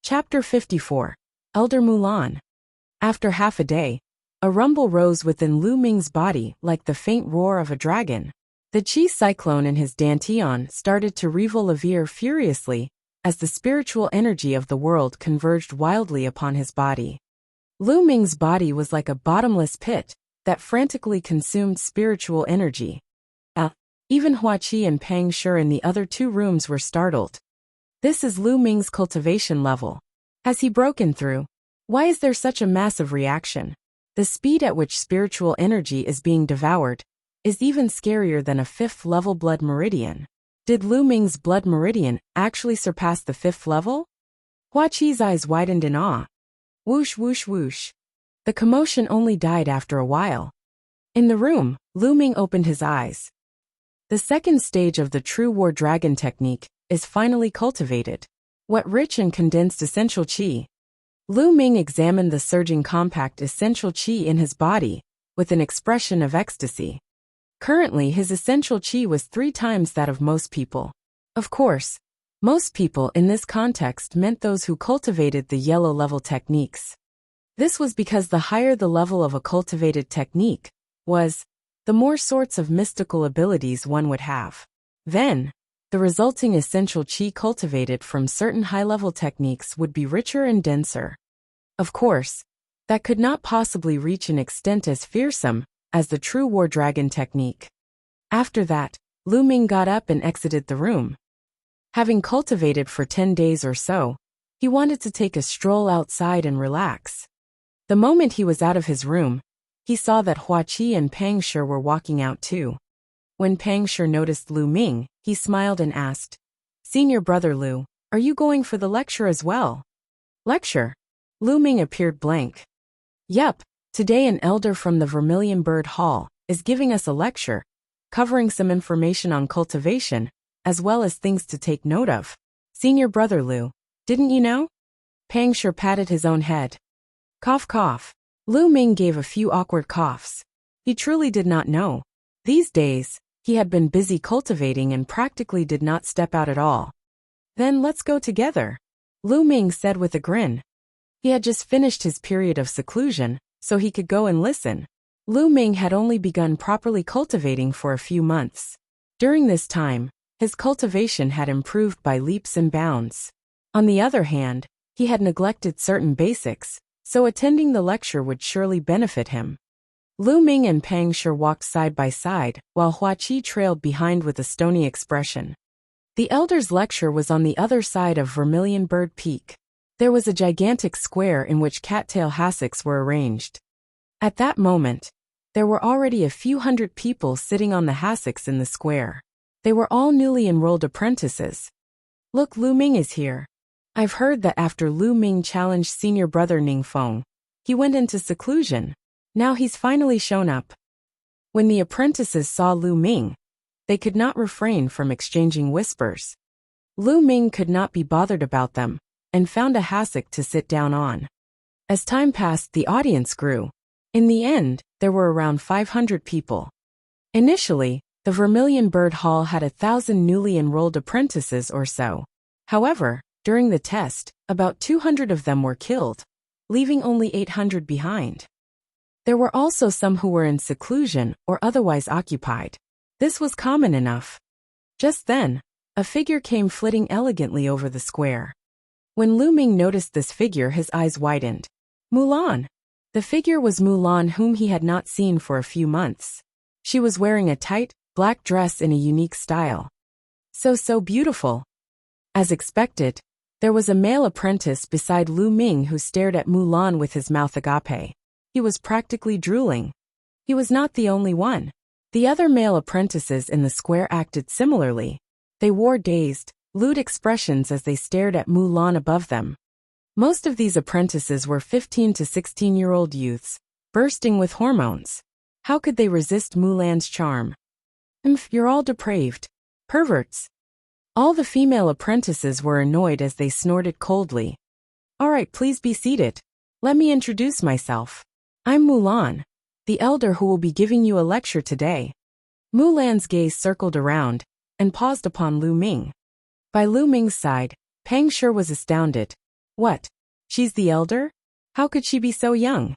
Chapter 54. Elder Mulan. After half a day, a rumble rose within Lu Ming's body like the faint roar of a dragon. The chi cyclone in his dantian started to revolver furiously as the spiritual energy of the world converged wildly upon his body. Lu Ming's body was like a bottomless pit that frantically consumed spiritual energy. Even Hua Qi and Pang Shi in the other two rooms were startled. This is Lu Ming's cultivation level. Has he broken through? Why is there such a massive reaction? The speed at which spiritual energy is being devoured is even scarier than a 5th level blood meridian. Did Lu Ming's blood meridian actually surpass the 5th level? Hua Qi's eyes widened in awe. Whoosh whoosh whoosh. The commotion only died after a while. In the room, Lu Ming opened his eyes. The second stage of the true war dragon technique is finally cultivated. What rich and condensed essential qi. Lu Ming examined the surging compact essential qi in his body with an expression of ecstasy. Currently his essential qi was 3 times that of most people. Of course, most people in this context meant those who cultivated the yellow level techniques. This was because the higher the level of a cultivated technique was, the more sorts of mystical abilities one would have. Then, the resulting essential qi cultivated from certain high-level techniques would be richer and denser. Of course, that could not possibly reach an extent as fearsome as the true war dragon technique. After that, Lu Ming got up and exited the room. Having cultivated for 10 days or so, he wanted to take a stroll outside and relax. The moment he was out of his room, he saw that Hua Qi and Pang Shi were walking out too. When Pang Shi noticed Lu Ming, he smiled and asked, "Senior brother Lu, are you going for the lecture as well?" "Lecture?" Lu Ming appeared blank. "Yup, today an elder from the Vermilion Bird Hall is giving us a lecture, covering some information on cultivation, as well as things to take note of. Senior brother Lu, didn't you know?" Pang Shi patted his own head. Cough cough. Lu Ming gave a few awkward coughs. He truly did not know. These days, he had been busy cultivating and practically did not step out at all. "Then let's go together," Lu Ming said with a grin. He had just finished his period of seclusion, so he could go and listen. Lu Ming had only begun properly cultivating for a few months. During this time, his cultivation had improved by leaps and bounds. On the other hand, he had neglected certain basics, so attending the lecture would surely benefit him. Lu Ming and Pang Shi walked side by side, while Hua Qi trailed behind with a stony expression. The elder's lecture was on the other side of Vermilion Bird Peak. There was a gigantic square in which cattail hassocks were arranged. At that moment, there were already a few hundred people sitting on the hassocks in the square. They were all newly enrolled apprentices. "Look, Lu Ming is here. I've heard that after Lu Ming challenged senior brother Ningfeng, he went into seclusion. Now he's finally shown up." When the apprentices saw Lu Ming, they could not refrain from exchanging whispers. Lu Ming could not be bothered about them, and found a hassock to sit down on. As time passed, the audience grew. In the end, there were around 500 people. Initially, the Vermilion Bird Hall had 1,000 newly enrolled apprentices or so. However, during the test, about 200 of them were killed, leaving only 800 behind. There were also some who were in seclusion or otherwise occupied. This was common enough. Just then, a figure came flitting elegantly over the square. When Lu Ming noticed this figure, his eyes widened. Mulan! The figure was Mulan, whom he had not seen for a few months. She was wearing a tight, black dress in a unique style. So beautiful. As expected, there was a male apprentice beside Lu Ming who stared at Mulan with his mouth agape. He was practically drooling. He was not the only one. The other male apprentices in the square acted similarly. They wore dazed, lewd expressions as they stared at Mulan above them. Most of these apprentices were 15 to 16-year-old youths, bursting with hormones. How could they resist Mulan's charm? You're all depraved. Perverts. All the female apprentices were annoyed as they snorted coldly. "All right, please be seated. Let me introduce myself. I'm Mulan, the elder who will be giving you a lecture today." Mulan's gaze circled around and paused upon Lu Ming. By Lu Ming's side, Pang Shi was astounded. What? She's the elder? How could she be so young?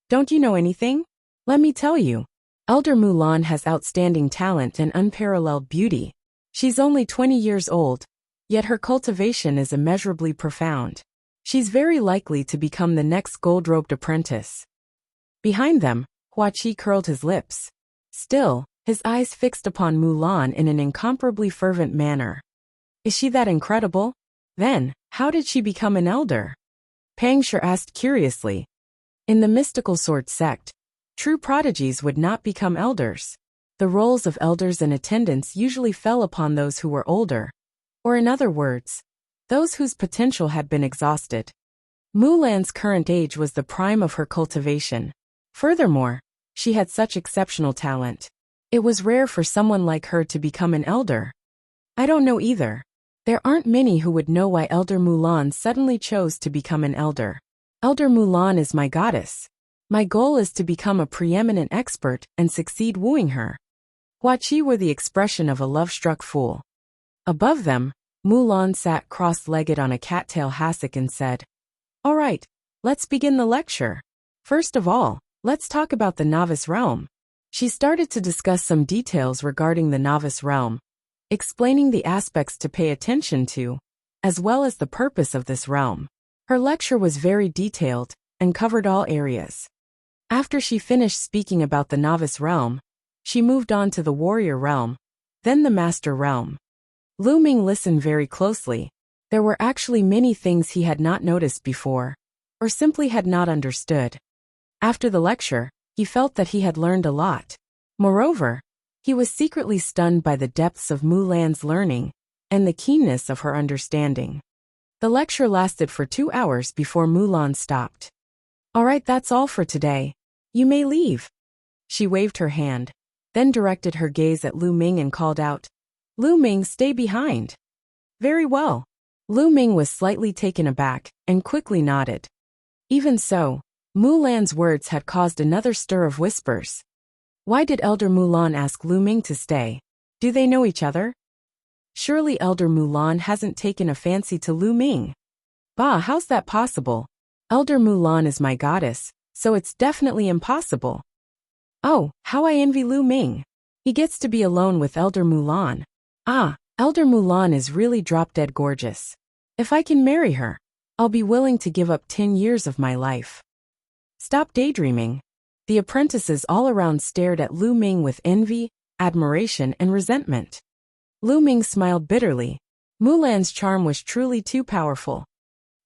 Don't you know anything? Let me tell you. Elder Mulan has outstanding talent and unparalleled beauty. She's only 20 years old, yet her cultivation is immeasurably profound. She's very likely to become the next gold-robed apprentice. Behind them, Hua Qi curled his lips. Still, his eyes fixed upon Mulan in an incomparably fervent manner. Is she that incredible? Then, how did she become an elder? Pang Shi asked curiously. In the mystical sword sect, true prodigies would not become elders. The roles of elders and attendants usually fell upon those who were older, or in other words, those whose potential had been exhausted. Mulan's current age was the prime of her cultivation. Furthermore, she had such exceptional talent. It was rare for someone like her to become an elder. I don't know either. There aren't many who would know why Elder Mulan suddenly chose to become an elder. Elder Mulan is my goddess. My goal is to become a preeminent expert and succeed wooing her. Hua Qi were the expression of a love-struck fool. Above them, Mulan sat cross-legged on a cattail hassock and said, "All right, let's begin the lecture. First of all, let's talk about the novice realm." She started to discuss some details regarding the novice realm, explaining the aspects to pay attention to, as well as the purpose of this realm. Her lecture was very detailed and covered all areas. After she finished speaking about the novice realm, she moved on to the warrior realm, then the master realm. Lu Ming listened very closely. There were actually many things he had not noticed before, or simply had not understood. After the lecture, he felt that he had learned a lot. Moreover, he was secretly stunned by the depths of Mulan's learning and the keenness of her understanding. The lecture lasted for 2 hours before Mulan stopped. "All right, that's all for today. You may leave." She waved her hand, then directed her gaze at Lu Ming and called out, "Lu Ming, stay behind." "Very well." Lu Ming was slightly taken aback and quickly nodded. Even so, Mulan's words had caused another stir of whispers. Why did Elder Mulan ask Lu Ming to stay? Do they know each other? Surely Elder Mulan hasn't taken a fancy to Lu Ming. Bah, how's that possible? Elder Mulan is my goddess, so it's definitely impossible. Oh, how I envy Lu Ming. He gets to be alone with Elder Mulan. Ah, Elder Mulan is really drop-dead gorgeous. If I can marry her, I'll be willing to give up 10 years of my life. Stop daydreaming. The apprentices all around stared at Lu Ming with envy, admiration, and resentment. Lu Ming smiled bitterly. Mulan's charm was truly too powerful.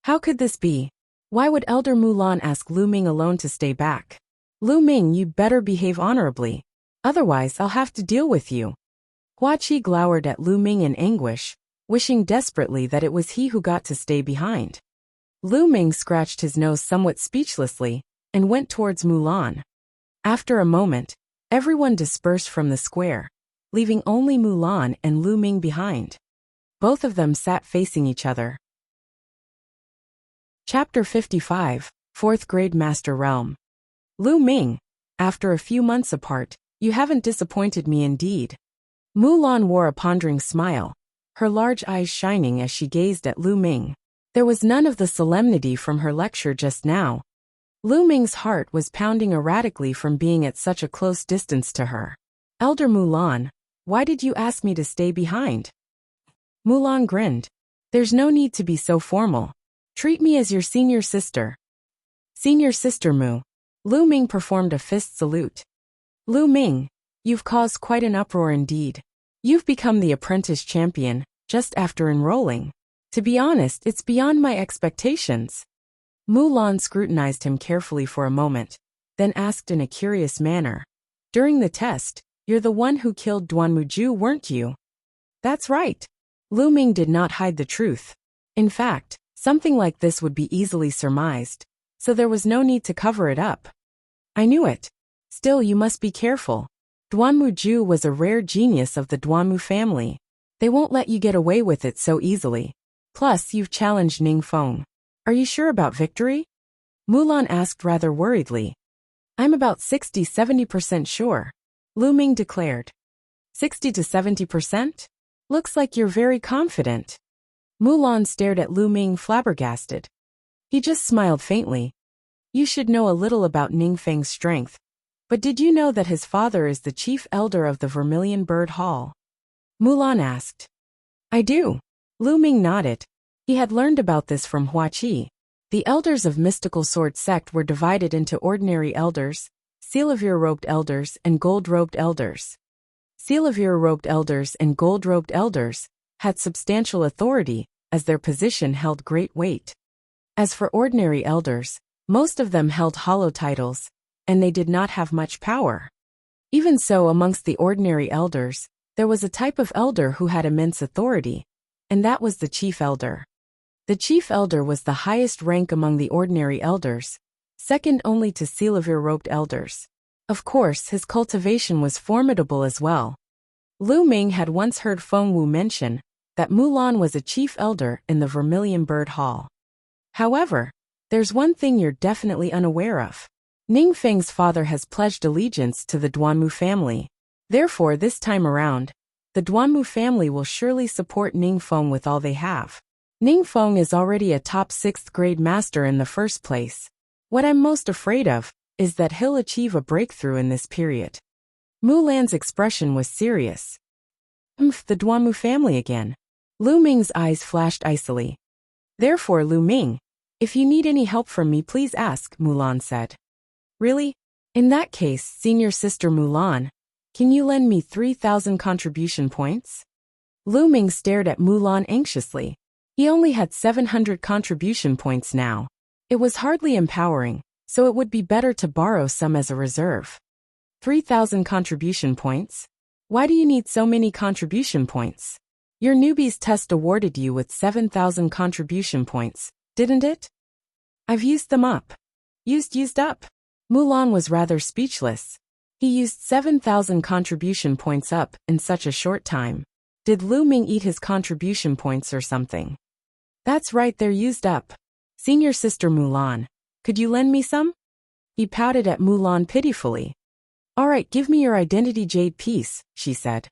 How could this be? Why would Elder Mulan ask Lu Ming alone to stay back? Lu Ming, you better behave honorably. Otherwise, I'll have to deal with you. Hua Qi glowered at Lu Ming in anguish, wishing desperately that it was he who got to stay behind. Lu Ming scratched his nose somewhat speechlessly and went towards Mulan. After a moment, everyone dispersed from the square, leaving only Mulan and Lu Ming behind. Both of them sat facing each other. Chapter 55, 4th Grade Master Realm. Lu Ming, after a few months apart, you haven't disappointed me indeed. Mulan wore a pondering smile, her large eyes shining as she gazed at Lu Ming. There was none of the solemnity from her lecture just now. Lu Ming's heart was pounding erratically from being at such a close distance to her. Elder Mulan, why did you ask me to stay behind? Mulan grinned. There's no need to be so formal. Treat me as your senior sister. Senior sister Mu. Lu Ming performed a fist salute. Lu Ming, you've caused quite an uproar indeed. You've become the apprentice champion, just after enrolling. To be honest, it's beyond my expectations. Mulan scrutinized him carefully for a moment, then asked in a curious manner. During the test, you're the one who killed Duanmuju, weren't you? That's right. Lu Ming did not hide the truth. In fact, something like this would be easily surmised, so there was no need to cover it up. I knew it. Still, you must be careful. Duanmuju was a rare genius of the Duanmu family. They won't let you get away with it so easily. Plus, you've challenged Ningfeng. Are you sure about victory? Mulan asked rather worriedly. I'm about 60–70% sure, Lu Ming declared. 60 to 70%? Looks like you're very confident. Mulan stared at Lu Ming flabbergasted. He just smiled faintly. You should know a little about Ningfeng's strength. But did you know that his father is the chief elder of the Vermilion Bird Hall? Mulan asked. I do. Lu Ming nodded. He had learned about this from Huaqi. The elders of mystical sword sect were divided into ordinary elders, Sealavir-robed elders, and gold-robed elders. Sealavir-robed elders and gold-robed elders had substantial authority, as their position held great weight. As for ordinary elders, most of them held hollow titles, and they did not have much power. Even so, amongst the ordinary elders, there was a type of elder who had immense authority, and that was the chief elder. The chief elder was the highest rank among the ordinary elders, second only to Sealavir-robed elders. Of course, his cultivation was formidable as well. Lu Ming had once heard Feng Wu mention that Mulan was a chief elder in the Vermilion Bird Hall. However, there's one thing you're definitely unaware of. Ningfeng's father has pledged allegiance to the Duanmu family. Therefore, this time around, the Duanmu family will surely support Ningfeng with all they have. Ningfeng is already a top 6th grade master in the first place. What I'm most afraid of is that he'll achieve a breakthrough in this period. Mulan's expression was serious. The Duanmu family again. Lu Ming's eyes flashed icily. Therefore, Lu Ming, if you need any help from me, please ask, Mulan said. Really? In that case, senior sister Mulan, can you lend me 3,000 contribution points? Lu Ming stared at Mulan anxiously. He only had 700 contribution points now. It was hardly empowering, so it would be better to borrow some as a reserve. 3,000 contribution points? Why do you need so many contribution points? Your newbie's test awarded you with 7,000 contribution points, didn't it? I've used them up. Used up? Mulan was rather speechless. He used 7,000 contribution points up in such a short time. Did Lu Ming eat his contribution points or something? That's right, they're used up. Senior sister Mulan, could you lend me some? He pouted at Mulan pitifully. All right, give me your identity jade piece, she said.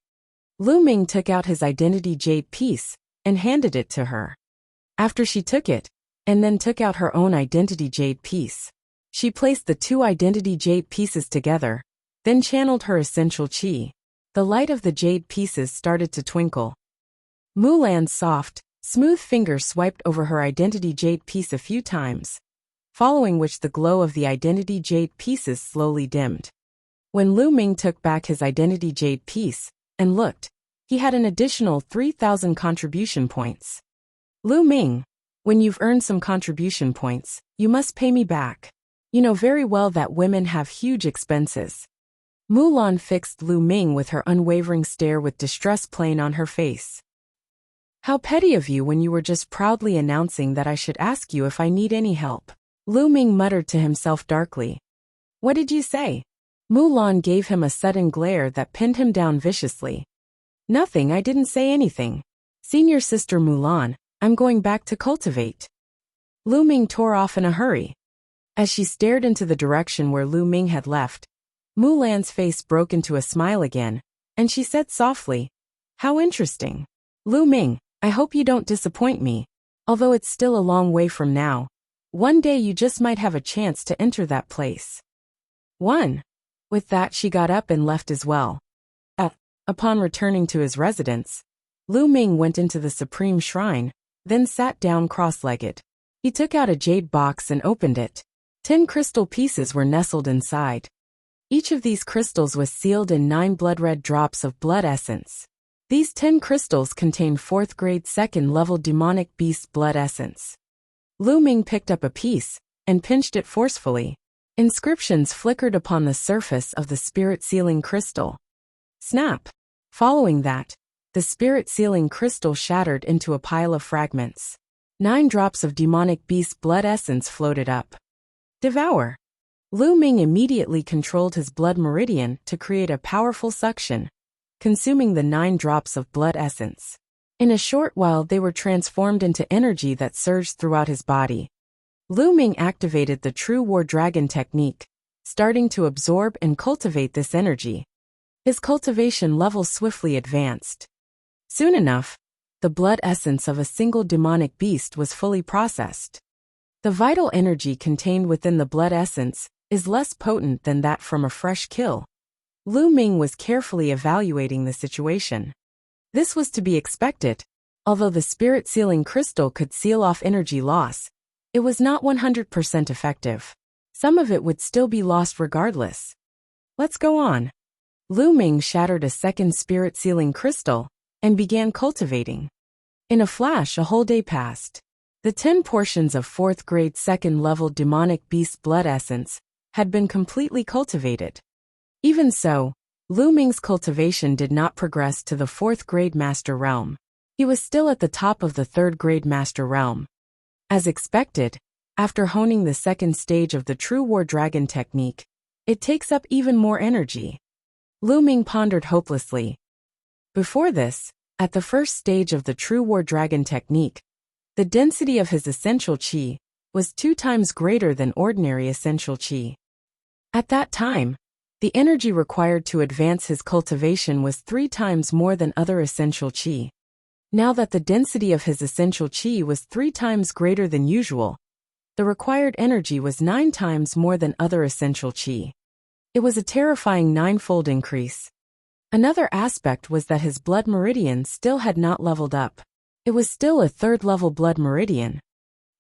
Lu Ming took out his identity jade piece and handed it to her. After she took it, and then took out her own identity jade piece, she placed the two identity jade pieces together, then channeled her essential qi. The light of the jade pieces started to twinkle. Mulan's soft, smooth fingers swiped over her identity jade piece a few times, following which the glow of the identity jade pieces slowly dimmed. When Lu Ming took back his identity jade piece and looked, he had an additional 3,000 contribution points. Lu Ming, when you've earned some contribution points, you must pay me back. You know very well that women have huge expenses. Mulan fixed Lu Ming with her unwavering stare with distress plain on her face. How petty of you when you were just proudly announcing that I should ask you if I need any help. Lu Ming muttered to himself darkly. What did you say? Mulan gave him a sudden glare that pinned him down viciously. Nothing, I didn't say anything. Senior sister Mulan, I'm going back to cultivate. Lu Ming tore off in a hurry. As she stared into the direction where Lu Ming had left, Mulan's face broke into a smile again, and she said softly, How interesting. Lu Ming, I hope you don't disappoint me. Although it's still a long way from now, one day you just might have a chance to enter that place. One. With that, she got up and left as well. Upon returning to his residence, Lu Ming went into the Supreme Shrine, then sat down cross-legged. He took out a jade box and opened it. 10 crystal pieces were nestled inside. Each of these crystals was sealed in 9 blood-red drops of blood essence. These 10 crystals contained 4th grade 2nd level demonic beast blood essence. Lu Ming picked up a piece and pinched it forcefully. Inscriptions flickered upon the surface of the spirit sealing crystal. Snap! Following that, the spirit sealing crystal shattered into a pile of fragments. 9 drops of demonic beast blood essence floated up. Devour! Lu Ming immediately controlled his blood meridian to create a powerful suction, consuming the 9 drops of blood essence. In a short while they were transformed into energy that surged throughout his body. Lu Ming activated the True War Dragon technique, starting to absorb and cultivate this energy. His cultivation level swiftly advanced. Soon enough, the blood essence of a single demonic beast was fully processed. The vital energy contained within the blood essence is less potent than that from a fresh kill. Lu Ming was carefully evaluating the situation. This was to be expected. Although the spirit sealing crystal could seal off energy loss, it was not 100% effective. Some of it would still be lost regardless. Let's go on. Lu Ming shattered a second spirit sealing crystal and began cultivating. In a flash, a whole day passed. The 10 portions of 4th grade 2nd level demonic beast blood essence had been completely cultivated. Even so, Lu Ming's cultivation did not progress to the 4th grade master realm. He was still at the top of the 3rd grade master realm. As expected, after honing the second stage of the True War Dragon technique, it takes up even more energy. Lu Ming pondered hopelessly. Before this, at the first stage of the True War Dragon technique, the density of his essential qi was 2 times greater than ordinary essential qi. At that time, the energy required to advance his cultivation was 3 times more than other essential qi. Now that the density of his essential qi was 3 times greater than usual, the required energy was 9 times more than other essential qi. It was a terrifying 9-fold increase. Another aspect was that his blood meridian still had not leveled up. It was still a 3rd-level blood meridian.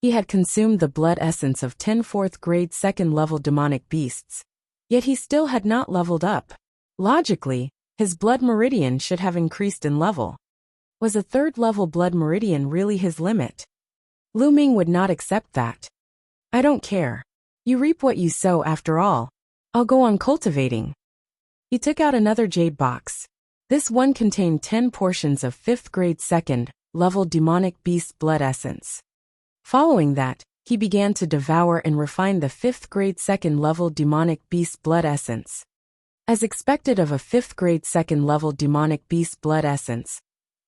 He had consumed the blood essence of 10 4th grade 2nd level demonic beasts, yet he still had not leveled up. Logically, his blood meridian should have increased in level. Was a 3rd-level blood meridian really his limit? Lu Ming would not accept that. I don't care. You reap what you sow after all. I'll go on cultivating. He took out another jade box. This one contained 10 portions of 5th grade 2nd level demonic beast blood essence. Following that, he began to devour and refine the 5th grade 2nd level demonic beast blood essence. As expected of a 5th grade 2nd level demonic beast blood essence,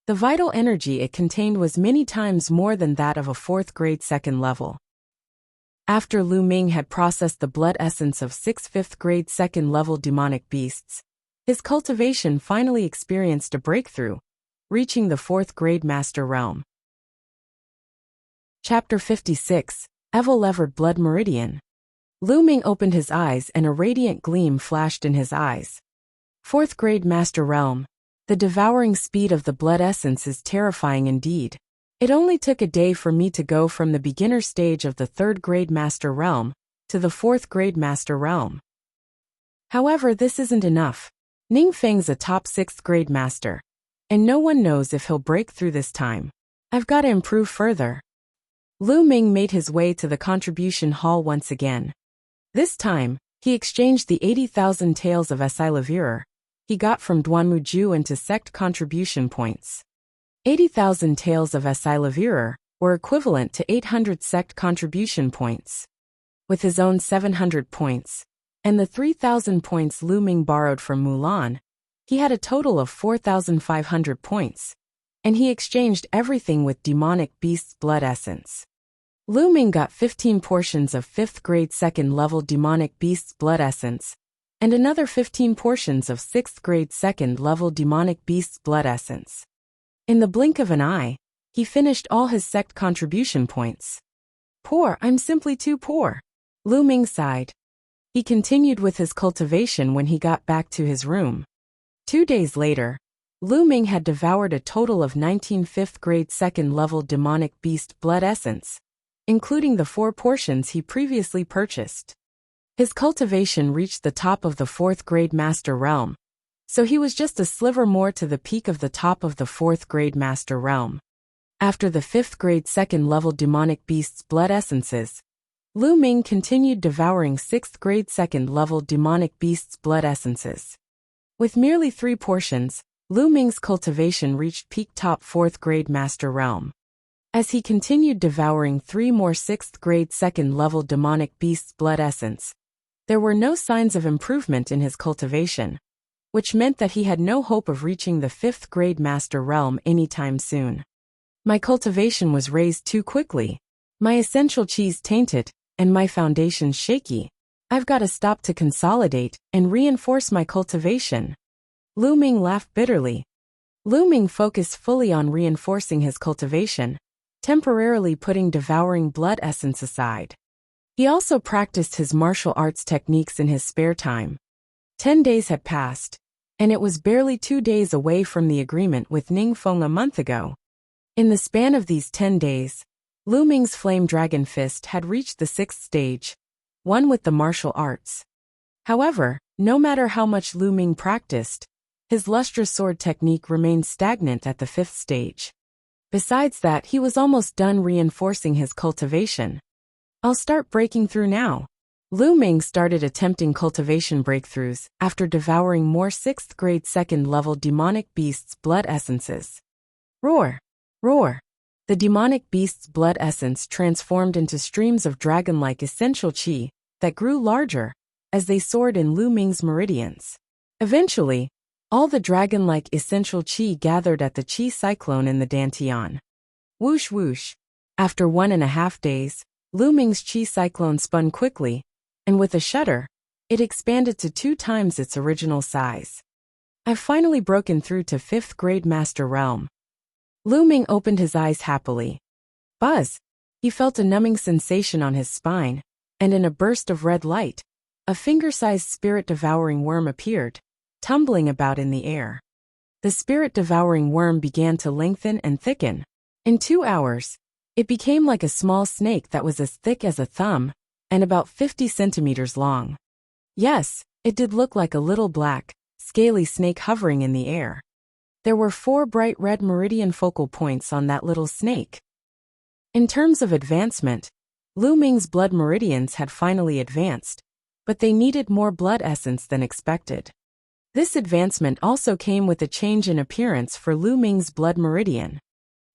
the vital energy it contained was many times more than that of a 4th grade 2nd level. After Lu Ming had processed the blood essence of 6 5th grade 2nd level demonic beasts, his cultivation finally experienced a breakthrough, reaching the 4th grade master realm. Chapter 56, Evil-Levered Blood Meridian. Lu Ming opened his eyes and a radiant gleam flashed in his eyes. 4th grade master realm. The devouring speed of the blood essence is terrifying indeed. It only took a day for me to go from the beginner stage of the 3rd grade master realm to the 4th grade master realm. However, this isn't enough. Ning Feng's a top 6th grade master, and no one knows if he'll break through this time. I've got to improve further. Lu Ming made his way to the contribution hall once again. This time, he exchanged the 80,000 taels of Esilavir he got from Duanmuju into sect contribution points. 80,000 taels of Esilavir were equivalent to 800 sect contribution points. With his own 700 points, and the 3,000 points Lu Ming borrowed from Mulan, he had a total of 4,500 points, and he exchanged everything with demonic beast's blood essence. Lu Ming got 15 portions of 5th grade 2nd level demonic beast's blood essence, and another 15 portions of 6th grade 2nd level demonic beast's blood essence. In the blink of an eye, he finished all his sect contribution points. Poor, I'm simply too poor. Lu Ming sighed. He continued with his cultivation when he got back to his room. 2 days later, Lu Ming had devoured a total of 19 5th grade 2nd level demonic beast blood essence, including the 4 portions he previously purchased. His cultivation reached the top of the 4th grade master realm, so he was just a sliver more to the peak of the top of the 4th grade master realm. After the 5th grade 2nd level demonic beast's blood essences, Lu Ming continued devouring 6th grade 2nd level demonic beast's blood essences. With merely 3 portions, Lu Ming's cultivation reached peak top 4th grade master realm. As he continued devouring 3 more 6th grade 2nd level demonic beast's blood essence, there were no signs of improvement in his cultivation, which meant that he had no hope of reaching the 5th grade master realm anytime soon. My cultivation was raised too quickly. My essential qis tainted, and my foundations shaky. I've got to stop to consolidate and reinforce my cultivation. Lu Ming laughed bitterly. Lu Ming focused fully on reinforcing his cultivation, temporarily putting devouring blood essence aside. He also practiced his martial arts techniques in his spare time. 10 days had passed, and it was barely 2 days away from the agreement with Ningfeng a month ago. In the span of these 10 days, Lu Ming's flame dragon fist had reached the 6th stage, one with the martial arts. However, no matter how much Lu Ming practiced, his lustrous sword technique remained stagnant at the 5th stage. Besides that, he was almost done reinforcing his cultivation. I'll start breaking through now. Lu Ming started attempting cultivation breakthroughs after devouring more 6th grade 2nd level demonic beasts' blood essences. Roar! Roar! The demonic beast's blood essence transformed into streams of dragon-like essential qi that grew larger as they soared in Lu Ming's meridians. Eventually, all the dragon-like essential qi gathered at the qi cyclone in the dantian. Whoosh whoosh. After 1.5 days, Lu Ming's qi cyclone spun quickly, and with a shudder, it expanded to 2 times its original size. I've finally broken through to 5th grade master realm. Lu Ming opened his eyes happily. Buzz! He felt a numbing sensation on his spine, and in a burst of red light, a finger-sized spirit-devouring worm appeared, tumbling about in the air. The spirit-devouring worm began to lengthen and thicken. In 2 hours, it became like a small snake that was as thick as a thumb and about 50 centimeters long. Yes, it did look like a little black, scaly snake hovering in the air. There were 4 bright red meridian focal points on that little snake. In terms of advancement, Lu Ming's blood meridians had finally advanced, but they needed more blood essence than expected. This advancement also came with a change in appearance for Lu Ming's blood meridian.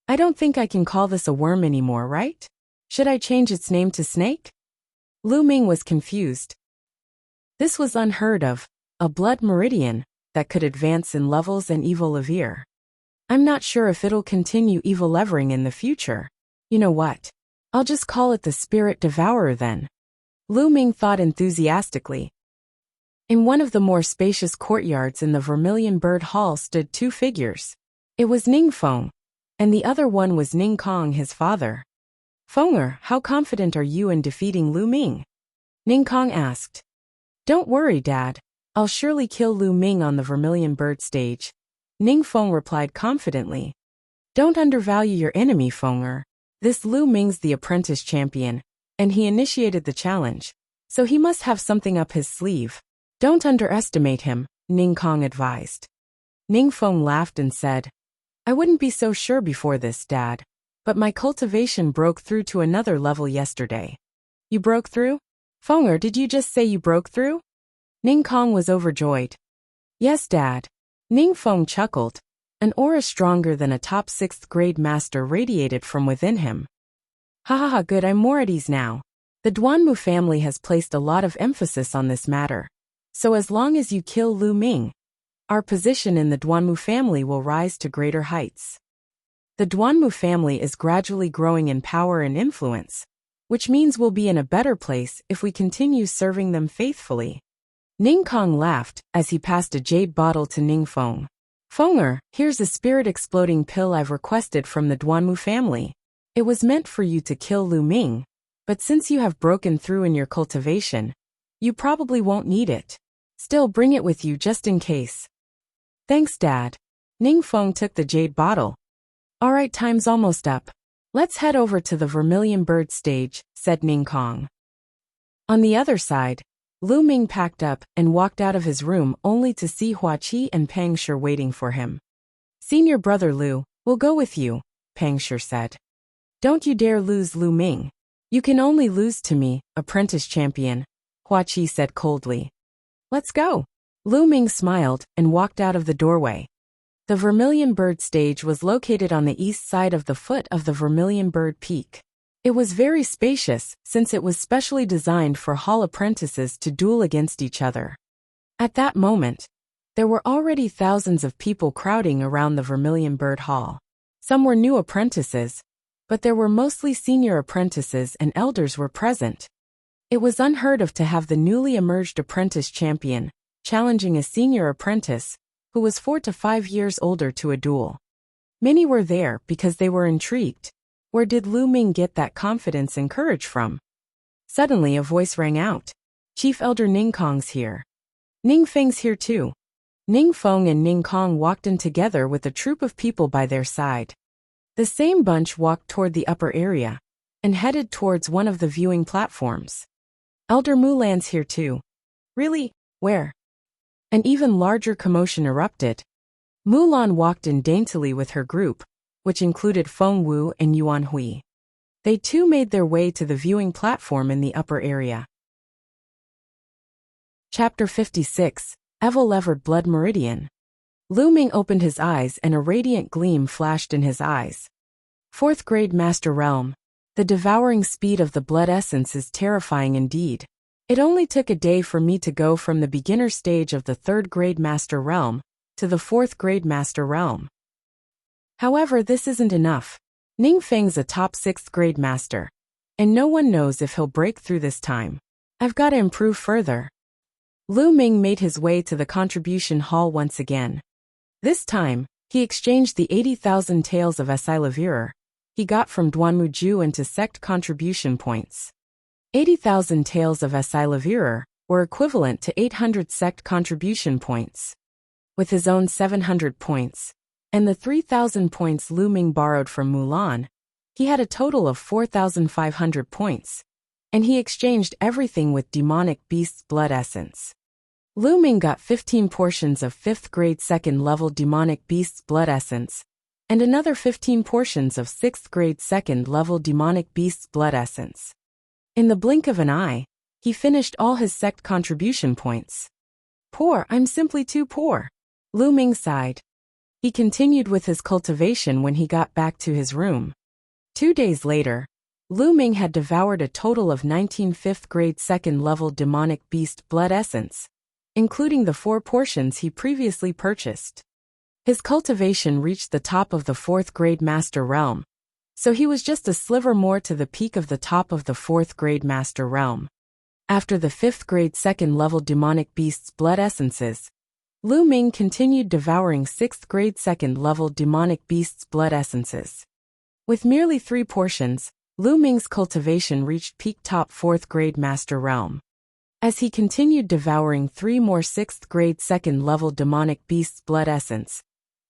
I don't think I can call this a worm anymore, right? Should I change its name to snake? Lu Ming was confused. This was unheard of, a blood meridian that could advance in levels and evolve. I'm not sure if it'll continue evolving in the future. You know what? I'll just call it the Spirit Devourer then. Lu Ming thought enthusiastically. In one of the more spacious courtyards in the Vermilion Bird Hall stood 2 figures. It was Ningfeng, and the other one was Ningkong, his father. Fenger, how confident are you in defeating Lu Ming? Ningkong asked. Don't worry, Dad. I'll surely kill Lu Ming on the Vermilion Bird stage. Ningfeng replied confidently. Don't undervalue your enemy, Fenger. This Lu Ming's the apprentice champion, and he initiated the challenge, so he must have something up his sleeve. Don't underestimate him, Ningkong advised. Ningfeng laughed and said, I wouldn't be so sure before this, Dad, but my cultivation broke through to another level yesterday. You broke through? Fenger, did you just say you broke through? Ningkong was overjoyed. Yes, Dad. Ningfeng chuckled. An aura stronger than a top 6th grade master radiated from within him. Ha ha ha, good, I'm more at ease now. The Duanmu family has placed a lot of emphasis on this matter. So as long as you kill Lu Ming, our position in the Duanmu family will rise to greater heights. The Duanmu family is gradually growing in power and influence, which means we'll be in a better place if we continue serving them faithfully. Ningkong laughed as he passed a jade bottle to Ningfeng. Fenger, here's a spirit-exploding pill I've requested from the Duanmu family. It was meant for you to kill Lu Ming, but since you have broken through in your cultivation, you probably won't need it. Still, bring it with you just in case. Thanks, Dad. Ningfeng took the jade bottle. All right, time's almost up. Let's head over to the Vermilion Bird stage, said Ningkong. On the other side, Lu Ming packed up and walked out of his room only to see Hua Qi and Pang Shi waiting for him. Senior brother Lu, we'll go with you, Pang Shi said. Don't you dare lose Lu Ming. You can only lose to me, apprentice champion, Hua Qi said coldly. Let's go. Lu Ming smiled and walked out of the doorway. The Vermilion Bird stage was located on the east side of the foot of the Vermilion Bird Peak. It was very spacious since it was specially designed for hall apprentices to duel against each other. At that moment, there were already thousands of people crowding around the Vermilion Bird Hall. Some were new apprentices, but there were mostly senior apprentices and elders were present. It was unheard of to have the newly emerged apprentice champion challenging a senior apprentice, who who was 4 to 5 years older, to a duel. Many were there because they were intrigued. Where did Lu Ming get that confidence and courage from? Suddenly a voice rang out. Chief Elder Ning Kong's here. Ning Feng's here too. Ning Feng and Ning Kong walked in together with a troop of people by their side. The same bunch walked toward the upper area and headed towards one of the viewing platforms. Elder Mulan's here too. Really? Where? An even larger commotion erupted. Mulan walked in daintily with her group, which included Feng Wu and Yuan Hui. They too made their way to the viewing platform in the upper area. Chapter 56, Evil-Levered Blood Meridian. Lu Ming opened his eyes and a radiant gleam flashed in his eyes. 4th grade Master Realm. The devouring speed of the blood essence is terrifying indeed. It only took a day for me to go from the beginner stage of the 3rd grade Master Realm to the 4th grade Master Realm. However, this isn't enough. Ning Feng's a top 6th grade master, and no one knows if he'll break through this time. I've got to improve further. Lu Ming made his way to the contribution hall once again. This time, he exchanged the 80,000 taels of Esilavirer he got from Duanmuju into sect contribution points. 80,000 taels of Esilavirer were equivalent to 800 sect contribution points. With his own 700 points, and the 3,000 points Lu Ming borrowed from Mulan, he had a total of 4,500 points, and he exchanged everything with demonic beast's blood essence. Lu Ming got 15 portions of 5th grade 2nd level demonic beast's blood essence, and another 15 portions of 6th grade 2nd level demonic beast's blood essence. In the blink of an eye, he finished all his sect contribution points. Poor, I'm simply too poor. Lu Ming sighed. He continued with his cultivation when he got back to his room. 2 days later, Lu Ming had devoured a total of 19 5th grade 2nd level demonic beast blood essence, including the 4 portions he previously purchased. His cultivation reached the top of the 4th grade Master Realm, so he was just a sliver more to the peak of the top of the 4th grade Master Realm. After the 5th grade 2nd level demonic beast's blood essences, Lu Ming continued devouring 6th grade 2nd level demonic beast's blood essences. With merely 3 portions, Lu Ming's cultivation reached peak top 4th grade Master Realm. As he continued devouring 3 more 6th grade 2nd level demonic beast's blood essence,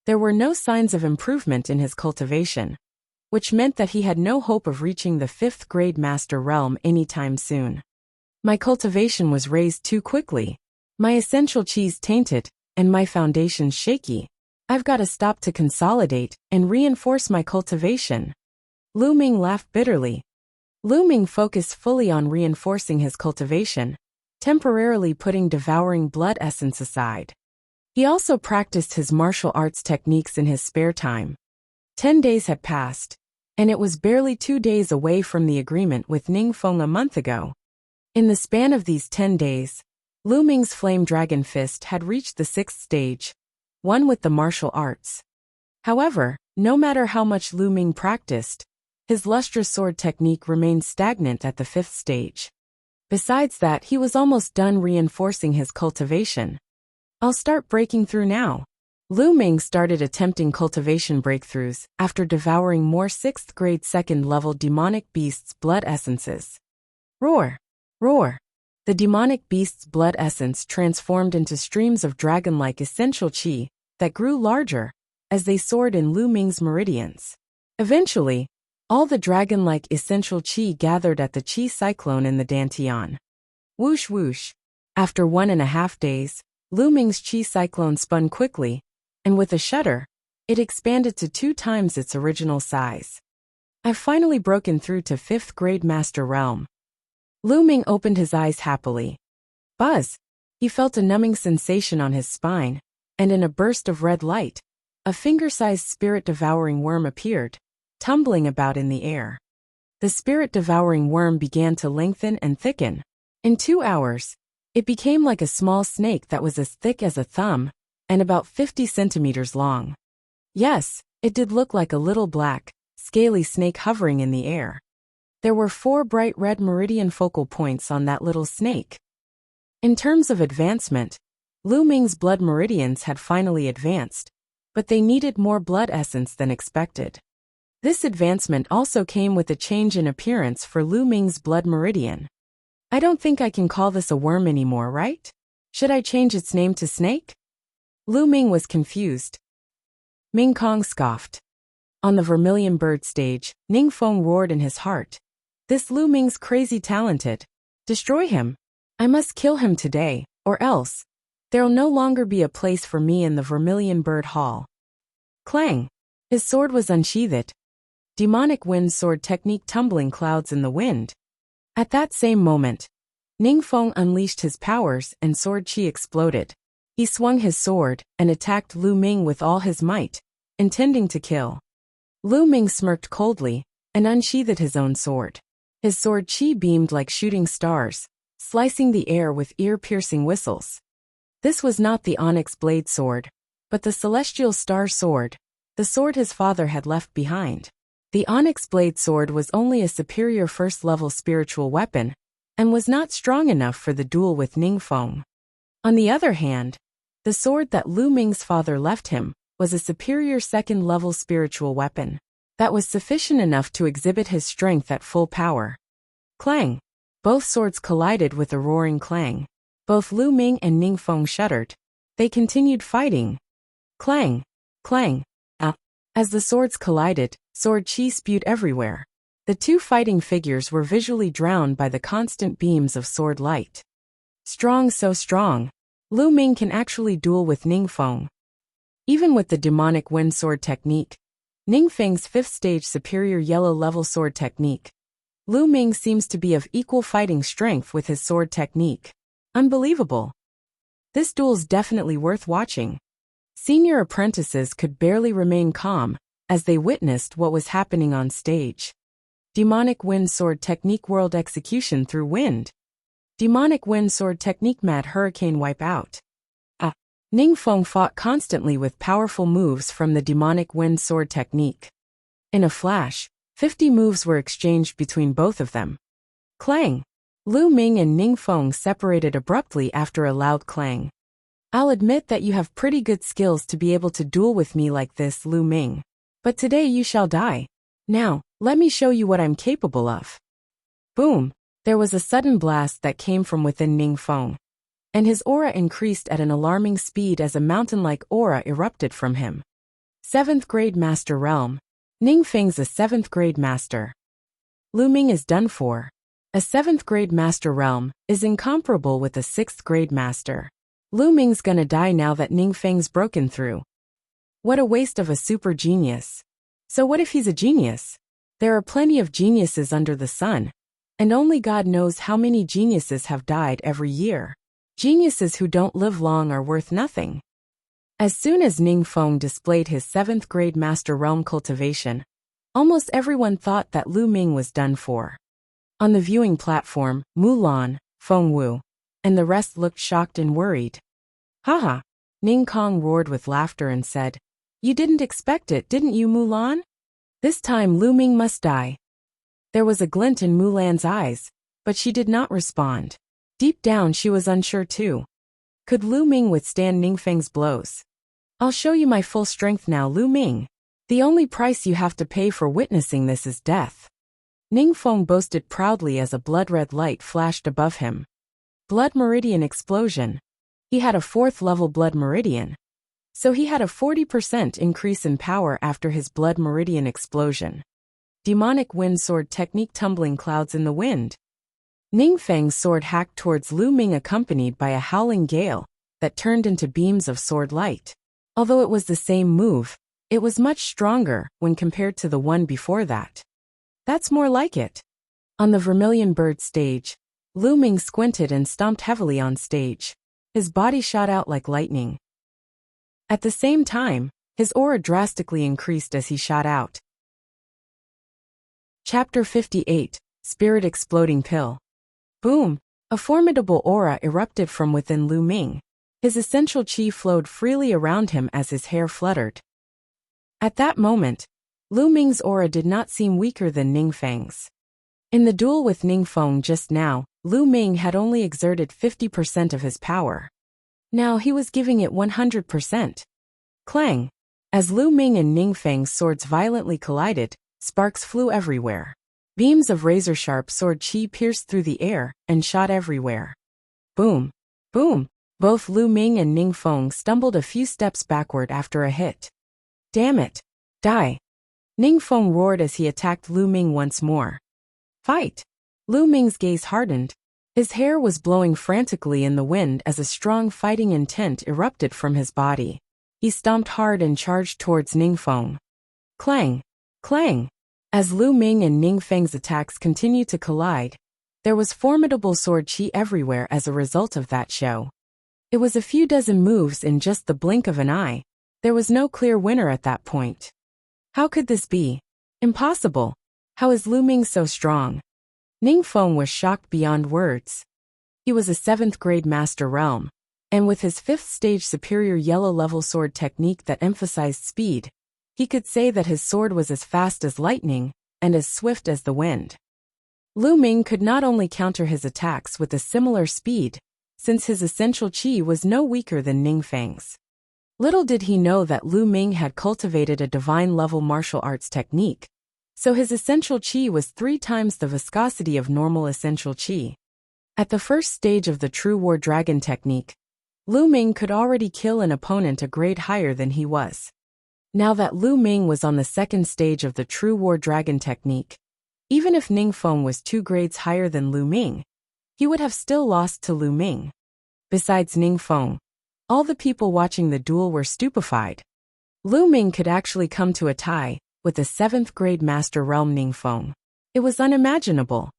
there were no signs of improvement in his cultivation, which meant that he had no hope of reaching the 5th grade Master Realm anytime soon. My cultivation was raised too quickly, my essential chi's tainted, and my foundations shaky. I've got to stop to consolidate and reinforce my cultivation. Lu Ming laughed bitterly. Lu Ming focused fully on reinforcing his cultivation, temporarily putting devouring blood essence aside. He also practiced his martial arts techniques in his spare time. 10 days had passed, and it was barely 2 days away from the agreement with Ning Feng a month ago. In the span of these 10 days, Lu Ming's Flame Dragon Fist had reached the 6th stage, one with the martial arts. However, no matter how much Lu Ming practiced, his lustrous sword technique remained stagnant at the 5th stage. Besides that, he was almost done reinforcing his cultivation. I'll start breaking through now. Lu Ming started attempting cultivation breakthroughs after devouring more 6th grade 2nd level demonic beast's blood essences. Roar! Roar! The demonic beast's blood essence transformed into streams of dragon-like essential qi that grew larger as they soared in Lu Ming's meridians. Eventually, all the dragon-like essential qi gathered at the qi cyclone in the Dantian. Whoosh whoosh! After 1.5 days, Lu Ming's qi cyclone spun quickly, and with a shudder, it expanded to 2 times its original size. I've finally broken through to 5th grade Master Realm. Lu Ming opened his eyes happily. Buzz! He felt a numbing sensation on his spine, and in a burst of red light, a finger-sized spirit-devouring worm appeared, tumbling about in the air. The spirit-devouring worm began to lengthen and thicken. In 2 hours, it became like a small snake that was as thick as a thumb and about 50 centimeters long. Yes, it did look like a little black, scaly snake hovering in the air. There were 4 bright red meridian focal points on that little snake. In terms of advancement, Lu Ming's blood meridians had finally advanced, but they needed more blood essence than expected. This advancement also came with a change in appearance for Lu Ming's blood meridian. I don't think I can call this a worm anymore, right? Should I change its name to snake? Lu Ming was confused. Ming Kong scoffed. On the vermilion bird stage, Ning Feng roared in his heart. This Lu Ming's crazy talented. Destroy him. I must kill him today, or else. There'll no longer be a place for me in the vermilion bird hall. Clang! His sword was unsheathed. Demonic wind sword technique tumbling clouds in the wind. At that same moment, Ning Feng unleashed his powers and sword chi exploded. He swung his sword and attacked Lu Ming with all his might, intending to kill. Lu Ming smirked coldly and unsheathed his own sword. His sword chi beamed like shooting stars, slicing the air with ear-piercing whistles. This was not the onyx blade sword, but the celestial star sword, the sword his father had left behind. The onyx blade sword was only a superior first-level spiritual weapon, and was not strong enough for the duel with Ning Feng. On the other hand, the sword that Lu Ming's father left him was a superior second-level spiritual weapon that was sufficient enough to exhibit his strength at full power. Clang! Both swords collided with a roaring clang. Both Lu Ming and Ning Feng shuddered. They continued fighting. Clang! Clang! Ah! As the swords collided, sword chi spewed everywhere. The two fighting figures were visually drowned by the constant beams of sword light. Strong, so strong. Lu Ming can actually duel with Ning Feng. Even with the demonic wind sword technique, Ning Feng's 5th stage superior yellow level sword technique, Lu Ming seems to be of equal fighting strength with his sword technique. Unbelievable. This duel's definitely worth watching. Senior apprentices could barely remain calm as they witnessed what was happening on stage. Demonic wind sword technique world execution through wind. Demonic wind sword technique mad hurricane wipe out. Ning Feng fought constantly with powerful moves from the demonic wind sword technique. In a flash, 50 moves were exchanged between both of them. Clang! Lu Ming and Ning Feng separated abruptly after a loud clang. I'll admit that you have pretty good skills to be able to duel with me like this, Lu Ming. But today you shall die. Now, let me show you what I'm capable of. Boom! There was a sudden blast that came from within Ning Feng, and his aura increased at an alarming speed as a mountain-like aura erupted from him. 7th grade Master Realm. Ning Feng's a 7th grade Master. Lu Ming is done for. A 7th grade Master Realm is incomparable with a 6th grade Master. Lu Ming's gonna die now that Ning Feng's broken through. What a waste of a super genius. So what if he's a genius? There are plenty of geniuses under the sun, and only God knows how many geniuses have died every year. Geniuses who don't live long are worth nothing. As soon as Ning Feng displayed his 7th grade Master Realm cultivation, almost everyone thought that Lu Ming was done for. On the viewing platform, Mulan, Feng Wu, and the rest looked shocked and worried. Haha! Ning Kong roared with laughter and said, "You didn't expect it, didn't you, Mulan? This time Lu Ming must die." There was a glint in Mulan's eyes, but she did not respond. Deep down she was unsure too. Could Lu Ming withstand Ning Feng's blows? I'll show you my full strength now, Lu Ming. The only price you have to pay for witnessing this is death. Ning Feng boasted proudly as a blood-red light flashed above him. Blood meridian explosion. He had a 4th level blood meridian, so he had a 40% increase in power after his blood meridian explosion. Demonic wind sword technique tumbling clouds in the wind. Ning Feng's sword hacked towards Lu Ming accompanied by a howling gale that turned into beams of sword light. Although it was the same move, it was much stronger when compared to the one before that. That's more like it. On the vermilion bird stage, Lu Ming squinted and stomped heavily on stage. His body shot out like lightning. At the same time, his aura drastically increased as he shot out. Chapter 58, Spirit Exploding Pill. Boom! A formidable aura erupted from within Lu Ming. His essential chi flowed freely around him as his hair fluttered. At that moment, Lu Ming's aura did not seem weaker than Ning Feng's. In the duel with Ning Feng just now, Lu Ming had only exerted 50% of his power. Now he was giving it 100%. Clang! As Lu Ming and Ning Feng's swords violently collided, sparks flew everywhere. Beams of razor-sharp sword qi pierced through the air and shot everywhere. Boom! Boom! Both Lu Ming and Ning Feng stumbled a few steps backward after a hit. Damn it! Die! Ning Feng roared as he attacked Lu Ming once more. Fight! Lu Ming's gaze hardened. His hair was blowing frantically in the wind as a strong fighting intent erupted from his body. He stomped hard and charged towards Ning Feng. Clang! Clang! As Lu Ming and Ning Feng's attacks continued to collide, there was formidable sword qi everywhere as a result of that show. It was a few dozen moves in just the blink of an eye. There was no clear winner at that point. How could this be? Impossible. How is Lu Ming so strong? Ning Feng was shocked beyond words. He was a 7th grade master realm, and with his 5th stage superior yellow level sword technique that emphasized speed, he could say that his sword was as fast as lightning and as swift as the wind. Lu Ming could not only counter his attacks with a similar speed, since his essential qi was no weaker than Ning Feng's. Little did he know that Lu Ming had cultivated a divine-level martial arts technique, so his essential qi was 3 times the viscosity of normal essential qi. At the first stage of the True War Dragon technique, Lu Ming could already kill an opponent a grade higher than he was. Now that Lu Ming was on the 2nd stage of the True War Dragon technique, even if Ning Feng was 2 grades higher than Lu Ming, he would have still lost to Lu Ming. Besides Ning Feng, all the people watching the duel were stupefied. Lu Ming could actually come to a tie with the 7th grade master realm Ning Feng. It was unimaginable.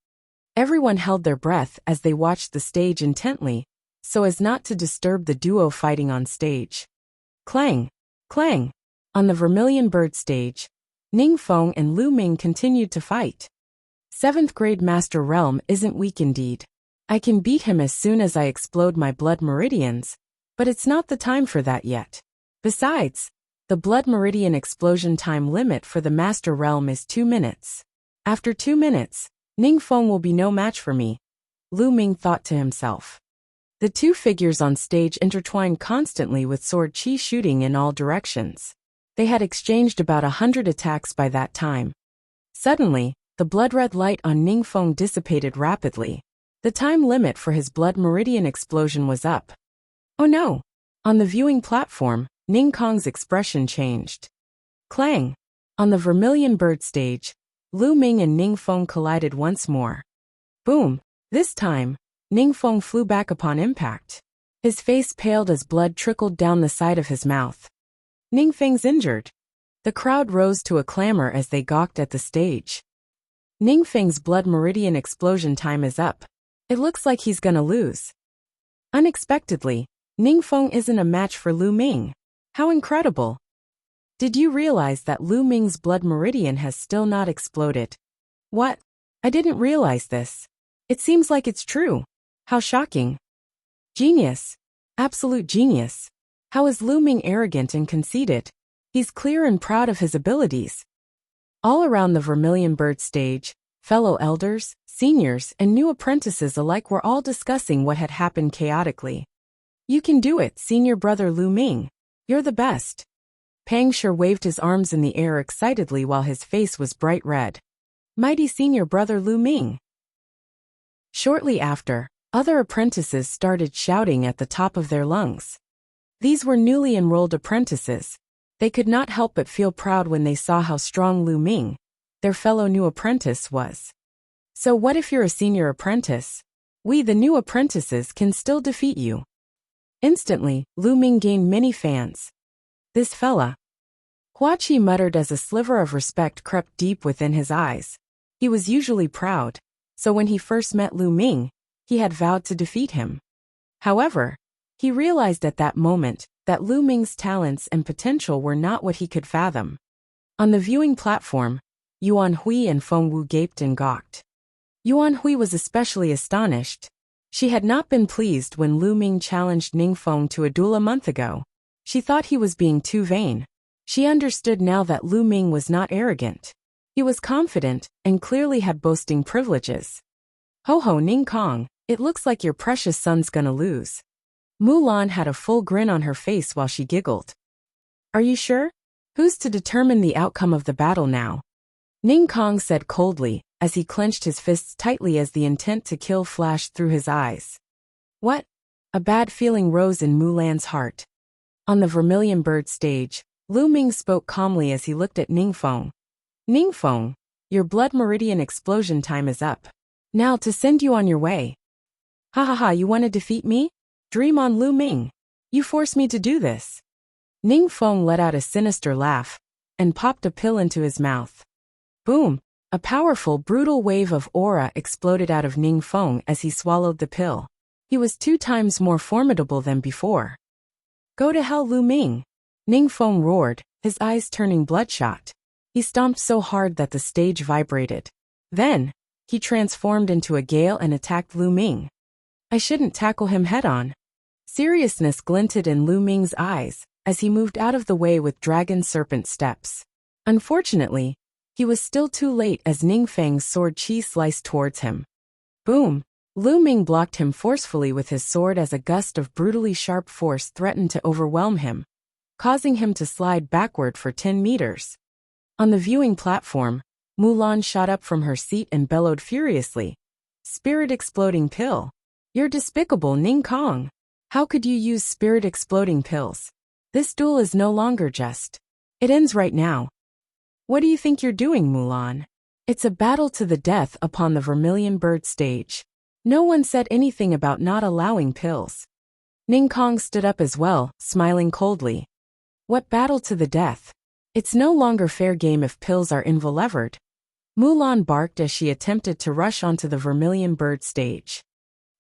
Everyone held their breath as they watched the stage intently, so as not to disturb the duo fighting on stage. Clang! Clang! On the Vermilion Bird stage, Ning Feng and Lu Ming continued to fight. 7th grade master realm isn't weak indeed. I can beat him as soon as I explode my blood meridians, but it's not the time for that yet. Besides, the blood meridian explosion time limit for the master realm is 2 minutes. After 2 minutes, Ning Feng will be no match for me, Lu Ming thought to himself. The two figures on stage intertwined constantly with sword qi shooting in all directions. They had exchanged about 100 attacks by that time. Suddenly, the blood-red light on Ning Feng dissipated rapidly. The time limit for his blood meridian explosion was up. Oh no! On the viewing platform, Ning Kong's expression changed. Clang! On the Vermilion Bird stage, Lu Ming and Ning Feng collided once more. Boom! This time, Ning Feng flew back upon impact. His face paled as blood trickled down the side of his mouth. Ning Feng's injured. The crowd rose to a clamor as they gawked at the stage. Ning Feng's blood meridian explosion time is up. It looks like he's gonna lose. Unexpectedly, Ning Feng isn't a match for Lu Ming. How incredible! Did you realize that Lu Ming's blood meridian has still not exploded? What? I didn't realize this. It seems like it's true. How shocking. Genius. Absolute genius. How is Lu Ming arrogant and conceited? He's clear and proud of his abilities. All around the Vermilion Bird stage, fellow elders, seniors, and new apprentices alike were all discussing what had happened chaotically. You can do it, senior brother Lu Ming. You're the best. Pang Shi waved his arms in the air excitedly while his face was bright red. Mighty senior brother Lu Ming. Shortly after, other apprentices started shouting at the top of their lungs. These were newly enrolled apprentices. They could not help but feel proud when they saw how strong Lu Ming, their fellow new apprentice, was. So what if you're a senior apprentice? We, the new apprentices, can still defeat you. Instantly, Lu Ming gained many fans. This fella. Hua Qi muttered as a sliver of respect crept deep within his eyes. He was usually proud, so when he first met Lu Ming, he had vowed to defeat him. However, he realized at that moment that Lu Ming's talents and potential were not what he could fathom. On the viewing platform, Yuan Hui and Feng Wu gaped and gawked. Yuan Hui was especially astonished. She had not been pleased when Lu Ming challenged Ning Feng to a duel a month ago. She thought he was being too vain. She understood now that Lu Ming was not arrogant. He was confident and clearly had boasting privileges. Ho ho, Ning Kong, it looks like your precious son's gonna lose. Mulan had a full grin on her face while she giggled. Are you sure? Who's to determine the outcome of the battle now? Ning Kong said coldly, as he clenched his fists tightly as the intent to kill flashed through his eyes. What? A bad feeling rose in Mulan's heart. On the Vermilion Bird stage, Lu Ming spoke calmly as he looked at Ningfeng. Ningfeng, your blood meridian explosion time is up. Now to send you on your way. Ha ha ha, you want to defeat me? Dream on, Lu Ming. You forced me to do this. Ningfeng let out a sinister laugh and popped a pill into his mouth. Boom! A powerful, brutal wave of aura exploded out of Ningfeng as he swallowed the pill. He was 2 times more formidable than before. Go to hell, Lu Ming! Ningfeng roared, his eyes turning bloodshot. He stomped so hard that the stage vibrated. Then, he transformed into a gale and attacked Lu Ming. I shouldn't tackle him head-on. Seriousness glinted in Lu Ming's eyes as he moved out of the way with dragon serpent steps. Unfortunately, he was still too late as Ningfeng's sword chi sliced towards him. Boom! Lu Ming blocked him forcefully with his sword as a gust of brutally sharp force threatened to overwhelm him, causing him to slide backward for 10 meters. On the viewing platform, Mulan shot up from her seat and bellowed furiously. Spirit-exploding pill. You're despicable, Ning Kong. How could you use spirit-exploding pills? This duel is no longer just. It ends right now. What do you think you're doing, Mulan? It's a battle to the death upon the Vermilion Bird stage. No one said anything about not allowing pills. Ning Kong stood up as well, smiling coldly. What battle to the death? It's no longer fair game if pills are involvered. Mulan barked as she attempted to rush onto the Vermilion Bird stage.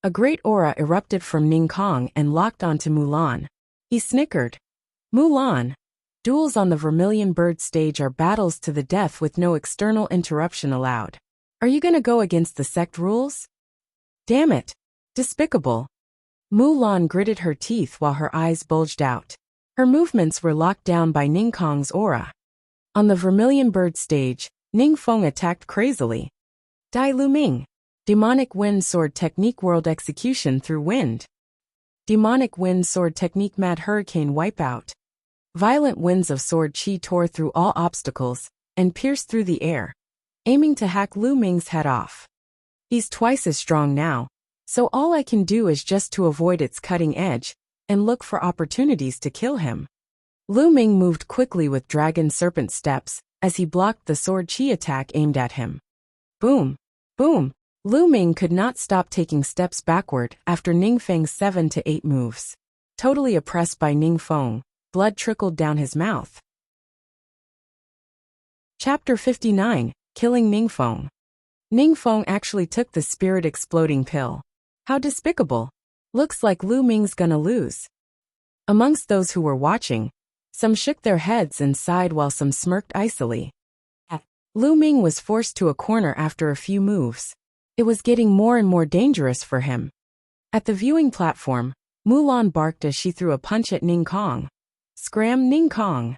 A great aura erupted from Ning Kong and locked onto Mulan. He snickered. Mulan! Duels on the Vermilion Bird stage are battles to the death with no external interruption allowed. Are you gonna go against the sect rules? Damn it! Despicable! Mulan gritted her teeth while her eyes bulged out. Her movements were locked down by Ning Kong's aura. On the Vermilion Bird stage, Ningfeng attacked crazily. Dai Lu Ming! Demonic Wind Sword Technique World Execution through Wind. Demonic Wind Sword Technique Mad Hurricane Wipeout. Violent winds of sword chi tore through all obstacles and pierced through the air, aiming to hack Lu Ming's head off. He's twice as strong now, so all I can do is just to avoid its cutting edge and look for opportunities to kill him. Lu Ming moved quickly with dragon serpent steps as he blocked the sword chi attack aimed at him. Boom! Boom! Lu Ming could not stop taking steps backward after Ningfeng's 7 to 8 moves. Totally oppressed by Ningfeng, blood trickled down his mouth. Chapter 59, Killing Ningfeng. Ningfeng actually took the spirit-exploding pill. How despicable. Looks like Lu Ming's gonna lose. Amongst those who were watching, some shook their heads and sighed while some smirked icily. Lu Ming was forced to a corner after a few moves. It was getting more and more dangerous for him. At the viewing platform, Mulan barked as she threw a punch at Ning Kong. Scram, Ning Kong!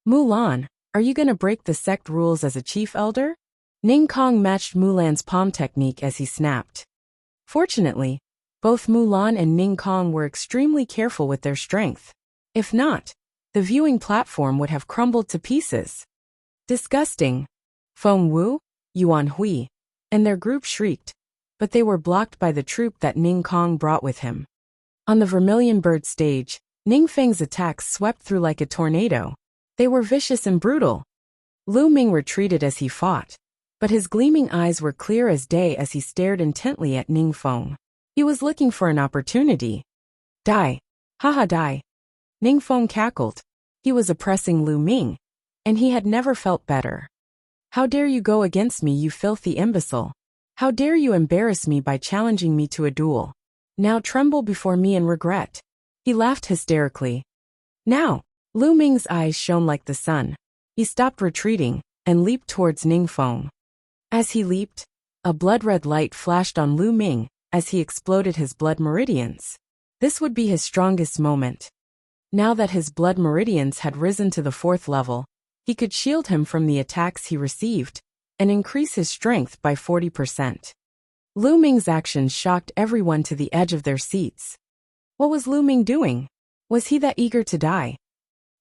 Mulan, are you gonna break the sect rules as a chief elder? Ning Kong matched Mulan's palm technique as he snapped. Fortunately, both Mulan and Ning Kong were extremely careful with their strength. If not, the viewing platform would have crumbled to pieces. Disgusting! Feng Wu, Yuan Hui, and their group shrieked, but they were blocked by the troop that Ning Kong brought with him. On the Vermilion Bird stage, Ningfeng's attacks swept through like a tornado. They were vicious and brutal. Lu Ming retreated as he fought, but his gleaming eyes were clear as day as he stared intently at Ningfeng. He was looking for an opportunity. Die! Haha, die! Ningfeng cackled. He was oppressing Lu Ming, and he had never felt better. How dare you go against me, you filthy imbecile! How dare you embarrass me by challenging me to a duel? Now tremble before me in regret. He laughed hysterically. Now, Lu Ming's eyes shone like the sun. He stopped retreating and leaped towards Ningfeng. As he leaped, a blood-red light flashed on Lu Ming as he exploded his blood meridians. This would be his strongest moment. Now that his blood meridians had risen to the 4th level, he could shield him from the attacks he received and increase his strength by 40%. Lu Ming's actions shocked everyone to the edge of their seats. What was Lu Ming doing? Was he that eager to die?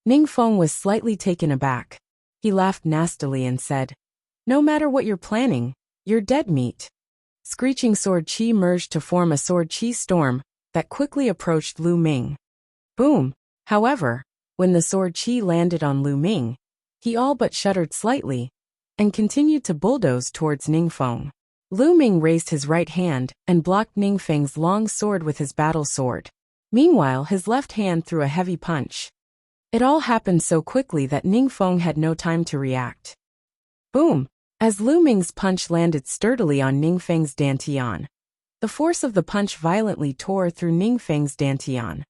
Ning Feng was slightly taken aback. He laughed nastily and said, "No matter what you're planning, you're dead meat." Screeching sword chi merged to form a sword chi storm that quickly approached Lu Ming. Boom! However, when the sword chi landed on Lu Ming, he all but shuddered slightly and continued to bulldoze towards Ning Feng. Lu Ming raised his right hand and blocked Ning Feng's long sword with his battle sword. Meanwhile, his left hand threw a heavy punch. It all happened so quickly that Ning Feng had no time to react. Boom! As Lu Ming's punch landed sturdily on Ning Feng's dantian, the force of the punch violently tore through Ning Feng's dantian.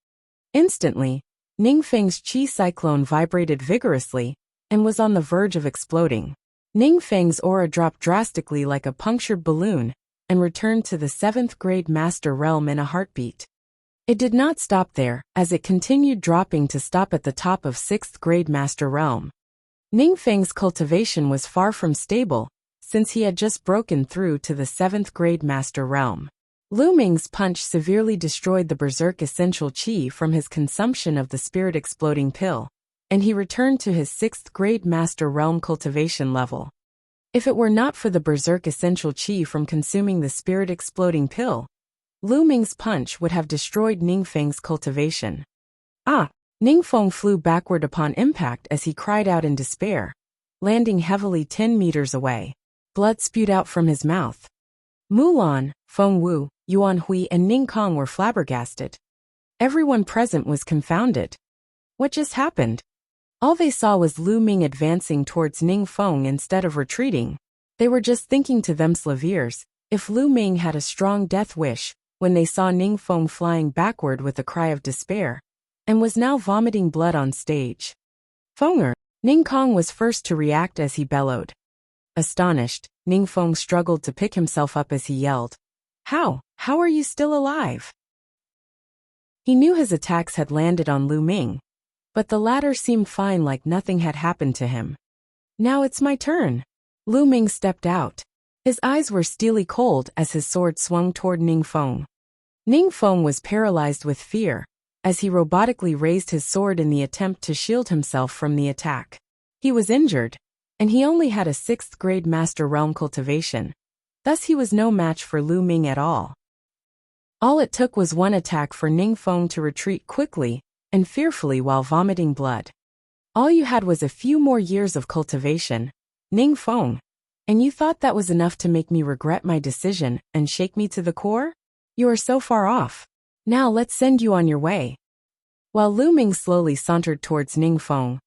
Instantly, Ning Feng's chi cyclone vibrated vigorously and was on the verge of exploding. Ning Feng's aura dropped drastically like a punctured balloon and returned to the 7th grade master realm in a heartbeat. It did not stop there, as it continued dropping to stop at the top of 6th grade master realm. Ning Feng's cultivation was far from stable, since he had just broken through to the 7th grade master realm. Lu Ming's punch severely destroyed the berserk essential chi from his consumption of the spirit exploding pill, and he returned to his 6th grade master realm cultivation level. If it were not for the berserk essential chi from consuming the spirit exploding pill, Lu Ming's punch would have destroyed Ning Feng's cultivation. Ah! Ning Feng flew backward upon impact as he cried out in despair, landing heavily 10 meters away. Blood spewed out from his mouth. Mulan, Feng Wu, Yuan Hui and Ning Kong were flabbergasted. Everyone present was confounded. What just happened? All they saw was Lu Ming advancing towards Ning Feng instead of retreating. They were just thinking to themselves, if Lu Ming had a strong death wish, when they saw Ning Feng flying backward with a cry of despair, and was now vomiting blood on stage. Fenger! Ning Kong was first to react as he bellowed. Astonished, Ning Feng struggled to pick himself up as he yelled, How are you still alive?" He knew his attacks had landed on Lu Ming, but the latter seemed fine, like nothing had happened to him. "Now it's my turn." Lu Ming stepped out. His eyes were steely cold as his sword swung toward Ning Feng. Ning Feng was paralyzed with fear, as he robotically raised his sword in the attempt to shield himself from the attack. He was injured, and he only had a 6th grade master realm cultivation. Thus he was no match for Lu Ming at all. All it took was one attack for Ning Feng to retreat quickly and fearfully while vomiting blood. All you had was a few more years of cultivation, Ning Feng, and you thought that was enough to make me regret my decision and shake me to the core? You are so far off. Now let's send you on your way. While Lu Ming slowly sauntered towards Ning Feng,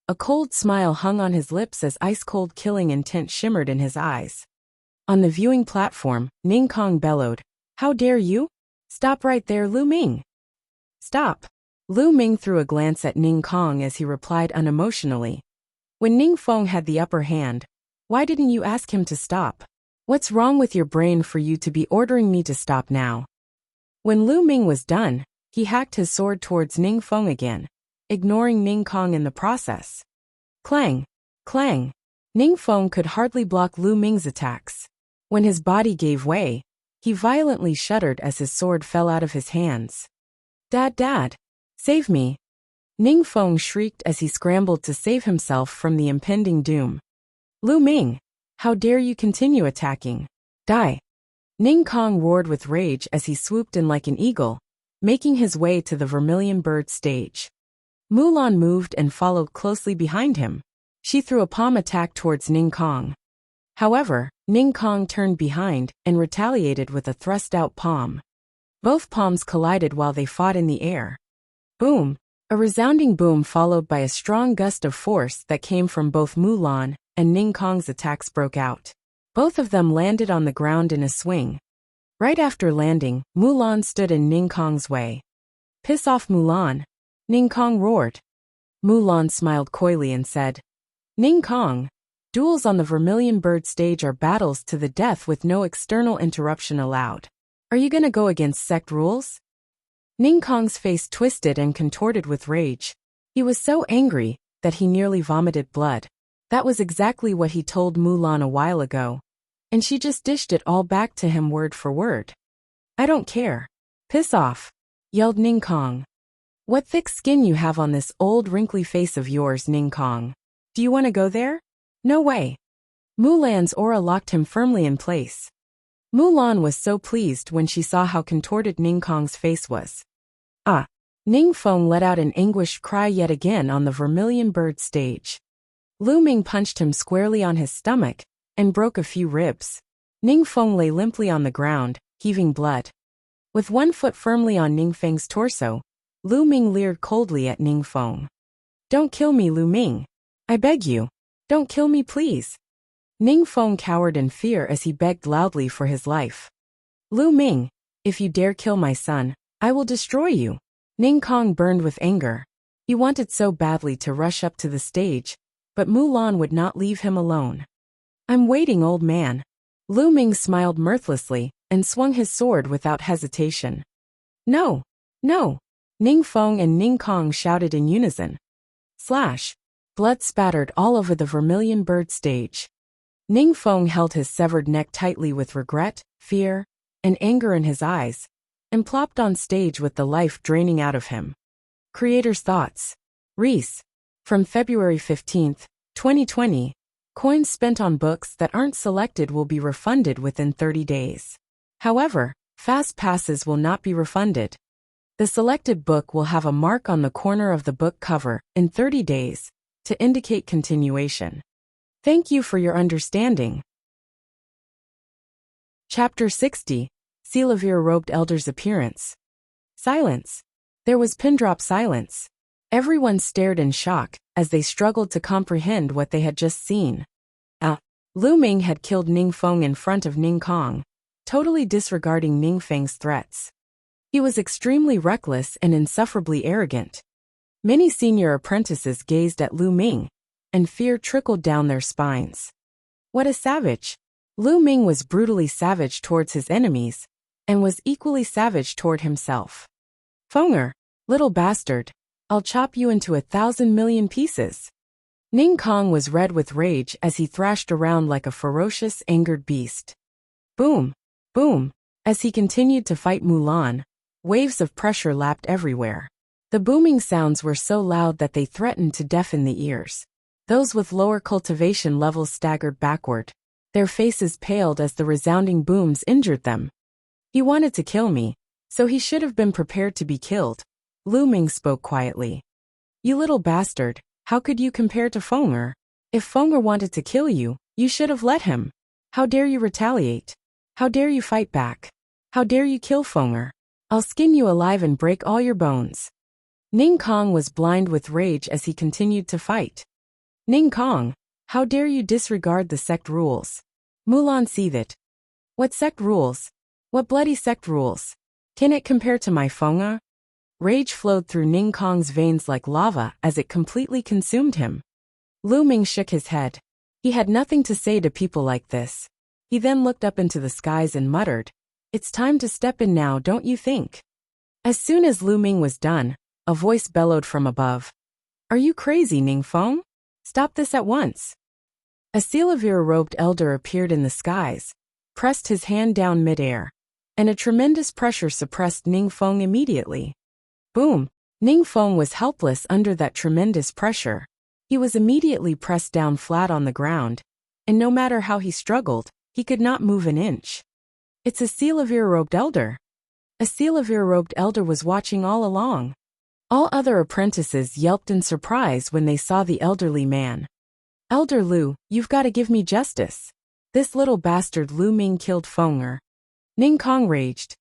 a cold smile hung on his lips as ice-cold killing intent shimmered in his eyes. On the viewing platform, Ning Kong bellowed, "How dare you? Stop right there, Lu Ming!" "Stop!" Lu Ming threw a glance at Ning Kong as he replied unemotionally. "When Ning Feng had the upper hand, why didn't you ask him to stop? What's wrong with your brain for you to be ordering me to stop now?" When Lu Ming was done, he hacked his sword towards Ning Feng again, ignoring Ning Kong in the process. Clang! Clang! Ning Feng could hardly block Lu Ming's attacks. When his body gave way, he violently shuddered as his sword fell out of his hands. Dad! Save me!" Ning Feng shrieked as he scrambled to save himself from the impending doom. "Lu Ming! How dare you continue attacking? Die!" Ning Kong roared with rage as he swooped in like an eagle, making his way to the vermilion bird stage. Mulan moved and followed closely behind him. She threw a palm attack towards Ning Kong. However, Ning Kong turned behind and retaliated with a thrust-out palm. Both palms collided while they fought in the air. Boom! A resounding boom followed by a strong gust of force that came from both Mulan and Ning Kong's attacks broke out. Both of them landed on the ground in a swing. Right after landing, Mulan stood in Ning Kong's way. "Piss off, Mulan!" Ning Kong roared. Mulan smiled coyly and said, "Ning Kong, duels on the vermilion bird stage are battles to the death with no external interruption allowed. Are you gonna go against sect rules?" Ning Kong's face twisted and contorted with rage. He was so angry that he nearly vomited blood. That was exactly what he told Mulan a while ago, and she just dished it all back to him word for word. "I don't care. Piss off." yelled Ning Kong. What thick skin you have on this old wrinkly face of yours, Ning Kong. Do you want to go there? No way. Mulan's aura locked him firmly in place. Mulan was so pleased when she saw how contorted Ning Kong's face was. Ah! Ning Feng let out an anguished cry yet again on the vermilion bird stage. Lu Ming punched him squarely on his stomach and broke a few ribs. Ning Feng lay limply on the ground, heaving blood. With one foot firmly on Ning Feng's torso, Lu Ming leered coldly at Ning Feng. Don't kill me, Lu Ming. I beg you. Don't kill me, please. Ning Feng cowered in fear as he begged loudly for his life. Lu Ming, if you dare kill my son, I will destroy you. Ning Kong burned with anger. He wanted so badly to rush up to the stage, but Mulan would not leave him alone. I'm waiting, old man. Lu Ming smiled mirthlessly and swung his sword without hesitation. No! No! Ning Feng and Ning Kong shouted in unison. Slash! Blood spattered all over the vermilion bird stage. Ning Feng held his severed neck tightly with regret, fear, and anger in his eyes, and plopped on stage with the life draining out of him. Creator's Thoughts. Reese. From February 15, 2020, coins spent on books that aren't selected will be refunded within 30 days. However, fast passes will not be refunded. The selected book will have a mark on the corner of the book cover in 30 days to indicate continuation. Thank you for your understanding. Chapter 60. Sealavir-robed Elder's Appearance. Silence. There was pin-drop silence. Everyone stared in shock as they struggled to comprehend what they had just seen. Lu Ming had killed Ning Feng in front of Ning Kong, totally disregarding Ning Feng's threats. He was extremely reckless and insufferably arrogant. Many senior apprentices gazed at Lu Ming, and fear trickled down their spines. What a savage! Lu Ming was brutally savage towards his enemies, and was equally savage toward himself. Fenger, little bastard, I'll chop you into 1,000 million pieces. Ning Kong was red with rage as he thrashed around like a ferocious, angered beast. Boom! Boom! As he continued to fight Mulan, waves of pressure lapped everywhere. The booming sounds were so loud that they threatened to deafen the ears. Those with lower cultivation levels staggered backward. Their faces paled as the resounding booms injured them. He wanted to kill me, so he should have been prepared to be killed. Lu Ming spoke quietly. You little bastard, how could you compare to Fenger? If Fenger wanted to kill you, you should have let him. How dare you retaliate? How dare you fight back? How dare you kill Fenger? I'll skin you alive and break all your bones. Ning Kong was blind with rage as he continued to fight. Ning Kong, how dare you disregard the sect rules? Mulan seethed. What sect rules? What bloody sect rules? Can it compare to my Fenger? Rage flowed through Ning Kong's veins like lava as it completely consumed him. Lu Ming shook his head. He had nothing to say to people like this. He then looked up into the skies and muttered, It's time to step in now, don't you think? As soon as Lu Ming was done, a voice bellowed from above. Are you crazy, Ning Feng? Stop this at once. A Sealavir-robed elder appeared in the skies, pressed his hand down midair, and a tremendous pressure suppressed Ning Feng immediately. Boom! Ning Feng was helpless under that tremendous pressure. He was immediately pressed down flat on the ground, and no matter how he struggled, he could not move an inch. It's a Sealavir-robed elder. A Sealavir-robed elder was watching all along. All other apprentices yelped in surprise when they saw the elderly man. Elder Lu, you've got to give me justice. This little bastard Lu Ming killed Fenger. Ning Kong raged.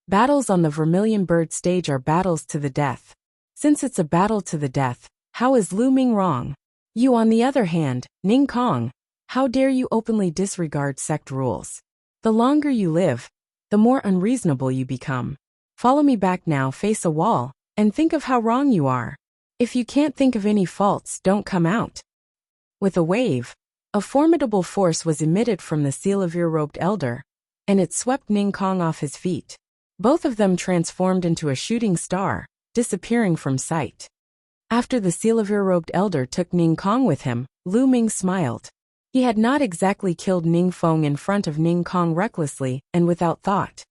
Battles on the Vermilion Bird stage are battles to the death. Since it's a battle to the death, how is Lu Ming wrong? You on the other hand, Ning Kong, how dare you openly disregard sect rules? The longer you live, the more unreasonable you become. Follow me back now, face a wall, and think of how wrong you are. If you can't think of any faults, don't come out. With a wave, a formidable force was emitted from the Sealavir-robed elder, and it swept Ning Kong off his feet. Both of them transformed into a shooting star, disappearing from sight. After the Sealavir-robed elder took Ning Kong with him, Lu Ming smiled. He had not exactly killed Ning Feng in front of Ning Kong recklessly and without thought.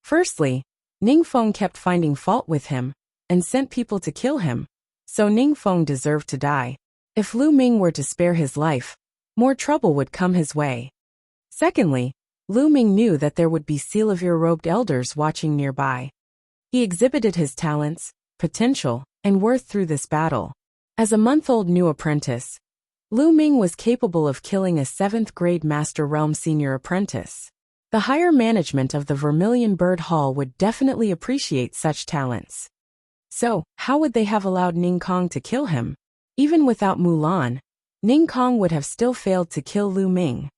Firstly, Ningfeng kept finding fault with him and sent people to kill him, so Ningfeng deserved to die. If Lu Ming were to spare his life, more trouble would come his way. Secondly, Lu Ming knew that there would be Selavir-robed elders watching nearby. He exhibited his talents, potential, and worth through this battle. As a month-old new apprentice, Lu Ming was capable of killing a 7th-grade Master Realm senior apprentice. The higher management of the Vermilion Bird Hall would definitely appreciate such talents. So, how would they have allowed Ning Kong to kill him? Even without Mulan, Ning Kong would have still failed to kill Lu Ming.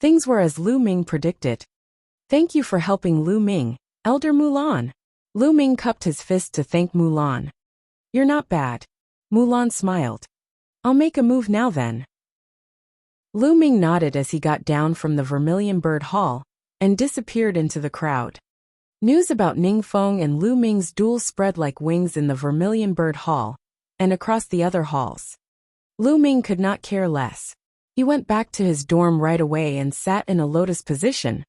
Things were as Lu Ming predicted. Thank you for helping Lu Ming, Elder Mulan. Lu Ming cupped his fist to thank Mulan. You're not bad. Mulan smiled. I'll make a move now then. Lu Ming nodded as he got down from the Vermilion Bird Hall and disappeared into the crowd. News about Ningfeng and Lu Ming's duel spread like wings in the Vermilion Bird Hall and across the other halls. Lu Ming could not care less. He went back to his dorm right away and sat in a lotus position.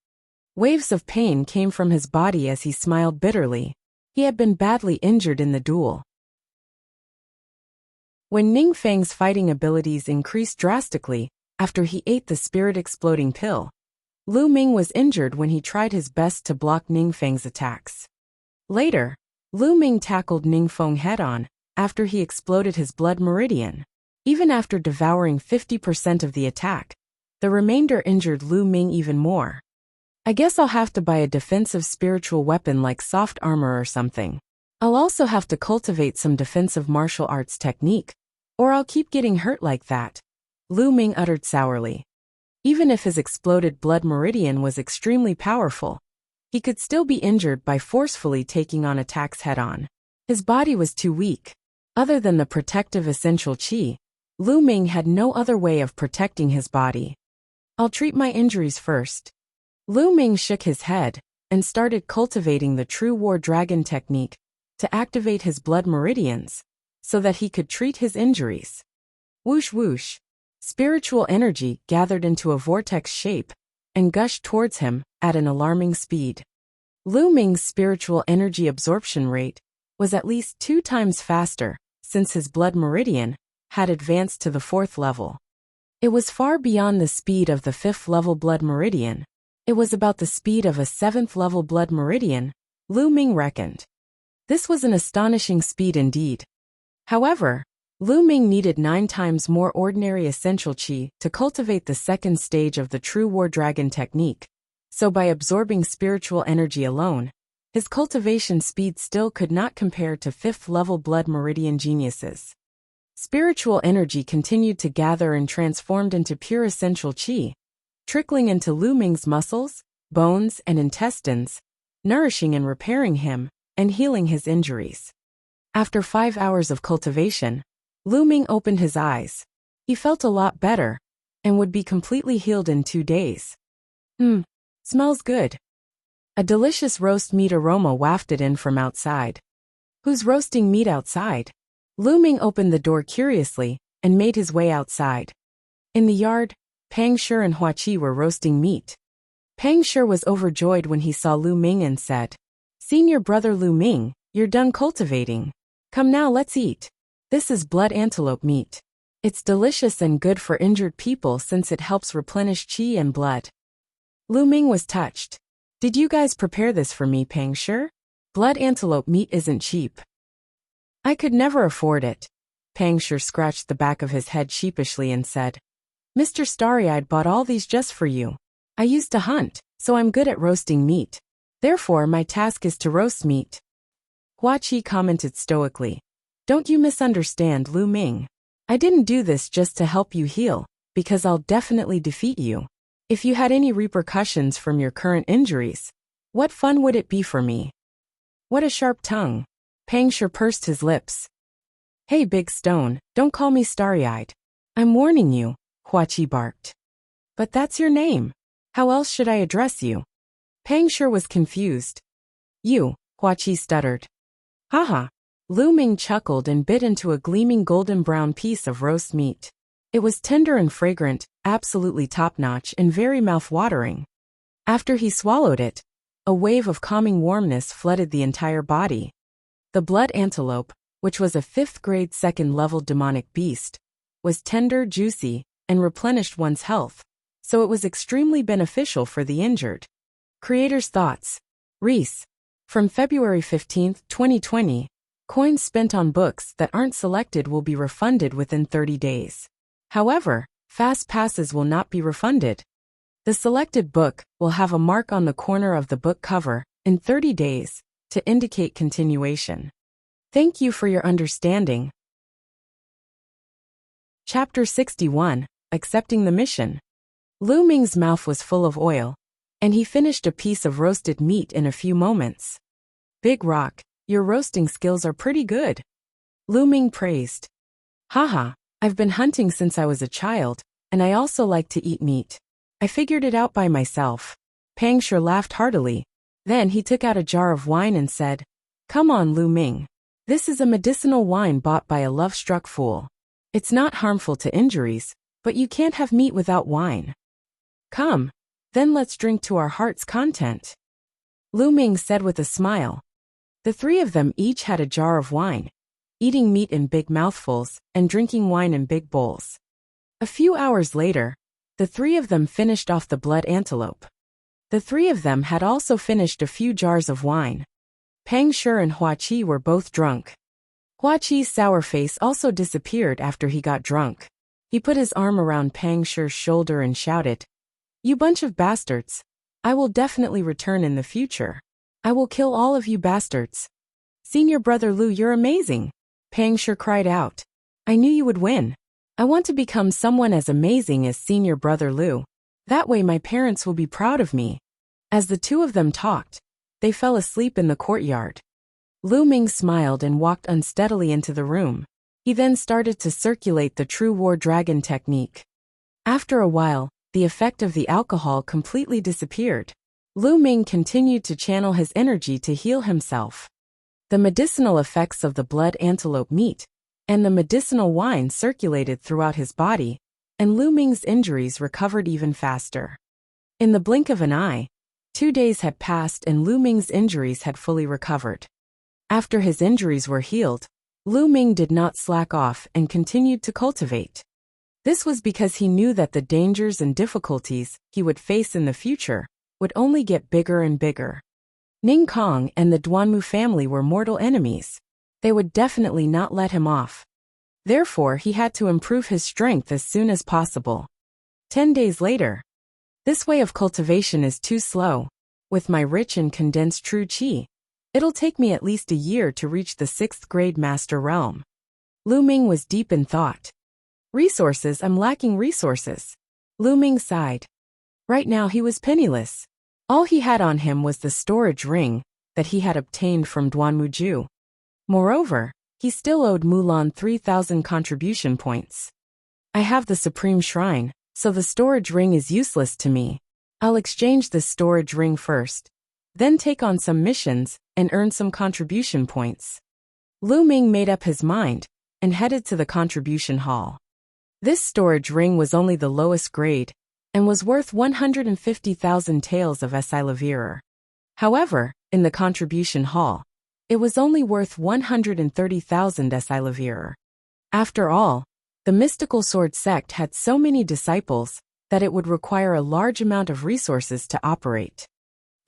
Waves of pain came from his body as he smiled bitterly. He had been badly injured in the duel. When Ningfeng's fighting abilities increased drastically after he ate the spirit-exploding pill, Lu Ming was injured when he tried his best to block Ningfeng's attacks. Later, Lu Ming tackled Ningfeng head-on after he exploded his blood meridian. Even after devouring 50% of the attack, the remainder injured Lu Ming even more. I guess I'll have to buy a defensive spiritual weapon like soft armor or something. I'll also have to cultivate some defensive martial arts technique, or I'll keep getting hurt like that, Lu Ming uttered sourly. Even if his exploded blood meridian was extremely powerful, he could still be injured by forcefully taking on attacks head-on. His body was too weak. Other than the protective essential qi, Lu Ming had no other way of protecting his body. I'll treat my injuries first. Lu Ming shook his head and started cultivating the True War Dragon technique to activate his blood meridians so that he could treat his injuries. Whoosh whoosh. Spiritual energy gathered into a vortex shape and gushed towards him at an alarming speed. Lu Ming's spiritual energy absorption rate was at least 2 times faster since his blood meridian had advanced to the 4th level. It was far beyond the speed of the 5th level blood meridian. It was about the speed of a 7th level blood meridian, Lu Ming reckoned. This was an astonishing speed indeed. However, Lu Ming needed 9 times more ordinary essential qi to cultivate the 2nd stage of the True War Dragon technique, so by absorbing spiritual energy alone, his cultivation speed still could not compare to 5th level blood meridian geniuses. Spiritual energy continued to gather and transformed into pure essential qi, trickling into Lu Ming's muscles, bones, and intestines, nourishing and repairing him, and healing his injuries. After 5 hours of cultivation, Lu Ming opened his eyes. He felt a lot better, and would be completely healed in 2 days. Smells good. A delicious roast meat aroma wafted in from outside. Who's roasting meat outside? Lu Ming opened the door curiously and made his way outside. In the yard, Pang Shi and Hua Qi were roasting meat. Pang Shi was overjoyed when he saw Lu Ming and said, "Senior brother Lu Ming, you're done cultivating. Come now, let's eat. This is blood antelope meat. It's delicious and good for injured people since it helps replenish qi and blood." Lu Ming was touched. "Did you guys prepare this for me, Pang Shi? Blood antelope meat isn't cheap." "I could never afford it." Pang Shi scratched the back of his head sheepishly and said, "Mr. Starry-Eyed bought all these just for you. I used to hunt, so I'm good at roasting meat. Therefore my task is to roast meat." Hua Qi commented stoically, "Don't you misunderstand, Lu Ming. I didn't do this just to help you heal, because I'll definitely defeat you. If you had any repercussions from your current injuries, what fun would it be for me?" "What a sharp tongue." Pang Shi pursed his lips. "Hey Big Stone, don't call me starry-eyed. I'm warning you," Hua Qi barked. "But that's your name. How else should I address you?" Pang Shi was confused. "You," Hua Qi stuttered. "Haha." Lu Ming chuckled and bit into a gleaming golden brown piece of roast meat. It was tender and fragrant, absolutely top-notch and very mouth-watering. After he swallowed it, a wave of calming warmness flooded the entire body. The blood antelope, which was a 5th-grade 2nd-level demonic beast, was tender, juicy, and replenished one's health, so it was extremely beneficial for the injured. Creator's thoughts. Reese. From February 15, 2020, coins spent on books that aren't selected will be refunded within 30 days. However, fast passes will not be refunded. The selected book will have a mark on the corner of the book cover in 30 days to indicate continuation. Thank you for your understanding. Chapter 61. Accepting the Mission. Lu Ming's mouth was full of oil, and he finished a piece of roasted meat in a few moments. Big Rock, your roasting skills are pretty good. Lu Ming praised. Haha, I've been hunting since I was a child, and I also like to eat meat. I figured it out by myself. Pang Shi laughed heartily. Then he took out a jar of wine and said, Come on, Lu Ming. This is a medicinal wine bought by a love-struck fool. It's not harmful to injuries, but you can't have meat without wine. Come, then let's drink to our heart's content. Lu Ming said with a smile. The three of them each had a jar of wine, eating meat in big mouthfuls and drinking wine in big bowls. A few hours later, the three of them finished off the blood antelope. The three of them had also finished a few jars of wine. Pang Shi and Hua Qi were both drunk. Hua Qi's sour face also disappeared after he got drunk. He put his arm around Pang Shi's shoulder and shouted, You bunch of bastards. I will definitely return in the future. I will kill all of you bastards. Senior brother Lu, you're amazing. Pang Shi cried out. I knew you would win. I want to become someone as amazing as senior brother Lu. That way my parents will be proud of me. As the two of them talked, they fell asleep in the courtyard. Lu Ming smiled and walked unsteadily into the room. He then started to circulate the True War Dragon technique. After a while, the effect of the alcohol completely disappeared. Lu Ming continued to channel his energy to heal himself. The medicinal effects of the blood antelope meat and the medicinal wine circulated throughout his body, and Lu Ming's injuries recovered even faster. In the blink of an eye, 2 days had passed and Lu Ming's injuries had fully recovered. After his injuries were healed, Lu Ming did not slack off and continued to cultivate. This was because he knew that the dangers and difficulties he would face in the future would only get bigger and bigger. Ning Kong and the Duanmu family were mortal enemies. They would definitely not let him off. Therefore, he had to improve his strength as soon as possible. 10 days later. This way of cultivation is too slow. With my rich and condensed true qi, it'll take me at least a year to reach the 6th grade master realm. Lu Ming was deep in thought. Resources, I'm lacking resources. Lu Ming sighed. Right now he was penniless. All he had on him was the storage ring that he had obtained from Duanmuju. Moreover, he still owed Mulan 3,000 contribution points. I have the Supreme Shrine, so the storage ring is useless to me. I'll exchange this storage ring first, then take on some missions and earn some contribution points. Lu Ming made up his mind and headed to the contribution hall. This storage ring was only the lowest grade and was worth 150,000 taels of Esilavirer. However, in the contribution hall, it was only worth 130,000 Esilavirer. After all, the mystical sword sect had so many disciples that it would require a large amount of resources to operate.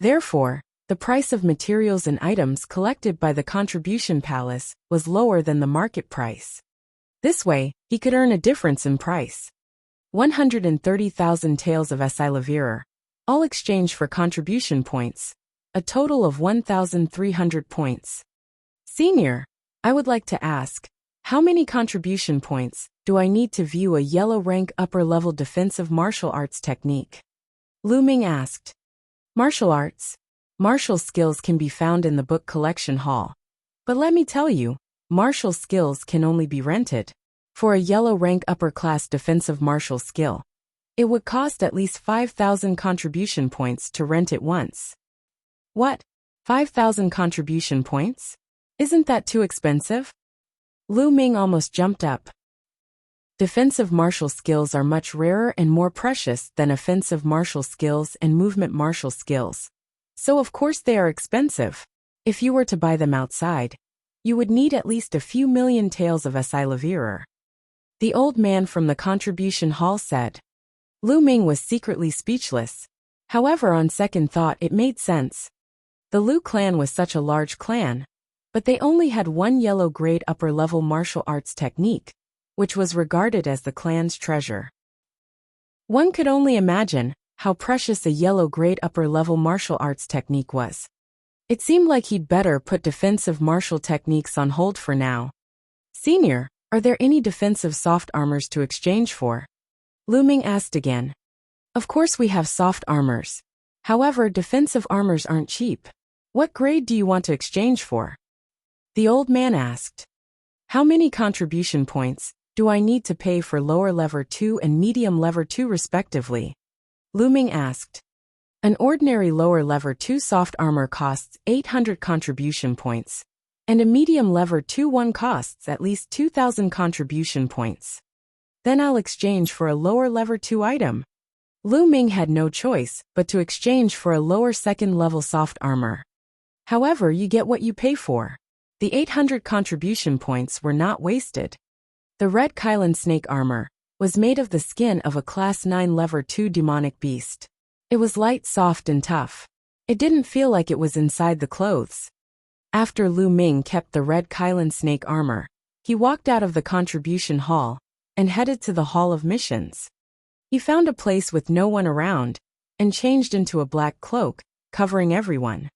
Therefore, the price of materials and items collected by the contribution palace was lower than the market price. This way, he could earn a difference in price. 130,000 taels of Esilavirer, all exchanged for contribution points, a total of 1,300 points. Senior, I would like to ask, how many contribution points do I need to view a yellow rank upper-level defensive martial arts technique? Lu Ming asked. Martial arts? Martial skills can be found in the book collection hall. But let me tell you, martial skills can only be rented. For a yellow rank upper-class defensive martial skill, it would cost at least 5,000 contribution points to rent it once. What? 5,000 contribution points? Isn't that too expensive? Lu Ming almost jumped up. Defensive martial skills are much rarer and more precious than offensive martial skills and movement martial skills. So of course they are expensive. If you were to buy them outside, you would need at least a few million taels of acai. The old man from the contribution hall said. Lu Ming was secretly speechless. However, on second thought it made sense. The Lu clan was such a large clan, but they only had one yellow-grade upper-level martial arts technique, which was regarded as the clan's treasure. One could only imagine how precious a yellow-grade upper-level martial arts technique was. It seemed like he'd better put defensive martial techniques on hold for now. Senior, are there any defensive soft armors to exchange for? Lu Ming asked again. Of course we have soft armors. However, defensive armors aren't cheap. What grade do you want to exchange for? The old man asked. How many contribution points do I need to pay for lower level 2 and medium level 2 respectively? Lu Ming asked. An ordinary lower level 2 soft armor costs 800 contribution points, and a medium level 2 one costs at least 2,000 contribution points. Then I'll exchange for a lower level 2 item. Lu Ming had no choice but to exchange for a lower second level soft armor. However, you get what you pay for. The 800 contribution points were not wasted. The red Kylan snake armor was made of the skin of a class 9 level 2 demonic beast. It was light, soft and tough. It didn't feel like it was inside the clothes. After Lu Ming kept the red Kylan snake armor, he walked out of the contribution hall and headed to the Hall of Missions. He found a place with no one around and changed into a black cloak, covering everyone.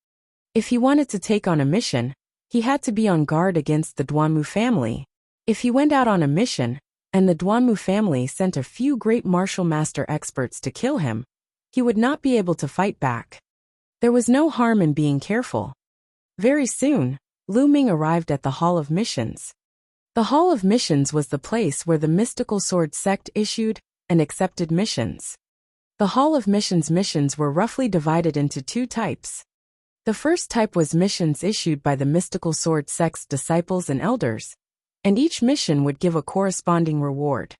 If he wanted to take on a mission, he had to be on guard against the Duanmu family. If he went out on a mission, and the Duanmu family sent a few great martial master experts to kill him, he would not be able to fight back. There was no harm in being careful. Very soon, Lu Ming arrived at the Hall of Missions. The Hall of Missions was the place where the mystical sword sect issued and accepted missions. The Hall of missions were roughly divided into two types. The first type was missions issued by the mystical sword sect's disciples and elders, and each mission would give a corresponding reward.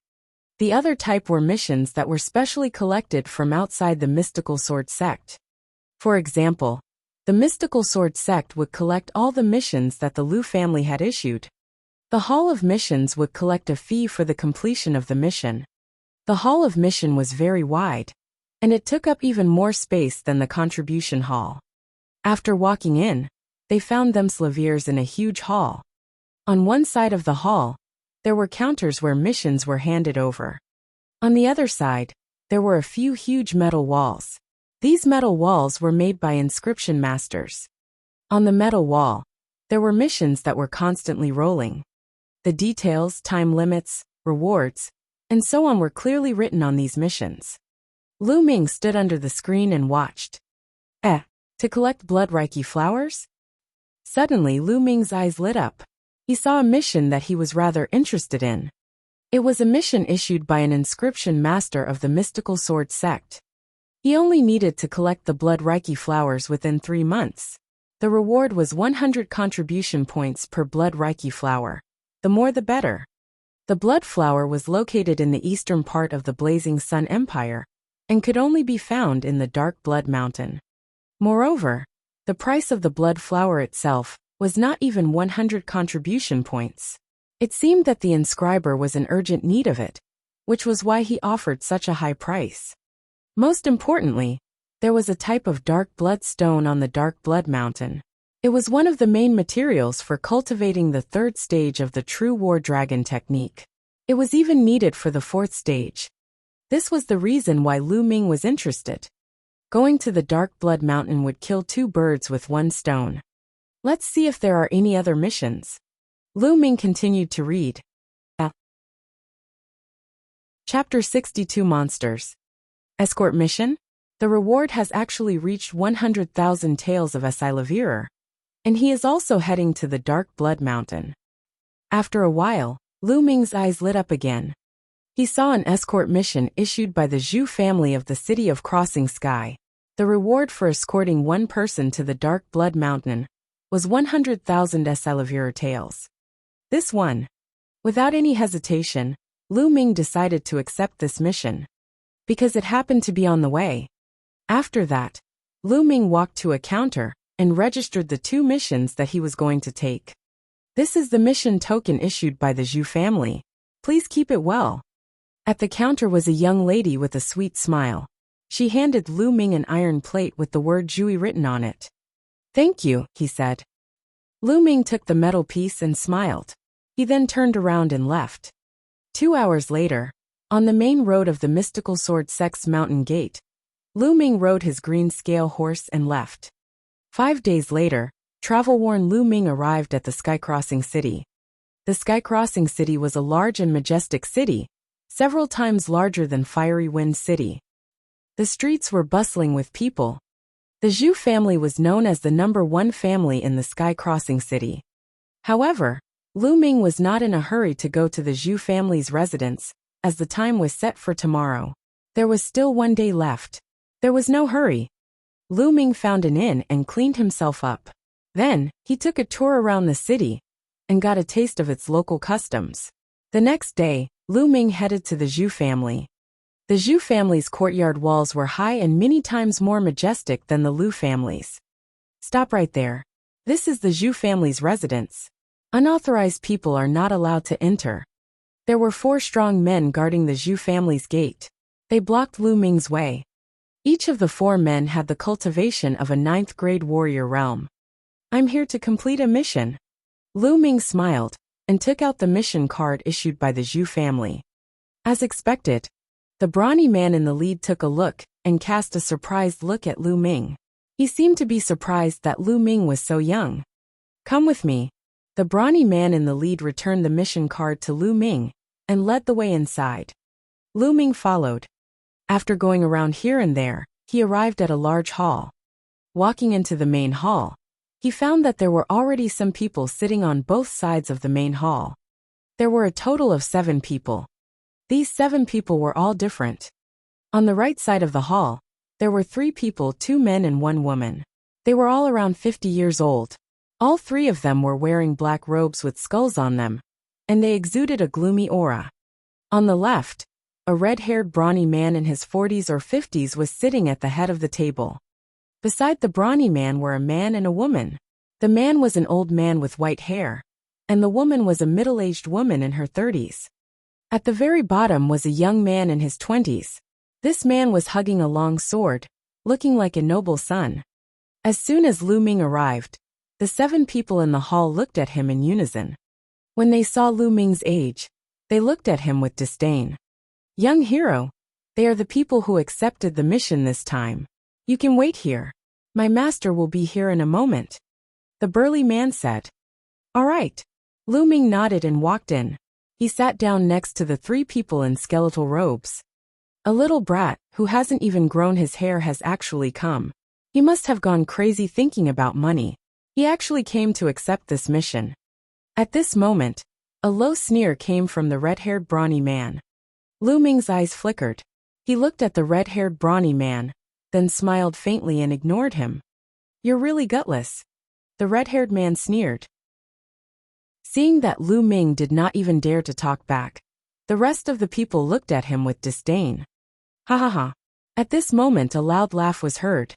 The other type were missions that were specially collected from outside the mystical sword sect. For example, the mystical sword sect would collect all the missions that the Lu family had issued. The Hall of Missions would collect a fee for the completion of the mission. The Hall of Mission was very wide, and it took up even more space than the contribution hall. After walking in, they found themselves in a huge hall. On one side of the hall, there were counters where missions were handed over. On the other side, there were a few huge metal walls. These metal walls were made by inscription masters. On the metal wall, there were missions that were constantly rolling. The details, time limits, rewards, and so on were clearly written on these missions. Lu Ming stood under the screen and watched. To collect blood reiki flowers? Suddenly Lu Ming's eyes lit up. He saw a mission that he was rather interested in. It was a mission issued by an inscription master of the mystical sword sect. He only needed to collect the blood reiki flowers within 3 months. The reward was 100 contribution points per blood reiki flower. The more the better. The blood flower was located in the eastern part of the Blazing Sun Empire, and could only be found in the Dark Blood Mountain. Moreover, the price of the blood flower itself was not even 100 contribution points. It seemed that the inscriber was in urgent need of it, which was why he offered such a high price. Most importantly, there was a type of dark blood stone on the Dark Blood Mountain. It was one of the main materials for cultivating the 3rd stage of the True War Dragon technique. It was even needed for the 4th stage. This was the reason why Lu Ming was interested. Going to the Dark Blood Mountain would kill 2 birds with 1 stone. Let's see if there are any other missions. Lu Ming continued to read. Chapter 62 Monsters. Escort Mission? The reward has actually reached 100,000 taels of acai, and he is also heading to the Dark Blood Mountain. After a while, Lu Ming's eyes lit up again. He saw an escort mission issued by the Zhu family of the city of Crossing Sky. The reward for escorting one person to the Dark Blood Mountain was 100,000 acai taels. This one. Without any hesitation, Lu Ming decided to accept this mission, because it happened to be on the way. After that, Lu Ming walked to a counter and registered the 2 missions that he was going to take. This is the mission token issued by the Zhu family. Please keep it well. At the counter was a young lady with a sweet smile. She handed Lu Ming an iron plate with the word Zhui written on it. Thank you, he said. Lu Ming took the metal piece and smiled. He then turned around and left. 2 hours later, on the main road of the mystical Sword Sect's mountain gate, Lu Ming rode his green scale horse and left. 5 days later, travel-worn Lu Ming arrived at the Sky-Crossing City. The Sky-Crossing City was a large and majestic city, several times larger than Fiery Wind City. The streets were bustling with people. The Zhu family was known as the #1 family in the Sky-Crossing City. However, Lu Ming was not in a hurry to go to the Zhu family's residence, as the time was set for tomorrow. There was still 1 day left. There was no hurry. Lu Ming found an inn and cleaned himself up. Then, he took a tour around the city and got a taste of its local customs. The next day, Lu Ming headed to the Zhu family. The Zhu family's courtyard walls were high and many times more majestic than the Lu family's. Stop right there. This is the Zhu family's residence. Unauthorized people are not allowed to enter. There were 4 strong men guarding the Zhu family's gate. They blocked Lu Ming's way. Each of the 4 men had the cultivation of a 9th-grade warrior realm. I'm here to complete a mission. Lu Ming smiled and took out the mission card issued by the Zhu family. As expected, the brawny man in the lead took a look and cast a surprised look at Lu Ming. He seemed to be surprised that Lu Ming was so young. Come with me. The brawny man in the lead returned the mission card to Lu Ming and led the way inside. Lu Ming followed. After going around here and there, he arrived at a large hall. Walking into the main hall, he found that there were already some people sitting on both sides of the main hall. There were a total of 7 people. These 7 people were all different. On the right side of the hall, there were 3 people, 2 men and 1 woman. They were all around 50 years old. All 3 of them were wearing black robes with skulls on them, and they exuded a gloomy aura. On the left, a red-haired brawny man in his 40s or 50s was sitting at the head of the table. Beside the brawny man were a man and a woman. The man was an old man with white hair, and the woman was a middle-aged woman in her 30s. At the very bottom was a young man in his 20s. This man was hugging a long sword, looking like a noble son. As soon as Lu Ming arrived, the 7 people in the hall looked at him in unison. When they saw Lu Ming's age, they looked at him with disdain. Young hero, they are the people who accepted the mission this time. You can wait here. My master will be here in a moment. The burly man said. All right. Lu Ming nodded and walked in. He sat down next to the 3 people in skeletal robes. A little brat, who hasn't even grown his hair, has actually come. He must have gone crazy thinking about money. He actually came to accept this mission. At this moment, a low sneer came from the red-haired brawny man. Lu Ming's eyes flickered. He looked at the red-haired brawny man, then smiled faintly and ignored him. You're really gutless. The red-haired man sneered. Seeing that Lu Ming did not even dare to talk back, the rest of the people looked at him with disdain. Ha ha ha. At this moment a loud laugh was heard.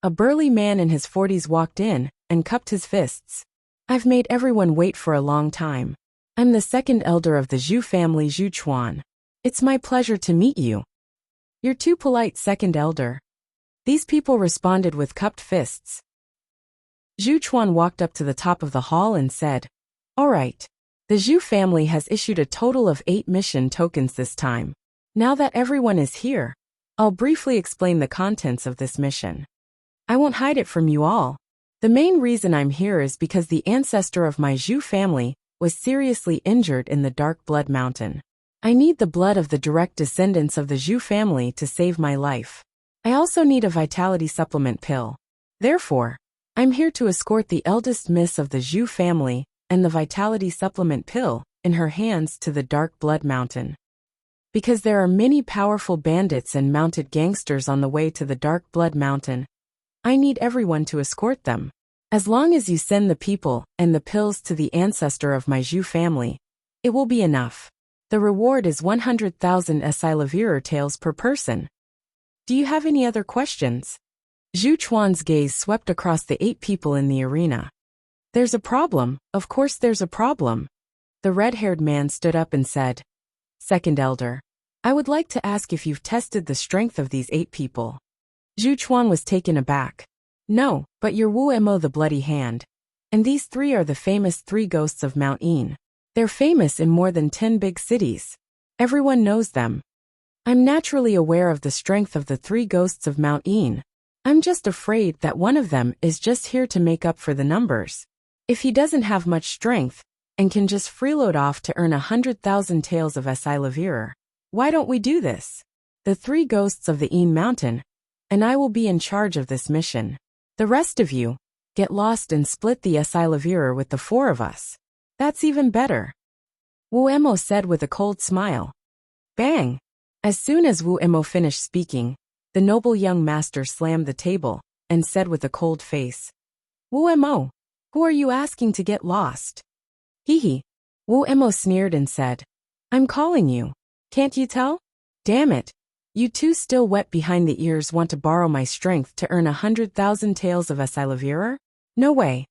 A burly man in his 40s walked in and cupped his fists. I've made everyone wait for a long time. I'm the 2nd elder of the Zhu family, Zhu Chuan. It's my pleasure to meet you. You're too polite, 2nd elder. These people responded with cupped fists. Zhu Chuan walked up to the top of the hall and said, All right. The Zhu family has issued a total of 8 mission tokens this time. Now that everyone is here, I'll briefly explain the contents of this mission. I won't hide it from you all. The main reason I'm here is because the ancestor of my Zhu family was seriously injured in the Dark Blood Mountain. I need the blood of the direct descendants of the Zhu family to save my life. I also need a vitality supplement pill. Therefore, I'm here to escort the eldest miss of the Zhu family and the vitality supplement pill in her hands to the Dark Blood Mountain. Because there are many powerful bandits and mounted gangsters on the way to the Dark Blood Mountain, I need everyone to escort them. As long as you send the people and the pills to the ancestor of my Zhu family, it will be enough. The reward is 100,000 Esilavirer taels per person. Do you have any other questions? Zhu Chuan's gaze swept across the 8 people in the arena. There's a problem, of course there's a problem. The red-haired man stood up and said, Second Elder, I would like to ask if you've tested the strength of these 8 people. Zhu Chuan was taken aback. No, but you're Wu Mo the Bloody Hand. And these 3 are the famous 3 ghosts of Mount Yin. They're famous in more than 10 big cities. Everyone knows them. I'm naturally aware of the strength of the 3 ghosts of Mount Yin. I'm just afraid that one of them is just here to make up for the numbers. If he doesn't have much strength, and can just freeload off to earn 100,000 taels of Esilavirer, why don't we do this? The 3 ghosts of the Yin Mountain, and I will be in charge of this mission. The rest of you, get lost and split the Esilavirer with the 4 of us. That's even better. Wu Mo said with a cold smile. Bang! As soon as Wu Mo finished speaking, the noble young master slammed the table, and said with a cold face, Wu Mo, who are you asking to get lost? Hee. Wu Mo sneered and said, I'm calling you. Can't you tell? Damn it. You 2 still wet behind the ears want to borrow my strength to earn 100,000 taels of Esilavirer? No way.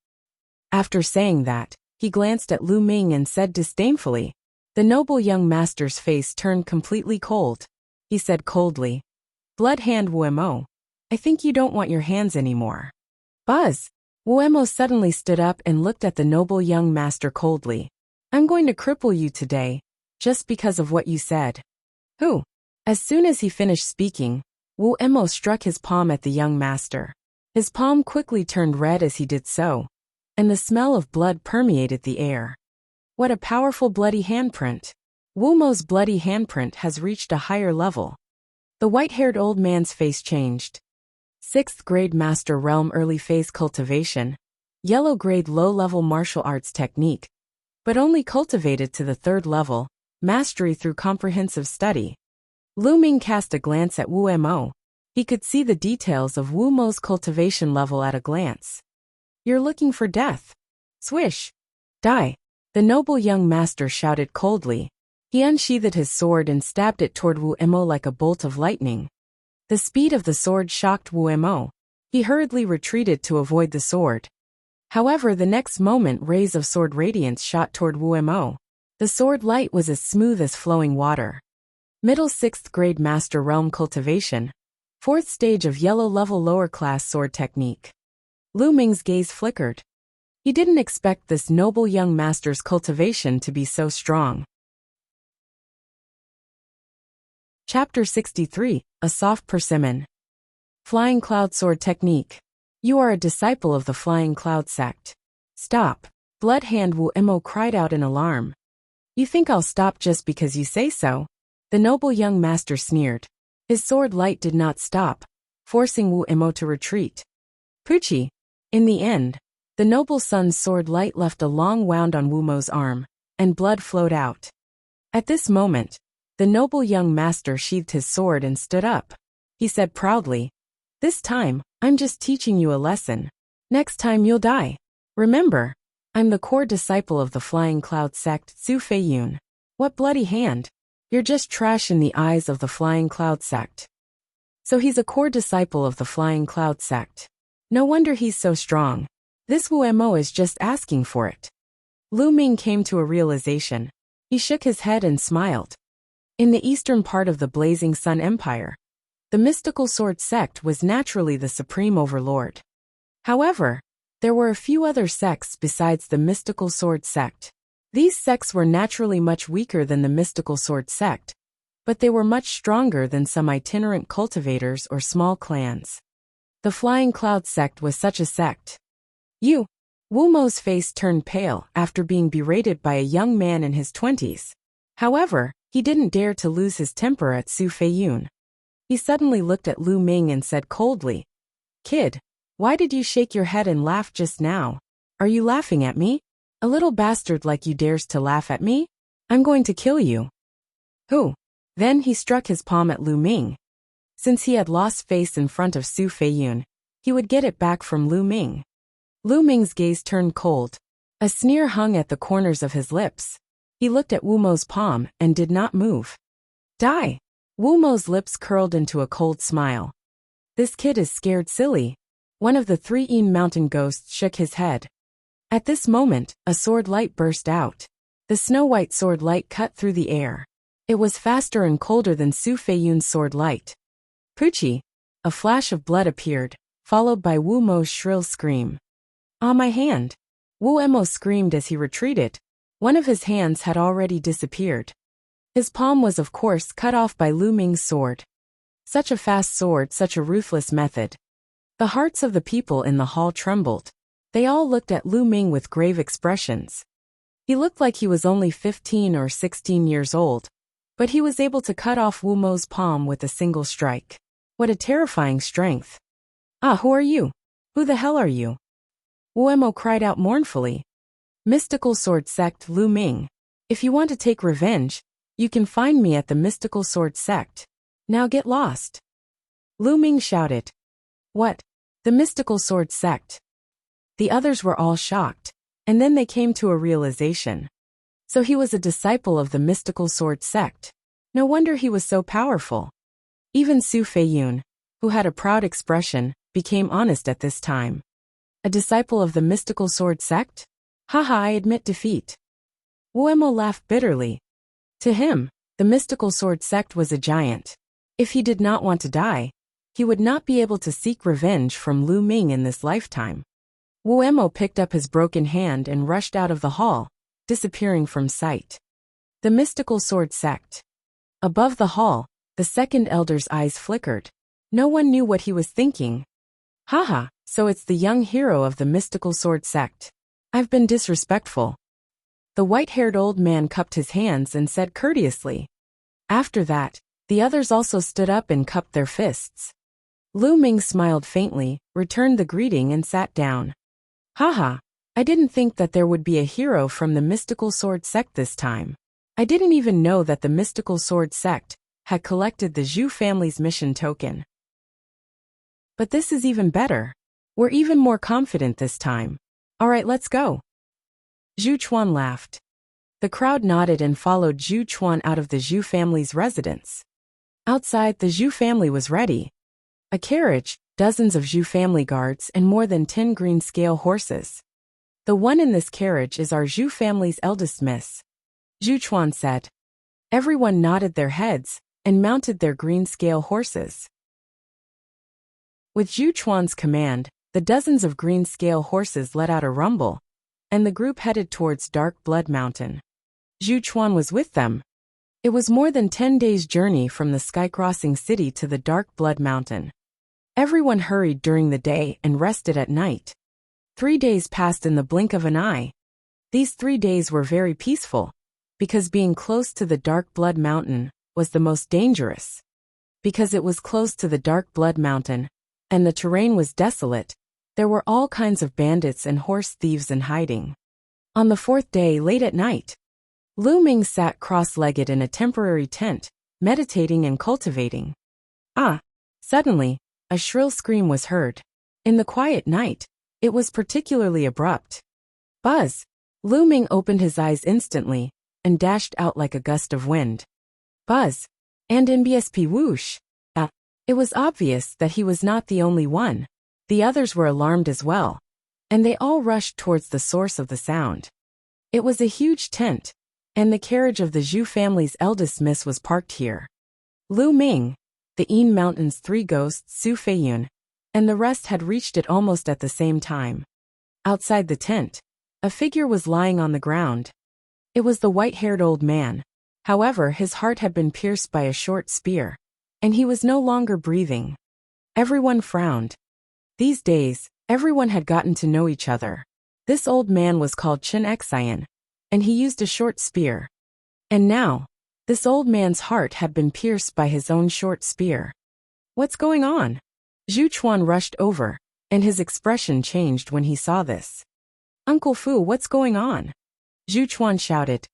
After saying that, he glanced at Lu Ming and said disdainfully. The noble young master's face turned completely cold. He said coldly, Blood Hand Wu Mo, I think you don't want your hands anymore. Buzz! Wu Mo suddenly stood up and looked at the noble young master coldly. I'm going to cripple you today, just because of what you said. Who? As soon as he finished speaking, Wu Mo struck his palm at the young master. His palm quickly turned red as he did so, and the smell of blood permeated the air. What a powerful bloody handprint. Wu Mo's bloody handprint has reached a higher level. The white-haired old man's face changed. 6th grade Master Realm Early Phase Cultivation, Yellow grade low-level martial arts technique, but only cultivated to the 3rd level, mastery through comprehensive study. Lu Ming cast a glance at Wu Mo. He could see the details of Wu Mo's cultivation level at a glance. You're looking for death. Swish. Die. The noble young master shouted coldly. He unsheathed his sword and stabbed it toward Wu Mo like a bolt of lightning. The speed of the sword shocked Wu Mo. He hurriedly retreated to avoid the sword. However, the next moment rays of sword radiance shot toward Wu Mo. The sword light was as smooth as flowing water. Middle 6th grade Master Realm Cultivation, 4th stage of yellow level lower class sword technique. Lu Ming's gaze flickered. He didn't expect this noble young master's cultivation to be so strong. Chapter 63, A Soft Persimmon. Flying Cloud Sword Technique. You are a disciple of the Flying Cloud sect. Stop. Blood Hand Wu Mo cried out in alarm. You think I'll stop just because you say so? The noble young master sneered. His sword light did not stop, forcing Wu Mo to retreat. Poochie. In the end, the noble son's sword light left a long wound on Wu Mo's arm, and blood flowed out. At this moment, the noble young master sheathed his sword and stood up. He said proudly, This time, I'm just teaching you a lesson. Next time you'll die. Remember, I'm the core disciple of the Flying Cloud sect, Su Feiyun. What bloody hand? You're just trash in the eyes of the Flying Cloud sect. So he's a core disciple of the Flying Cloud sect. No wonder he's so strong. This Wu Mo is just asking for it. Lu Ming came to a realization. He shook his head and smiled. In the eastern part of the Blazing Sun Empire, the mystical sword sect was naturally the supreme overlord. However, there were a few other sects besides the mystical sword sect. These sects were naturally much weaker than the mystical sword sect, but they were much stronger than some itinerant cultivators or small clans. The Flying Cloud sect was such a sect. Wu Mo's face turned pale after being berated by a young man in his 20s. However, he didn't dare to lose his temper at Su Feiyun. He suddenly looked at Lu Ming and said coldly, Kid, why did you shake your head and laugh just now? Are you laughing at me? A little bastard like you dares to laugh at me? I'm going to kill you. Who? Then he struck his palm at Lu Ming. Since he had lost face in front of Su Feiyun, he would get it back from Lu Ming. Lu Ming's gaze turned cold. A sneer hung at the corners of his lips. He looked at Wu Mo's palm and did not move. Die! Wu Mo's lips curled into a cold smile. This kid is scared silly. One of the three mountain ghosts shook his head. At this moment, a sword light burst out. The snow-white sword light cut through the air. It was faster and colder than Su Feiyun's sword light. Poochie! A flash of blood appeared, followed by Wu Mo's shrill scream. Ah, my hand! Wu Mo screamed as he retreated. One of his hands had already disappeared. His palm was of course cut off by Lu Ming's sword. Such a fast sword, such a ruthless method. The hearts of the people in the hall trembled. They all looked at Lu Ming with grave expressions. He looked like he was only 15 or 16 years old, but he was able to cut off Wu Mo's palm with a single strike. What a terrifying strength. Ah, who are you? Who the hell are you? Wu Mo cried out mournfully. Mystical Sword Sect Lu Ming. If you want to take revenge, you can find me at the Mystical Sword Sect. Now get lost. Lu Ming shouted. What? The Mystical Sword Sect? The others were all shocked, and then they came to a realization. So he was a disciple of the Mystical Sword Sect. No wonder he was so powerful. Even Su Feiyun, who had a proud expression, became honest at this time. A disciple of the Mystical Sword Sect? Haha, I admit defeat. Wu Mo laughed bitterly. To him, the Mystical Sword Sect was a giant. If he did not want to die, he would not be able to seek revenge from Lu Ming in this lifetime. Wu Mo picked up his broken hand and rushed out of the hall, disappearing from sight. The Mystical Sword Sect. Above the hall, the second elder's eyes flickered. No one knew what he was thinking. Haha, so it's the young hero of the Mystical Sword Sect. I've been disrespectful. The white-haired old man cupped his hands and said courteously. After that, the others also stood up and cupped their fists. Lu Ming smiled faintly, returned the greeting and sat down. Haha, I didn't think that there would be a hero from the Mystical Sword Sect this time. I didn't even know that the Mystical Sword Sect had collected the Zhu family's mission token. But this is even better. We're even more confident this time. Alright, let's go. Zhu Chuan laughed. The crowd nodded and followed Zhu Chuan out of the Zhu family's residence. Outside, the Zhu family was ready. A carriage, dozens of Zhu family guards, and more than 10 green scale horses. The one in this carriage is our Zhu family's eldest miss. Zhu Chuan said. Everyone nodded their heads and mounted their green scale horses. With Zhu Chuan's command, the dozens of green scale horses let out a rumble, and the group headed towards Dark Blood Mountain. Zhu Chuan was with them. It was more than 10 days' journey from the sky-crossing city to the Dark Blood Mountain. Everyone hurried during the day and rested at night. 3 days passed in the blink of an eye. These 3 days were very peaceful, because being close to the Dark Blood Mountain was the most dangerous. Because it was close to the Dark Blood Mountain, and the terrain was desolate, there were all kinds of bandits and horse thieves in hiding. On the 4th day, late at night, Lu Ming sat cross-legged in a temporary tent, meditating and cultivating. Ah! Suddenly, a shrill scream was heard. In the quiet night, it was particularly abrupt. Buzz! Lu Ming opened his eyes instantly, and dashed out like a gust of wind. Buzz! And in BSP whoosh! It was obvious that he was not the only one. The others were alarmed as well, and they all rushed towards the source of the sound. It was a huge tent, and the carriage of the Zhu family's eldest miss was parked here. Lu Ming, the Yin Mountain's 3 ghosts Su Feiyun, and the rest had reached it almost at the same time. Outside the tent, a figure was lying on the ground. It was the white-haired old man. However, his heart had been pierced by a short spear, and he was no longer breathing. Everyone frowned. These days, everyone had gotten to know each other. This old man was called Chen Xian, and he used a short spear. And now, this old man's heart had been pierced by his own short spear. What's going on? Zhu Chuan rushed over, and his expression changed when he saw this. Uncle Fu, what's going on? Zhu Chuan shouted.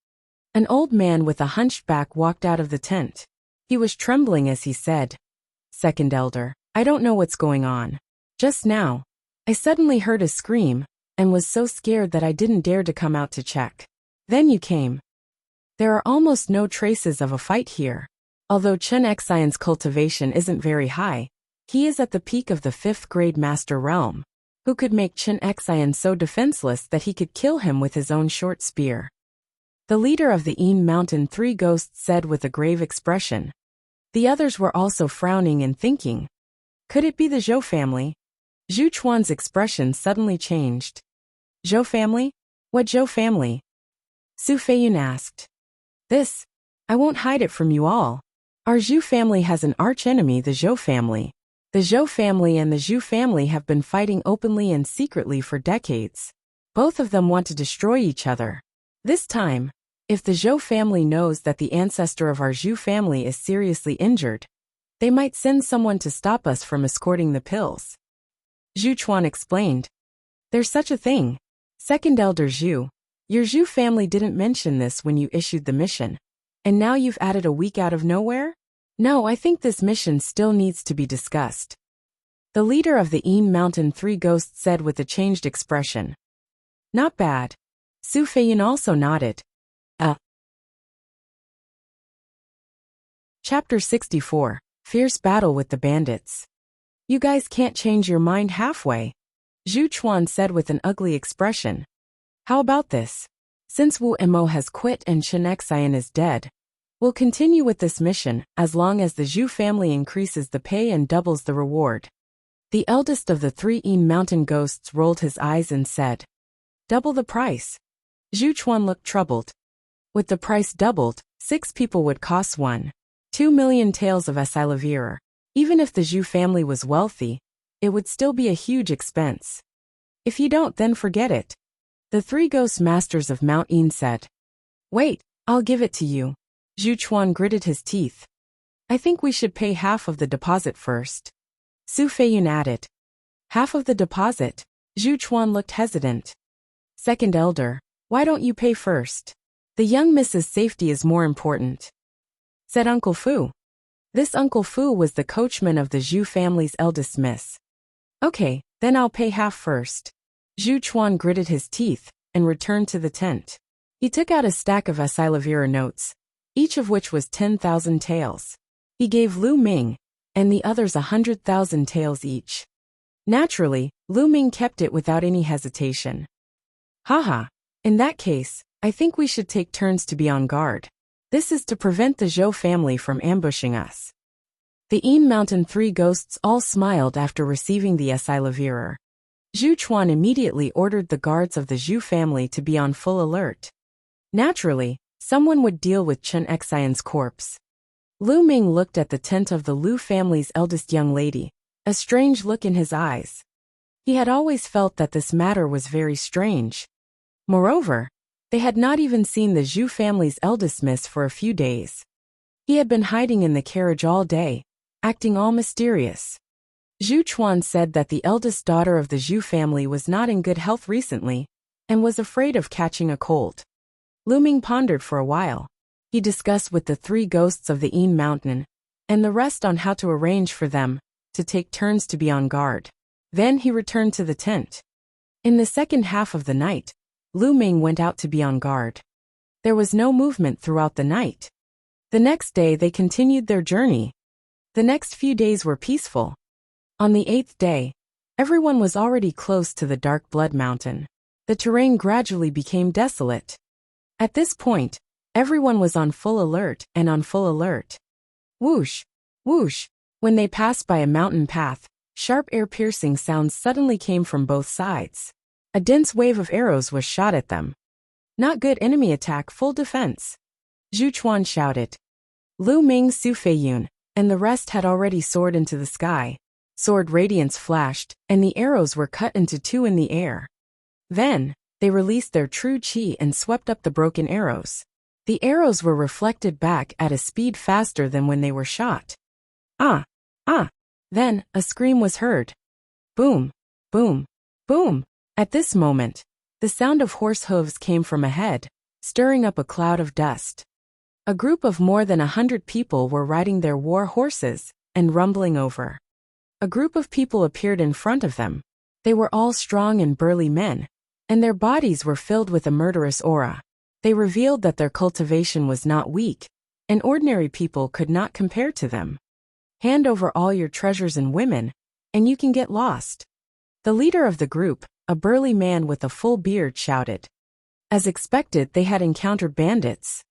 An old man with a hunched back walked out of the tent. He was trembling as he said, Second Elder, I don't know what's going on. Just now, I suddenly heard a scream, and was so scared that I didn't dare to come out to check. Then you came. There are almost no traces of a fight here. Although Chen Xian's cultivation isn't very high, He is at the peak of the 5th grade master realm, who could make Chen Xian so defenseless that he could kill him with his own short spear. The leader of the Yin Mountain 3 ghosts said with a grave expression. The others were also frowning and thinking. Could it be the Zhou family? Zhu Chuan's expression suddenly changed. Zhou family? What Zhou family? Su Feiyun asked. This. I won't hide it from you all. Our Zhu family has an arch-enemy, the Zhou family. The Zhou family and the Zhu family have been fighting openly and secretly for decades. Both of them want to destroy each other. This time, if the Zhou family knows that the ancestor of our Zhu family is seriously injured, they might send someone to stop us from escorting the pills. Zhu Chuan explained. There's such a thing. Second Elder Zhu, your Zhu family didn't mention this when you issued the mission. And now you've added a week out of nowhere? No, I think this mission still needs to be discussed. The leader of the Yin Mountain 3 ghosts said with a changed expression. Not bad. Su Feiyun also nodded. Chapter 64, Fierce Battle with the Bandits. You guys can't change your mind halfway. Zhu Chuan said with an ugly expression. How about this? Since Wu Mo has quit and Chen Xian is dead, we'll continue with this mission as long as the Zhu family increases the pay and doubles the reward. The eldest of the 3 Yin Mountain ghosts rolled his eyes and said. Double the price. Zhu Chuan looked troubled. With the price doubled, 6 people would cost 1.2 million taels of Esilavir. Even if the Zhu family was wealthy, it would still be a huge expense. If you don't, then forget it. The 3 ghost masters of Mount Yin said. Wait, I'll give it to you. Zhu Chuan gritted his teeth. I think we should pay half of the deposit first. Su Feiyun added. Half of the deposit? Zhu Chuan looked hesitant. Second Elder, why don't you pay first? The young Mrs. Safety is more important. Said Uncle Fu. This Uncle Fu was the coachman of the Zhu family's eldest miss. Okay, then I'll pay half first. Zhu Chuan gritted his teeth and returned to the tent. He took out a stack of Esilavira notes, each of which was 10,000 taels. He gave Lu Ming and the others 100,000 taels each. Naturally, Lu Ming kept it without any hesitation. Haha, in that case, I think we should take turns to be on guard. This is to prevent the Zhou family from ambushing us. The Yin Mountain 3 ghosts all smiled after receiving the Esilavira. Zhu Chuan immediately ordered the guards of the Zhu family to be on full alert. Naturally, someone would deal with Chen Xian's corpse. Lu Ming looked at the tent of the Lu family's eldest young lady, a strange look in his eyes. He had always felt that this matter was very strange. Moreover, they had not even seen the Zhu family's eldest miss for a few days. He had been hiding in the carriage all day, acting all mysterious. Zhu Chuan said that the eldest daughter of the Zhu family was not in good health recently, and was afraid of catching a cold. Lu Ming pondered for a while. He discussed with the 3 ghosts of the Yin Mountain, and the rest on how to arrange for them to take turns to be on guard. Then he returned to the tent. In the second half of the night, Lu Ming went out to be on guard. There was no movement throughout the night. The next day they continued their journey. The next few days were peaceful. On the 8th day, everyone was already close to the Dark Blood Mountain. The terrain gradually became desolate. At this point, everyone was on full alert and on full alert. Whoosh, whoosh. When they passed by a mountain path, sharp ear-piercing sounds suddenly came from both sides. A dense wave of arrows was shot at them. Not good. Enemy attack, full defense. Zhu Chuan shouted. Lu Ming, Su Feiyun, and the rest had already soared into the sky. Sword radiance flashed, and the arrows were cut into 2 in the air. Then, they released their true chi and swept up the broken arrows. The arrows were reflected back at a speed faster than when they were shot. Ah! Ah! Then, a scream was heard. Boom! Boom! Boom! At this moment, the sound of horse hooves came from ahead, stirring up a cloud of dust. A group of more than 100 people were riding their war horses and rumbling over. A group of people appeared in front of them. They were all strong and burly men, and their bodies were filled with a murderous aura. They revealed that their cultivation was not weak, and ordinary people could not compare to them. Hand over all your treasures and women, and you can get lost. The leader of the group, a burly man with a full beard, shouted. As expected, they had encountered bandits.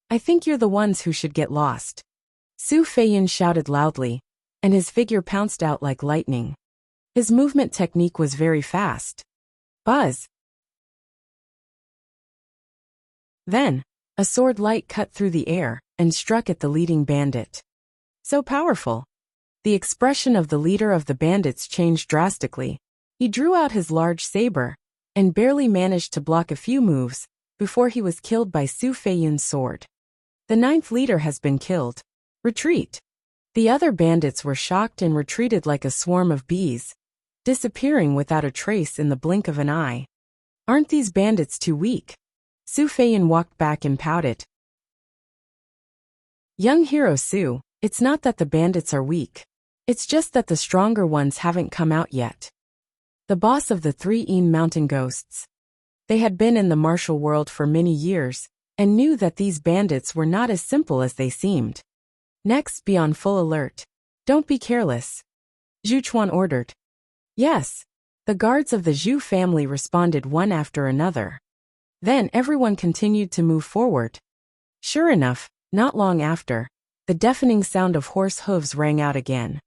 I think you're the ones who should get lost. Su Feiyun shouted loudly, and his figure pounced out like lightning. His movement technique was very fast. Buzz! Then, a sword light cut through the air and struck at the leading bandit. So powerful. The expression of the leader of the bandits changed drastically. He drew out his large saber and barely managed to block a few moves before he was killed by Su Feiyun's sword. The 9th leader has been killed. Retreat. The other bandits were shocked and retreated like a swarm of bees, disappearing without a trace in the blink of an eye. Aren't these bandits too weak? Su Feiyun walked back and pouted. Young hero Su, it's not that the bandits are weak. It's just that the stronger ones haven't come out yet. The boss of the 3 mountain ghosts. They had been in the martial world for many years, and knew that these bandits were not as simple as they seemed. Next, be on full alert. Don't be careless. Zhu Chuan ordered. Yes. The guards of the Zhu family responded one after another. Then everyone continued to move forward. Sure enough, not long after, the deafening sound of horse hooves rang out again.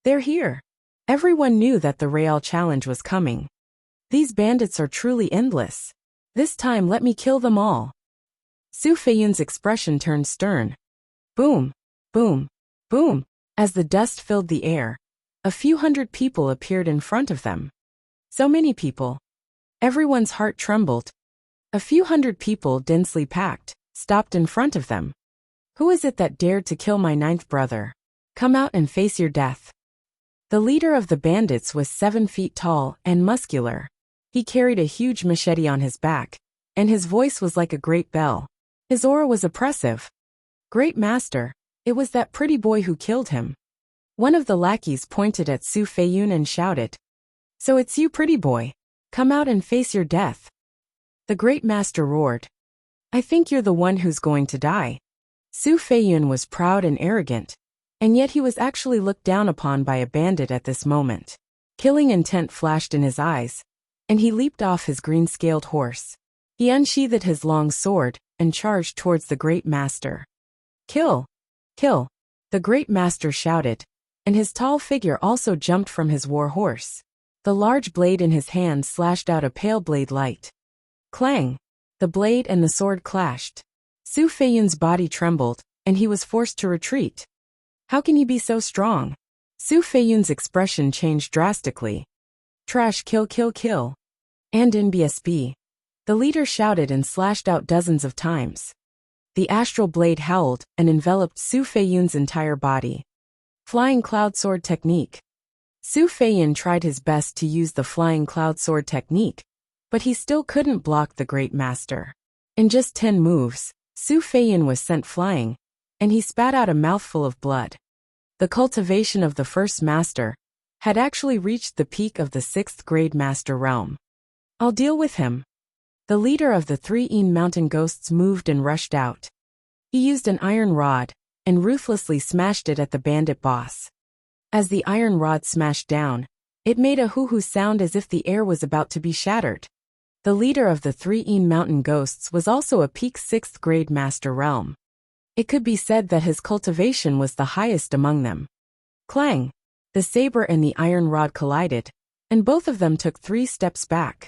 They're here. Everyone knew that the Real challenge was coming. These bandits are truly endless. This time let me kill them all. Su Feiyun's expression turned stern. Boom, boom, boom. As the dust filled the air, a few hundred people appeared in front of them. So many people. Everyone's heart trembled. A few hundred people, densely packed, stopped in front of them. Who is it that dared to kill my 9th brother? Come out and face your death. The leader of the bandits was 7 feet tall and muscular. He carried a huge machete on his back, and his voice was like a great bell. His aura was oppressive. Great master, it was that pretty boy who killed him. One of the lackeys pointed at Su Feiyun and shouted. So it's you, pretty boy. Come out and face your death. The great master roared. I think you're the one who's going to die. Su Feiyun was proud and arrogant, and yet he was actually looked down upon by a bandit at this moment. Killing intent flashed in his eyes, and he leaped off his green-scaled horse. He unsheathed his long sword and charged towards the great master. Kill! Kill! The great master shouted, and his tall figure also jumped from his war horse. The large blade in his hand slashed out a pale blade light. Clang! The blade and the sword clashed. Su Feiyun's body trembled, and he was forced to retreat. How can he be so strong? Su Feiyun's expression changed drastically. Trash, kill, kill, kill. And in BSB. The leader shouted and slashed out dozens of times. The astral blade howled and enveloped Su Feiyun's entire body. Flying cloud sword technique. Su Feiyun tried his best to use the flying cloud sword technique, but he still couldn't block the great master. In just 10 moves, Su Feiyun was sent flying, and he spat out a mouthful of blood. The cultivation of the first master had actually reached the peak of the 6th grade master realm. I'll deal with him. The leader of the 3 mountain ghosts moved and rushed out. He used an iron rod and ruthlessly smashed it at the bandit boss. As the iron rod smashed down, it made a hoo-hoo sound as if the air was about to be shattered. The leader of the 3 mountain ghosts was also a peak 6th grade master realm. It could be said that his cultivation was the highest among them. Clang! The saber and the iron rod collided, and both of them took 3 steps back.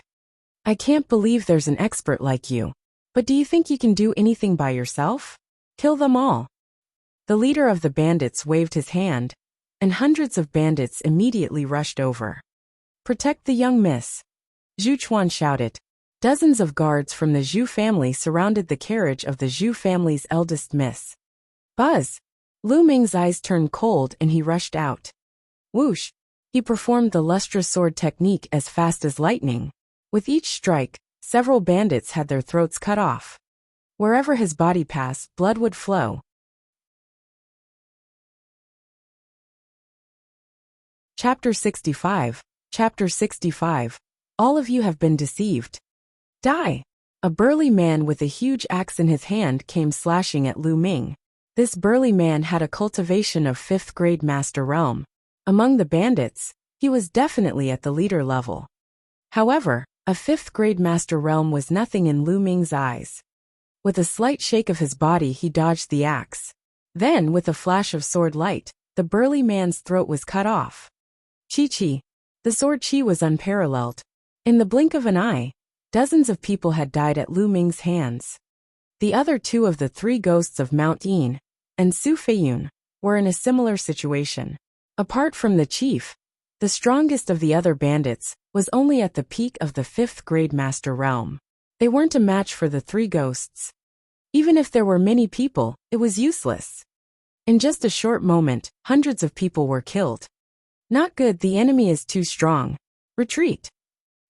I can't believe there's an expert like you. But do you think you can do anything by yourself? Kill them all. The leader of the bandits waved his hand, and hundreds of bandits immediately rushed over. Protect the young miss. Zhu Chuan shouted. Dozens of guards from the Zhu family surrounded the carriage of the Zhu family's eldest miss. Buzz! Lu Ming's eyes turned cold and he rushed out. Whoosh! He performed the lustrous sword technique as fast as lightning. With each strike, several bandits had their throats cut off. Wherever his body passed, blood would flow. Chapter 65. Chapter 65. All of you have been deceived. Die! A burly man with a huge axe in his hand came slashing at Lu Ming. This burly man had a cultivation of 5th grade master realm. Among the bandits, he was definitely at the leader level. However, a 5th grade master realm was nothing in Lu Ming's eyes. With a slight shake of his body, he dodged the axe. Then, with a flash of sword light, the burly man's throat was cut off. Chi. The sword chi was unparalleled. In the blink of an eye, dozens of people had died at Lu Ming's hands. The other two of the 3 ghosts of Mount Yin and Su Feiyun were in a similar situation. Apart from the chief, the strongest of the other bandits was only at the peak of the 5th grade master realm. They weren't a match for the 3 ghosts. Even if there were many people, it was useless. In just a short moment, hundreds of people were killed. Not good, the enemy is too strong. Retreat.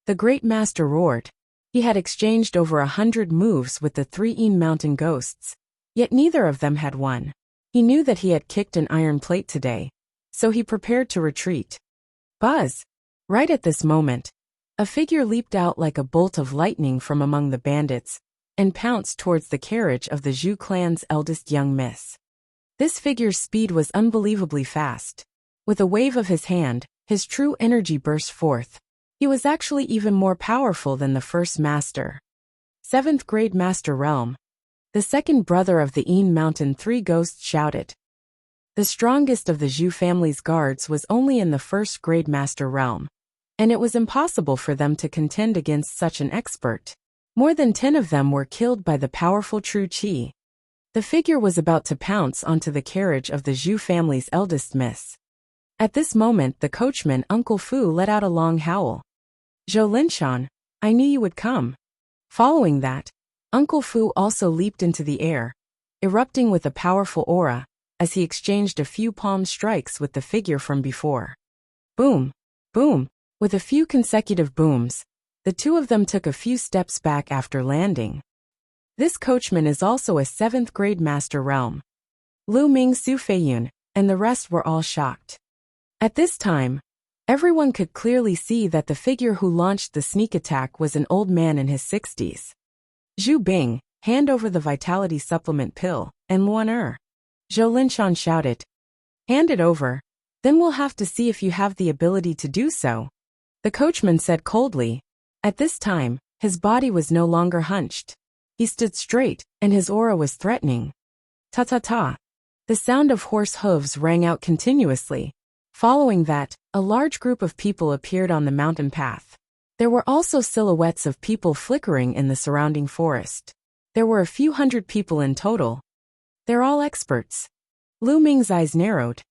The great master roared. He had exchanged over 100 moves with the 3 Yin mountain ghosts, yet neither of them had won. He knew that he had kicked an iron plate today, so he prepared to retreat. Buzz! Right at this moment, a figure leaped out like a bolt of lightning from among the bandits and pounced towards the carriage of the Zhu clan's eldest young miss. This figure's speed was unbelievably fast. With a wave of his hand, his true energy burst forth. He was actually even more powerful than the first master. 7th grade master realm. The second brother of the Yin Mountain 3 ghosts shouted. The strongest of the Zhu family's guards was only in the 1st grade master realm, and it was impossible for them to contend against such an expert. More than 10 of them were killed by the powerful true qi. The figure was about to pounce onto the carriage of the Zhu family's eldest miss. At this moment, the coachman Uncle Fu let out a long howl. Zhou Linshan, I knew you would come. Following that, Uncle Fu also leaped into the air, erupting with a powerful aura, as he exchanged a few palm strikes with the figure from before. Boom! Boom! With a few consecutive booms, the two of them took a few steps back after landing. This coachman is also a 7th grade master realm. Lu Ming, Su Feiyun, and the rest were all shocked. At this time, everyone could clearly see that the figure who launched the sneak attack was an old man in his 60s. Zhu Bing, hand over the vitality supplement pill, and Luan Zhou Linshan shouted. Hand it over, then we'll have to see if you have the ability to do so. The coachman said coldly. At this time, his body was no longer hunched. He stood straight, and his aura was threatening. Ta-ta-ta. The sound of horse hooves rang out continuously. Following that, a large group of people appeared on the mountain path. There were also silhouettes of people flickering in the surrounding forest. There were a few hundred people in total. They're all experts. Lu Ming's eyes narrowed.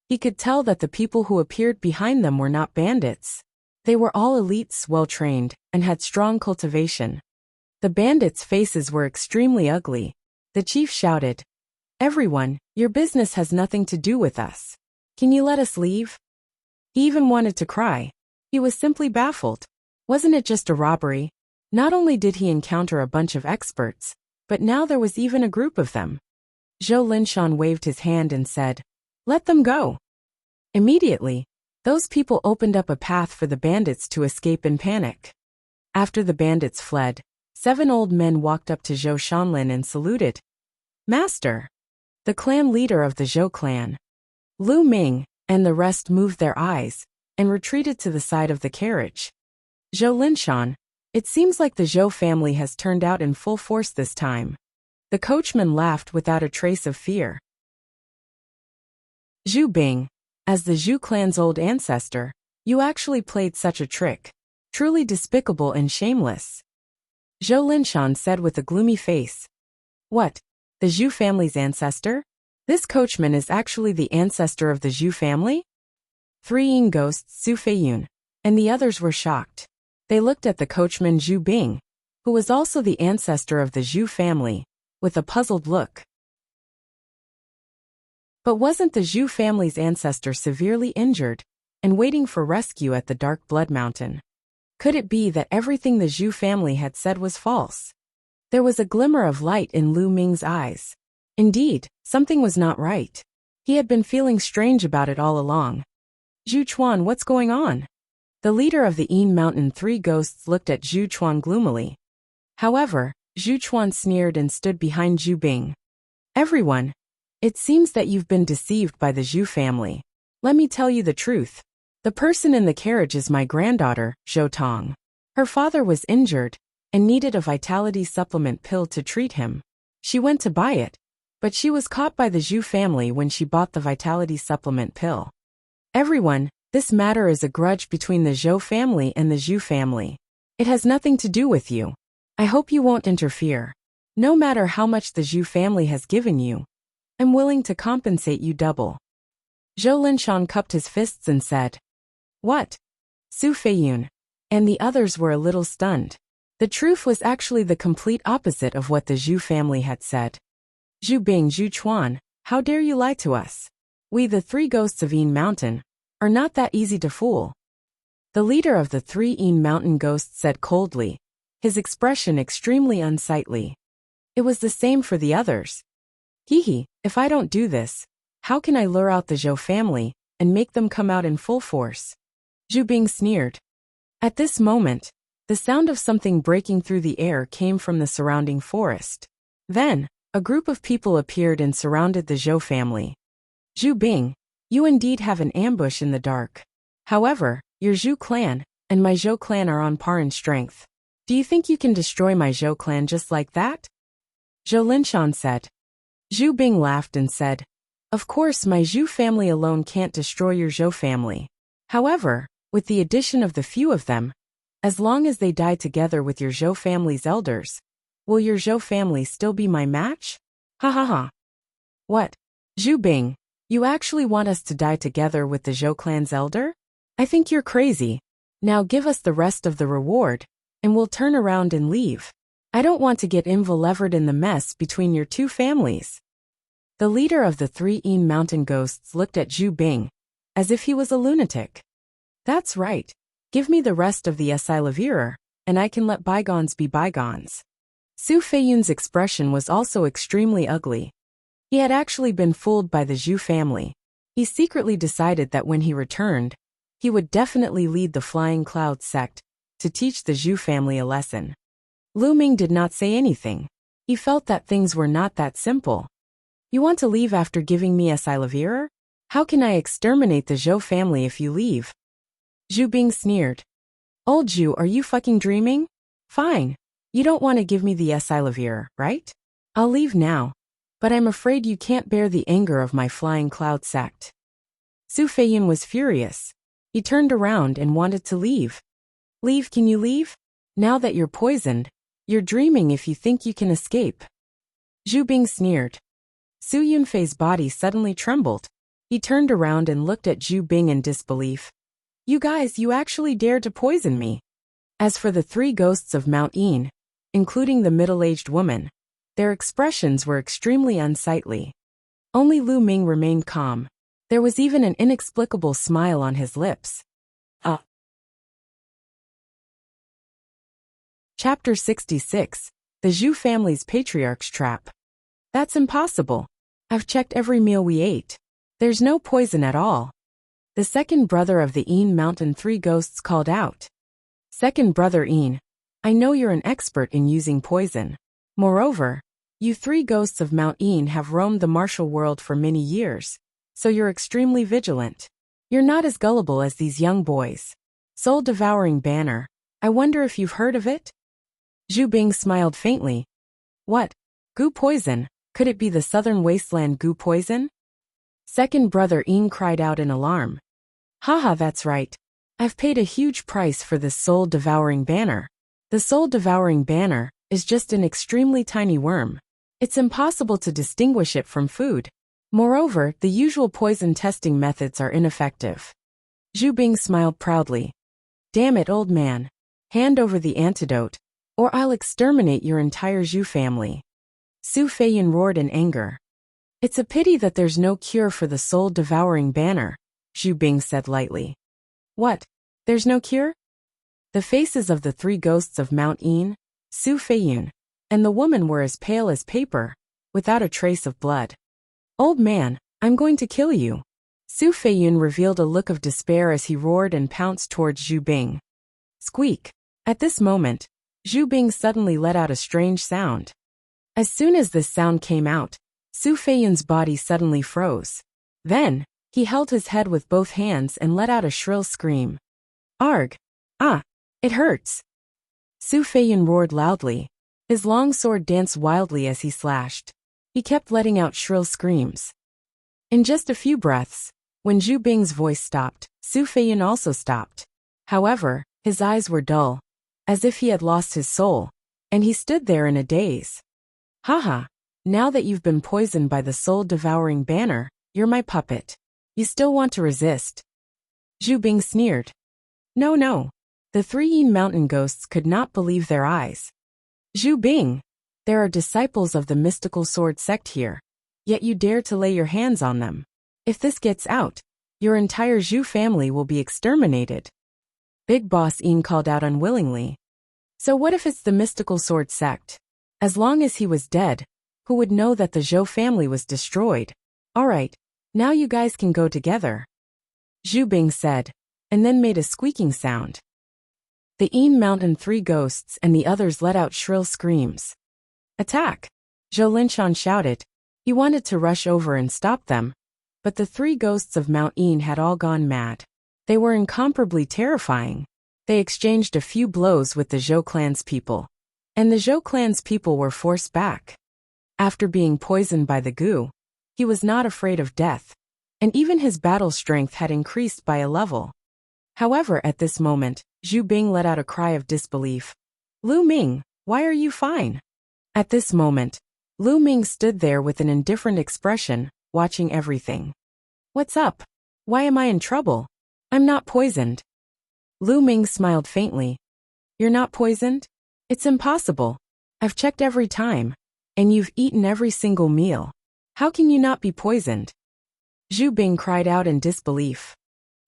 He could tell that the people who appeared behind them were not bandits. They were all elites, well-trained, and had strong cultivation. The bandits' faces were extremely ugly. The chief shouted, Everyone, your business has nothing to do with us. Can you let us leave? He even wanted to cry. He was simply baffled. Wasn't it just a robbery? Not only did he encounter a bunch of experts, but now there was even a group of them. Zhou Linshan waved his hand and said, Let them go. Immediately, those people opened up a path for the bandits to escape in panic. After the bandits fled, 7 old men walked up to Zhou Shanlin and saluted. Master! The clan leader of the Zhou clan. Lu Ming and the rest moved their eyes and retreated to the side of the carriage. Zhou Linshan, it seems like the Zhou family has turned out in full force this time. The coachman laughed without a trace of fear. Zhu Bing, as the Zhu clan's old ancestor, you actually played such a trick. Truly despicable and shameless. Zhou Linshan said with a gloomy face. What? The Zhu family's ancestor? This coachman is actually the ancestor of the Zhu family? 3 Yin ghosts, Su Feiyun, and the others were shocked. They looked at the coachman Zhu Bing, who was also the ancestor of the Zhu family, with a puzzled look. But wasn't the Zhu family's ancestor severely injured and waiting for rescue at the Dark Blood Mountain? Could it be that everything the Zhu family had said was false? There was a glimmer of light in Lu Ming's eyes. Indeed, something was not right. He had been feeling strange about it all along. Zhu Chuan, what's going on? The leader of the Yin Mountain 3 ghosts looked at Zhu Chuan gloomily. However, Zhu Chuan sneered and stood behind Zhu Bing. Everyone, It seems that you've been deceived by the Zhu family. Let me tell you the truth. The person in the carriage is my granddaughter, Zhou Tong. Her father was injured and needed a vitality supplement pill to treat him. She went to buy it, but she was caught by the Zhu family when she bought the vitality supplement pill. Everyone, this matter is a grudge between the Zhou family and the Zhu family. It has nothing to do with you. I hope you won't interfere. No matter how much the Zhu family has given you, I'm willing to compensate you double. Zhou Linshan cupped his fists and said, "What?" Su Feiyun and the others were a little stunned. The truth was actually the complete opposite of what the Zhu family had said. "Zhu Bing, Zhu Chuan, how dare you lie to us? We, the three ghosts of Yin Mountain, are not that easy to fool." The leader of the three Yin Mountain ghosts said coldly, his expression extremely unsightly. It was the same for the others. "Hee, if I don't do this, how can I lure out the Zhou family and make them come out in full force?" Zhu Bing sneered. At this moment, the sound of something breaking through the air came from the surrounding forest. Then, a group of people appeared and surrounded the Zhou family. "Zhu Bing, you indeed have an ambush in the dark. However, your Zhu clan and my Zhou clan are on par in strength. Do you think you can destroy my Zhou clan just like that?" Zhou Linshan said. Zhu Bing laughed and said, "Of course my Zhu family alone can't destroy your Zhou family. However, with the addition of the few of them, as long as they die together with your Zhou family's elders, will your Zhou family still be my match? Ha ha ha." "What? Zhu Bing, you actually want us to die together with the Zhou clan's elder? I think you're crazy. Now give us the rest of the reward, and we'll turn around and leave. I don't want to get involved in the mess between your two families." The leader of the three Yin Mountain ghosts looked at Zhu Bing, as if he was a lunatic. "That's right. Give me the rest of the Esilavirer, and I can let bygones be bygones." Su Feiyun's expression was also extremely ugly. He had actually been fooled by the Zhu family. He secretly decided that when he returned, he would definitely lead the Flying Cloud sect to teach the Zhu family a lesson. Lu Ming did not say anything. He felt that things were not that simple. "You want to leave after giving me Esilavirer? How can I exterminate the Zhou family if you leave?" Zhu Bing sneered. "Old Zhu, are you fucking dreaming? Fine. You don't want to give me the Esilavirer, right? I'll leave now. But I'm afraid you can't bear the anger of my Flying Cloud sect." Su Feiyun was furious. He turned around and wanted to leave. "Leave, can you leave? Now that you're poisoned, you're dreaming if you think you can escape." Zhu Bing sneered. Su Yunfei's body suddenly trembled. He turned around and looked at Zhu Bing in disbelief. "You guys, you actually dared to poison me." As for the three ghosts of Mount Yin, including the middle-aged woman, their expressions were extremely unsightly. Only Lu Ming remained calm. There was even an inexplicable smile on his lips. Chapter 66, The Zhu Family's Patriarch's Trap. "That's impossible. I've checked every meal we ate. There's no poison at all." The second brother of the Yin Mountain three ghosts called out. "Second brother Yin, I know you're an expert in using poison. Moreover, you three ghosts of Mount Yin have roamed the martial world for many years, so you're extremely vigilant. You're not as gullible as these young boys. Soul-devouring banner, I wonder if you've heard of it?" Zhu Bing smiled faintly. "What? Goo poison? Could it be the southern wasteland goo poison?" Second brother Yin cried out in alarm. "Haha, that's right. I've paid a huge price for this soul-devouring banner. The soul-devouring banner is just an extremely tiny worm. It's impossible to distinguish it from food. Moreover, the usual poison testing methods are ineffective." Zhu Bing smiled proudly. "Damn it, old man. Hand over the antidote, or I'll exterminate your entire Zhu family." Su Feiyun roared in anger. "It's a pity that there's no cure for the soul-devouring banner," Zhu Bing said lightly. "What? There's no cure?" The faces of the three ghosts of Mount Yin, Su Feiyun, and the woman were as pale as paper, without a trace of blood. "Old man, I'm going to kill you." Su Feiyun revealed a look of despair as he roared and pounced towards Zhu Bing. Squeak! At this moment, Zhu Bing suddenly let out a strange sound. As soon as this sound came out, Su Feiyun's body suddenly froze. Then, he held his head with both hands and let out a shrill scream. Arg! Ah! It hurts! Su Feiyun roared loudly. His long sword danced wildly as he slashed. He kept letting out shrill screams. In just a few breaths, when Zhu Bing's voice stopped, Su Feiyun also stopped. However, his eyes were dull, as if he had lost his soul, and he stood there in a daze. Haha, now that you've been poisoned by the soul-devouring banner, you're my puppet. You still want to resist? Zhu Bing sneered. No. The three Yin mountain ghosts could not believe their eyes. Zhu Bing, there are disciples of the mystical sword sect here, yet you dare to lay your hands on them. If this gets out, your entire Zhu family will be exterminated. Big Boss Yin called out unwillingly. So what if it's the mystical sword sect? As long as he was dead, who would know that the Zhou family was destroyed? Alright, now you guys can go together. Zhu Bing said, and then made a squeaking sound. The Yin Mountain three ghosts and the others let out shrill screams. Attack! Zhou Linshan shouted. He wanted to rush over and stop them, but the three ghosts of Mount Yin had all gone mad. They were incomparably terrifying. They exchanged a few blows with the Zhou clan's people, and the Zhou clan's people were forced back. After being poisoned by the goo, he was not afraid of death, and even his battle strength had increased by a level. However, at this moment, Zhu Bing let out a cry of disbelief. Lu Ming, why are you fine? At this moment, Lu Ming stood there with an indifferent expression, watching everything. What's up? Why am I in trouble? I'm not poisoned. Lu Ming smiled faintly. You're not poisoned? It's impossible. I've checked every time, and you've eaten every single meal. How can you not be poisoned? Zhu Bing cried out in disbelief.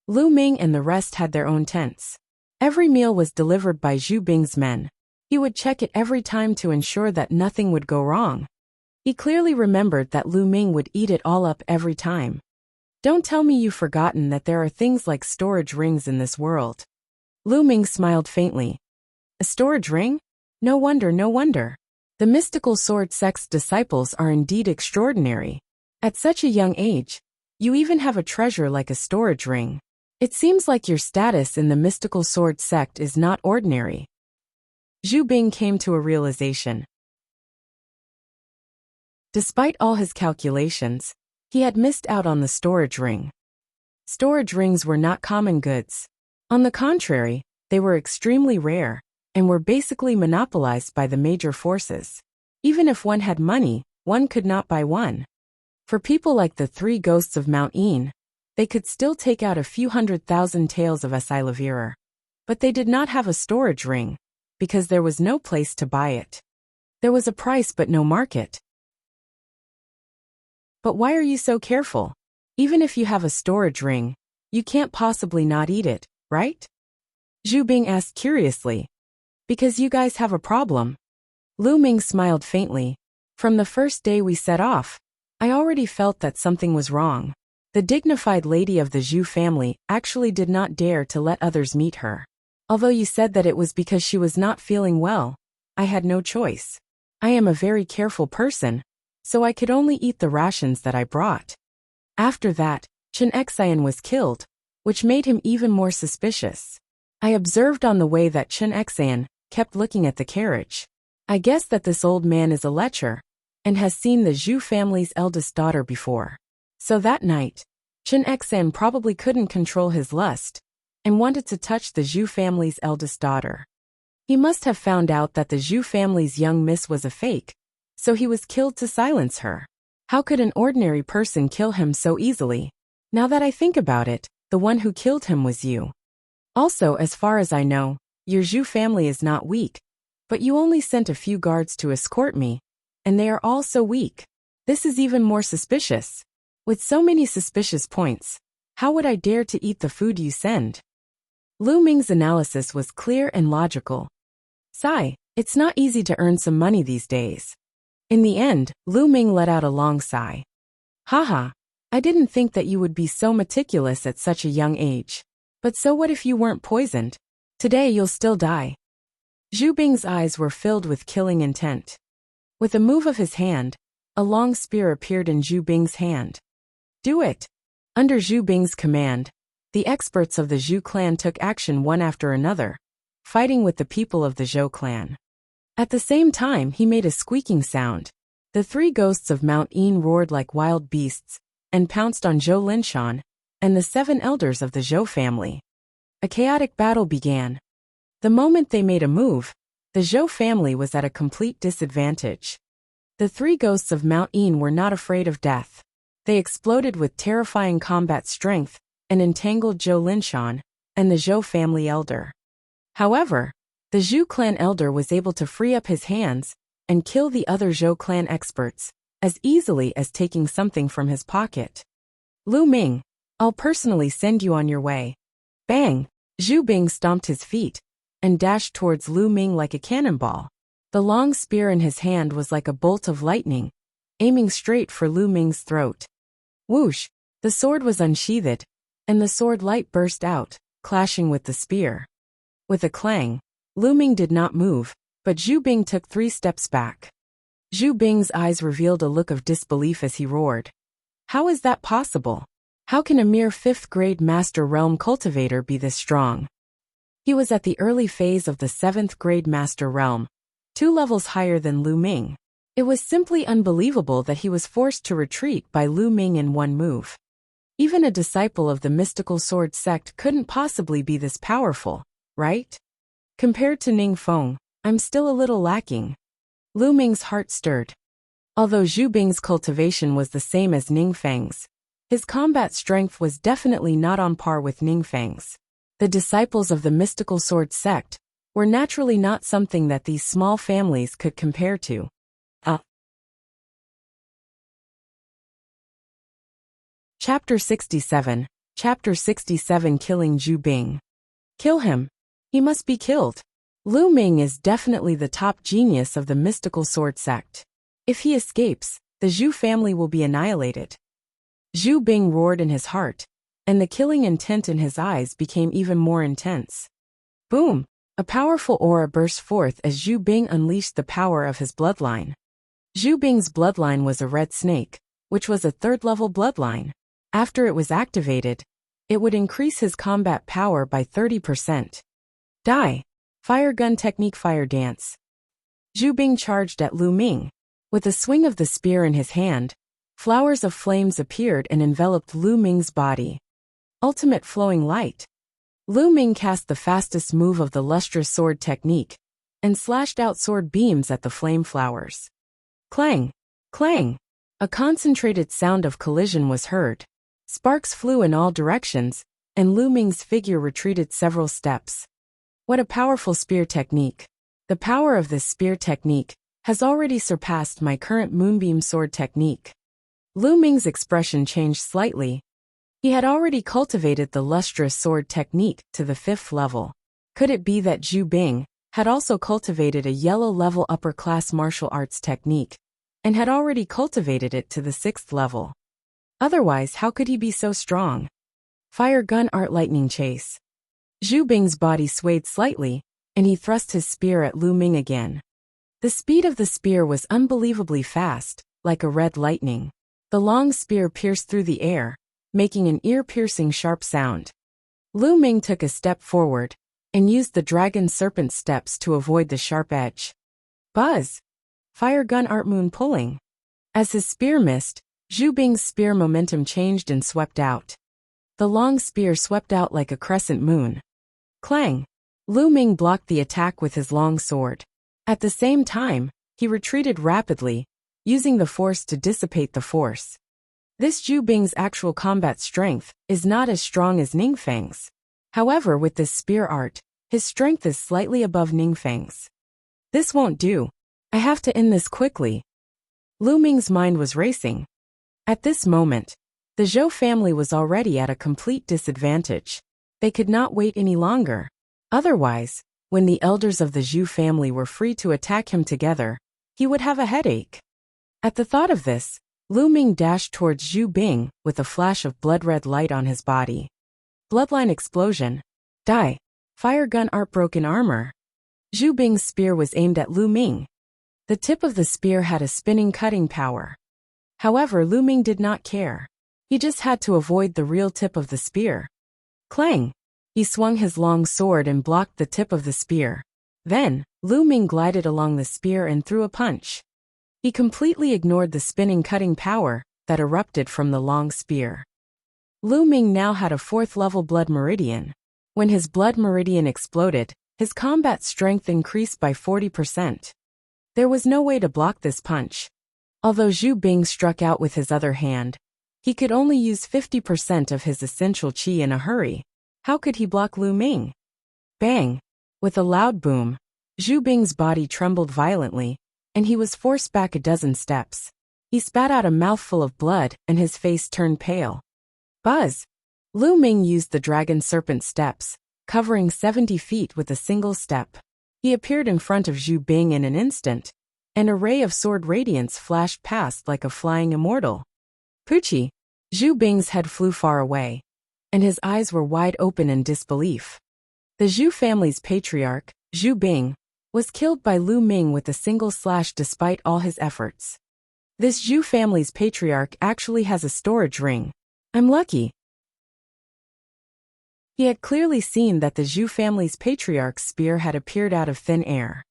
Lu Ming and the rest had their own tents. Every meal was delivered by Zhu Bing's men. He would check it every time to ensure that nothing would go wrong. He clearly remembered that Lu Ming would eat it all up every time. Don't tell me you've forgotten that there are things like storage rings in this world. Lu Ming smiled faintly. A storage ring? No wonder. The mystical sword sect's disciples are indeed extraordinary. At such a young age, you even have a treasure like a storage ring. It seems like your status in the mystical sword sect is not ordinary. Zhu Bing came to a realization. Despite all his calculations, he had missed out on the storage ring. Storage rings were not common goods. On the contrary, they were extremely rare, and were basically monopolized by the major forces. Even if one had money, one could not buy one. For people like the three ghosts of Mount Yin, they could still take out a few 100,000 taels of Asilavirer. But they did not have a storage ring, because there was no place to buy it. There was a price but no market. But why are you so careful? Even if you have a storage ring, you can't possibly not eat it, right? Zhu Bing asked curiously. Because you guys have a problem. Lu Ming smiled faintly. From the first day we set off, I already felt that something was wrong. The dignified lady of the Zhu family actually did not dare to let others meet her. Although you said that it was because she was not feeling well, I had no choice. I am a very careful person, so I could only eat the rations that I brought. After that, Chen Xian was killed, which made him even more suspicious. I observed on the way that Chen Xian kept looking at the carriage. I guess that this old man is a lecher, and has seen the Zhu family's eldest daughter before. So that night, Chen Xian probably couldn't control his lust, and wanted to touch the Zhu family's eldest daughter. He must have found out that the Zhu family's young miss was a fake, so he was killed to silence her. How could an ordinary person kill him so easily? Now that I think about it, the one who killed him was you. Also, as far as I know, your Zhu family is not weak, but you only sent a few guards to escort me, and they are all so weak. This is even more suspicious. With so many suspicious points, how would I dare to eat the food you send? Lu Ming's analysis was clear and logical. Sigh, it's not easy to earn some money these days. In the end, Lu Ming let out a long sigh. Haha, I didn't think that you would be so meticulous at such a young age. But so what if you weren't poisoned? Today you'll still die. Zhu Bing's eyes were filled with killing intent. With a move of his hand, a long spear appeared in Zhu Bing's hand. Do it! Under Zhu Bing's command, the experts of the Zhu clan took action one after another, fighting with the people of the Zhou clan. At the same time, he made a squeaking sound. The three ghosts of Mount Yin roared like wild beasts and pounced on Zhou Linshan and the 7 elders of the Zhou family. A chaotic battle began. The moment they made a move, the Zhou family was at a complete disadvantage. The three ghosts of Mount Yin were not afraid of death. They exploded with terrifying combat strength and entangled Zhou Linshan and the Zhou family elder. However, the Zhu clan elder was able to free up his hands and kill the other Zhou clan experts as easily as taking something from his pocket. Lu Ming, I'll personally send you on your way. Bang! Zhu Bing stomped his feet and dashed towards Lu Ming like a cannonball. The long spear in his hand was like a bolt of lightning, aiming straight for Lu Ming's throat. Whoosh! The sword was unsheathed, and the sword light burst out, clashing with the spear. With a clang, Lu Ming did not move, but Zhu Bing took 3 steps back. Zhu Bing's eyes revealed a look of disbelief as he roared. How is that possible? How can a mere 5th-grade Master Realm cultivator be this strong? He was at the early phase of the 7th-grade Master Realm, 2 levels higher than Lu Ming. It was simply unbelievable that he was forced to retreat by Lu Ming in one move. Even a disciple of the mystical sword sect couldn't possibly be this powerful, right? Compared to Ning Feng, I'm still a little lacking. Lu Ming's heart stirred. Although Zhu Bing's cultivation was the same as Ning Feng's, his combat strength was definitely not on par with Ning Feng's. The disciples of the mystical sword sect were naturally not something that these small families could compare to. Chapter 67. Chapter 67. Killing Zhu Bing. Kill him. He must be killed. Lu Ming is definitely the top genius of the mystical sword sect. If he escapes, the Zhu family will be annihilated. Zhu Bing roared in his heart, and the killing intent in his eyes became even more intense. Boom! A powerful aura burst forth as Zhu Bing unleashed the power of his bloodline. Zhu Bing's bloodline was a red snake, which was a 3rd-level bloodline. After it was activated, it would increase his combat power by 30%. Die! Fire gun technique fire dance. Zhu Bing charged at Lu Ming. With a swing of the spear in his hand, flowers of flames appeared and enveloped Lu Ming's body. Ultimate flowing light. Lu Ming cast the fastest move of the lustrous sword technique and slashed out sword beams at the flame flowers. Clang! Clang! A concentrated sound of collision was heard. Sparks flew in all directions, and Lu Ming's figure retreated several steps. What a powerful spear technique. The power of this spear technique has already surpassed my current moonbeam sword technique. Lu Ming's expression changed slightly. He had already cultivated the lustrous sword technique to the 5th level. Could it be that Zhu Bing had also cultivated a yellow-level upper-class martial arts technique and had already cultivated it to the 6th level? Otherwise, how could he be so strong? Fire gun art lightning chase. Zhu Bing's body swayed slightly, and he thrust his spear at Lu Ming again. The speed of the spear was unbelievably fast, like a red lightning. The long spear pierced through the air, making an ear-piercing sharp sound. Lu Ming took a step forward and used the dragon serpent steps to avoid the sharp edge. Buzz! Fire gun art moon pulling. As his spear missed, Zhu Bing's spear momentum changed and swept out. The long spear swept out like a crescent moon. Clang! Lu Ming blocked the attack with his long sword. At the same time, he retreated rapidly, using the force to dissipate the force. This Zhu Bing's actual combat strength is not as strong as Ning Feng's. However, with this spear art, his strength is slightly above Ning Feng's. This won't do. I have to end this quickly. Lu Ming's mind was racing. At this moment, the Zhou family was already at a complete disadvantage. They could not wait any longer. Otherwise, when the elders of the Zhu family were free to attack him together, he would have a headache. At the thought of this, Lu Ming dashed towards Zhu Bing with a flash of blood-red light on his body. Bloodline explosion. Die. Fire gun art broken armor. Zhu Bing's spear was aimed at Lu Ming. The tip of the spear had a spinning cutting power. However, Lu Ming did not care. He just had to avoid the real tip of the spear. Clang! He swung his long sword and blocked the tip of the spear. Then, Lu Ming glided along the spear and threw a punch. He completely ignored the spinning cutting power that erupted from the long spear. Lu Ming now had a 4th-level blood meridian. When his blood meridian exploded, his combat strength increased by 40%. There was no way to block this punch. Although Zhu Bing struck out with his other hand, he could only use 50% of his essential qi in a hurry. How could he block Lu Ming? Bang! With a loud boom, Zhu Bing's body trembled violently, and he was forced back a dozen steps. He spat out a mouthful of blood, and his face turned pale. Buzz! Lu Ming used the dragon serpent steps, covering 70 feet with a single step. He appeared in front of Zhu Bing in an instant. An array of sword radiance flashed past like a flying immortal. Poochie! Zhu Bing's head flew far away, and his eyes were wide open in disbelief. The Zhu family's patriarch, Zhu Bing, was killed by Lu Ming with a single slash despite all his efforts. This Zhu family's patriarch actually has a storage ring. I'm lucky. He had clearly seen that the Zhu family's patriarch's spear had appeared out of thin air.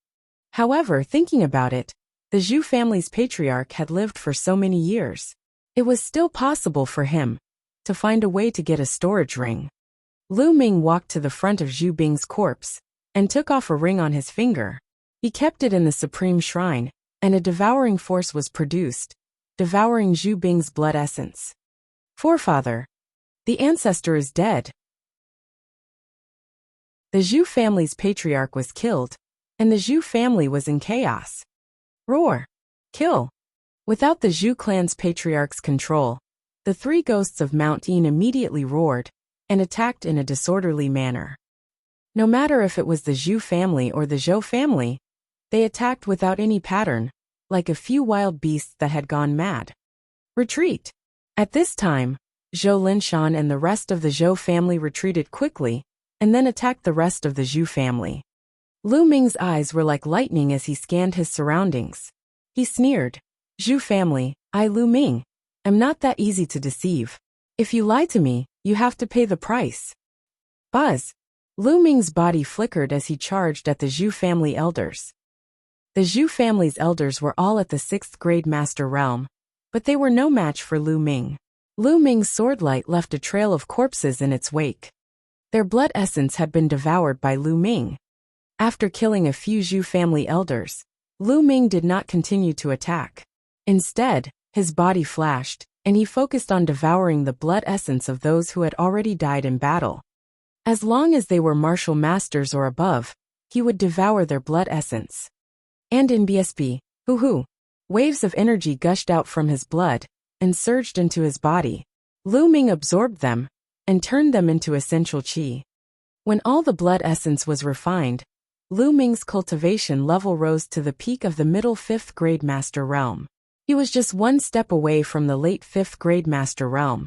However, thinking about it, the Zhu family's patriarch had lived for so many years. It was still possible for him to find a way to get a storage ring. Lu Ming walked to the front of Zhu Bing's corpse and took off a ring on his finger. He kept it in the supreme shrine, and a devouring force was produced, devouring Zhu Bing's blood essence. Forefather! The ancestor is dead. The Zhu family's patriarch was killed, and the Zhu family was in chaos. Roar! Kill! Without the Zhu clan's patriarch's control, the 3 ghosts of Mount Yin immediately roared and attacked in a disorderly manner. No matter if it was the Zhu family or the Zhou family, they attacked without any pattern, like a few wild beasts that had gone mad. Retreat! At this time, Zhou Linshan and the rest of the Zhou family retreated quickly, and then attacked the rest of the Zhu family. Lu Ming's eyes were like lightning as he scanned his surroundings. He sneered, Zhu family, I Lu Ming, am not that easy to deceive. If you lie to me, you have to pay the price. Buzz! Lu Ming's body flickered as he charged at the Zhu family elders. The Zhu family's elders were all at the 6th grade master realm, but they were no match for Lu Ming. Lu Ming's swordlight left a trail of corpses in its wake. Their blood essence had been devoured by Lu Ming. After killing a few Zhu family elders, Lu Ming did not continue to attack. Instead, his body flashed, and he focused on devouring the blood essence of those who had already died in battle. As long as they were martial masters or above, he would devour their blood essence. And in BSB, hoo-hoo, waves of energy gushed out from his blood and surged into his body. Lu Ming absorbed them and turned them into essential qi. When all the blood essence was refined, Lu Ming's cultivation level rose to the peak of the middle 5th grade master realm. He was just 1 step away from the late 5th grade master realm.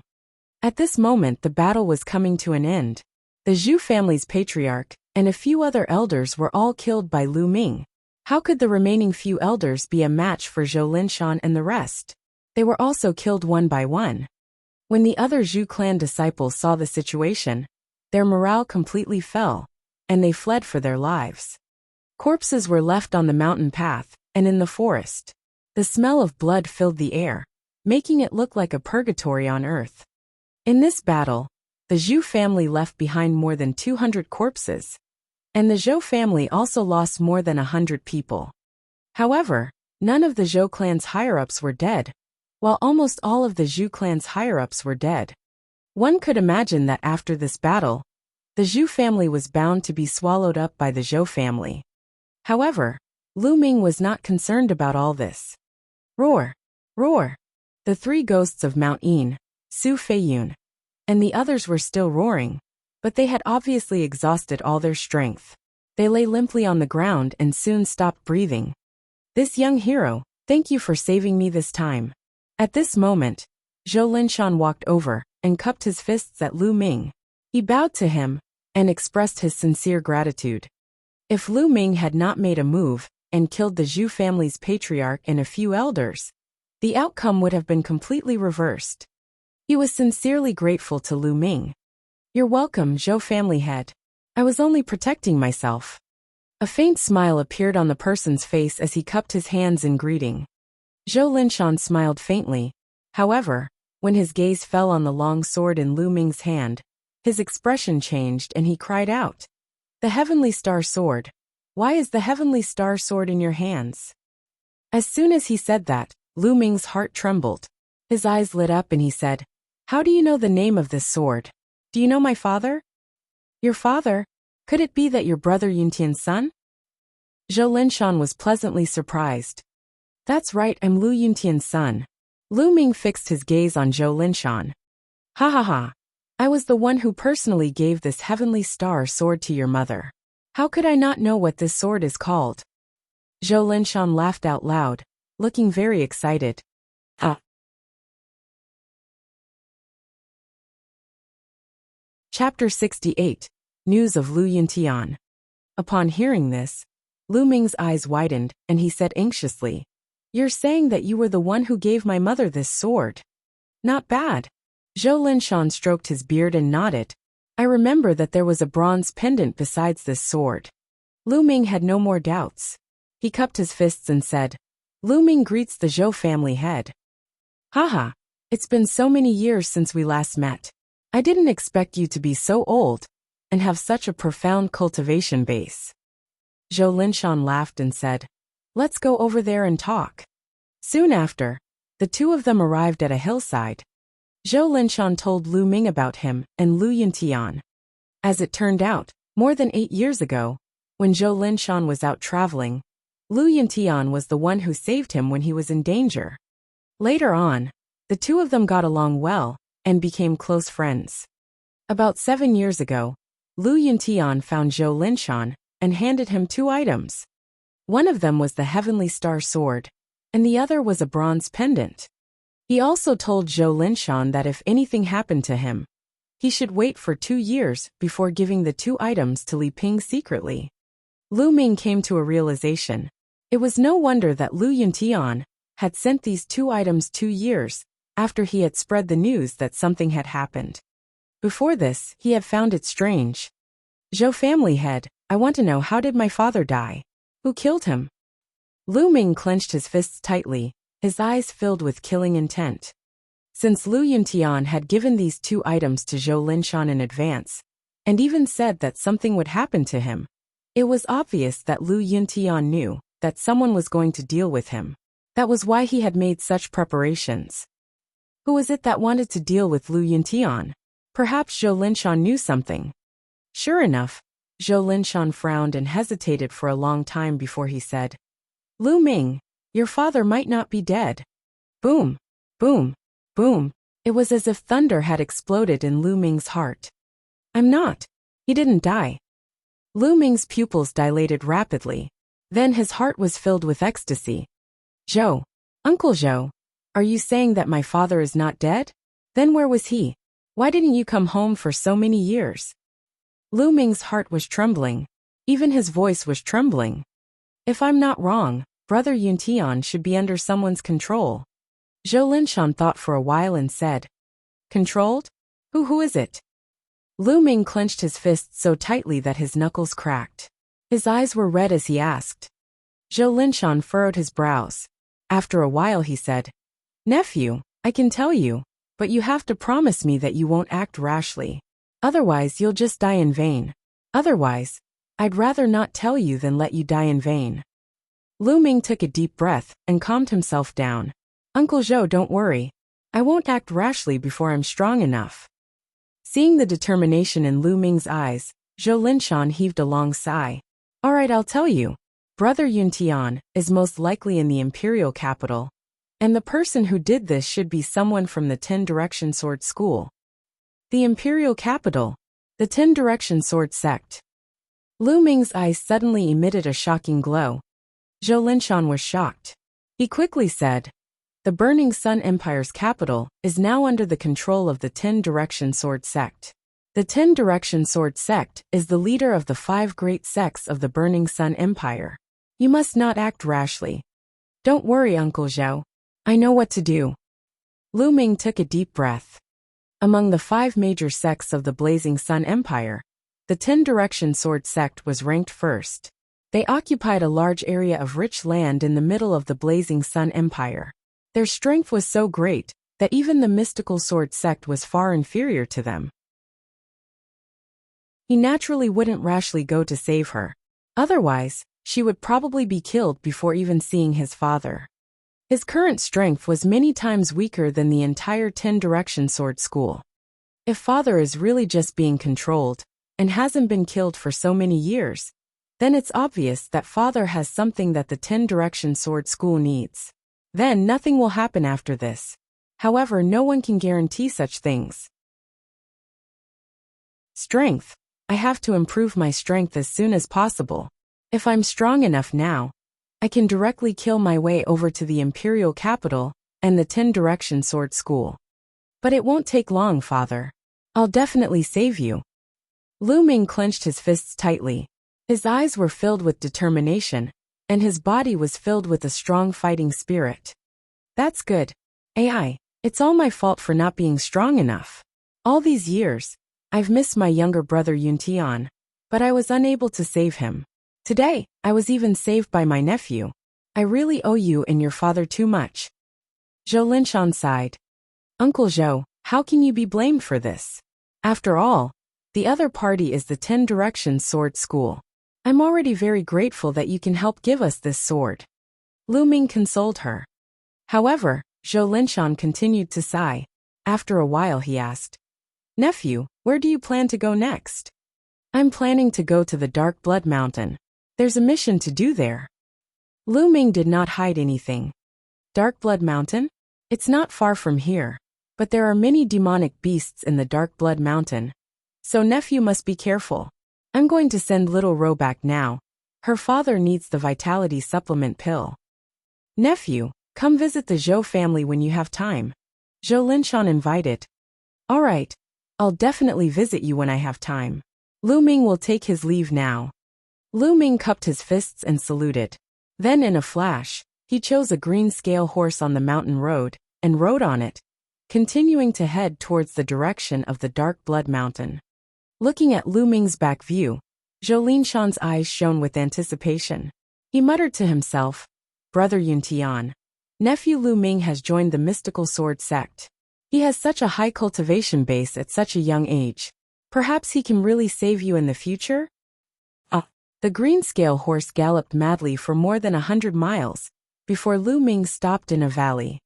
At this moment, the battle was coming to an end. The Zhu family's patriarch and a few other elders were all killed by Lu Ming. How could the remaining few elders be a match for Zhou Linshan and the rest? They were also killed one by one. When the other Zhu clan disciples saw the situation, their morale completely fell, and they fled for their lives. Corpses were left on the mountain path and in the forest. The smell of blood filled the air, making it look like a purgatory on earth. In this battle, the Zhu family left behind more than 200 corpses, and the Zhou family also lost more than 100 people. However, none of the Zhou clan's higher-ups were dead, while almost all of the Zhu clan's higher-ups were dead. One could imagine that after this battle, the Zhu family was bound to be swallowed up by the Zhou family. However, Lu Ming was not concerned about all this. Roar! Roar! The 3 ghosts of Mount Yin, Su Feiyun, and the others were still roaring, but they had obviously exhausted all their strength. They lay limply on the ground and soon stopped breathing. This young hero, thank you for saving me this time. At this moment, Zhou Linshan walked over and cupped his fists at Lu Ming. He bowed to him and expressed his sincere gratitude. If Lu Ming had not made a move and killed the Zhu family's patriarch and a few elders, the outcome would have been completely reversed. He was sincerely grateful to Lu Ming. "You're welcome, Zhou family head. I was only protecting myself." A faint smile appeared on the person's face as he cupped his hands in greeting. Zhou Linshan smiled faintly. However, when his gaze fell on the long sword in Lu Ming's hand, his expression changed and he cried out, "The Heavenly Star Sword! Why is the Heavenly Star Sword in your hands?" As soon as he said that, Lu Ming's heart trembled. His eyes lit up and he said, "How do you know the name of this sword? Do you know my father?" "Your father? Could it be that your brother Yuntian's son?" Zhou Linshan was pleasantly surprised. "That's right, I'm Lu Yuntian's son." Lu Ming fixed his gaze on Zhou Linshan. "Ha ha ha. I was the one who personally gave this Heavenly Star Sword to your mother. How could I not know what this sword is called?" Zhou Linshan laughed out loud, looking very excited. Chapter 68. News of Lu Yuntian. Upon hearing this, Lu Ming's eyes widened, and he said anxiously, "You're saying that you were the one who gave my mother this sword? Not bad." Zhou Linshan stroked his beard and nodded. "I remember that there was a bronze pendant besides this sword." Lu Ming had no more doubts. He cupped his fists and said, "Lu Ming greets the Zhou family head." "Haha, it's been so many years since we last met. I didn't expect you to be so old and have such a profound cultivation base." Zhou Linshan laughed and said, "Let's go over there and talk." Soon after, the two of them arrived at a hillside. Zhou Linshan told Lu Ming about him and Lu Yuntian. As it turned out, more than 8 years ago, when Zhou Linshan was out traveling, Lu Yuntian was the one who saved him when he was in danger. Later on, the two of them got along well and became close friends. About 7 years ago, Lu Yuntian found Zhou Linshan and handed him 2 items. One of them was the Heavenly Star Sword, and the other was a bronze pendant. He also told Zhou Linshan that if anything happened to him, he should wait for 2 years before giving the 2 items to Li Ping secretly. Lu Ming came to a realization. It was no wonder that Lu Yuntian had sent these 2 items 2 years after he had spread the news that something had happened. Before this, he had found it strange. "Zhou family head, I want to know, how did my father die? Who killed him?" Lu Ming clenched his fists tightly, his eyes filled with killing intent. Since Lu Yuntian had given these 2 items to Zhou Linshan in advance, and even said that something would happen to him, it was obvious that Lu Yuntian knew that someone was going to deal with him. That was why he had made such preparations. Who was it that wanted to deal with Lu Yuntian? Perhaps Zhou Linshan knew something. Sure enough, Zhou Linshan frowned and hesitated for a long time before he said, "Lu Ming, your father might not be dead." Boom, boom, boom. It was as if thunder had exploded in Lu Ming's heart. "I'm not. He didn't die." Lu Ming's pupils dilated rapidly. Then his heart was filled with ecstasy. "Zhou, Uncle Zhou, are you saying that my father is not dead? Then where was he? Why didn't you come home for so many years?" Lu Ming's heart was trembling. Even his voice was trembling. "If I'm not wrong, Brother Yuntian should be under someone's control." Zhou Linshan thought for a while and said, "Controlled? Who is it?" Lu Ming clenched his fists so tightly that his knuckles cracked. His eyes were red as he asked. Zhou Linshan furrowed his brows. After a while he said, "Nephew, I can tell you, but you have to promise me that you won't act rashly. Otherwise you'll just die in vain. Otherwise, I'd rather not tell you than let you die in vain." Lu Ming took a deep breath and calmed himself down. "Uncle Zhou, don't worry. I won't act rashly before I'm strong enough." Seeing the determination in Lu Ming's eyes, Zhou Linshan heaved a long sigh. "All right, I'll tell you. Brother Yuntian is most likely in the imperial capital, and the person who did this should be someone from the 10 Direction Sword School." The imperial capital, the 10 Direction Sword Sect. Lu Ming's eyes suddenly emitted a shocking glow. Zhou Linshan was shocked. He quickly said, "The Burning Sun Empire's capital is now under the control of the 10 Direction Sword Sect. The 10 Direction Sword Sect is the leader of the 5 great sects of the Burning Sun Empire. You must not act rashly." "Don't worry, Uncle Zhou. I know what to do. Lu Ming took a deep breath. Among the 5 major sects of the Blazing Sun Empire, the 10 Direction Sword sect was ranked first. They occupied a large area of rich land in the middle of the Blazing Sun Empire. Their strength was so great that even the mystical sword sect was far inferior to them. He naturally wouldn't rashly go to save her. Otherwise, she would probably be killed before even seeing his father. His current strength was many times weaker than the entire 10 Direction Sword School. If father is really just being controlled, and hasn't been killed for so many years, then it's obvious that father has something that the 10 Direction Sword School needs. Then nothing will happen after this. However, no one can guarantee such things. Strength. I have to improve my strength as soon as possible. If I'm strong enough now, I can directly kill my way over to the Imperial Capital and the 10 Direction Sword School. But it won't take long, father. I'll definitely save you. Lu Ming clenched his fists tightly. His eyes were filled with determination, and his body was filled with a strong fighting spirit. That's good. AI, it's all my fault for not being strong enough. All these years, I've missed my younger brother Yuntian, but I was unable to save him. Today, I was even saved by my nephew. I really owe you and your father too much. Zhou Linshan sighed. Uncle Zhou, how can you be blamed for this? After all, the other party is the 10 Direction Sword School. I'm already very grateful that you can help give us this sword. Lu Ming consoled her. However, Zhou Linshan continued to sigh. After a while he asked, Nephew, where do you plan to go next? I'm planning to go to the Dark Blood Mountain. There's a mission to do there. Lu Ming did not hide anything. Dark Blood Mountain? It's not far from here, but there are many demonic beasts in the Dark Blood Mountain. So nephew must be careful. I'm going to send little Ro back now. Her father needs the vitality supplement pill. Nephew, come visit the Zhou family when you have time. Zhou Linshan invited. All right, I'll definitely visit you when I have time. Lu Ming will take his leave now. Lu Ming cupped his fists and saluted. Then in a flash, he chose a green scale horse on the mountain road, and rode on it, continuing to head towards the direction of the Dark Blood Mountain. Looking at Lu Ming's back view, Zhou Linshan's eyes shone with anticipation. He muttered to himself, Brother Yuntian, nephew Lu Ming has joined the mystical sword sect. He has such a high cultivation base at such a young age. Perhaps he can really save you in the future? The green scale horse galloped madly for more than 100 miles, before Lu Ming stopped in a valley.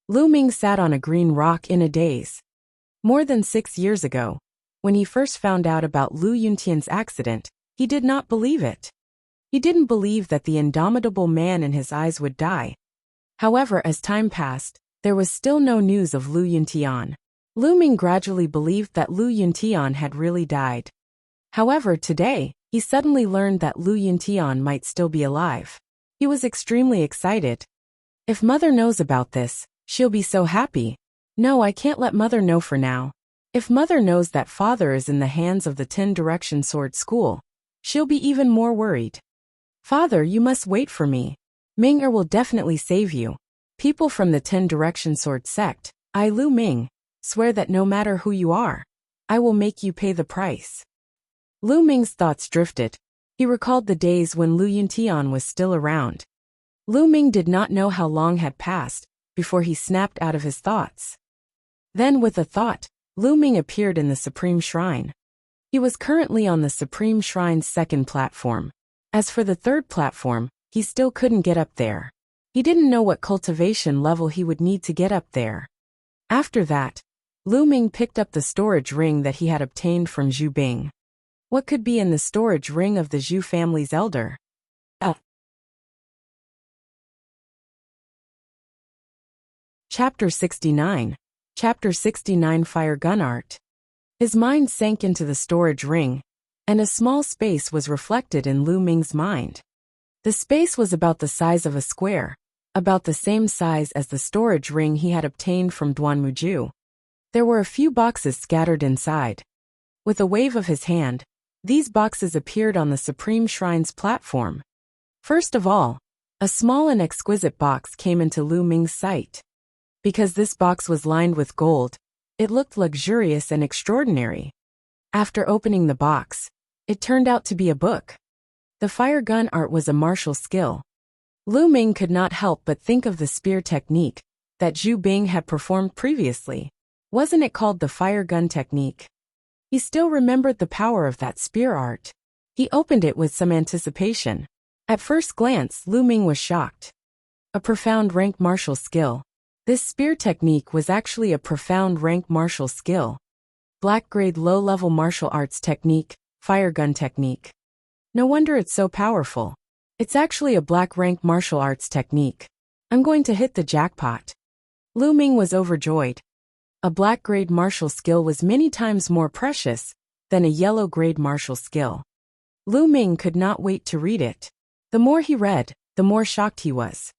Lu Ming sat on a green rock in a daze. More than 6 years ago, when he first found out about Lu Yuntian's accident, he did not believe it. He didn't believe that the indomitable man in his eyes would die. However, as time passed, there was still no news of Lu Yuntian. Lu Ming gradually believed that Lu Yuntian had really died. However, today, he suddenly learned that Lu Yuntian might still be alive. He was extremely excited. If mother knows about this, she'll be so happy. No, I can't let mother know for now. If mother knows that father is in the hands of the 10 Direction Sword School, she'll be even more worried. Father, you must wait for me. Ming-er will definitely save you. People from the 10 Direction Sword sect, I Lu Ming, swear that no matter who you are, I will make you pay the price. Lu Ming's thoughts drifted. He recalled the days when Lu Yuntian was still around. Lu Ming did not know how long had passed before he snapped out of his thoughts. Then with a thought, Lu Ming appeared in the Supreme Shrine. He was currently on the Supreme Shrine's second platform. As for the third platform, he still couldn't get up there. He didn't know what cultivation level he would need to get up there. After that, Lu Ming picked up the storage ring that he had obtained from Zhu Bing. What could be in the storage ring of the Zhu family's elder? Chapter 69. Chapter 69 Fire Gun Art. His mind sank into the storage ring, and a small space was reflected in Lu Ming's mind. The space was about the size of a square, about the same size as the storage ring he had obtained from Duan Muju. There were a few boxes scattered inside. With a wave of his hand, these boxes appeared on the Supreme Shrine's platform. First of all, A small and exquisite box came into Lu Ming's sight. Because this box was lined with gold, it looked luxurious and extraordinary. After opening the box, it turned out to be a book. The fire gun art was a martial skill. Lu Ming could not help but think of the spear technique that Zhu Bing had performed previously. Wasn't it called the fire gun technique? He still remembered the power of that spear art. He opened it with some anticipation. At first glance, Lu Ming was shocked. A profound rank martial skill. This spear technique was actually a profound rank martial skill. Black grade low-level martial arts technique, fire gun technique. No wonder it's so powerful. It's actually a black rank martial arts technique. I'm going to hit the jackpot. Lu Ming was overjoyed. A black grade martial skill was many times more precious than a yellow grade martial skill. Lu Ming could not wait to read it. The more he read, the more shocked he was.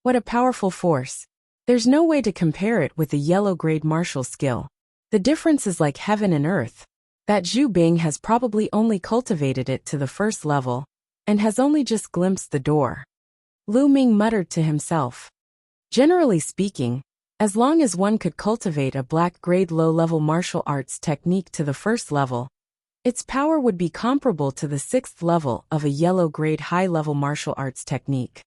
What a powerful force. There's no way to compare it with a yellow grade martial skill. The difference is like heaven and earth. That Zhu Bing has probably only cultivated it to the first level, and has only just glimpsed the door. Lu Ming muttered to himself. Generally speaking, as long as one could cultivate a black grade low-level martial arts technique to the first level, its power would be comparable to the 6th level of a yellow grade high-level martial arts technique.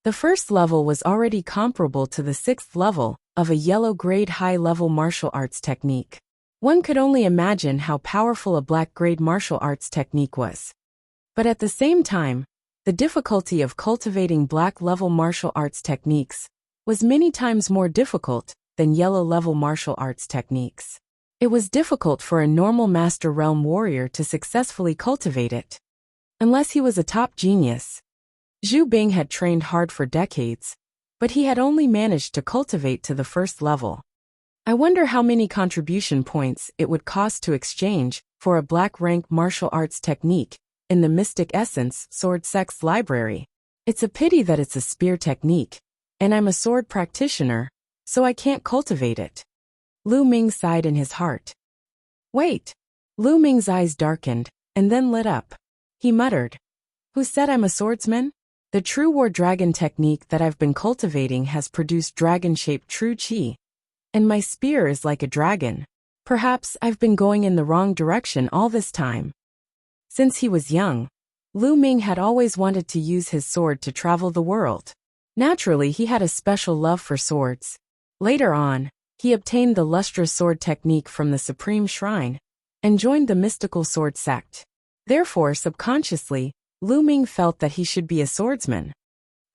The first level was already comparable to the 6th level of a yellow grade high-level martial arts technique. One could only imagine how powerful a black grade martial arts technique was. But at the same time, the difficulty of cultivating black-level martial arts techniques was many times more difficult than yellow-level martial arts techniques. It was difficult for a normal Master Realm warrior to successfully cultivate it. Unless he was a top genius. Zhu Bing had trained hard for decades, but he had only managed to cultivate to the first level. I wonder how many contribution points it would cost to exchange for a black rank martial arts technique in the Mystic Essence Sword Sect's library. It's a pity that it's a spear technique, and I'm a sword practitioner, so I can't cultivate it. Lu Ming sighed in his heart. Wait! Lu Ming's eyes darkened, and then lit up. He muttered. Who said I'm a swordsman? The true war dragon technique that I've been cultivating has produced dragon-shaped true qi. And my spear is like a dragon. Perhaps I've been going in the wrong direction all this time. Since he was young, Lu Ming had always wanted to use his sword to travel the world. Naturally, he had a special love for swords. Later on, he obtained the lustrous sword technique from the Supreme Shrine and joined the mystical sword sect. Therefore, subconsciously, Lu Ming felt that he should be a swordsman.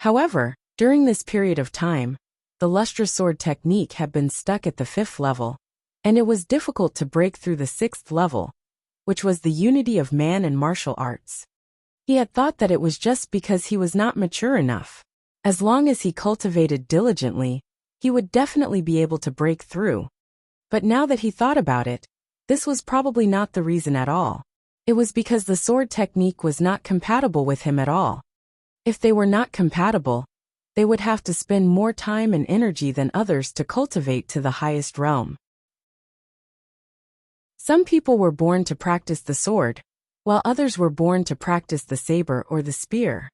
However, during this period of time, the lustrous sword technique had been stuck at the 5th level, and it was difficult to break through the 6th level, which was the unity of man and martial arts. He had thought that it was just because he was not mature enough. As long as he cultivated diligently, he would definitely be able to break through. But now that he thought about it, this was probably not the reason at all. It was because the sword technique was not compatible with him at all. If they were not compatible, they would have to spend more time and energy than others to cultivate to the highest realm. Some people were born to practice the sword, while others were born to practice the saber or the spear.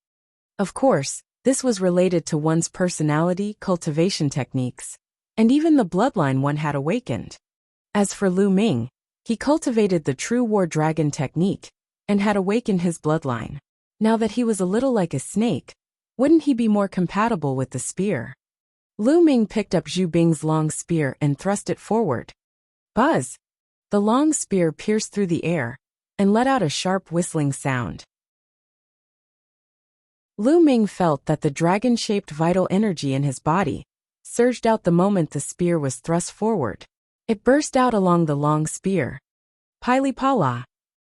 Of course, this was related to one's personality, cultivation techniques, and even the bloodline one had awakened. As for Lu Ming, he cultivated the true war dragon technique and had awakened his bloodline. Now that he was a little like a snake, wouldn't he be more compatible with the spear? Lu Ming picked up Zhu Bing's long spear and thrust it forward. Buzz! The long spear pierced through the air and let out a sharp whistling sound. Lu Ming felt that the dragon-shaped vital energy in his body surged out the moment the spear was thrust forward. It burst out along the long spear. Pili-pala!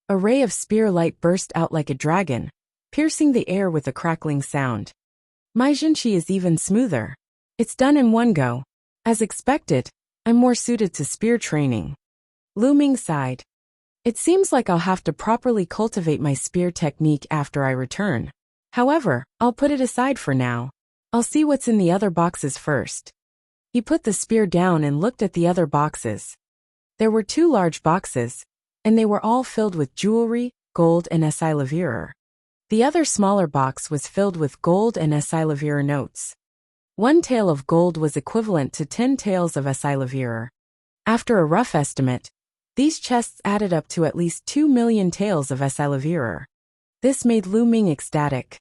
A ray of spear light burst out like a dragon, piercing the air with a crackling sound. My Jinqi is even smoother. It's done in one go. As expected, I'm more suited to spear training. Lu Ming sighed. It seems like I'll have to properly cultivate my spear technique after I return. However, I'll put it aside for now. I'll see what's in the other boxes first. He put the spear down and looked at the other boxes. There were 2 large boxes, and they were all filled with jewelry, gold and acai-laverer. The other smaller box was filled with gold and Esilavir notes. 1 tael of gold was equivalent to 10 taels of Esilavir. After a rough estimate, these chests added up to at least 2 million taels of Esilavir. This made Lu Ming ecstatic.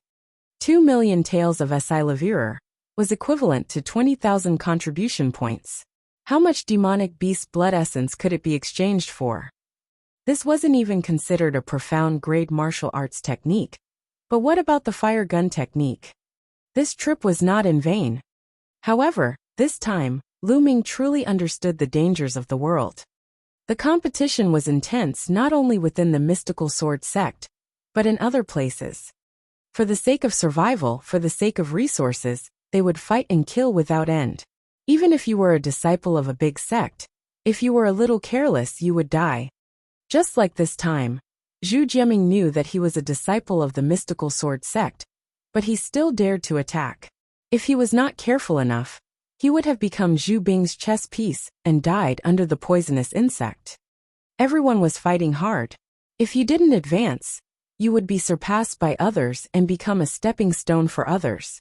2 million taels of Esilavir was equivalent to 20,000 contribution points. How much demonic beast blood essence could it be exchanged for? This wasn't even considered a profound grade martial arts technique. But what about the fire gun technique? This trip was not in vain. However, this time, Lu Ming truly understood the dangers of the world. The competition was intense not only within the mystical sword sect, but in other places. For the sake of survival, for the sake of resources, they would fight and kill without end. Even if you were a disciple of a big sect, if you were a little careless, you would die. Just like this time, Zhu Jiaming knew that he was a disciple of the mystical sword sect, but he still dared to attack. If he was not careful enough, he would have become Zhu Bing's chess piece and died under the poisonous insect. Everyone was fighting hard. If you didn't advance, you would be surpassed by others and become a stepping stone for others.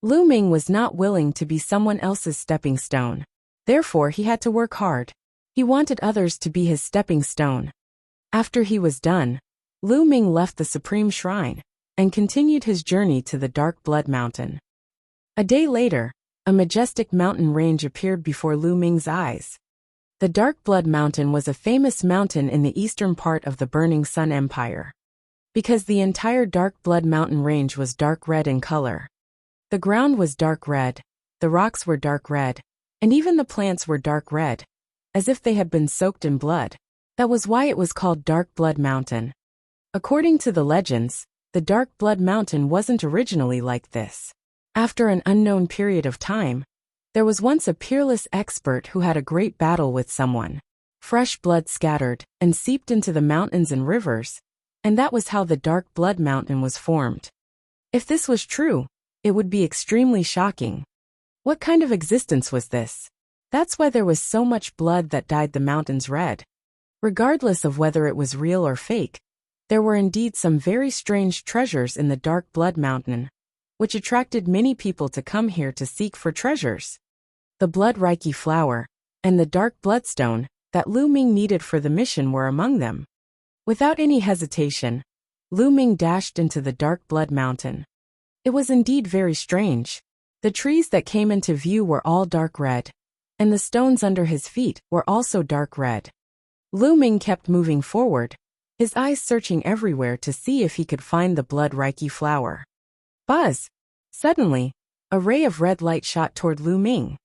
Lu Ming was not willing to be someone else's stepping stone. Therefore, he had to work hard. He wanted others to be his stepping stone. After he was done, Lu Ming left the Supreme Shrine and continued his journey to the Dark Blood Mountain. A day later, a majestic mountain range appeared before Lu Ming's eyes. The Dark Blood Mountain was a famous mountain in the eastern part of the Burning Sun Empire. Because the entire Dark Blood Mountain range was dark red in color. The ground was dark red, the rocks were dark red, and even the plants were dark red, as if they had been soaked in blood. That was why it was called Dark Blood Mountain. According to the legends, the Dark Blood Mountain wasn't originally like this. After an unknown period of time, there was once a peerless expert who had a great battle with someone. Fresh blood scattered and seeped into the mountains and rivers, and that was how the Dark Blood Mountain was formed. If this was true, it would be extremely shocking. What kind of existence was this? That's why there was so much blood that dyed the mountains red. Regardless of whether it was real or fake, there were indeed some very strange treasures in the Dark Blood Mountain, which attracted many people to come here to seek for treasures. The Blood Reiki flower and the Dark Bloodstone that Lu Ming needed for the mission were among them. Without any hesitation, Lu Ming dashed into the Dark Blood Mountain. It was indeed very strange. The trees that came into view were all dark red, and the stones under his feet were also dark red. Lu Ming kept moving forward, his eyes searching everywhere to see if he could find the Blood Reiki flower. Buzz! Suddenly, a ray of red light shot toward Lu Ming.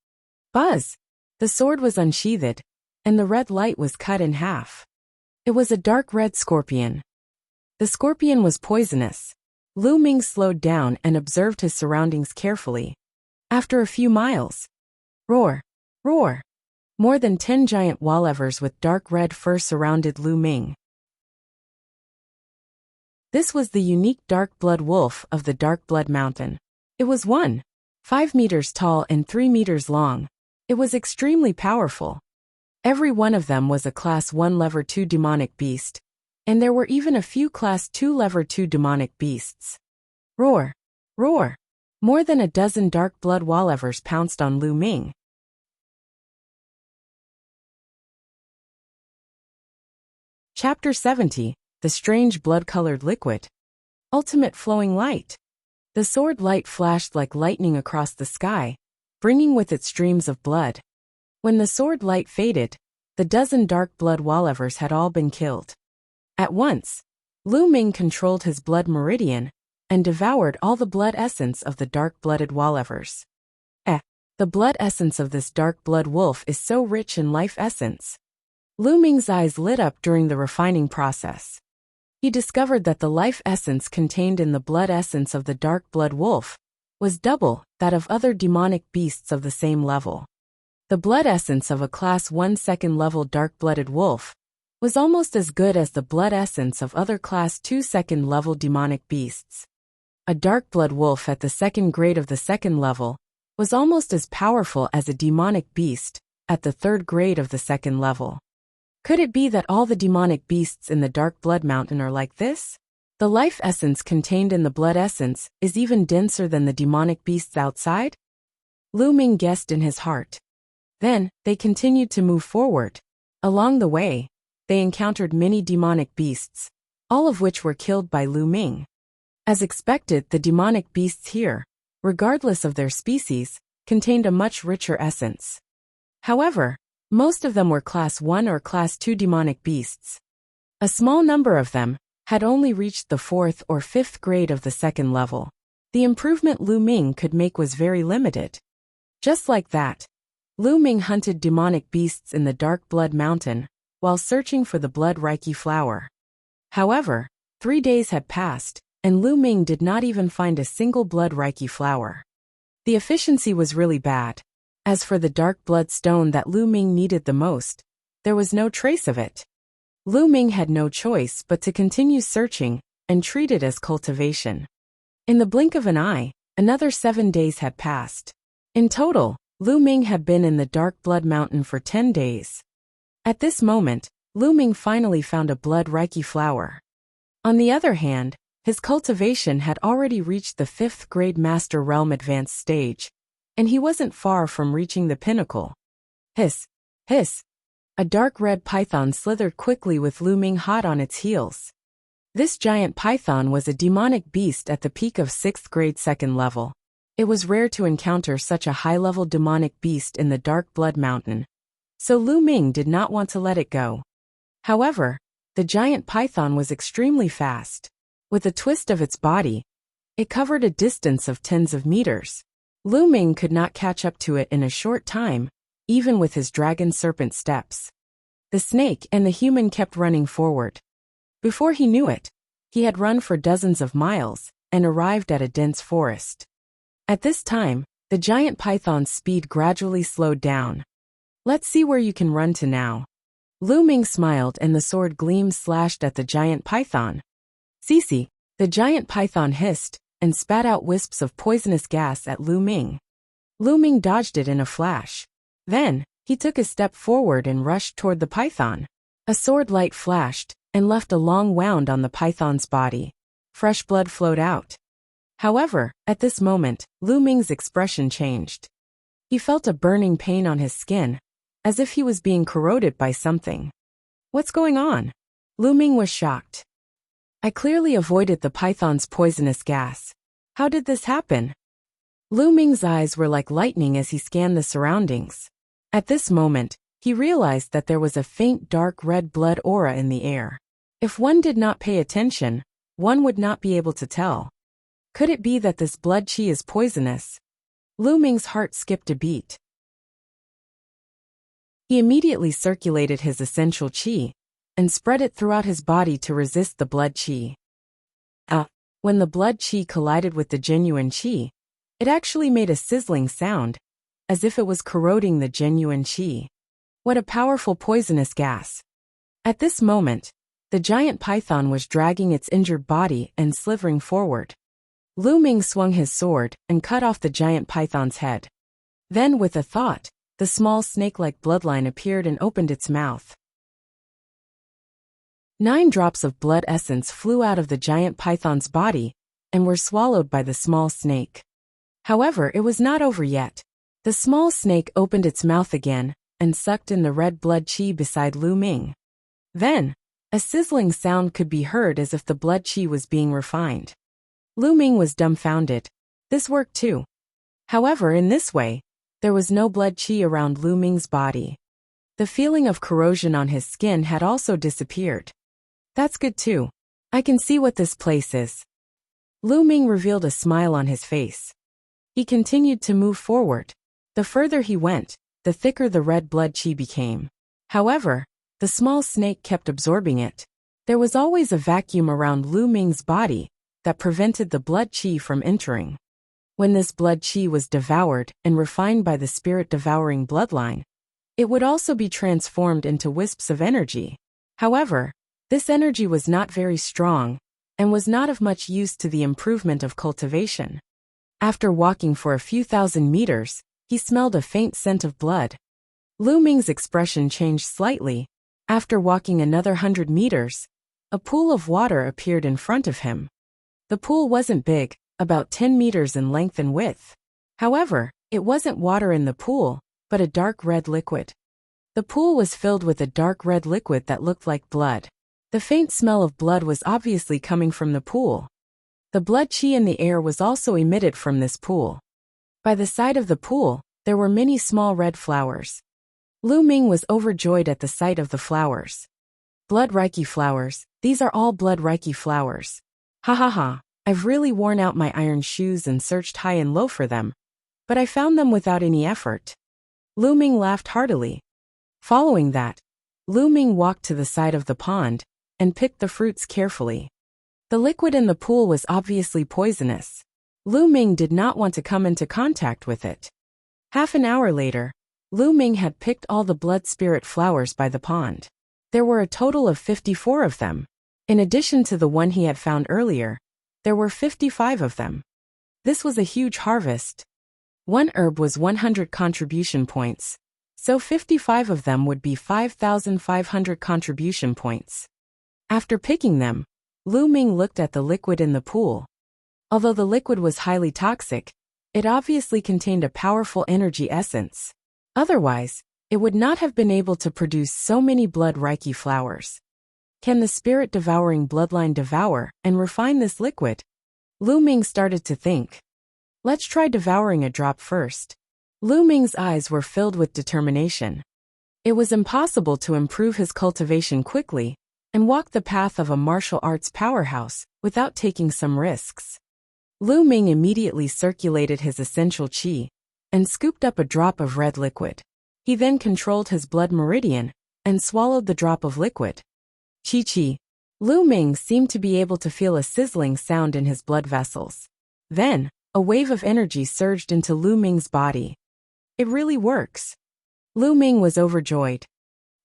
Buzz! The sword was unsheathed, and the red light was cut in half. It was a dark red scorpion. The scorpion was poisonous. Lu Ming slowed down and observed his surroundings carefully. After a few miles, roar, roar! More than 10 giant wallevers with dark red fur surrounded Lu Ming. This was the unique dark blood wolf of the Dark Blood Mountain. It was 5 meters tall and 3 meters long. It was extremely powerful. Every one of them was a Class 1 Level 2 demonic beast, and there were even a few Class 2 Level 2 demonic beasts. Roar! Roar! More than a dozen dark blood wallevers pounced on Lu Ming. Chapter 70, The Strange Blood-Colored Liquid. Ultimate Flowing Light. The sword light flashed like lightning across the sky, bringing with it streams of blood. When the sword light faded, the dozen dark blood wallevers had all been killed. At once, Lu Ming controlled his blood meridian and devoured all the blood essence of the dark-blooded wallevers. The blood essence of this dark blood wolf is so rich in life essence. Lu Ming's eyes lit up during the refining process. He discovered that the life essence contained in the blood essence of the dark blood wolf was double that of other demonic beasts of the same level. The blood essence of a Class 1 second level dark-blooded wolf was almost as good as the blood essence of other Class 2 second level demonic beasts. A dark blood wolf at the second grade of the second level was almost as powerful as a demonic beast at the third grade of the second level. Could it be that all the demonic beasts in the Dark Blood Mountain are like this? The life essence contained in the blood essence is even denser than the demonic beasts outside? Lu Ming guessed in his heart. Then, they continued to move forward. Along the way, they encountered many demonic beasts, all of which were killed by Lu Ming. As expected, the demonic beasts here, regardless of their species, contained a much richer essence. However, most of them were Class 1 or Class 2 demonic beasts. A small number of them had only reached the 4th or 5th grade of the 2nd level. The improvement Lu Ming could make was very limited. Just like that, Lu Ming hunted demonic beasts in the Dark Blood Mountain while searching for the Blood Reiki flower. However, 3 days had passed, and Lu Ming did not even find a single Blood Reiki flower. The efficiency was really bad. As for the dark blood stone that Lu Ming needed the most, there was no trace of it. Lu Ming had no choice but to continue searching and treat it as cultivation. In the blink of an eye, another 7 days had passed. In total, Lu Ming had been in the Dark Blood Mountain for 10 days. At this moment, Lu Ming finally found a Blood Reiki flower. On the other hand, his cultivation had already reached the 5th grade Master Realm Advanced stage, and he wasn't far from reaching the pinnacle. Hiss! Hiss! A dark red python slithered quickly with Lu Ming hot on its heels. This giant python was a demonic beast at the peak of 6th grade 2nd level. It was rare to encounter such a high-level demonic beast in the Dark Blood Mountain, so Lu Ming did not want to let it go. However, the giant python was extremely fast. With a twist of its body, it covered a distance of tens of meters. Lu Ming could not catch up to it in a short time, even with his dragon serpent steps. The snake and the human kept running forward. Before he knew it, he had run for dozens of miles and arrived at a dense forest. At this time, the giant python's speed gradually slowed down. Let's see where you can run to now. Lu Ming smiled and the sword gleam slashed at the giant python. Cece, the giant python hissed and spat out wisps of poisonous gas at Lu Ming. Lu Ming dodged it in a flash. Then, he took a step forward and rushed toward the python. A sword light flashed and left a long wound on the python's body. Fresh blood flowed out. However, at this moment, Lu Ming's expression changed. He felt a burning pain on his skin, as if he was being corroded by something. What's going on? Lu Ming was shocked. I clearly avoided the python's poisonous gas. How did this happen? Lu Ming's eyes were like lightning as he scanned the surroundings. At this moment, he realized that there was a faint dark red blood aura in the air. If one did not pay attention, one would not be able to tell. Could it be that this blood qi is poisonous? Lu Ming's heart skipped a beat. He immediately circulated his essential qi and spread it throughout his body to resist the blood qi. When the blood qi collided with the genuine qi, it actually made a sizzling sound, as if it was corroding the genuine qi. What a powerful poisonous gas. At this moment, the giant python was dragging its injured body and slithering forward. Lu Ming swung his sword and cut off the giant python's head. Then, with a thought, the small snake-like bloodline appeared and opened its mouth. 9 drops of blood essence flew out of the giant python's body and were swallowed by the small snake. However, it was not over yet. The small snake opened its mouth again and sucked in the red blood qi beside Lu Ming. Then, a sizzling sound could be heard as if the blood qi was being refined. Lu Ming was dumbfounded. This worked too. However, in this way, there was no blood qi around Lu Ming's body. The feeling of corrosion on his skin had also disappeared. That's good too. I can see what this place is. Lu Ming revealed a smile on his face. He continued to move forward. The further he went, the thicker the red blood qi became. However, the small snake kept absorbing it. There was always a vacuum around Lu Ming's body that prevented the blood qi from entering. When this blood qi was devoured and refined by the spirit-devouring bloodline, it would also be transformed into wisps of energy. However, this energy was not very strong and was not of much use to the improvement of cultivation. After walking for a few thousand meters, he smelled a faint scent of blood. Lu Ming's expression changed slightly. After walking another 100 meters, A pool of water appeared in front of him. The pool wasn't big, about 10 meters in length and width. However, it wasn't water in the pool, but a dark red liquid. The pool was filled with a dark red liquid that looked like blood. The faint smell of blood was obviously coming from the pool. The blood chi in the air was also emitted from this pool. By the side of the pool, there were many small red flowers. Lu Ming was overjoyed at the sight of the flowers. Blood Reiki flowers, these are all blood Reiki flowers. Ha ha ha, I've really worn out my iron shoes and searched high and low for them, but I found them without any effort. Lu Ming laughed heartily. Following that, Lu Ming walked to the side of the pond and picked the fruits carefully. The liquid in the pool was obviously poisonous. Lu Ming did not want to come into contact with it. Half an hour later, Lu Ming had picked all the blood spirit flowers by the pond. There were a total of 54 of them. In addition to the one he had found earlier, there were 55 of them. This was a huge harvest. One herb was 100 contribution points, so 55 of them would be 5,500 contribution points. After picking them, Lu Ming looked at the liquid in the pool. Although the liquid was highly toxic, it obviously contained a powerful energy essence. Otherwise, it would not have been able to produce so many blood Reiki flowers. Can the spirit-devouring bloodline devour and refine this liquid? Lu Ming started to think. Let's try devouring a drop first. Lu Ming's eyes were filled with determination. It was impossible to improve his cultivation quickly and walk the path of a martial arts powerhouse without taking some risks. Lu Ming immediately circulated his essential qi and scooped up a drop of red liquid. He then controlled his blood meridian and swallowed the drop of liquid. Chi. Lu Ming seemed to be able to feel a sizzling sound in his blood vessels. Then, a wave of energy surged into Lu Ming's body. It really works. Lu Ming was overjoyed.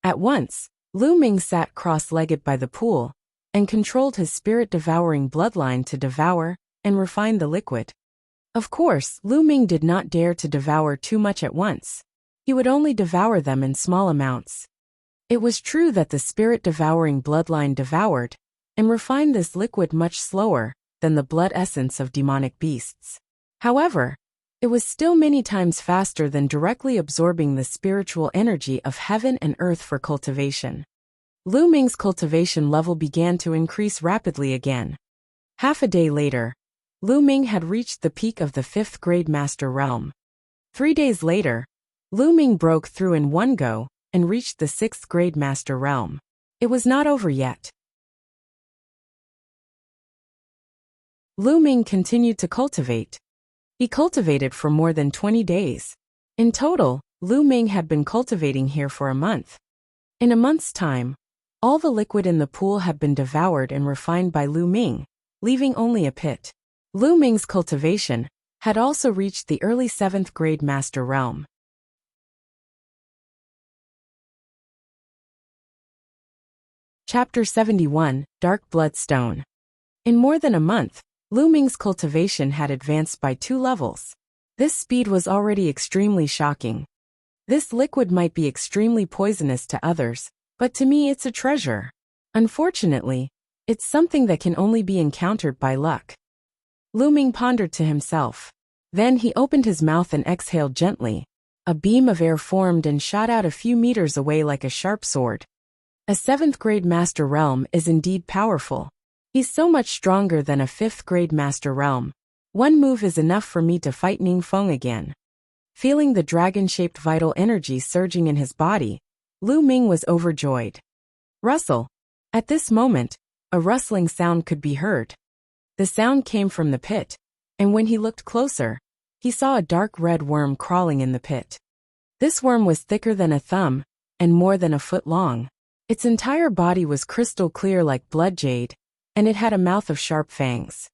At once, Lu Ming sat cross-legged by the pool and controlled his spirit-devouring bloodline to devour and refine the liquid. Of course, Lu Ming did not dare to devour too much at once. He would only devour them in small amounts. It was true that the spirit-devouring bloodline devoured and refined this liquid much slower than the blood essence of demonic beasts. However, it was still many times faster than directly absorbing the spiritual energy of heaven and earth for cultivation. Lu Ming's cultivation level began to increase rapidly again. Half a day later, Lu Ming had reached the peak of the 5th grade master realm. 3 days later, Lu Ming broke through in one go and reached the 6th grade master realm. It was not over yet. Lu Ming continued to cultivate. He cultivated for more than 20 days. In total, Lu Ming had been cultivating here for a month. In a month's time, all the liquid in the pool had been devoured and refined by Lu Ming, leaving only a pit. Lu Ming's cultivation had also reached the early 7th grade master realm. Chapter 71, Dark Bloodstone. In more than a month, Lu Ming's cultivation had advanced by 2 levels. This speed was already extremely shocking. This liquid might be extremely poisonous to others, but to me it's a treasure. Unfortunately, it's something that can only be encountered by luck. Lu Ming pondered to himself. Then he opened his mouth and exhaled gently. A beam of air formed and shot out a few meters away like a sharp sword. A 7th grade master realm is indeed powerful. He's so much stronger than a 5th grade master realm. One move is enough for me to fight Ningfeng again. Feeling the dragon-shaped vital energy surging in his body, Lu Ming was overjoyed. Rustle. At this moment, a rustling sound could be heard. The sound came from the pit, and when he looked closer, he saw a dark red worm crawling in the pit. This worm was thicker than a thumb, and more than a foot long. Its entire body was crystal clear like blood jade, and it had a mouth of sharp fangs.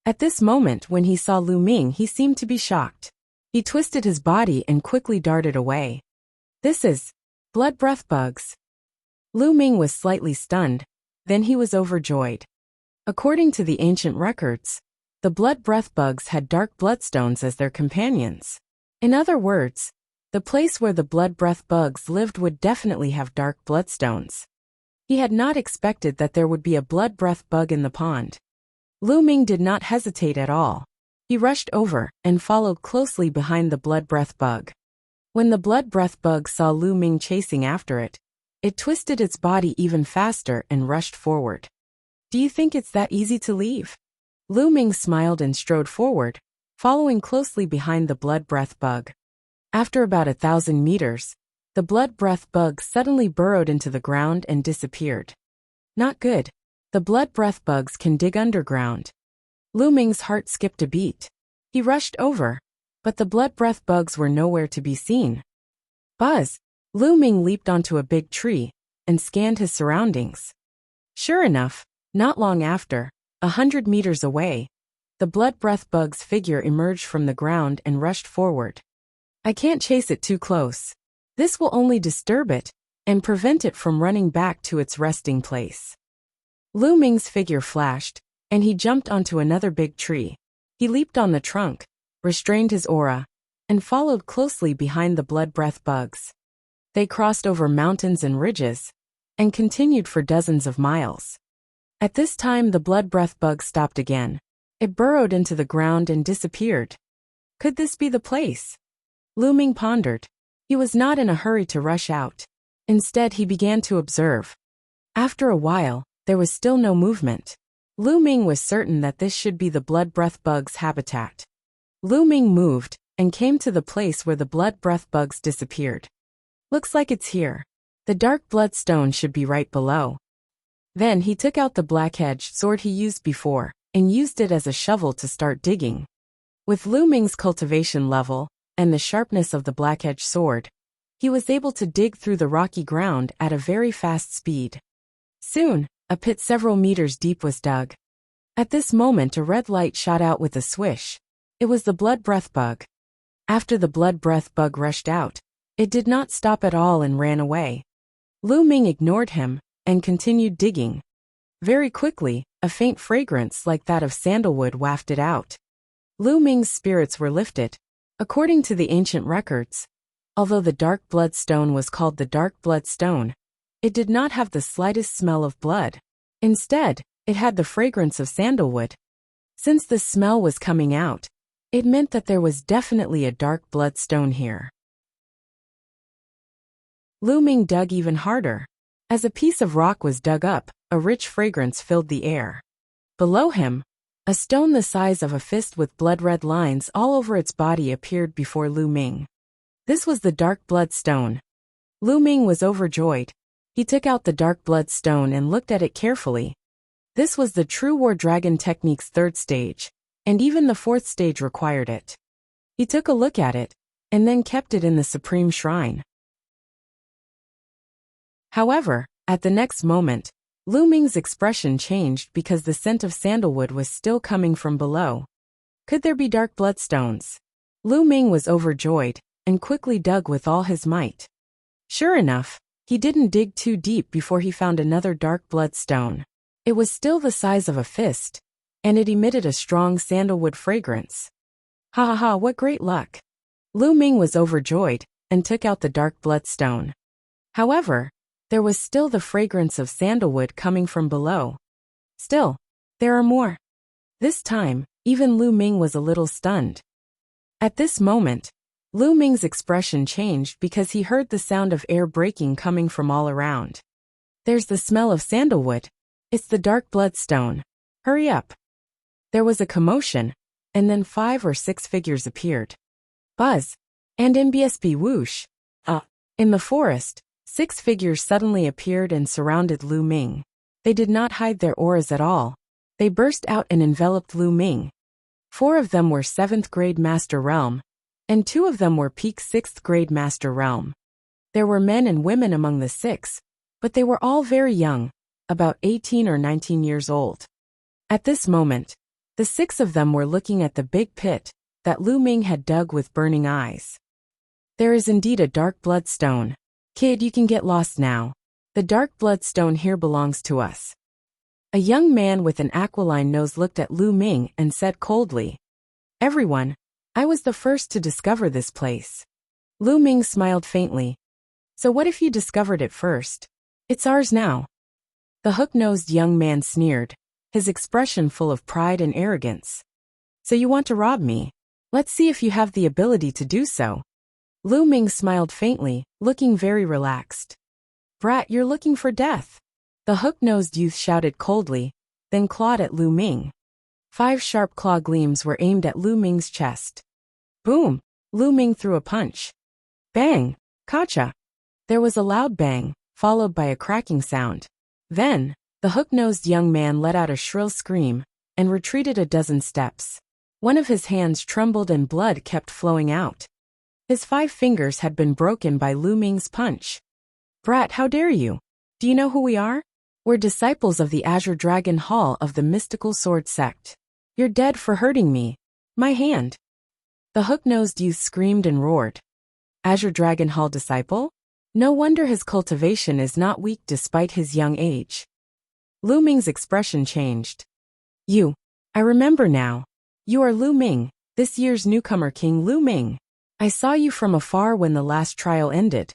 At this moment when he saw Lu Ming, he seemed to be shocked. He twisted his body and quickly darted away. This is blood breath bugs. Lu Ming was slightly stunned, then he was overjoyed. According to the ancient records, the blood breath bugs had dark bloodstones as their companions. In other words, the place where the blood breath bugs lived would definitely have dark bloodstones. He had not expected that there would be a blood breath bug in the pond. Lu Ming did not hesitate at all. He rushed over and followed closely behind the blood breath bug. When the blood breath bug saw Lu Ming chasing after it, it twisted its body even faster and rushed forward. Do you think it's that easy to leave? Lu Ming smiled and strode forward, following closely behind the blood breath bug. After about 1,000 meters, the blood breath bug suddenly burrowed into the ground and disappeared. Not good. The blood breath bugs can dig underground. Lu Ming's heart skipped a beat. He rushed over, but the blood breath bugs were nowhere to be seen. Buzz! Lu Ming leaped onto a big tree and scanned his surroundings. Sure enough, not long after, 100 meters away, the blood breath bug's figure emerged from the ground and rushed forward. I can't chase it too close. This will only disturb it and prevent it from running back to its resting place. Lu Ming's figure flashed, and he jumped onto another big tree. He leaped on the trunk, restrained his aura, and followed closely behind the blood breath bugs. They crossed over mountains and ridges, and continued for dozens of miles. At this time the blood breath bug stopped again. It burrowed into the ground and disappeared. Could this be the place? Lu Ming pondered. He was not in a hurry to rush out. Instead he began to observe. After a while, there was still no movement. Lu Ming was certain that this should be the blood breath bug's habitat. Lu Ming moved and came to the place where the blood breath bugs disappeared. Looks like it's here. The dark bloodstone should be right below. Then he took out the black-edged sword he used before and used it as a shovel to start digging. With Lu Ming's cultivation level and the sharpness of the black-edged sword, he was able to dig through the rocky ground at a very fast speed. Soon, a pit several meters deep was dug. At this moment a red light shot out with a swish. It was the blood breath bug. After the blood breath bug rushed out, it did not stop at all and ran away. Lu Ming ignored him and continued digging. Very quickly, a faint fragrance like that of sandalwood wafted out. Lu Ming's spirits were lifted. According to the ancient records, although the dark bloodstone was called the dark bloodstone, it did not have the slightest smell of blood. Instead, it had the fragrance of sandalwood. Since the smell was coming out, it meant that there was definitely a dark bloodstone here. Lu Ming dug even harder. As a piece of rock was dug up, a rich fragrance filled the air. Below him, a stone the size of a fist with blood-red lines all over its body appeared before Lu Ming. This was the dark bloodstone. Lu Ming was overjoyed. He took out the dark bloodstone and looked at it carefully. This was the true War Dragon technique's third stage, and even the fourth stage required it. He took a look at it, and then kept it in the supreme shrine. However, at the next moment, Lu Ming's expression changed because the scent of sandalwood was still coming from below. Could there be dark bloodstones? Lu Ming was overjoyed and quickly dug with all his might. Sure enough, he didn't dig too deep before he found another dark bloodstone. It was still the size of a fist, and it emitted a strong sandalwood fragrance. Ha ha ha, what great luck! Lu Ming was overjoyed and took out the dark bloodstone. However, there was still the fragrance of sandalwood coming from below. Still, there are more. This time, even Lu Ming was a little stunned. At this moment, Lu Ming's expression changed because he heard the sound of air breaking coming from all around. There's the smell of sandalwood. It's the dark bloodstone. Hurry up. There was a commotion, and then 5 or 6 figures appeared. Buzz. And MBSB whoosh. In the forest, 6 figures suddenly appeared and surrounded Lu Ming. They did not hide their auras at all. They burst out and enveloped Lu Ming. 4 of them were 7th grade Master Realm, and 2 of them were peak 6th grade Master Realm. There were men and women among the 6, but they were all very young, about 18 or 19 years old. At this moment, the 6 of them were looking at the big pit that Lu Ming had dug with burning eyes. There is indeed a dark bloodstone. Kid, you can get lost now. The dark bloodstone here belongs to us. A young man with an aquiline nose looked at Lu Ming and said coldly, "Everyone, I was the first to discover this place." Lu Ming smiled faintly. "So what if you discovered it first? It's ours now." The hook-nosed young man sneered, his expression full of pride and arrogance. So you want to rob me? Let's see if you have the ability to do so. Lu Ming smiled faintly, looking very relaxed. Brat, you're looking for death. The hook-nosed youth shouted coldly, then clawed at Lu Ming. 5 sharp claw gleams were aimed at Lu Ming's chest. Boom! Lu Ming threw a punch. Bang! Gotcha! There was a loud bang, followed by a cracking sound. Then, the hook-nosed young man let out a shrill scream and retreated a dozen steps. One of his hands trembled and blood kept flowing out. His 5 fingers had been broken by Lu Ming's punch. Brat, how dare you? Do you know who we are? We're disciples of the Azure Dragon Hall of the Mystical Sword Sect. You're dead for hurting me. My hand. The hook-nosed youth screamed and roared. Azure Dragon Hall disciple? No wonder his cultivation is not weak despite his young age. Lu Ming's expression changed. I remember now. You are Lu Ming, this year's newcomer King Lu Ming. I saw you from afar when the last trial ended.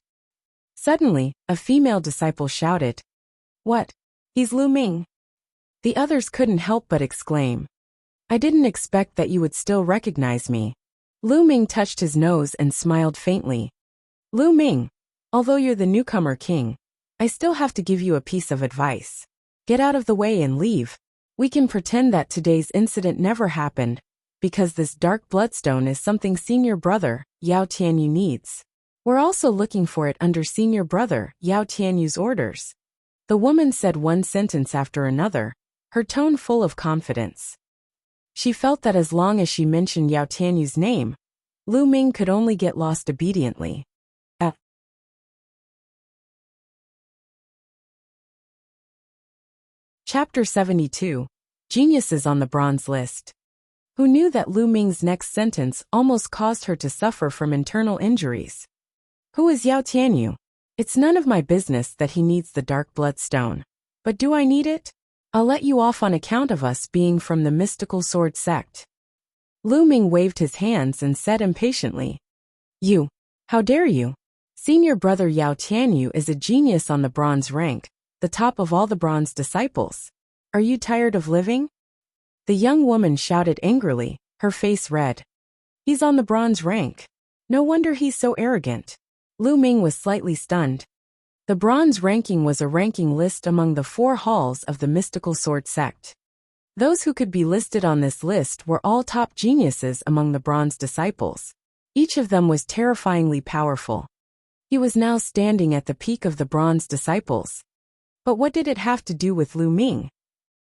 Suddenly, a female disciple shouted. What? He's Lu Ming. The others couldn't help but exclaim. I didn't expect that you would still recognize me. Lu Ming touched his nose and smiled faintly. Lu Ming, although you're the newcomer king, I still have to give you a piece of advice. Get out of the way and leave. We can pretend that today's incident never happened, because this dark bloodstone is something senior brother, Yao Tianyu needs. We're also looking for it under senior brother, Yao Tianyu's orders. The woman said one sentence after another, her tone full of confidence. She felt that as long as she mentioned Yao Tianyu's name, Lu Ming could only get lost obediently. Chapter 72. Geniuses on the Bronze List. Who knew that Lu Ming's next sentence almost caused her to suffer from internal injuries? Who is Yao Tianyu? It's none of my business that he needs the dark bloodstone. But do I need it? I'll let you off on account of us being from the mystical sword sect. Lu Ming waved his hands and said impatiently. How dare you? Senior brother Yao Tianyu is a genius on the bronze rank, the top of all the bronze disciples. Are you tired of living? The young woman shouted angrily, her face red. He's on the bronze rank. No wonder he's so arrogant. Lu Ming was slightly stunned. The bronze ranking was a ranking list among the 4 halls of the mystical sword sect. Those who could be listed on this list were all top geniuses among the bronze disciples. Each of them was terrifyingly powerful. He was now standing at the peak of the bronze disciples. But what did it have to do with Lu Ming?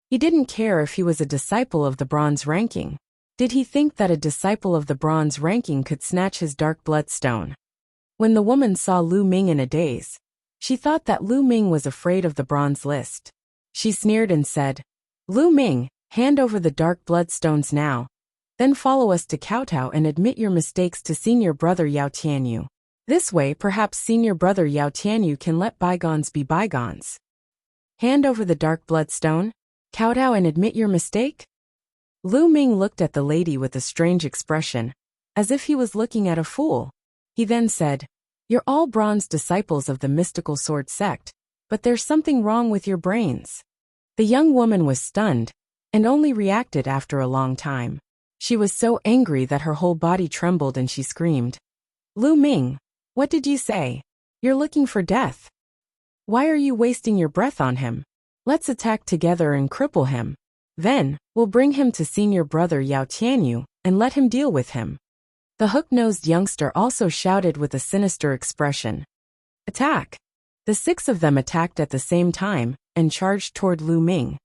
He didn't care if he was a disciple of the bronze ranking. Did he think that a disciple of the bronze ranking could snatch his dark bloodstone? When the woman saw Lu Ming in a daze, she thought that Lu Ming was afraid of the bronze list. She sneered and said, Lu Ming, hand over the dark bloodstones now. Then follow us to kowtow and admit your mistakes to senior brother Yao Tianyu. This way perhaps senior brother Yao Tianyu can let bygones be bygones. Hand over the dark bloodstone? Kowtow and admit your mistake? Lu Ming looked at the lady with a strange expression, as if he was looking at a fool. He then said, You're all bronze disciples of the mystical sword sect, but there's something wrong with your brains. The young woman was stunned, and only reacted after a long time. She was so angry that her whole body trembled and she screamed. Lu Ming, what did you say? You're looking for death. Why are you wasting your breath on him? Let's attack together and cripple him. Then, we'll bring him to senior brother Yao Tianyu, and let him deal with him. The hook-nosed youngster also shouted with a sinister expression. Attack! The 6 of them attacked at the same time, and charged toward Lu Ming.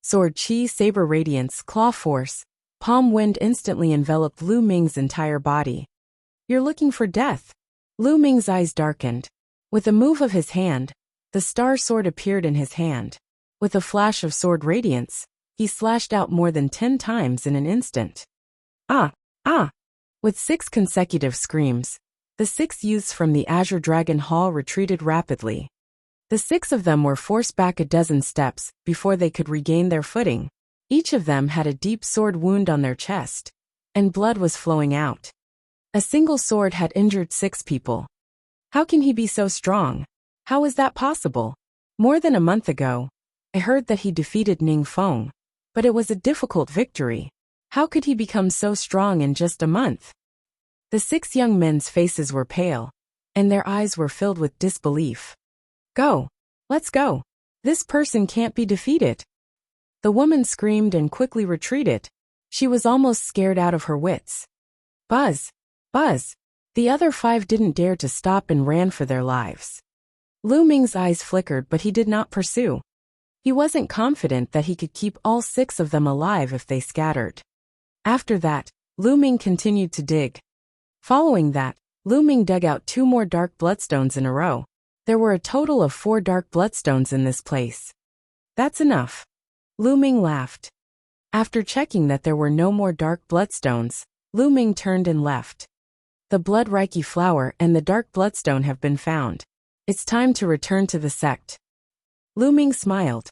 Sword chi, saber radiance, claw force, palm wind instantly enveloped Lu Ming's entire body. You're looking for death. Lu Ming's eyes darkened. With a move of his hand, the star sword appeared in his hand. With a flash of sword radiance, he slashed out more than 10 times in an instant. Ah! With 6 consecutive screams, the 6 youths from the Azure Dragon Hall retreated rapidly. The 6 of them were forced back a dozen steps before they could regain their footing. Each of them had a deep sword wound on their chest, and blood was flowing out. A single sword had injured 6 people. How can he be so strong? How is that possible? More than a month ago, I heard that he defeated Ning Feng, but it was a difficult victory. How could he become so strong in just a month? The 6 young men's faces were pale, and their eyes were filled with disbelief. Go! Let's go! This person can't be defeated! The woman screamed and quickly retreated. She was almost scared out of her wits. Buzz! Buzz! The other 5 didn't dare to stop and ran for their lives. Lu Ming's eyes flickered, but he did not pursue. He wasn't confident that he could keep all 6 of them alive if they scattered. After that, Lu Ming continued to dig. Following that, Lu Ming dug out 2 more dark bloodstones in a row. There were a total of 4 dark bloodstones in this place. That's enough. Lu Ming laughed. After checking that there were no more dark bloodstones, Lu Ming turned and left. The blood reiki flower and the dark bloodstone have been found. It's time to return to the sect. Lu Ming smiled.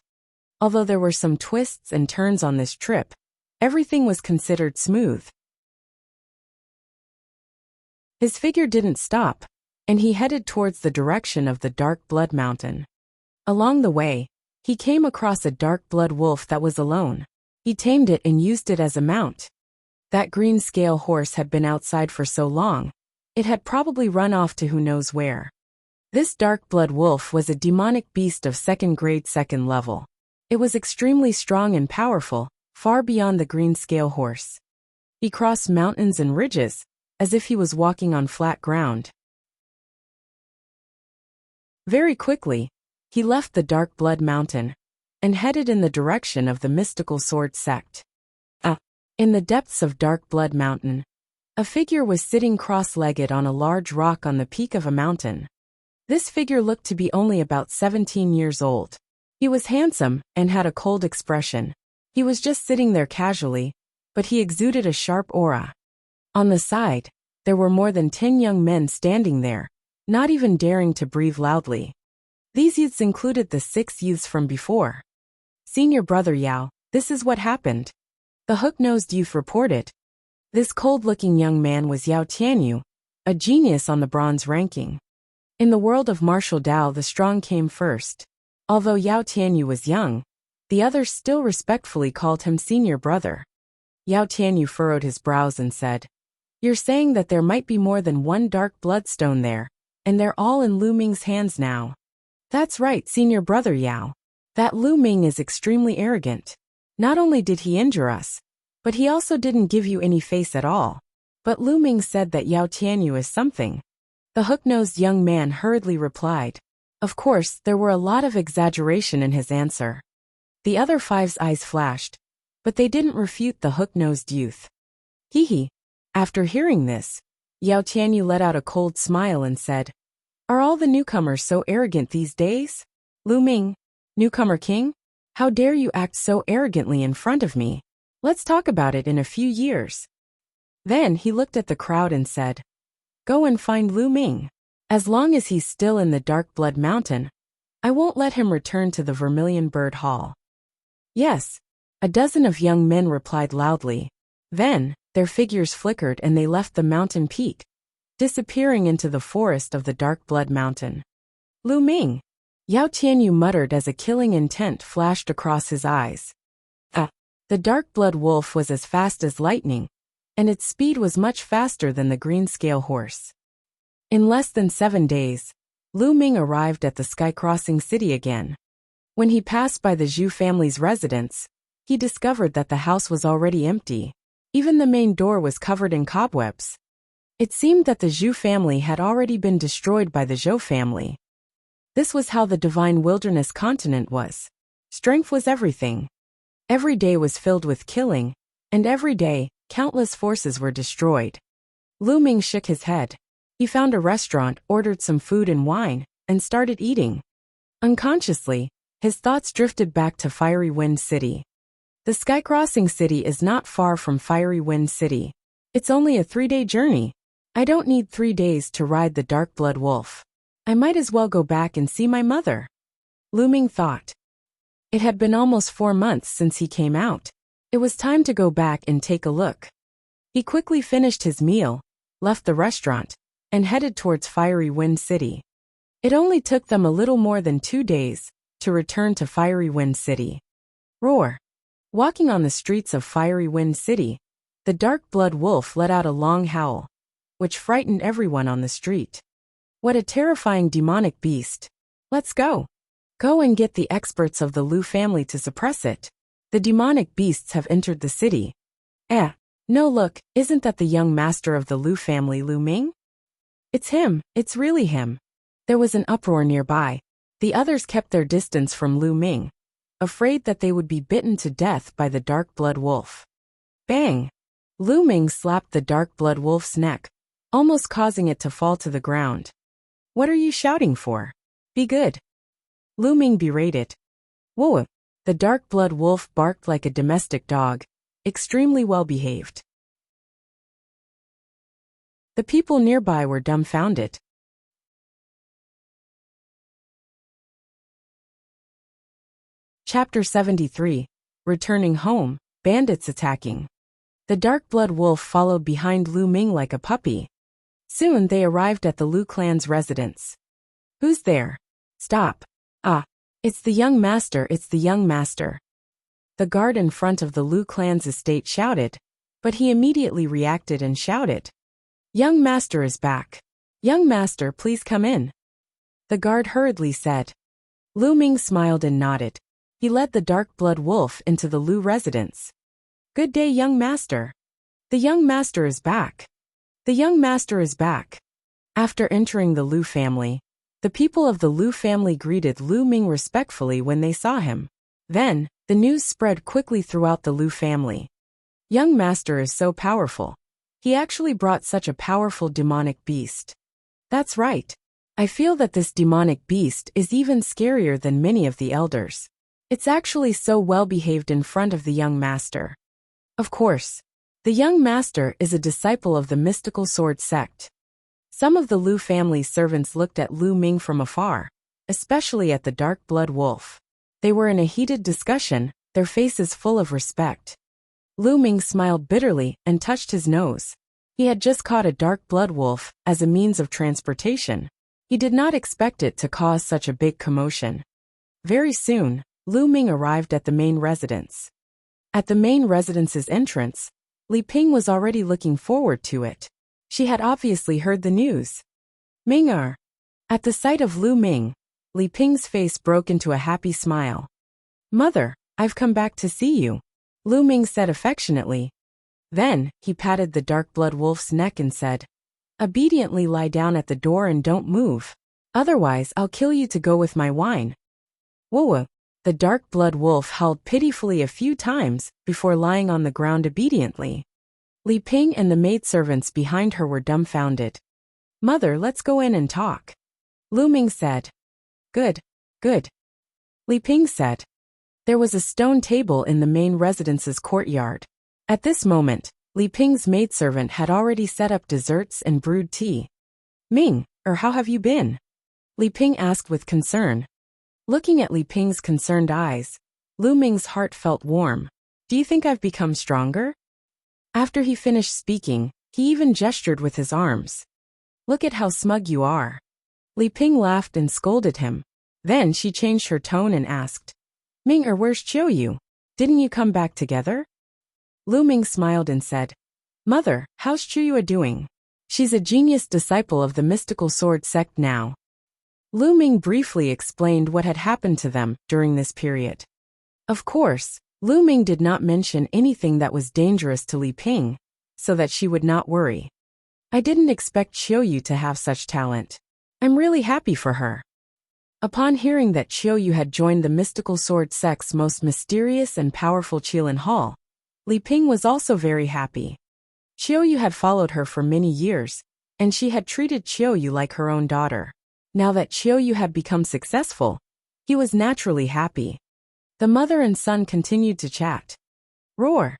Although there were some twists and turns on this trip, everything was considered smooth. His figure didn't stop, and he headed towards the direction of the Dark Blood Mountain. Along the way, he came across a dark blood wolf that was alone. He tamed it and used it as a mount. That green scale horse had been outside for so long, it had probably run off to who knows where. This dark blood wolf was a demonic beast of 2nd grade 2nd level. It was extremely strong and powerful, far beyond the green scale horse. He crossed mountains and ridges, as if he was walking on flat ground. Very quickly, he left the Dark Blood Mountain and headed in the direction of the mystical sword sect. In the depths of Dark Blood Mountain, a figure was sitting cross-legged on a large rock on the peak of a mountain. This figure looked to be only about 17 years old. He was handsome and had a cold expression. He was just sitting there casually, but he exuded a sharp aura. On the side, there were more than 10 young men standing there, not even daring to breathe loudly. These youths included the 6 youths from before. Senior Brother Yao, this is what happened. The hook-nosed youth reported. This cold-looking young man was Yao Tianyu, a genius on the bronze ranking. In the world of martial Dao, the strong came first. Although Yao Tianyu was young, the others still respectfully called him Senior Brother. Yao Tianyu furrowed his brows and said, "You're saying that there might be more than 1 dark bloodstone there, and they're all in Lu Ming's hands now." "That's right, Senior Brother Yao. That Lu Ming is extremely arrogant. Not only did he injure us, but he also didn't give you any face at all." But Lu Ming said that Yao Tianyu is something. The hook-nosed young man hurriedly replied. Of course, there were a lot of exaggeration in his answer. The other 5's eyes flashed, but they didn't refute the hook-nosed youth. Hee hee. After hearing this, Yao Tianyu let out a cold smile and said, "Are all the newcomers so arrogant these days? Lu Ming, newcomer king? How dare you act so arrogantly in front of me? Let's talk about it in a few years." Then he looked at the crowd and said, "Go and find Lu Ming. As long as he's still in the Dark Blood Mountain, I won't let him return to the Vermilion Bird Hall." "Yes," a dozen of young men replied loudly. Then, their figures flickered and they left the mountain peak, disappearing into the forest of the Dark Blood Mountain. "Lu Ming," Yao Tianyu muttered as a killing intent flashed across his eyes. The Dark Blood Wolf was as fast as lightning, and its speed was much faster than the green scale horse. In less than 7 days, Lu Ming arrived at the sky-crossing city again. When he passed by the Zhu family's residence, he discovered that the house was already empty. Even the main door was covered in cobwebs. It seemed that the Zhu family had already been destroyed by the Zhou family. This was how the divine wilderness continent was. Strength was everything. Every day was filled with killing, and every day, countless forces were destroyed. Lu Ming shook his head. He found a restaurant, ordered some food and wine, and started eating. Unconsciously, his thoughts drifted back to Fiery Wind City. The Sky-Crossing City is not far from Fiery Wind City. It's only a 3-day journey. I don't need 3 days to ride the Dark Blood Wolf. I might as well go back and see my mother. Lu Ming thought. It had been almost 4 months since he came out. It was time to go back and take a look. He quickly finished his meal, left the restaurant, and headed towards Fiery Wind City. It only took them a little more than 2 days, to return to Fiery Wind City. Roar! Walking on the streets of Fiery Wind City, the dark blood wolf let out a long howl, which frightened everyone on the street. What a terrifying demonic beast! Let's go! Go and get the experts of the Lu family to suppress it. The demonic beasts have entered the city. No, look, isn't that the young master of the Lu family, Lu Ming? It's him, it's really him. There was an uproar nearby. The others kept their distance from Lu Ming, afraid that they would be bitten to death by the dark blood wolf. Bang! Lu Ming slapped the dark blood wolf's neck, almost causing it to fall to the ground. What are you shouting for? Be good. Lu Ming berated. Whoa! The dark blood wolf barked like a domestic dog, extremely well behaved. The people nearby were dumbfounded. Chapter 73. Returning home, bandits attacking. The dark blood wolf followed behind Lu Ming like a puppy. Soon they arrived at the Lu clan's residence. Who's there? Stop. It's the young master, it's the young master. The guard in front of the Lu clan's estate shouted, but he immediately reacted and shouted, Young master is back. Young master, please come in. The guard hurriedly said. Lu Ming smiled and nodded. He led the dark blood wolf into the Lu residence. Good day, young master. The young master is back. The young master is back. After entering the Lu family, the people of the Lu family greeted Lu Ming respectfully when they saw him. Then, the news spread quickly throughout the Lu family. Young master is so powerful. He actually brought such a powerful demonic beast. That's right. I feel that this demonic beast is even scarier than many of the elders. It's actually so well behaved in front of the young master. Of course, the young master is a disciple of the mystical sword sect. Some of the Lu family's servants looked at Lu Ming from afar, especially at the dark blood wolf. They were in a heated discussion, their faces full of respect. Lu Ming smiled bitterly and touched his nose. He had just caught a dark blood wolf as a means of transportation. He did not expect it to cause such a big commotion. Very soon, Lu Ming arrived at the main residence. At the main residence's entrance, Li Ping was already looking forward to it. She had obviously heard the news. Ming-er. At the sight of Lu Ming, Li Ping's face broke into a happy smile. Mother, I've come back to see you, Lu Ming said affectionately. Then, he patted the dark blood wolf's neck and said, Obediently lie down at the door and don't move. Otherwise, I'll kill you to go with my wine. Whoa! The dark blood wolf howled pitifully a few times before lying on the ground obediently. Li Ping and the maidservants behind her were dumbfounded. Mother, let's go in and talk. Lu Ming said. Good. Li Ping said. There was a stone table in the main residence's courtyard. At this moment, Li Ping's maidservant had already set up desserts and brewed tea. Ming, how have you been? Li Ping asked with concern. Looking at Li Ping's concerned eyes, Lu Ming's heart felt warm. Do you think I've become stronger? After he finished speaking, he even gestured with his arms. Look at how smug you are. Li Ping laughed and scolded him. Then she changed her tone and asked, Ming, where's Qiuyu? Didn't you come back together? Lu Ming smiled and said, Mother, how's Qiuyu doing? She's a genius disciple of the mystical sword sect now. Lu Ming briefly explained what had happened to them during this period. Of course, Lu Ming did not mention anything that was dangerous to Li Ping, so that she would not worry. I didn't expect Qiuyu to have such talent. I'm really happy for her. Upon hearing that Qiuyu had joined the mystical sword sect's most mysterious and powerful Qilin Hall, Li Ping was also very happy. Qiuyu had followed her for many years, and she had treated Qiuyu like her own daughter. Now that Qiuyu had become successful, he was naturally happy. The mother and son continued to chat. Roar!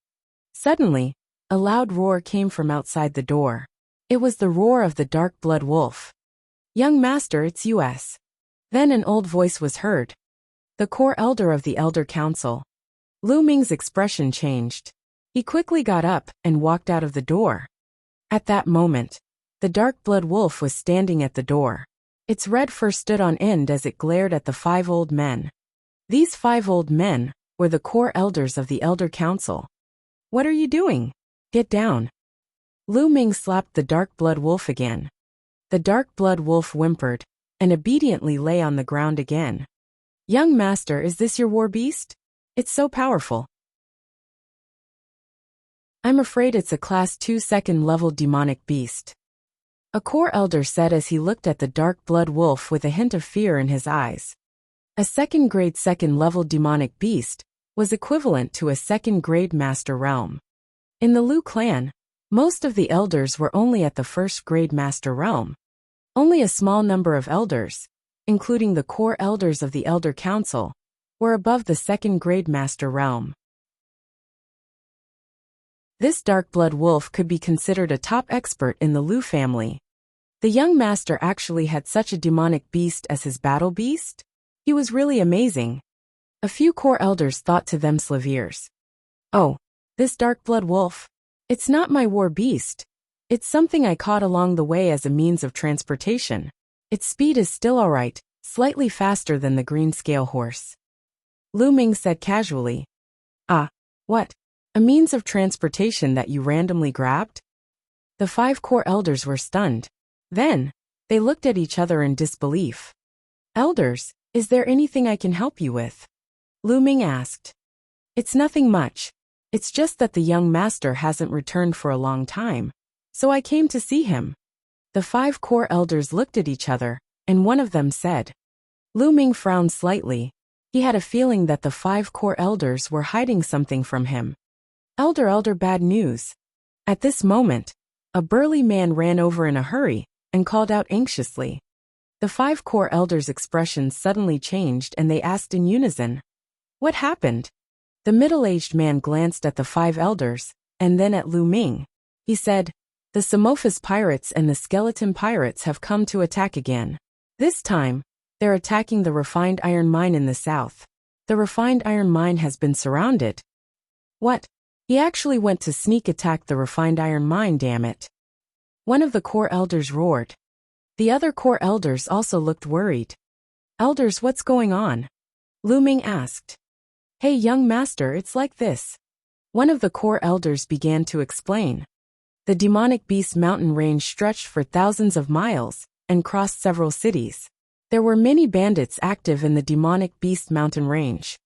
Suddenly, a loud roar came from outside the door. It was the roar of the dark blood wolf. Young master, it's us. Then an old voice was heard. The core elder of the elder council. Lu Ming's expression changed. He quickly got up and walked out of the door. At that moment, the dark blood wolf was standing at the door. Its red fur stood on end as it glared at the 5 old men. These 5 old men were the core elders of the Elder Council. What are you doing? Get down. Lu Ming slapped the dark blood wolf again. The dark blood wolf whimpered and obediently lay on the ground again. Young master, is this your war beast? It's so powerful. I'm afraid it's a class 2 second level demonic beast. A core elder said as he looked at the dark blood wolf with a hint of fear in his eyes. A second-grade second-level demonic beast was equivalent to a second-grade master realm. In the Lu clan, most of the elders were only at the first-grade master realm. Only a small number of elders, including the core elders of the Elder Council, were above the second-grade master realm. This dark blood wolf could be considered a top expert in the Lu family. The young master actually had such a demonic beast as his battle beast? He was really amazing. A few core elders thought to themselves, oh, this dark blood wolf? It's not my war beast. It's something I caught along the way as a means of transportation. Its speed is still alright, slightly faster than the green scale horse. Lu Ming said casually. Ah, what? A means of transportation that you randomly grabbed? The 5 core elders were stunned. Then, they looked at each other in disbelief. Elders, is there anything I can help you with? Lu Ming asked. It's nothing much. It's just that the young master hasn't returned for a long time, so I came to see him. The 5 core elders looked at each other, and one of them said. Lu Ming frowned slightly. He had a feeling that the 5 core elders were hiding something from him. Elder, bad news. At this moment, a burly man ran over in a hurry and called out anxiously. The 5 core elders' expressions suddenly changed and they asked in unison. What happened? The middle-aged man glanced at the 5 elders, and then at Lu Ming. He said, the Samophis pirates and the skeleton pirates have come to attack again. This time, they're attacking the refined iron mine in the south. The refined iron mine has been surrounded. What? He actually went to sneak attack the refined iron mine, damn it. One of the core elders roared. The other core elders also looked worried. Elders, what's going on? Lu Ming asked. Hey young master, it's like this. One of the core elders began to explain. The demonic beast mountain range stretched for thousands of miles and crossed several cities. There were many bandits active in the demonic beast mountain range.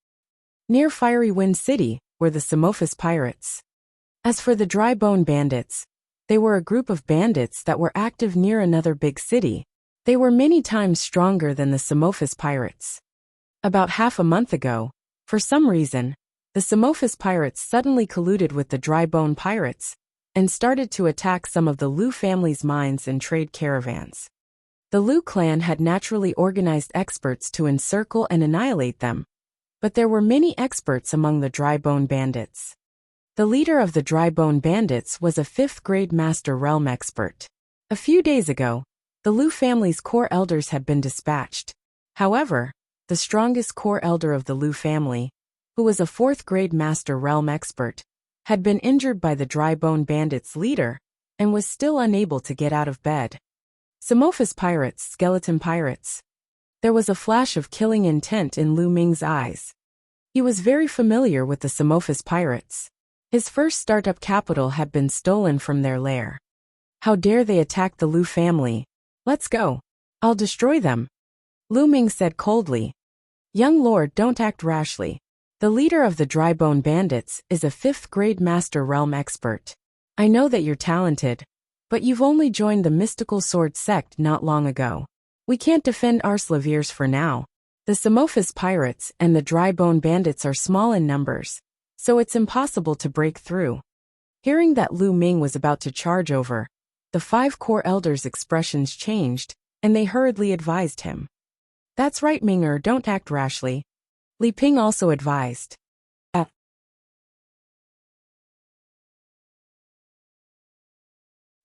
Near Fiery Wind City were the Samophis pirates. As for the Dry Bone bandits, they were a group of bandits that were active near another big city. They were many times stronger than the Samophis pirates. About half a month ago, for some reason, the Samophis pirates suddenly colluded with the Dry Bone pirates and started to attack some of the Lu family's mines and trade caravans. The Lu clan had naturally organized experts to encircle and annihilate them, but there were many experts among the Dry Bone bandits. The leader of the Dry Bone bandits was a 5th grade master realm expert. A few days ago, the Lu family's core elders had been dispatched. However, the strongest core elder of the Lu family, who was a 4th grade master realm expert, had been injured by the Dry Bone bandits' leader and was still unable to get out of bed. Samophis pirates, skeleton pirates. There was a flash of killing intent in Lu Ming's eyes. He was very familiar with the Samophis pirates. His first startup capital had been stolen from their lair. How dare they attack the Lu family? Let's go. I'll destroy them. Lu Ming said coldly. Young lord, don't act rashly. The leader of the Dry Bone bandits is a 5th grade master realm expert. I know that you're talented, but you've only joined the mystical sword sect not long ago. We can't defend our slaviers for now. The Samophis pirates and the Dry Bone bandits are small in numbers, so it's impossible to break through. Hearing that Lu Ming was about to charge over, the 5 core elders' expressions changed, and they hurriedly advised him. That's right, Minger, don't act rashly. Li Ping also advised.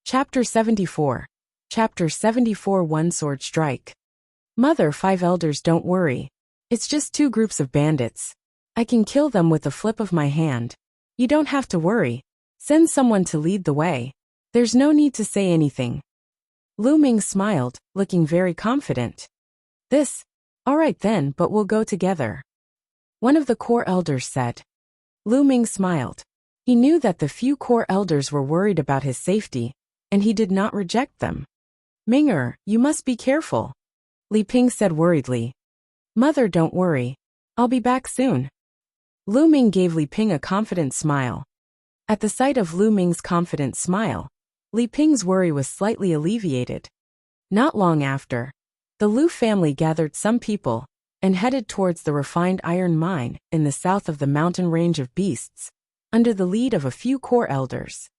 Chapter 74. Chapter 74 One Sword Strike. Mother, 5 elders, don't worry. It's just 2 groups of bandits. I can kill them with a flip of my hand. You don't have to worry. Send someone to lead the way. There's no need to say anything. Lu Ming smiled, looking very confident. All right then, but we'll go together. one of the core elders said. Lu Ming smiled. He knew that the few core elders were worried about his safety, and he did not reject them. Ming'er, you must be careful, Li Ping said worriedly. Mother, don't worry. I'll be back soon. Lu Ming gave Li Ping a confident smile. At the sight of Lu Ming's confident smile, Li Ping's worry was slightly alleviated. Not long after, the Lu family gathered some people and headed towards the refined iron mine in the south of the mountain range of beasts, under the lead of a few core elders.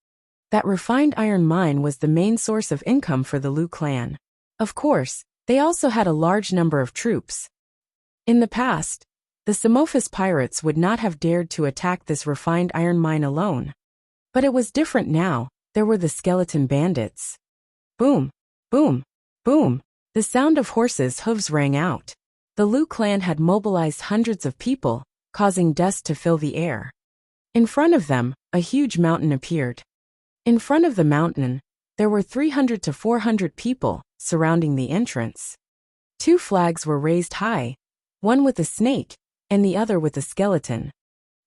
That refined iron mine was the main source of income for the Lu clan. Of course, they also had a large number of troops. In the past, the Samophis pirates would not have dared to attack this refined iron mine alone. But it was different now. There were the skeleton bandits. Boom, boom, boom. The sound of horses' hooves rang out. The Lu clan had mobilized hundreds of people, causing dust to fill the air. In front of them, a huge mountain appeared. In front of the mountain, there were 300 to 400 people surrounding the entrance. 2 flags were raised high, one with a snake, and the other with a skeleton.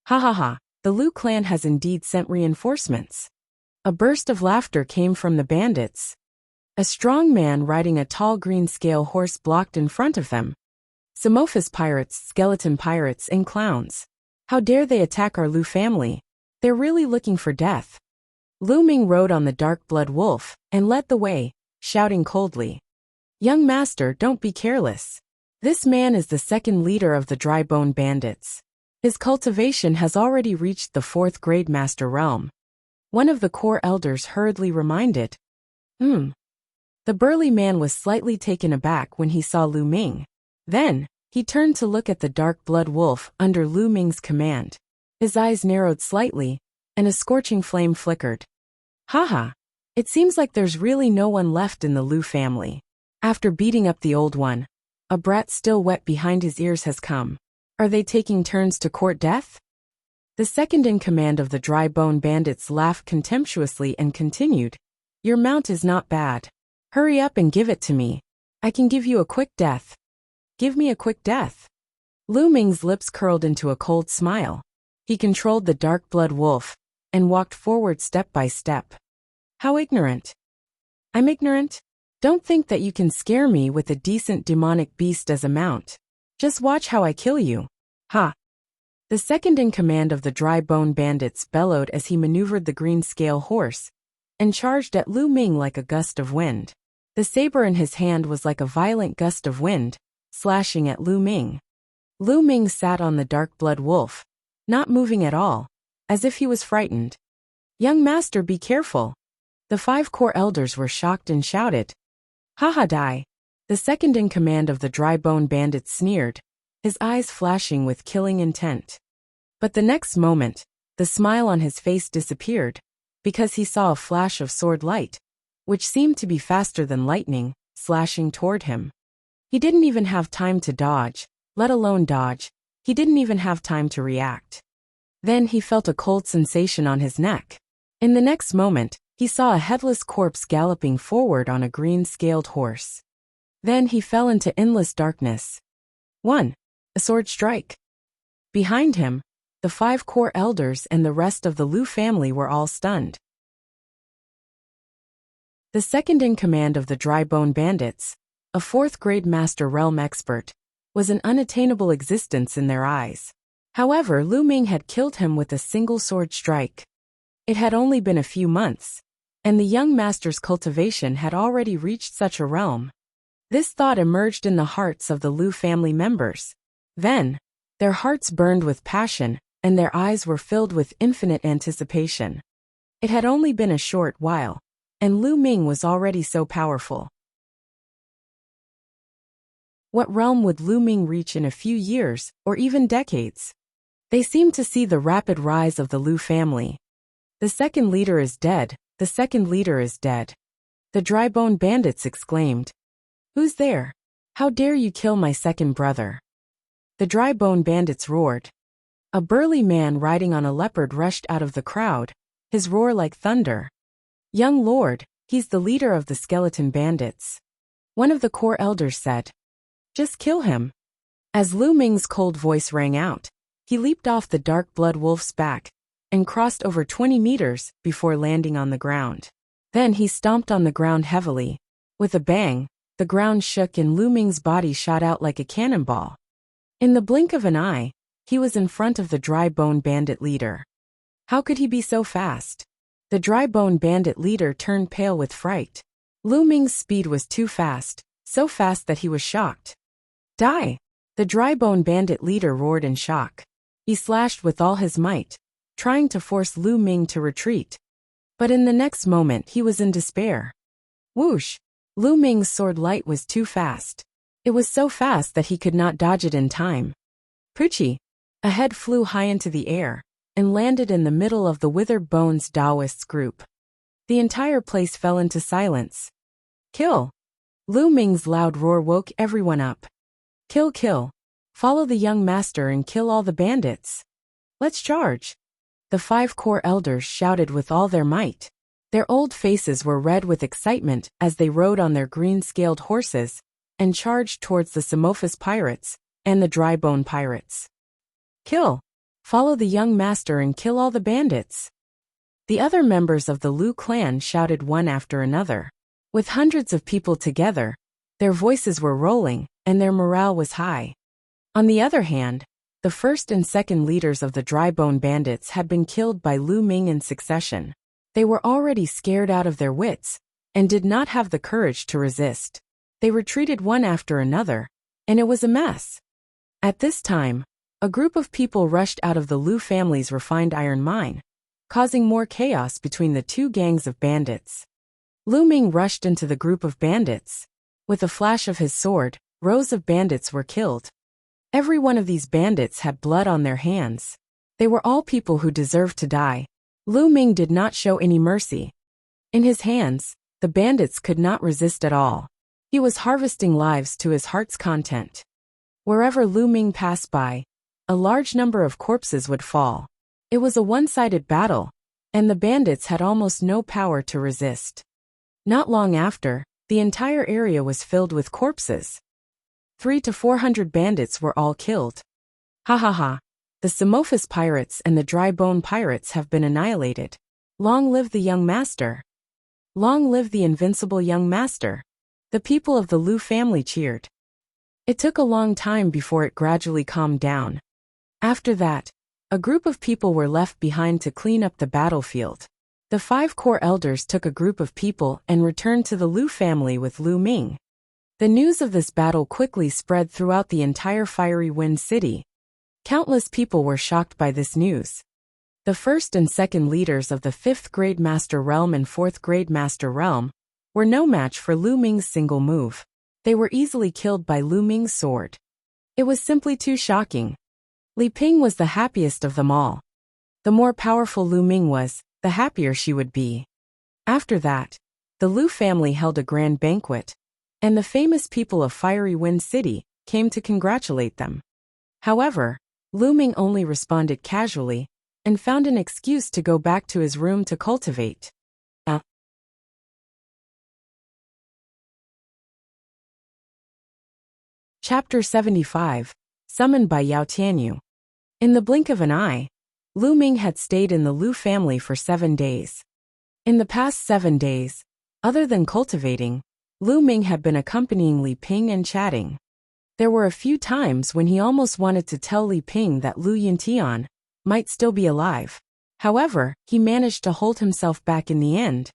Ha ha ha, the Lu clan has indeed sent reinforcements. A burst of laughter came from the bandits. A strong man riding a tall green scale horse blocked in front of them. Samophis pirates, skeleton pirates, and clowns. How dare they attack our Lu family? They're really looking for death. Lu Ming rode on the dark blood wolf and led the way, shouting coldly. Young master, don't be careless. This man is the second leader of the dry bone bandits. His cultivation has already reached the 4th grade master realm. One of the core elders hurriedly reminded. The burly man was slightly taken aback when he saw Lu Ming. Then, he turned to look at the dark blood wolf under Lu Ming's command. His eyes narrowed slightly, and a scorching flame flickered. Haha, it seems like there's really no one left in the Lu family. After beating up the old one, a brat still wet behind his ears has come. Are they taking turns to court death? The second in command of the dry bone bandits laughed contemptuously and continued. Your mount is not bad. Hurry up and give it to me. I can give you a quick death. Give me a quick death. Lu Ming's lips curled into a cold smile. He controlled the dark blood wolf and walked forward step by step. How ignorant. I'm ignorant? Don't think that you can scare me with a decent demonic beast as a mount. Just watch how I kill you. Ha! The second in command of the dry bone bandits bellowed as he maneuvered the green scale horse and charged at Lu Ming like a gust of wind. The saber in his hand was like a violent gust of wind, slashing at Lu Ming. Lu Ming sat on the dark blood wolf, not moving at all, as if he was frightened. Young master, be careful. The 5 core elders were shocked and shouted. Haha, die. The second in command of the dry bone bandits sneered, his eyes flashing with killing intent. But the next moment, the smile on his face disappeared, because he saw a flash of sword light, which seemed to be faster than lightning, slashing toward him. He didn't even have time to dodge, let alone dodge. He didn't even have time to react. Then he felt a cold sensation on his neck. In the next moment, he saw a headless corpse galloping forward on a green-scaled horse. Then he fell into endless darkness. 1. A sword strike. Behind him, the 5 core elders and the rest of the Lu family were all stunned. The second in command of the dry bone bandits, a 4th grade master realm expert, was an unattainable existence in their eyes. However, Lu Ming had killed him with a single sword strike. It had only been a few months, and the young master's cultivation had already reached such a realm. This thought emerged in the hearts of the Lu family members. Then, their hearts burned with passion, and their eyes were filled with infinite anticipation. It had only been a short while, and Lu Ming was already so powerful. What realm would Lu Ming reach in a few years, or even decades? They seemed to see the rapid rise of the Lu family. The second leader is dead, the second leader is dead. The dry bone bandits exclaimed. Who's there? How dare you kill my second brother? The dry bone bandits roared. A burly man riding on a leopard rushed out of the crowd, his roar like thunder. Young lord, he's the leader of the skeleton bandits. One of the core elders said. Just kill him. As Lu Ming's cold voice rang out, He leaped off the dark blood wolf's back and crossed over 20 meters before landing on the ground. Then he stomped on the ground heavily. With a bang, the ground shook and Lu Ming's body shot out like a cannonball. In the blink of an eye, he was in front of the dry bone bandit leader. How could he be so fast? The dry bone bandit leader turned pale with fright. Lu Ming's speed was too fast, so fast that he was shocked. Die! The dry bone bandit leader roared in shock. He slashed with all his might, trying to force Lu Ming to retreat. But in the next moment he was in despair. Whoosh! Lu Ming's sword light was too fast. It was so fast that he could not dodge it in time. Poochie! A head flew high into the air and landed in the middle of the Withered Bones Taoists group. The entire place fell into silence. Kill! Lu Ming's loud roar woke everyone up. Kill, kill! Follow the young master and kill all the bandits. Let's charge! The 5 core elders shouted with all their might. Their old faces were red with excitement as they rode on their green-scaled horses and charged towards the Samophis pirates and the Dry Bone pirates. Kill! Follow the young master and kill all the bandits. The other members of the Lu clan shouted one after another. With hundreds of people together, their voices were rolling and their morale was high. On the other hand, the first and second leaders of the Dry Bone bandits had been killed by Lu Ming in succession. They were already scared out of their wits and did not have the courage to resist. They retreated one after another, and it was a mess. At this time, a group of people rushed out of the Lu family's refined iron mine, causing more chaos between the two gangs of bandits. Lu Ming rushed into the group of bandits. With a flash of his sword, rows of bandits were killed. Every one of these bandits had blood on their hands. They were all people who deserved to die. Lu Ming did not show any mercy. In his hands, the bandits could not resist at all. He was harvesting lives to his heart's content. Wherever Lu Ming passed by, a large number of corpses would fall. It was a one-sided battle, and the bandits had almost no power to resist. Not long after, the entire area was filled with corpses. 300 to 400 bandits were all killed. Ha ha ha! The Samophis pirates and the Dry Bone pirates have been annihilated. Long live the young master! Long live the invincible young master! The people of the Lu family cheered. It took a long time before it gradually calmed down. After that, a group of people were left behind to clean up the battlefield. The 5 core elders took a group of people and returned to the Lu family with Lu Ming. The news of this battle quickly spread throughout the entire Fiery Wind City. Countless people were shocked by this news. The first and second leaders of the 5th Grade Master Realm and 4th Grade Master Realm were no match for Lu Ming's single move. They were easily killed by Lu Ming's sword. It was simply too shocking. Li Ping was the happiest of them all. The more powerful Lu Ming was, the happier she would be. After that, the Lu family held a grand banquet, and the famous people of Fiery Wind City came to congratulate them. However, Lu Ming only responded casually and found an excuse to go back to his room to cultivate. Chapter 75, Summoned by Yao Tianyu. In the blink of an eye, Lu Ming had stayed in the Lu family for 7 days. In the past 7 days, other than cultivating, Lu Ming had been accompanying Li Ping and chatting. There were a few times when he almost wanted to tell Li Ping that Lu Yuntian might still be alive. However, he managed to hold himself back in the end.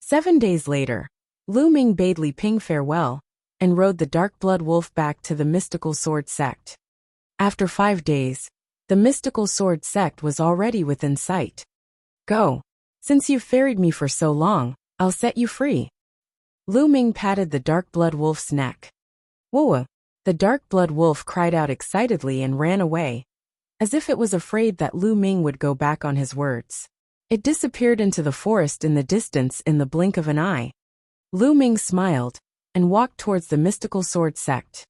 7 days later, Lu Ming bade Li Ping farewell and rode the Dark Blood Wolf back to the Mystical Sword Sect. After 5 days, the Mystical Sword Sect was already within sight. Go. Since you've ferried me for so long, I'll set you free. Lu Ming patted the Dark Blood Wolf's neck. Whoa! The Dark Blood Wolf cried out excitedly and ran away, as if it was afraid that Lu Ming would go back on his words. It disappeared into the forest in the distance in the blink of an eye. Lu Ming smiled and walked towards the Mystical Sword Sect.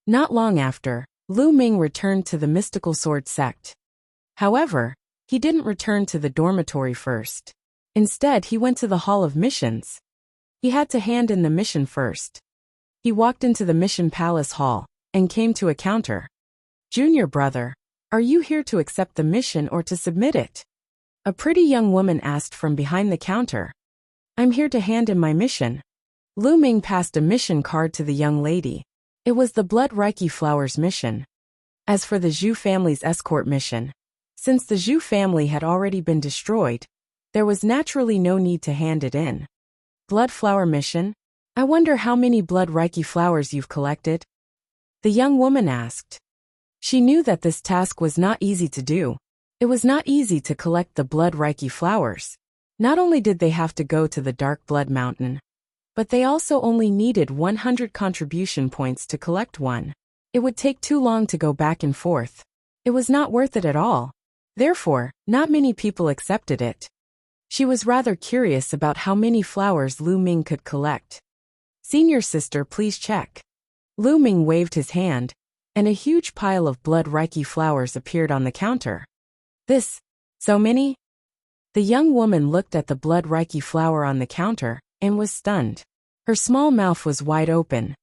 Not long after, Lu Ming returned to the Mystical Sword Sect. However, he didn't return to the dormitory first. Instead, he went to the Hall of Missions. He had to hand in the mission first. He walked into the Mission Palace Hall and came to a counter. Junior brother, Are you here to accept the mission or to submit it? A pretty young woman asked from behind the counter. I'm here to hand in my mission. Lu Ming passed a mission card to the young lady. It was the Blood Reiki Flowers mission. As for the Zhu family's escort mission, since the Zhu family had already been destroyed, there was naturally no need to hand it in. Blood Flower mission? I wonder how many Blood Reiki flowers you've collected? The young woman asked. She knew that this task was not easy to do. It was not easy to collect the Blood Reiki flowers. Not only did they have to go to the Dark Blood Mountain, but they also only needed 100 contribution points to collect one. It would take too long to go back and forth. It was not worth it at all. Therefore, not many people accepted it. She was rather curious about how many flowers Lu Ming could collect. Senior sister, please check. Lu Ming waved his hand, and a huge pile of Blood Reiki flowers appeared on the counter. So many? The young woman looked at the Blood Reiki flower on the counter and was stunned. Her small mouth was wide open.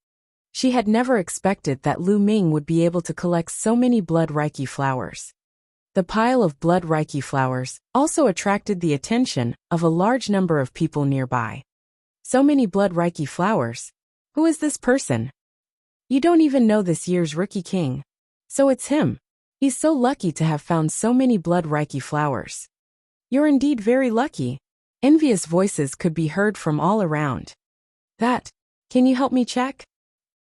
She had never expected that Lu Ming would be able to collect so many Blood Reiki flowers. The pile of Blood Reiki flowers also attracted the attention of a large number of people nearby. So many Blood Reiki flowers. Who is this person? You don't even know this year's Rookie King. So it's him. He's so lucky to have found so many Blood Reiki flowers. You're indeed very lucky. Envious voices could be heard from all around. Can you help me check?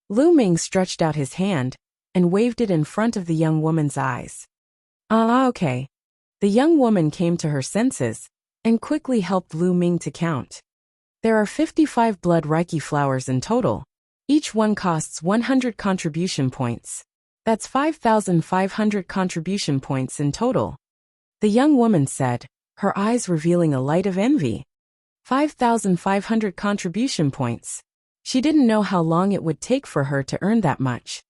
Lu Ming stretched out his hand and waved it in front of the young woman's eyes. Okay. The young woman came to her senses and quickly helped Lu Ming to count. There are 55 Blood Reiki flowers in total. Each one costs 100 contribution points. That's 5,500 contribution points in total. The young woman said, her eyes revealing a light of envy. 5,500 contribution points. She didn't know how long it would take for her to earn that much.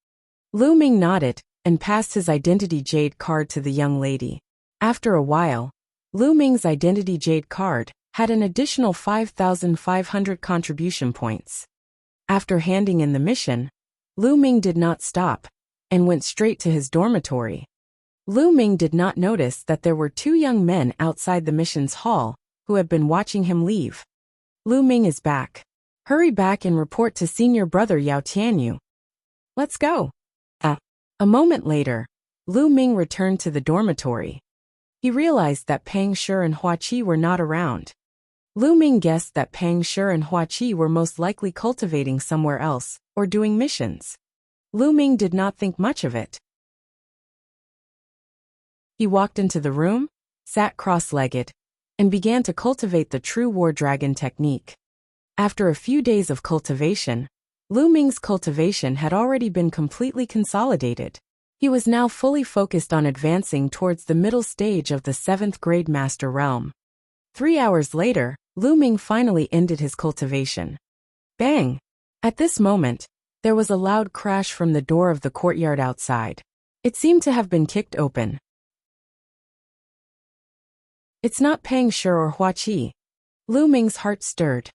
Lu Ming nodded and passed his identity jade card to the young lady. After a while, Lu Ming's identity jade card had an additional 5,500 contribution points. After handing in the mission, Lu Ming did not stop and went straight to his dormitory. Lu Ming did not notice that there were two young men outside the mission's hall who had been watching him leave. Lu Ming is back. Hurry back and report to senior brother Yao Tianyu. Let's go. A moment later, Lu Ming returned to the dormitory. He realized that Pang Shi and Hua Qi were not around. Lu Ming guessed that Pang Shi and Hua Qi were most likely cultivating somewhere else or doing missions. Lu Ming did not think much of it. He walked into the room, sat cross-legged, and began to cultivate the true war dragon technique. After a few days of cultivation, Lu Ming's cultivation had already been completely consolidated. He was now fully focused on advancing towards the middle stage of the 7th grade master realm. 3 hours later, Lu Ming finally ended his cultivation. Bang! At this moment, there was a loud crash from the door of the courtyard outside. It seemed to have been kicked open. It's not Pang Shi or Hua Qi. Lu Ming's heart stirred.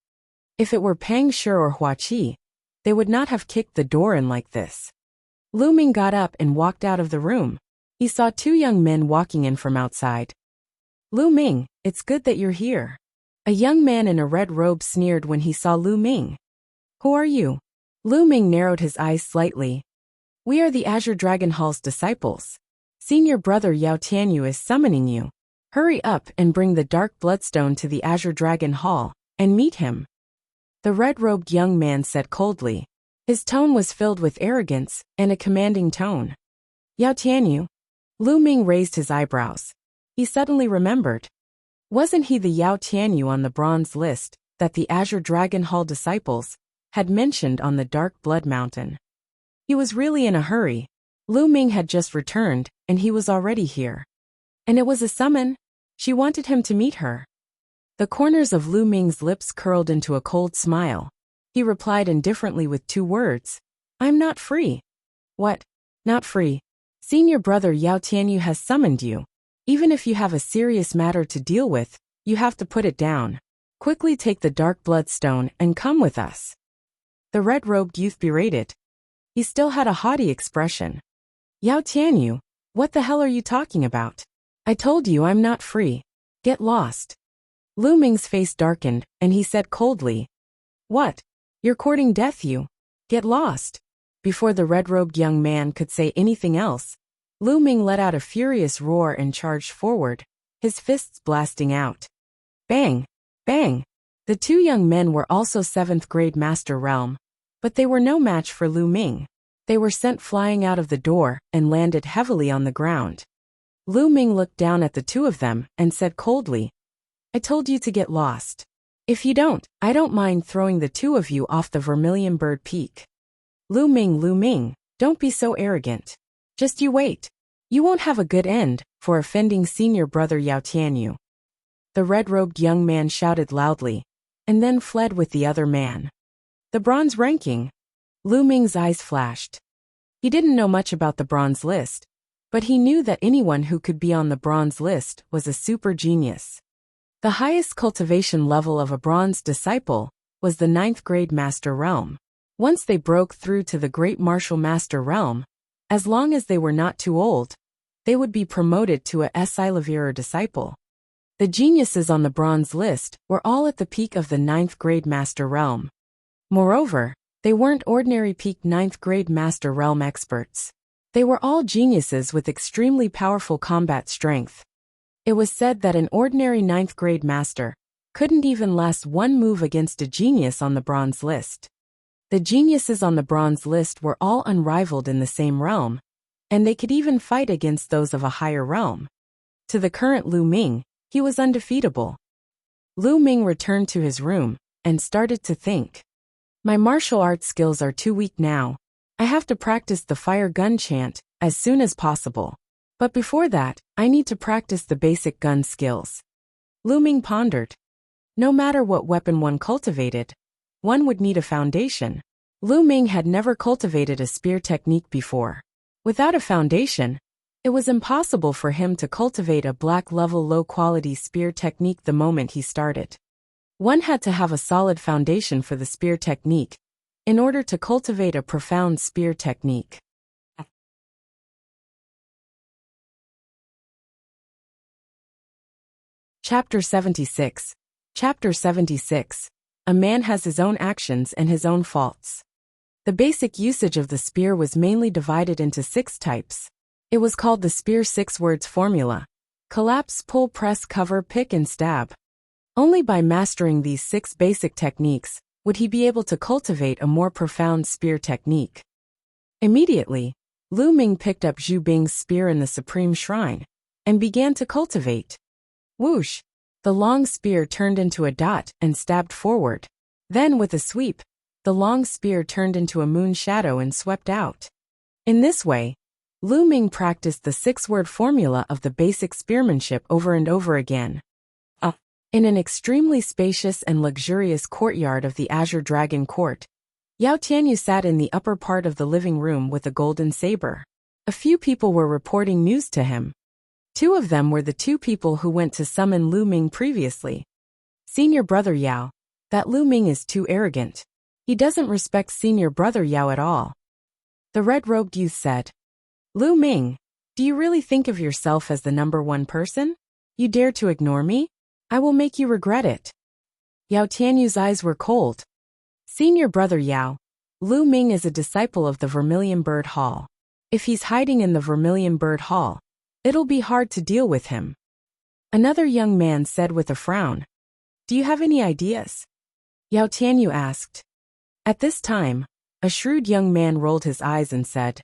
If it were Pang Shi or Hua Qi, they would not have kicked the door in like this. Lu Ming got up and walked out of the room. He saw two young men walking in from outside. Lu Ming, it's good that you're here. A young man in a red robe sneered when he saw Lu Ming. Who are you? Lu Ming narrowed his eyes slightly. We are the Azure Dragon Hall's disciples. Senior brother Yao Tianyu is summoning you. Hurry up and bring the Dark Bloodstone to the Azure Dragon Hall and meet him. The red-robed young man said coldly. His tone was filled with arrogance and a commanding tone. Yao Tianyu? Lu Ming raised his eyebrows. He suddenly remembered. Wasn't he the Yao Tianyu on the bronze list that the Azure Dragon Hall disciples had mentioned on the Dark Blood Mountain? He was really in a hurry. Lu Ming had just returned, and he was already here. And it was a summon. She wanted him to meet her. The corners of Lu Ming's lips curled into a cold smile. He replied indifferently with 2 words. I'm not free. What? Not free? Senior brother Yao Tianyu has summoned you. Even if you have a serious matter to deal with, you have to put it down. Quickly take the Dark Bloodstone and come with us. The red-robed youth berated. He still had a haughty expression. Yao Tianyu, What the hell are you talking about? I told you I'm not free. Get lost. Lu Ming's face darkened, and he said coldly, What? You're courting death, you? Get lost. Before the red-robed young man could say anything else, Lu Ming let out a furious roar and charged forward, his fists blasting out. Bang! Bang! The two young men were also 7th grade Master Realm, but they were no match for Lu Ming. They were sent flying out of the door and landed heavily on the ground. Lu Ming looked down at the two of them and said coldly, I told you to get lost. If you don't, I don't mind throwing the two of you off the Vermilion Bird Peak. Lu Ming, don't be so arrogant. Just you wait. You won't have a good end for offending senior brother Yao Tianyu. The red-robed young man shouted loudly, and then fled with the other man. The bronze ranking. Lu Ming's eyes flashed. He didn't know much about the bronze list, but he knew that anyone who could be on the bronze list was a super genius. The highest cultivation level of a bronze disciple was the 9th grade Master Realm. Once they broke through to the Great Martial Master Realm, as long as they were not too old, they would be promoted to a Silavier disciple. The geniuses on the bronze list were all at the peak of the 9th grade Master Realm. Moreover, they weren't ordinary peak 9th grade Master Realm experts. They were all geniuses with extremely powerful combat strength. It was said that an ordinary 9th grade master couldn't even last one move against a genius on the bronze list. The geniuses on the bronze list were all unrivaled in the same realm, and they could even fight against those of a higher realm. To the current Lu Ming, he was undefeatable. Lu Ming returned to his room and started to think. My martial arts skills are too weak now. I have to practice the fire gun chant as soon as possible. But before that, I need to practice the basic gun skills. Lu Ming pondered. No matter what weapon one cultivated, one would need a foundation. Lu Ming had never cultivated a spear technique before. Without a foundation, it was impossible for him to cultivate a black-level low-quality spear technique the moment he started. One had to have a solid foundation for the spear technique in order to cultivate a profound spear technique. Chapter 76. Chapter 76. A man has his own actions and his own faults. The basic usage of the spear was mainly divided into 6 types. It was called the spear 6 words formula. Collapse, pull, press, cover, pick, and stab. Only by mastering these 6 basic techniques would he be able to cultivate a more profound spear technique. Immediately, Lu Ming picked up Zhu Bing's spear in the Supreme Shrine and began to cultivate. Whoosh! The long spear turned into a dot and stabbed forward. Then with a sweep, the long spear turned into a moon shadow and swept out. In this way, Lu Ming practiced the 6-word formula of the basic spearmanship over and over again. In an extremely spacious and luxurious courtyard of the Azure Dragon Court, Yao Tianyu sat in the upper part of the living room with a golden saber. A few people were reporting news to him. 2 of them were the 2 people who went to summon Lu Ming previously. Senior brother Yao, that Lu Ming is too arrogant. He doesn't respect senior brother Yao at all. The red-robed youth said, Lu Ming, do you really think of yourself as the number 1 person? You dare to ignore me? I will make you regret it. Yao Tianyu's eyes were cold. Senior brother Yao, Lu Ming is a disciple of the Vermilion Bird Hall. If he's hiding in the Vermilion Bird Hall, it'll be hard to deal with him. Another young man said with a frown. Do you have any ideas? Yao Tianyu asked. At this time, a shrewd young man rolled his eyes and said,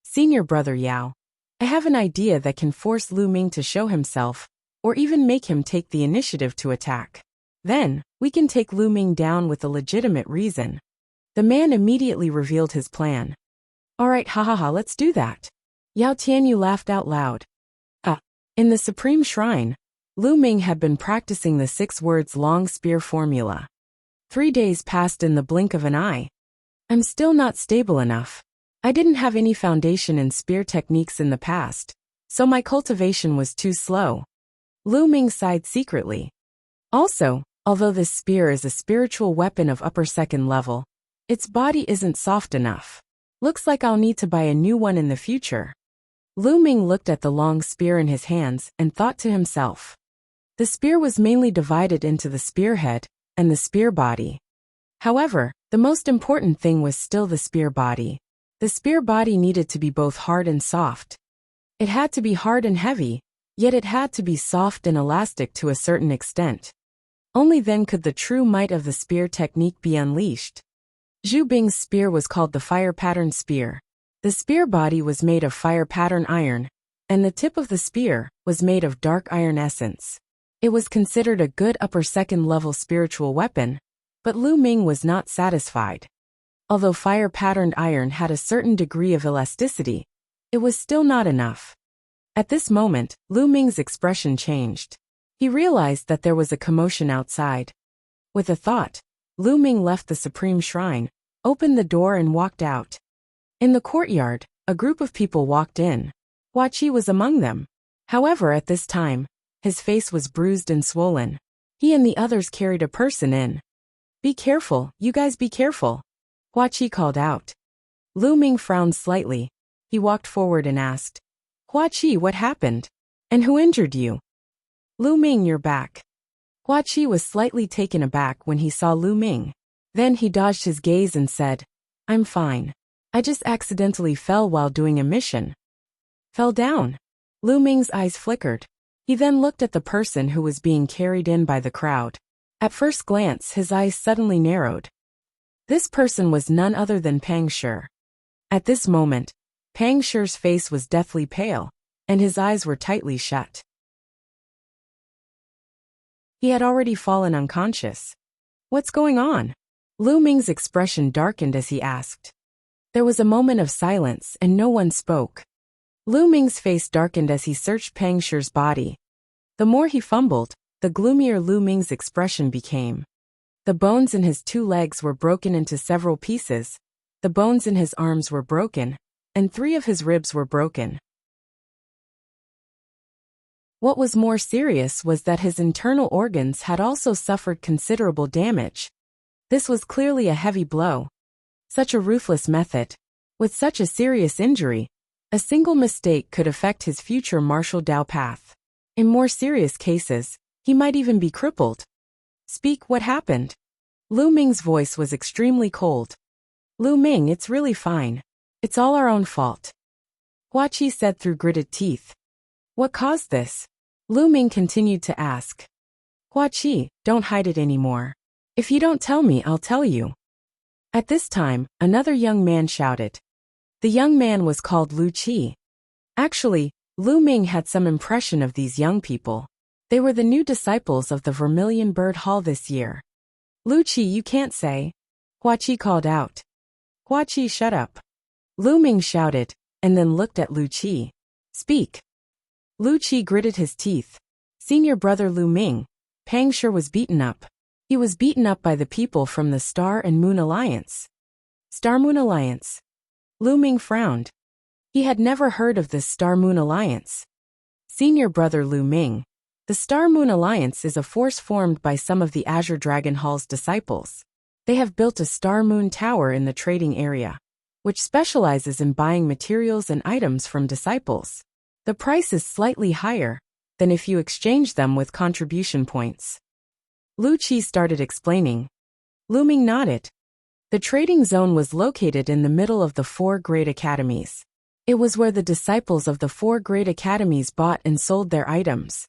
Senior brother Yao, I have an idea that can force Lu Ming to show himself, or even make him take the initiative to attack. Then, we can take Lu Ming down with a legitimate reason. The man immediately revealed his plan. Alright, hahaha, let's do that. Yao Tianyu laughed out loud. In the Supreme Shrine, Lu Ming had been practicing the 6 words long spear formula. 3 days passed in the blink of an eye. I'm still not stable enough. I didn't have any foundation in spear techniques in the past, so my cultivation was too slow. Lu Ming sighed secretly. Also, although this spear is a spiritual weapon of upper 2nd level, its body isn't soft enough. Looks like I'll need to buy a new one in the future. Lu Ming looked at the long spear in his hands and thought to himself. The spear was mainly divided into the spearhead and the spear body. However, the most important thing was still the spear body. The spear body needed to be both hard and soft. It had to be hard and heavy, yet it had to be soft and elastic to a certain extent. Only then could the true might of the spear technique be unleashed. Zhu Bing's spear was called the fire pattern spear. The spear body was made of fire pattern iron, and the tip of the spear was made of dark iron essence. It was considered a good upper second level spiritual weapon, but Lu Ming was not satisfied. Although fire patterned iron had a certain degree of elasticity, it was still not enough. At this moment, Lu Ming's expression changed. He realized that there was a commotion outside. With a thought, Lu Ming left the supreme shrine, opened the door and walked out. In the courtyard, a group of people walked in. Hua Qi was among them. However, at this time, his face was bruised and swollen. He and the others carried a person in. Be careful, you guys be careful, Hua Qi called out. Lu Ming frowned slightly. He walked forward and asked, Hua Qi, what happened? And who injured you? Lu Ming, you're back. Hua Qi was slightly taken aback when he saw Lu Ming. Then he dodged his gaze and said, I'm fine. I just accidentally fell while doing a mission. Fell down? Lu Ming's eyes flickered. He then looked at the person who was being carried in by the crowd. At first glance, his eyes suddenly narrowed. This person was none other than Pang Shi. At this moment, Pang Shi's face was deathly pale, and his eyes were tightly shut. He had already fallen unconscious. What's going on? Lu Ming's expression darkened as he asked. There was a moment of silence and no one spoke. Lu Ming's face darkened as he searched Pang Shi's body. The more he fumbled, the gloomier Lu Ming's expression became. The bones in his 2 legs were broken into several pieces, the bones in his arms were broken, and 3 of his ribs were broken. What was more serious was that his internal organs had also suffered considerable damage. This was clearly a heavy blow. Such a ruthless method. With such a serious injury, a single mistake could affect his future martial Dao path. In more serious cases, he might even be crippled. Speak, what happened? Lu Ming's voice was extremely cold. Lu Ming, it's really fine. It's all our own fault, Hua Qi said through gritted teeth. What caused this? Lu Ming continued to ask. Hua Qi, don't hide it anymore. If you don't tell me, I'll tell you. At this time, another young man shouted. The young man was called Lu Qi. Actually, Lu Ming had some impression of these young people. They were the new disciples of the Vermilion Bird Hall this year. Lu Qi, you can't say, Hua Qi called out. Hua Qi, shut up. Lu Ming shouted, and then looked at Lu Qi. Speak. Lu Qi gritted his teeth. Senior brother Lu Ming, Pang Shi was beaten up. He was beaten up by the people from the Star and Moon Alliance. Star Moon Alliance? Lu Ming frowned. He had never heard of this Star Moon Alliance. Senior brother Lu Ming, the Star Moon Alliance is a force formed by some of the Azure Dragon Hall's disciples. They have built a Star Moon Tower in the trading area, which specializes in buying materials and items from disciples. The price is slightly higher than if you exchange them with contribution points. Lu Qi started explaining. Lu Ming nodded. The trading zone was located in the middle of the 4 great academies. It was where the disciples of the 4 great academies bought and sold their items.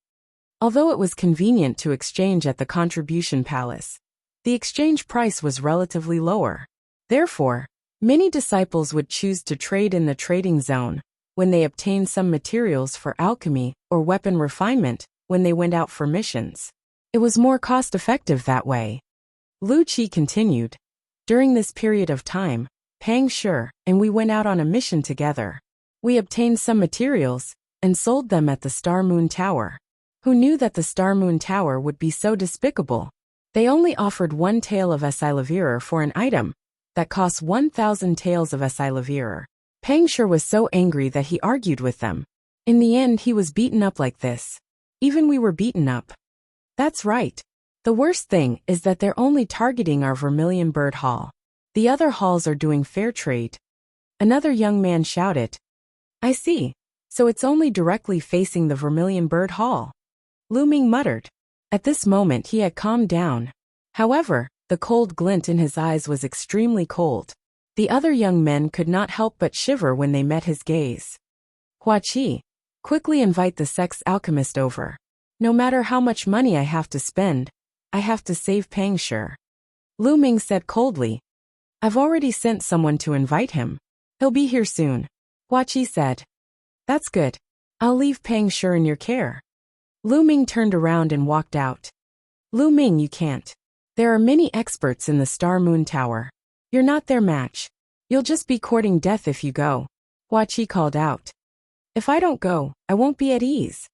Although it was convenient to exchange at the contribution palace, the exchange price was relatively lower. Therefore, many disciples would choose to trade in the trading zone when they obtained some materials for alchemy or weapon refinement when they went out for missions. It was more cost-effective that way. Lu Qi continued. During this period of time, Pang Shi and we went out on a mission together. We obtained some materials and sold them at the Star Moon Tower. Who knew that the Star Moon Tower would be so despicable? They only offered 1 tael of Esilavirer for an item that cost 1,000 taels of Esilavirer. Pang Shi was so angry that he argued with them. In the end, he was beaten up like this. Even we were beaten up. That's right. The worst thing is that they're only targeting our Vermilion Bird Hall. The other halls are doing fair trade. Another young man shouted. I see. So it's only directly facing the Vermilion Bird Hall. Lu Ming muttered. At this moment he had calmed down. However, the cold glint in his eyes was extremely cold. The other young men could not help but shiver when they met his gaze. Hua Qi, quickly invite the sex alchemist over. No matter how much money I have to spend, I have to save Pang Shi. Lu Ming said coldly. I've already sent someone to invite him. He'll be here soon. Hua Qi said. That's good. I'll leave Pang Shi in your care. Lu Ming turned around and walked out. Lu Ming, you can't. There are many experts in the Star Moon Tower. You're not their match. You'll just be courting death if you go. Hua Qi called out. If I don't go, I won't be at ease.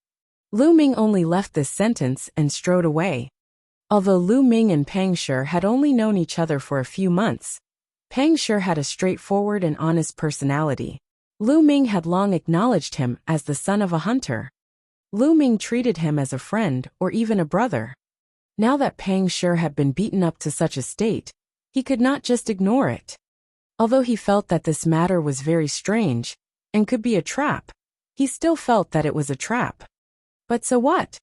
Lu Ming only left this sentence and strode away. Although Lu Ming and Pang Shi had only known each other for a few months, Pang Shi had a straightforward and honest personality. Lu Ming had long acknowledged him as the son of a hunter. Lu Ming treated him as a friend or even a brother. Now that Pang Shi had been beaten up to such a state, he could not just ignore it. Although he felt that this matter was very strange and could be a trap, he still felt that it was a trap. But so what?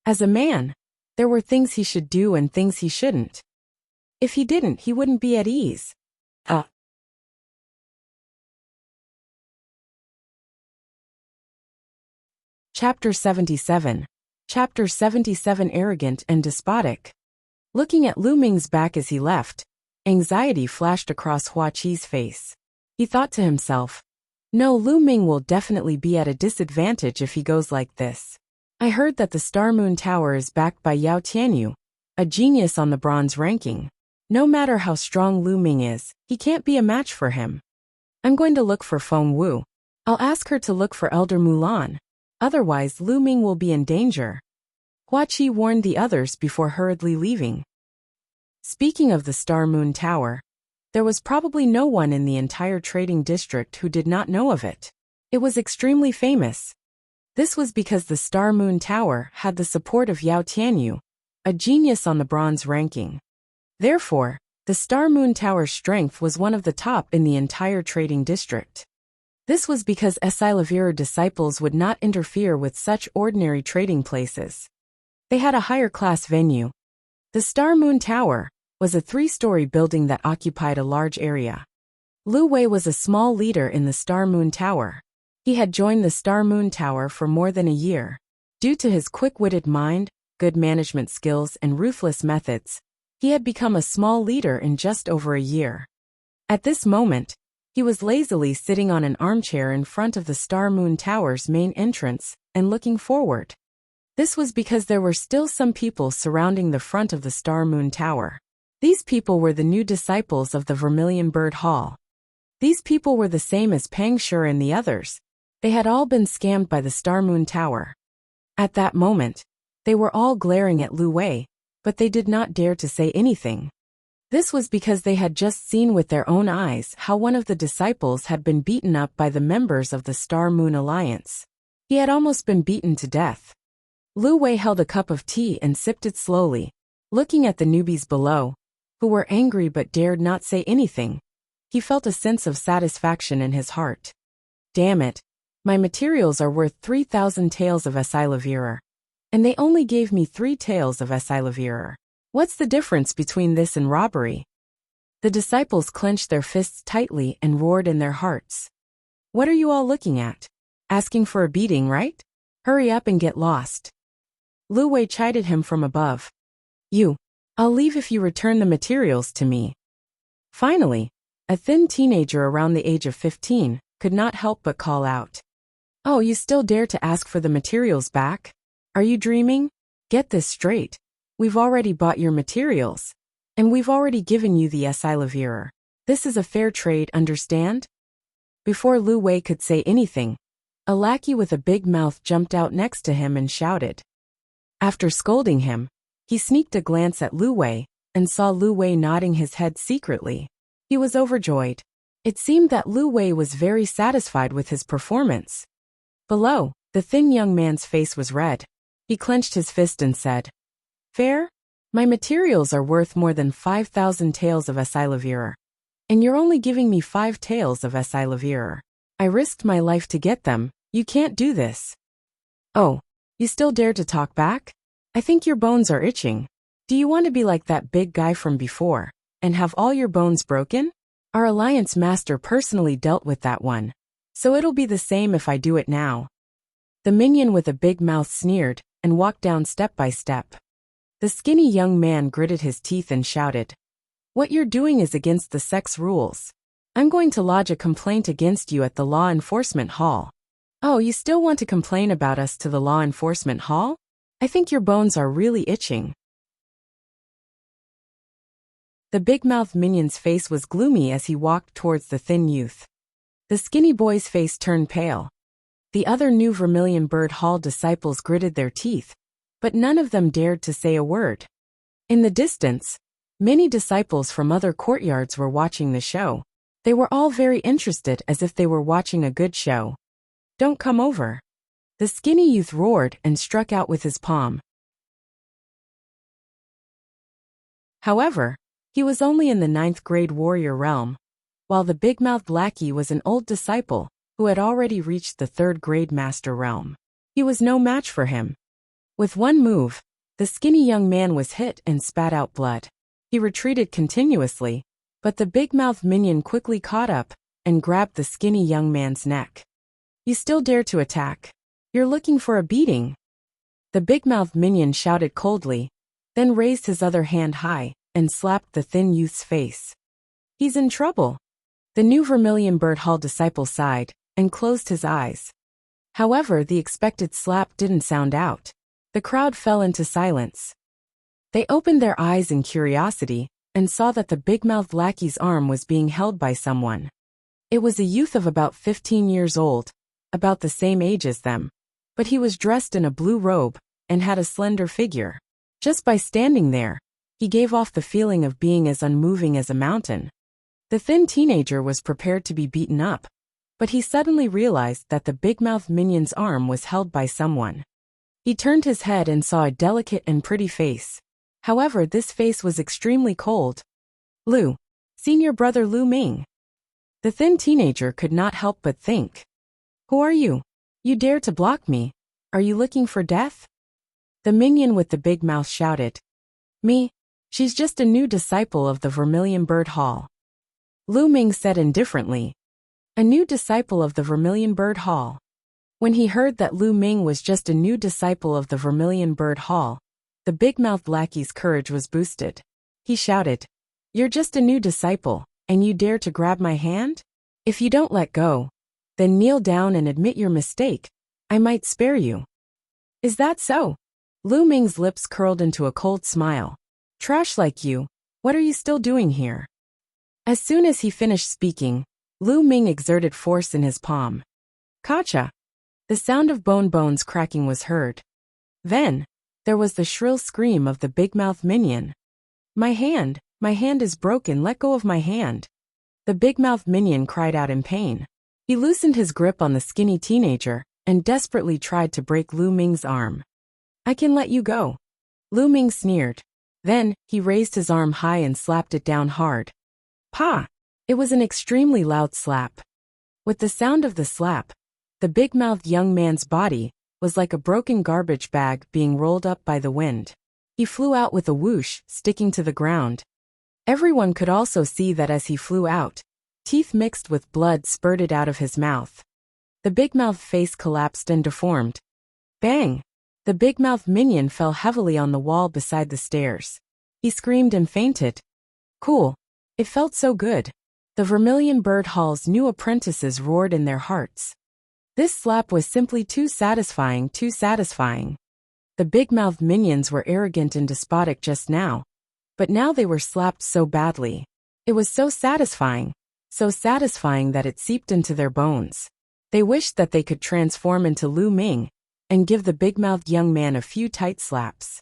As a man, there were things he should do and things he shouldn't. If he didn't, he wouldn't be at ease. Chapter 77. Chapter 77. Arrogant and despotic. Looking at Lu Ming's back as he left, anxiety flashed across Hua Qi's face. He thought to himself, no, Lu Ming will definitely be at a disadvantage if he goes like this. I heard that the Star Moon Tower is backed by Yao Tianyu, a genius on the bronze ranking. No matter how strong Lu Ming is, he can't be a match for him. I'm going to look for Feng Wu. I'll ask her to look for Elder Mulan. Otherwise Lu Ming will be in danger. Hua Qi warned the others before hurriedly leaving. Speaking of the Star Moon Tower, there was probably no one in the entire trading district who did not know of it. It was extremely famous. This was because the Star Moon Tower had the support of Yao Tianyu, a genius on the bronze ranking. Therefore, the Star Moon Tower's strength was one of the top in the entire trading district. This was because Esilavira disciples would not interfere with such ordinary trading places. They had a higher-class venue. The Star Moon Tower was a 3-story building that occupied a large area. Lu Wei was a small leader in the Star Moon Tower. He had joined the Star Moon Tower for more than a year. Due to his quick-witted mind, good management skills, and ruthless methods, he had become a small leader in just over a year. At this moment, he was lazily sitting on an armchair in front of the Star Moon Tower's main entrance and looking forward. This was because there were still some people surrounding the front of the Star Moon Tower. These people were the new disciples of the Vermilion Bird Hall. These people were the same as Pang Shi and the others. They had all been scammed by the Star Moon Tower. At that moment, they were all glaring at Lu Wei, but they did not dare to say anything. This was because they had just seen with their own eyes how one of the disciples had been beaten up by the members of the Star Moon Alliance. He had almost been beaten to death. Lu Wei held a cup of tea and sipped it slowly, looking at the newbies below, who were angry but dared not say anything. He felt a sense of satisfaction in his heart. Damn it. My materials are worth 3,000 taels of Esilavira. And they only gave me 3 taels of Esilavira. What's the difference between this and robbery? The disciples clenched their fists tightly and roared in their hearts. What are you all looking at? Asking for a beating, right? Hurry up and get lost. Lu Wei chided him from above. I'll leave if you return the materials to me. Finally, a thin teenager around the age of 15 could not help but call out. Oh, you still dare to ask for the materials back? Are you dreaming? Get this straight. We've already bought your materials. And we've already given you the Esilavira. This is a fair trade, understand? Before Lu Wei could say anything, a lackey with a big mouth jumped out next to him and shouted. After scolding him, he sneaked a glance at Lu Wei and saw Lu Wei nodding his head secretly. He was overjoyed. It seemed that Lu Wei was very satisfied with his performance. Below, the thin young man's face was red. He clenched his fist and said, Fair? My materials are worth more than 5,000 taels of Esilavira. And you're only giving me 5 taels of Esilavira. I risked my life to get them, You can't do this. Oh, you still dare to talk back? I think your bones are itching. Do you want to be like that big guy from before, and have all your bones broken? Our alliance master personally dealt with that one, so it'll be the same if I do it now. The minion with a big mouth sneered, and walked down step by step. The skinny young man gritted his teeth and shouted, "What you're doing is against the sex rules. I'm going to lodge a complaint against you at the law enforcement hall." Oh, you still want to complain about us to the law enforcement hall? I think your bones are really itching. The big-mouthed minion's face was gloomy as he walked towards the thin youth. The skinny boy's face turned pale. The other new Vermilion Bird Hall disciples gritted their teeth, but none of them dared to say a word. In the distance, many disciples from other courtyards were watching the show. They were all very interested, as if they were watching a good show. "Don't come over." The skinny youth roared and struck out with his palm. However, he was only in the 9th grade warrior realm, while the big-mouthed lackey was an old disciple who had already reached the 3rd grade master realm. He was no match for him. With one move, the skinny young man was hit and spat out blood. He retreated continuously, but the big-mouthed minion quickly caught up and grabbed the skinny young man's neck. "You still dare to attack? You're looking for a beating." The big-mouthed minion shouted coldly, then raised his other hand high and slapped the thin youth's face. "He's in trouble." The new Vermilion Bird Hall disciple sighed and closed his eyes. However, the expected slap didn't sound out. The crowd fell into silence. They opened their eyes in curiosity and saw that the big-mouthed lackey's arm was being held by someone. It was a youth of about 15 years old, about the same age as them, but he was dressed in a blue robe and had a slender figure. Just by standing there, he gave off the feeling of being as unmoving as a mountain. The thin teenager was prepared to be beaten up, but he suddenly realized that the big-mouthed minion's arm was held by someone. He turned his head and saw a delicate and pretty face. However, this face was extremely cold. "Lu, senior brother Lu Ming." The thin teenager could not help but think, "Who are you? You dare to block me? Are you looking for death?" The minion with the big mouth shouted, "Me? She's just a new disciple of the Vermilion Bird Hall." Lu Ming said indifferently, "A new disciple of the Vermilion Bird Hall." When he heard that Lu Ming was just a new disciple of the Vermilion Bird Hall, the big-mouthed lackey's courage was boosted. He shouted, "You're just a new disciple, and you dare to grab my hand? If you don't let go, then kneel down and admit your mistake. I might spare you." "Is that so?" Lu Ming's lips curled into a cold smile. "Trash like you, what are you still doing here?" As soon as he finished speaking, Lu Ming exerted force in his palm. Kacha! The sound of bones cracking was heard. Then, there was the shrill scream of the big-mouthed minion. My hand is broken, let go of my hand." The big-mouthed minion cried out in pain. He loosened his grip on the skinny teenager and desperately tried to break Lu Ming's arm. "I can let you go." Lu Ming sneered. Then, he raised his arm high and slapped it down hard. Pa! It was an extremely loud slap. With the sound of the slap, the big-mouthed young man's body was like a broken garbage bag being rolled up by the wind. He flew out with a whoosh, sticking to the ground. Everyone could also see that as he flew out, teeth mixed with blood spurted out of his mouth. The big-mouthed face collapsed and deformed. Bang! The big-mouthed minion fell heavily on the wall beside the stairs. He screamed and fainted. Cool. It felt so good. The Vermilion Bird Hall's new apprentices roared in their hearts. This slap was simply too satisfying, too satisfying. The big-mouthed minions were arrogant and despotic just now, but now they were slapped so badly. It was so satisfying that it seeped into their bones. They wished that they could transform into Lu Ming and give the big-mouthed young man a few tight slaps.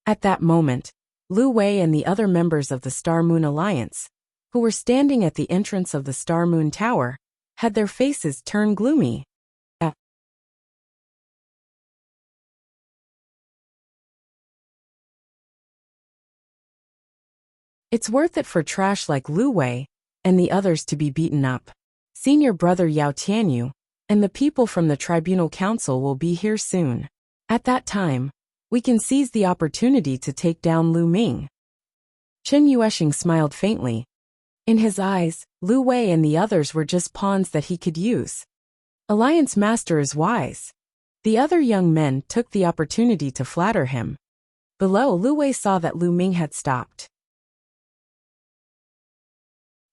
At that moment, Lu Wei and the other members of the Star Moon Alliance, who were standing at the entrance of the Star Moon Tower, had their faces turned gloomy. It's worth it for trash like Lu Wei and the others to be beaten up. Senior brother Yao Tianyu, and the people from the Tribunal Council will be here soon. At that time, we can seize the opportunity to take down Lu Ming." Chen Yuesheng smiled faintly. In his eyes, Lu Wei and the others were just pawns that he could use. Alliance Master is wise. The other young men took the opportunity to flatter him. Below, Lu Wei saw that Lu Ming had stopped.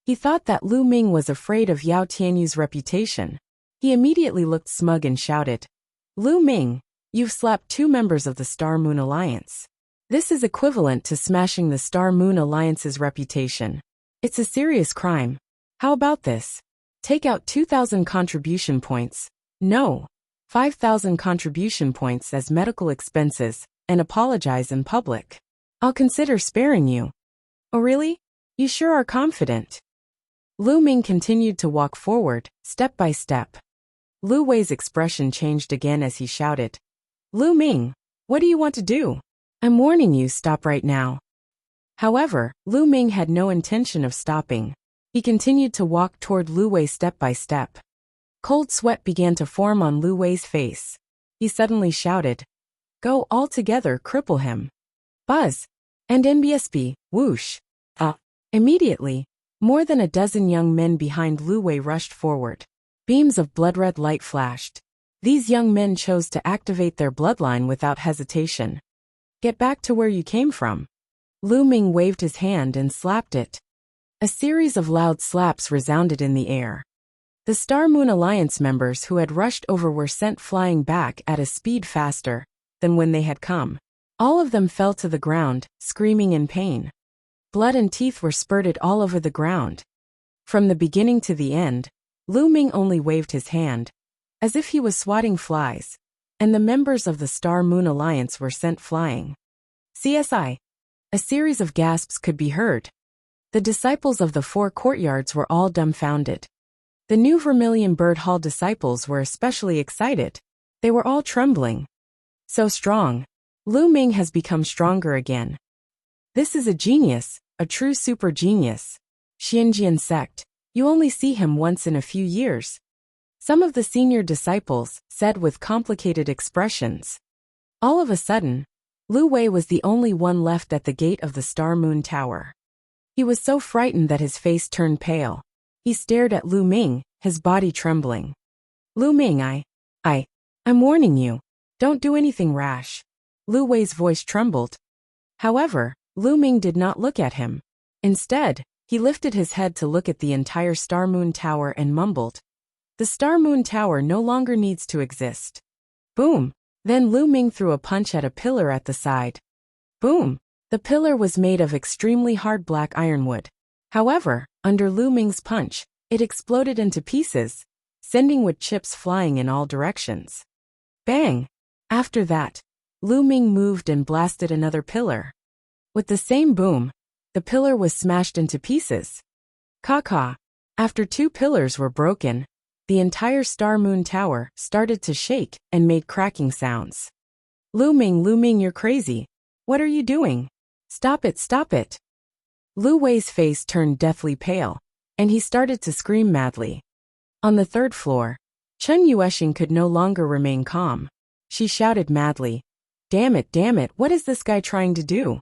He thought that Lu Ming was afraid of Yao Tianyu's reputation. He immediately looked smug and shouted, "Lu Ming, you've slapped 2 members of the Star Moon Alliance. This is equivalent to smashing the Star Moon Alliance's reputation. It's a serious crime. How about this? Take out 2,000 contribution points. No, 5,000 contribution points as medical expenses, and apologize in public. I'll consider sparing you." "Oh really? You sure are confident." Lu Ming continued to walk forward, step by step. Lu Wei's expression changed again as he shouted, "Lu Ming, what do you want to do? I'm warning you, stop right now." However, Lu Ming had no intention of stopping. He continued to walk toward Lu Wei step by step. Cold sweat began to form on Lu Wei's face. He suddenly shouted, "Go all together, cripple him." Buzz! And NBSB, whoosh! Immediately, more than a dozen young men behind Lu Wei rushed forward. Beams of blood-red light flashed. These young men chose to activate their bloodline without hesitation. "Get back to where you came from." Lu Ming waved his hand and slapped it. A series of loud slaps resounded in the air. The Star Moon Alliance members who had rushed over were sent flying back at a speed faster than when they had come. All of them fell to the ground, screaming in pain. Blood and teeth were spurted all over the ground. From the beginning to the end, Lu Ming only waved his hand, as if he was swatting flies, and the members of the Star Moon Alliance were sent flying. CSI. A series of gasps could be heard. The disciples of the 4 courtyards were all dumbfounded. The new Vermilion Bird Hall disciples were especially excited. They were all trembling. So strong. Lu Ming has become stronger again. This is a genius, a true super genius. Xianjian sect. You only see him once in a few years. Some of the senior disciples said with complicated expressions. All of a sudden, Lu Wei was the only one left at the gate of the Star Moon Tower. He was so frightened that his face turned pale. He stared at Lu Ming, his body trembling. "Lu Ming, I'm warning you. Don't do anything rash." Lu Wei's voice trembled. However, Lu Ming did not look at him. Instead, he lifted his head to look at the entire Star Moon Tower and mumbled, "The Star Moon Tower no longer needs to exist." Boom! Then Lu Ming threw a punch at a pillar at the side. Boom! The pillar was made of extremely hard black ironwood. However, under Lu Ming's punch, it exploded into pieces, sending wood chips flying in all directions. Bang! After that, Lu Ming moved and blasted another pillar. With the same boom, the pillar was smashed into pieces. Caw-caw. After 2 pillars were broken, the entire Star Moon Tower started to shake and made cracking sounds. Lu Ming, you're crazy. What are you doing? Stop it, stop it." Lu Wei's face turned deathly pale, and he started to scream madly. On the 3rd floor, Chen Yuesheng could no longer remain calm. She shouted madly, damn it, what is this guy trying to do?"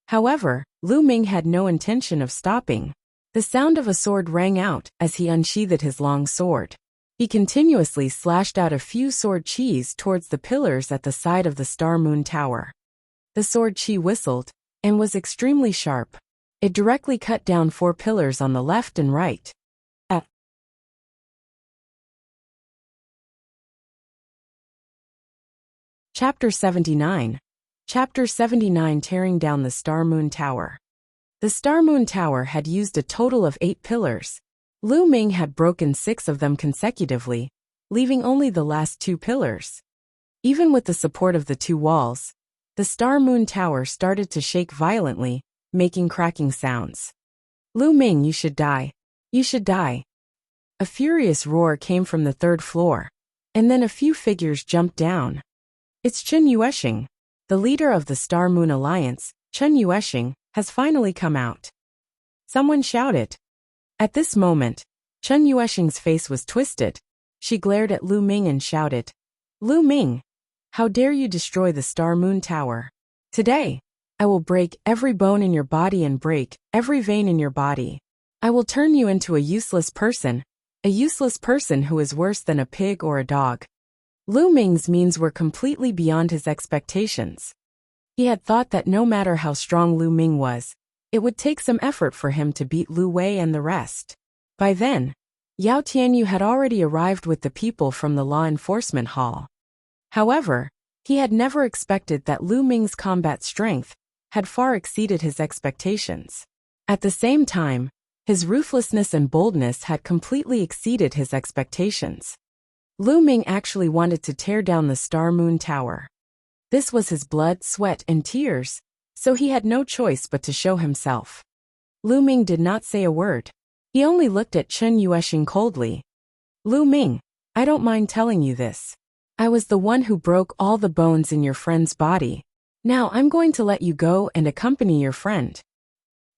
However, Lu Ming had no intention of stopping. The sound of a sword rang out as he unsheathed his long sword. He continuously slashed out a few sword chis towards the pillars at the side of the Star Moon Tower. The sword chi whistled, and was extremely sharp. It directly cut down 4 pillars on the left and right. Chapter 79. Chapter 79, Tearing Down the Star Moon Tower. The Star Moon Tower had used a total of 8 pillars. Lu Ming had broken 6 of them consecutively, leaving only the last 2 pillars. Even with the support of the 2 walls, the Star Moon Tower started to shake violently, making cracking sounds. "Lu Ming, you should die. You should die." A furious roar came from the 3rd floor, and then a few figures jumped down. It's Chen Yuesheng. The leader of the Star Moon Alliance, Chen Yuesheng, has finally come out. Someone shouted. At this moment, Chen Yuesheng's face was twisted. She glared at Lu Ming and shouted, "Lu Ming, how dare you destroy the Star Moon Tower? Today, I will break every bone in your body and break every vein in your body. I will turn you into a useless person who is worse than a pig or a dog." Lu Ming's means were completely beyond his expectations. He had thought that no matter how strong Lu Ming was, it would take some effort for him to beat Lu Wei and the rest. By then, Yao Tianyu had already arrived with the people from the law enforcement hall. However, he had never expected that Lu Ming's combat strength had far exceeded his expectations. At the same time, his ruthlessness and boldness had completely exceeded his expectations. Lu Ming actually wanted to tear down the Star Moon Tower. This was his blood, sweat, and tears, so he had no choice but to show himself. Lu Ming did not say a word. He only looked at Chen Yuexing coldly. "Lu Ming, I don't mind telling you this. I was the one who broke all the bones in your friend's body. Now I'm going to let you go and accompany your friend."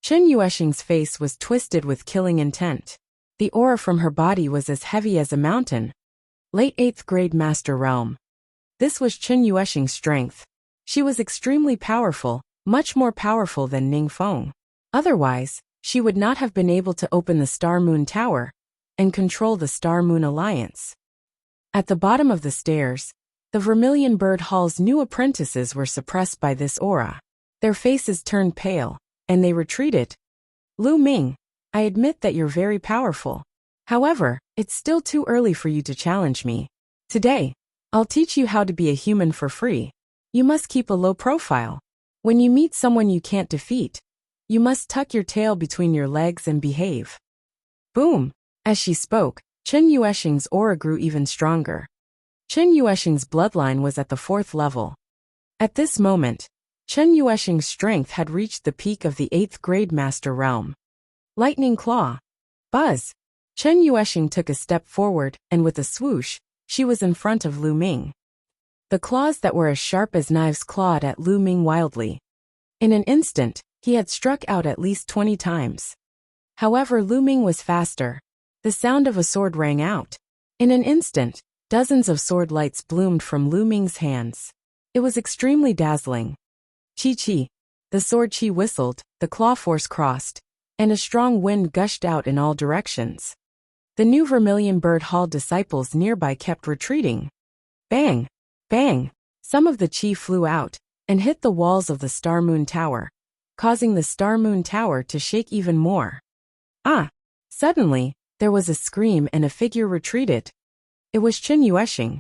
Chen Yuexing's face was twisted with killing intent. The aura from her body was as heavy as a mountain. Late 8th grade Master Realm. This was Chen Yuexing's strength. She was extremely powerful, much more powerful than Ning Feng. Otherwise, she would not have been able to open the Star Moon Tower and control the Star Moon Alliance. At the bottom of the stairs, the Vermilion Bird Hall's new apprentices were suppressed by this aura. Their faces turned pale, and they retreated. "Lu Ming, I admit that you're very powerful. However, it's still too early for you to challenge me. Today, I'll teach you how to be a human for free. You must keep a low profile. When you meet someone you can't defeat, you must tuck your tail between your legs and behave." Boom! As she spoke, Chen Yuexing's aura grew even stronger. Chen Yuexing's bloodline was at the 4th level. At this moment, Chen Yuexing's strength had reached the peak of the 8th grade Master Realm. Lightning Claw. Buzz! Chen Yuexing took a step forward, and with a swoosh, she was in front of Lu Ming. The claws that were as sharp as knives clawed at Lu Ming wildly. In an instant, he had struck out at least 20 times. However, Lu Ming was faster. The sound of a sword rang out. In an instant, dozens of sword lights bloomed from Lu Ming's hands. It was extremely dazzling. Chi-chi. The sword chi whistled, the claw force crossed, and a strong wind gushed out in all directions. The new Vermilion Bird Hall disciples nearby kept retreating. Bang! Bang! Some of the chi flew out and hit the walls of the Star Moon Tower, causing the Star Moon Tower to shake even more. Ah! Suddenly, there was a scream and a figure retreated. It was Chen Yuexing.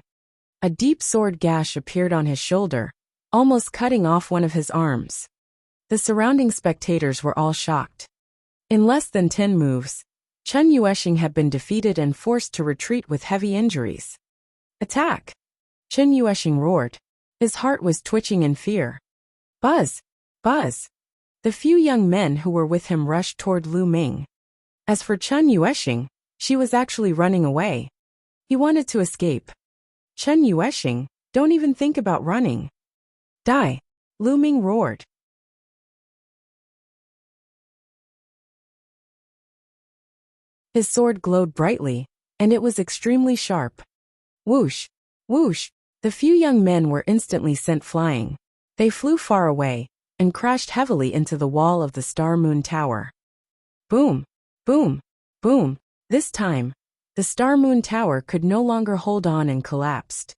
A deep sword gash appeared on his shoulder, almost cutting off one of his arms. The surrounding spectators were all shocked. In less than 10 moves, Chen Yuexing had been defeated and forced to retreat with heavy injuries. Attack! Chen Yuexing roared. His heart was twitching in fear. Buzz! Buzz! The few young men who were with him rushed toward Lu Ming. As for Chen Yuexing, she was actually running away. He wanted to escape. Chen Yuexing, don't even think about running. Die! Lu Ming roared. His sword glowed brightly, and it was extremely sharp. Whoosh! Whoosh! The few young men were instantly sent flying. They flew far away, and crashed heavily into the wall of the Star Moon Tower. Boom! Boom! Boom! This time, the Star Moon Tower could no longer hold on and collapsed.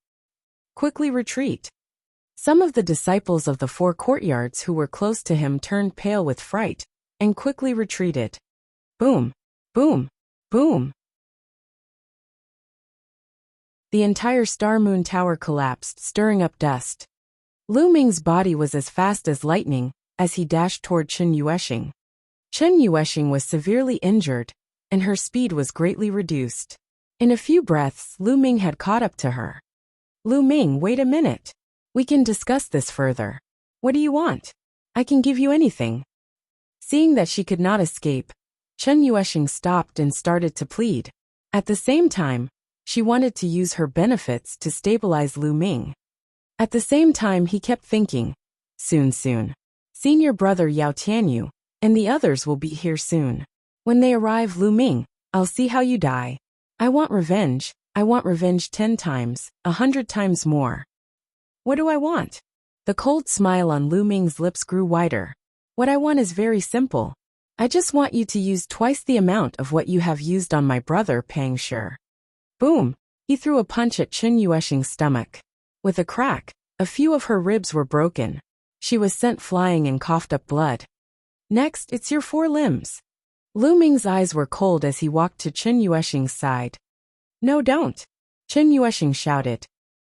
Quickly retreat! Some of the disciples of the 4 courtyards who were close to him turned pale with fright, and quickly retreated. Boom! Boom! Boom! The entire Star Moon Tower collapsed, stirring up dust. Lu Ming's body was as fast as lightning as he dashed toward Chen Yuexing. Chen Yuexing was severely injured, and her speed was greatly reduced. In a few breaths, Lu Ming had caught up to her. Lu Ming, wait a minute. We can discuss this further. What do you want? I can give you anything. Seeing that she could not escape, Chen Yuexing stopped and started to plead. At the same time, she wanted to use her benefits to stabilize Lu Ming. At the same time, he kept thinking, soon. Senior brother Yao Tianyu and the others will be here soon. When they arrive, Lu Ming, I'll see how you die. I want revenge, I want revenge 10 times, 100 times more. What do I want? The cold smile on Lu Ming's lips grew wider. What I want is very simple. I just want you to use twice the amount of what you have used on my brother Pang Shi. Boom! He threw a punch at Chen Yuexing's stomach. With a crack, a few of her ribs were broken. She was sent flying and coughed up blood. Next, it's your 4 limbs. Lu Ming's eyes were cold as he walked to Chen Yuexing's side. No, don't! Chen Yuexing shouted.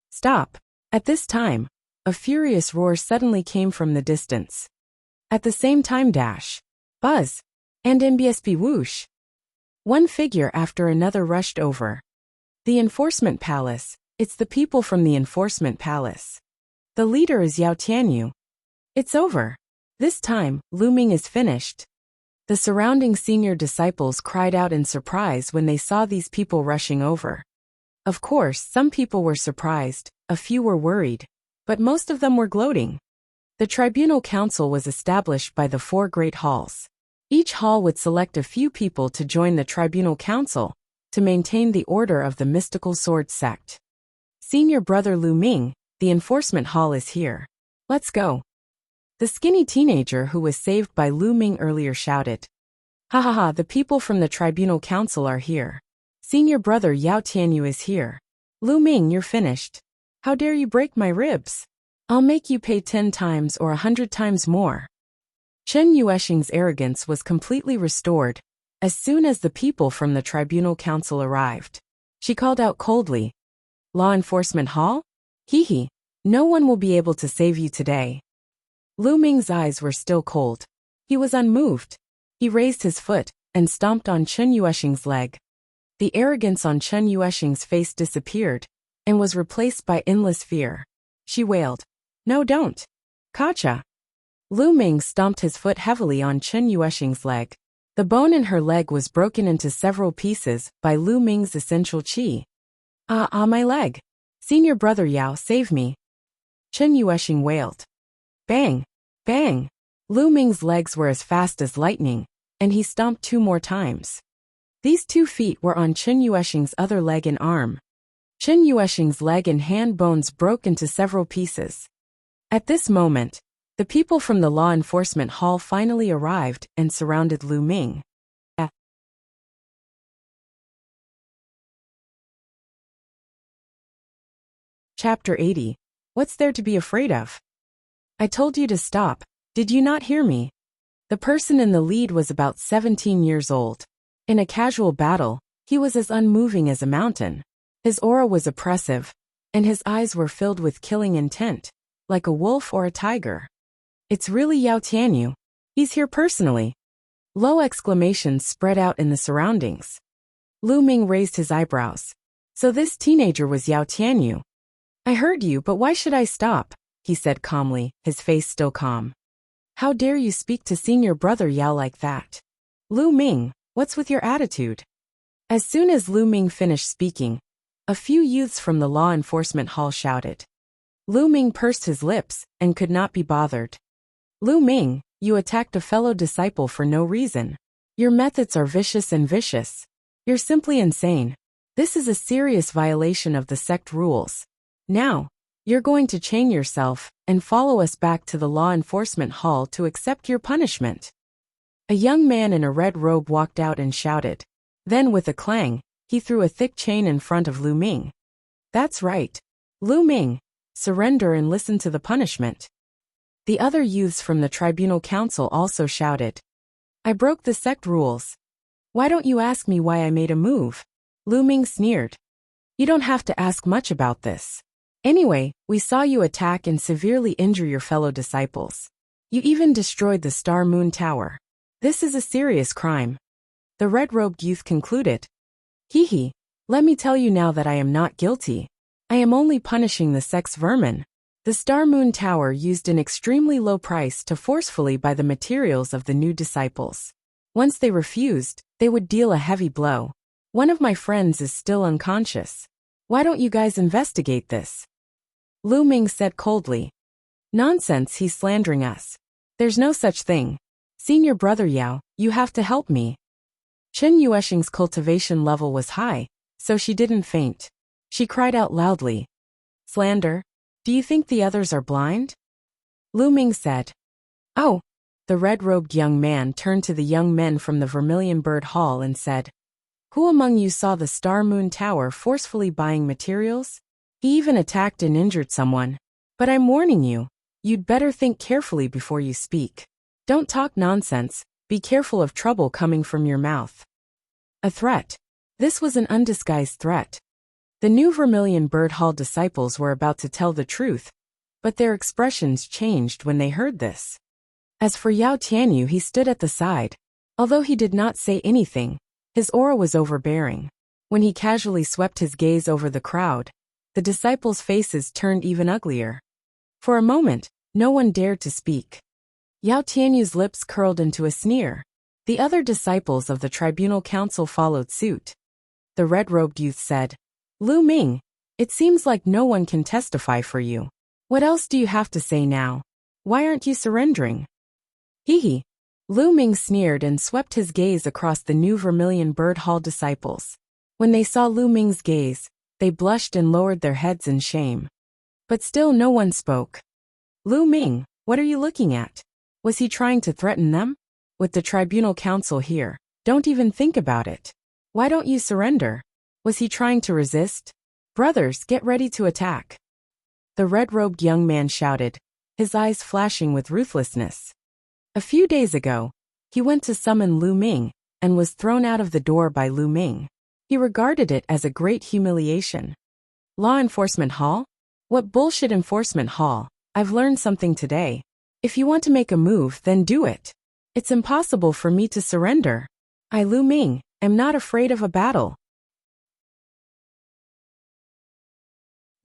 Stop! At this time, a furious roar suddenly came from the distance. At the same time, buzz, and MBSP whoosh. One figure after another rushed over. The Enforcement Palace, it's the people from the Enforcement Palace. The leader is Yao Tianyu. It's over. This time, Lu Ming is finished. The surrounding senior disciples cried out in surprise when they saw these people rushing over. Of course, some people were surprised, a few were worried, but most of them were gloating. The tribunal council was established by the 4 great halls. Each hall would select a few people to join the tribunal council to maintain the order of the mystical sword sect. Senior brother Lu Ming, the enforcement hall is here. Let's go. The skinny teenager who was saved by Lu Ming earlier shouted. Ha ha ha, the people from the tribunal council are here. Senior brother Yao Tianyu is here. Lu Ming, you're finished. How dare you break my ribs? I'll make you pay 10 times or 100 times more. Chen Yuexing's arrogance was completely restored as soon as the people from the tribunal council arrived. She called out coldly. Law enforcement hall? Hee hee, no one will be able to save you today. Lu Ming's eyes were still cold. He was unmoved. He raised his foot and stomped on Chen Yuexing's leg. The arrogance on Chen Yuexing's face disappeared and was replaced by endless fear. She wailed, No, don't. Kacha. Lu Ming stomped his foot heavily on Chen Yuexing's leg. The bone in her leg was broken into several pieces by Lu Ming's essential qi. My leg. Senior brother Yao, save me. Chen Yuexing wailed. Bang! Bang! Lu Ming's legs were as fast as lightning, and he stomped 2 more times. These 2 feet were on Chen Yuexing's other leg and arm. Chen Yuexing's leg and hand bones broke into several pieces. At this moment, the people from the law enforcement hall finally arrived and surrounded Lu Ming. Chapter 80. What's there to be afraid of? I told you to stop. Did you not hear me? The person in the lead was about 17 years old. In a casual battle, he was as unmoving as a mountain. His aura was oppressive, and his eyes were filled with killing intent, like a wolf or a tiger. It's really Yao Tianyu. He's here personally. Low exclamations spread out in the surroundings. Lu Ming raised his eyebrows. So this teenager was Yao Tianyu. I heard you, but why should I stop? He said calmly, his face still calm. How dare you speak to senior brother Yao like that? Lu Ming, what's with your attitude? As soon as Lu Ming finished speaking, a few youths from the law enforcement hall shouted. Lu Ming pursed his lips and could not be bothered. Lu Ming, you attacked a fellow disciple for no reason. Your methods are vicious and vicious. You're simply insane. This is a serious violation of the sect rules. Now, you're going to chain yourself and follow us back to the law enforcement hall to accept your punishment. A young man in a red robe walked out and shouted. Then with a clang, he threw a thick chain in front of Lu Ming. That's right. Lu Ming, surrender and listen to the punishment. The other youths from the tribunal council also shouted. I broke the sect rules. Why don't you ask me why I made a move? Lu Ming sneered. You don't have to ask much about this. Anyway, we saw you attack and severely injure your fellow disciples. You even destroyed the Star Moon Tower. This is a serious crime. The red-robed youth concluded. Hee hee, let me tell you now that I am not guilty. I am only punishing the sect's vermin. The Star Moon Tower used an extremely low price to forcefully buy the materials of the new disciples. Once they refused, they would deal a heavy blow. One of my friends is still unconscious. Why don't you guys investigate this? Lu Ming said coldly. Nonsense, he's slandering us. There's no such thing. Senior brother Yao, you have to help me. Chen Yuexing's cultivation level was high, so she didn't faint. She cried out loudly. Slander? Do you think the others are blind? Lu Ming said. Oh. The red-robed young man turned to the young men from the Vermilion Bird Hall and said, Who among you saw the Star Moon Tower forcefully buying materials? He even attacked and injured someone. But I'm warning you, you'd better think carefully before you speak. Don't talk nonsense, be careful of trouble coming from your mouth. A threat. This was an undisguised threat. The new Vermilion Bird Hall disciples were about to tell the truth, but their expressions changed when they heard this. As for Yao Tianyu, he stood at the side. Although he did not say anything, his aura was overbearing. When he casually swept his gaze over the crowd, the disciples' faces turned even uglier. For a moment, no one dared to speak. Yao Tianyu's lips curled into a sneer. The other disciples of the tribunal council followed suit. The red-robed youth said, Lu Ming, it seems like no one can testify for you. What else do you have to say now? Why aren't you surrendering? Hee. Lu Ming sneered and swept his gaze across the new Vermilion Bird Hall disciples. When they saw Lu Ming's gaze, they blushed and lowered their heads in shame. But still no one spoke. Lu Ming, what are you looking at? Was he trying to threaten them? With the tribunal council here, don't even think about it. Why don't you surrender? Was he trying to resist? Brothers, get ready to attack. The red-robed young man shouted, his eyes flashing with ruthlessness. A few days ago, he went to summon Lu Ming and was thrown out of the door by Lu Ming. He regarded it as a great humiliation. Law Enforcement Hall? What bullshit enforcement hall? I've learned something today. If you want to make a move, then do it. It's impossible for me to surrender. I, Lu Ming, am not afraid of a battle.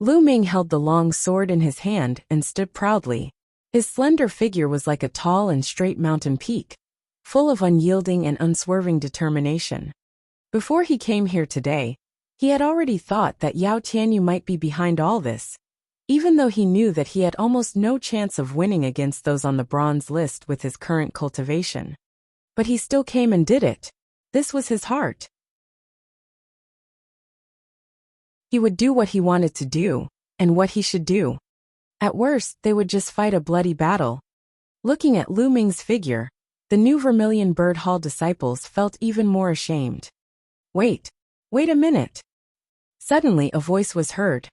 Lu Ming held the long sword in his hand and stood proudly. His slender figure was like a tall and straight mountain peak, full of unyielding and unswerving determination. Before he came here today, he had already thought that Yao Tianyu might be behind all this, even though he knew that he had almost no chance of winning against those on the bronze list with his current cultivation. But he still came and did it. This was his heart. He would do what he wanted to do, and what he should do. At worst, they would just fight a bloody battle. Looking at Lu Ming's figure, the new Vermilion Bird Hall disciples felt even more ashamed. Wait a minute. Suddenly a voice was heard.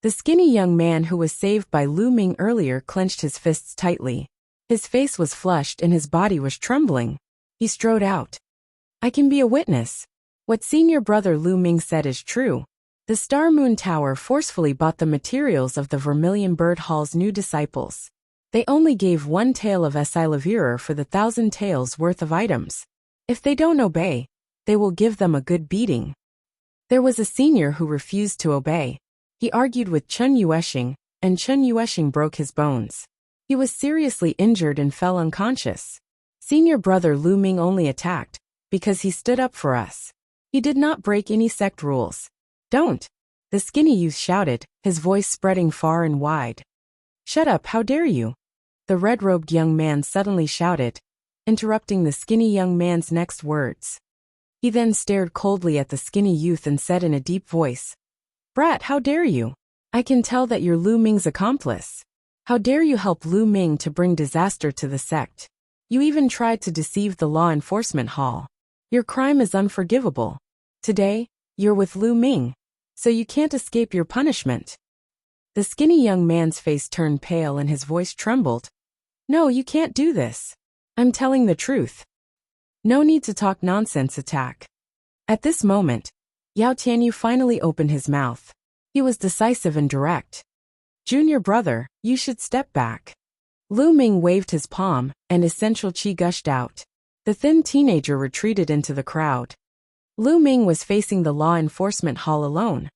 The skinny young man who was saved by Lu Ming earlier clenched his fists tightly. His face was flushed and his body was trembling. He strode out. I can be a witness. What senior brother Lu Ming said is true. The Star Moon Tower forcefully bought the materials of the Vermilion Bird Hall's new disciples. They only gave 1 tael of Esilavirer for the 1,000 taels worth of items. If they don't obey, they will give them a good beating. There was a senior who refused to obey. He argued with Chun Yueshing, and Chun Yueshing broke his bones. He was seriously injured and fell unconscious. Senior brother Lu Ming only attacked because he stood up for us. He did not break any sect rules. Don't! The skinny youth shouted, his voice spreading far and wide. Shut up, how dare you! The red-robed young man suddenly shouted, interrupting the skinny young man's next words. He then stared coldly at the skinny youth and said in a deep voice, Brat, how dare you! I can tell that you're Lu Ming's accomplice. How dare you help Lu Ming to bring disaster to the sect? You even tried to deceive the Law Enforcement Hall. Your crime is unforgivable. Today, you're with Lu Ming, so you can't escape your punishment. The skinny young man's face turned pale and his voice trembled. No, you can't do this. I'm telling the truth. No need to talk nonsense, attack. At this moment, Yao Tianyu finally opened his mouth. He was decisive and direct. Junior brother, you should step back. Lu Ming waved his palm, and essential qi gushed out. The thin teenager retreated into the crowd. Lu Ming was facing the Law Enforcement Hall alone.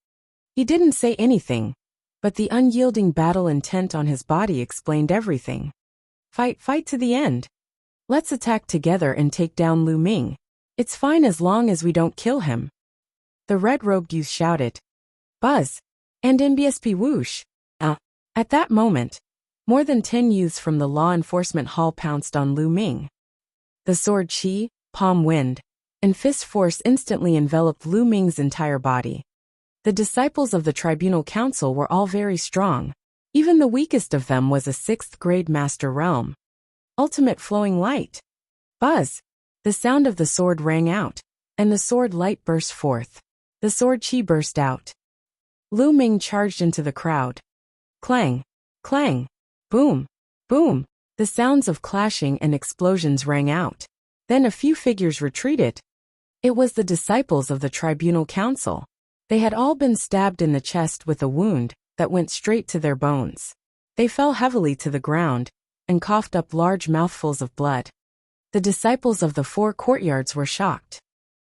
He didn't say anything, but the unyielding battle intent on his body explained everything. Fight to the end. Let's attack together and take down Lu Ming. It's fine as long as we don't kill him. The red-robed youth shouted. Buzz! And NBSP whoosh! At that moment, more than 10 youths from the Law Enforcement Hall pounced on Lu Ming. The sword qi, palm wind, and fist force instantly enveloped Lu Ming's entire body. The disciples of the Tribunal Council were all very strong. Even the weakest of them was a 6th grade Master Realm. Ultimate flowing light. Buzz! The sound of the sword rang out, and the sword light burst forth. The sword chi burst out. Lu Ming charged into the crowd. Clang! Clang! Boom! Boom! The sounds of clashing and explosions rang out. Then a few figures retreated. It was the disciples of the Tribunal Council. They had all been stabbed in the chest with a wound that went straight to their bones. They fell heavily to the ground and coughed up large mouthfuls of blood. The disciples of the 4 courtyards were shocked.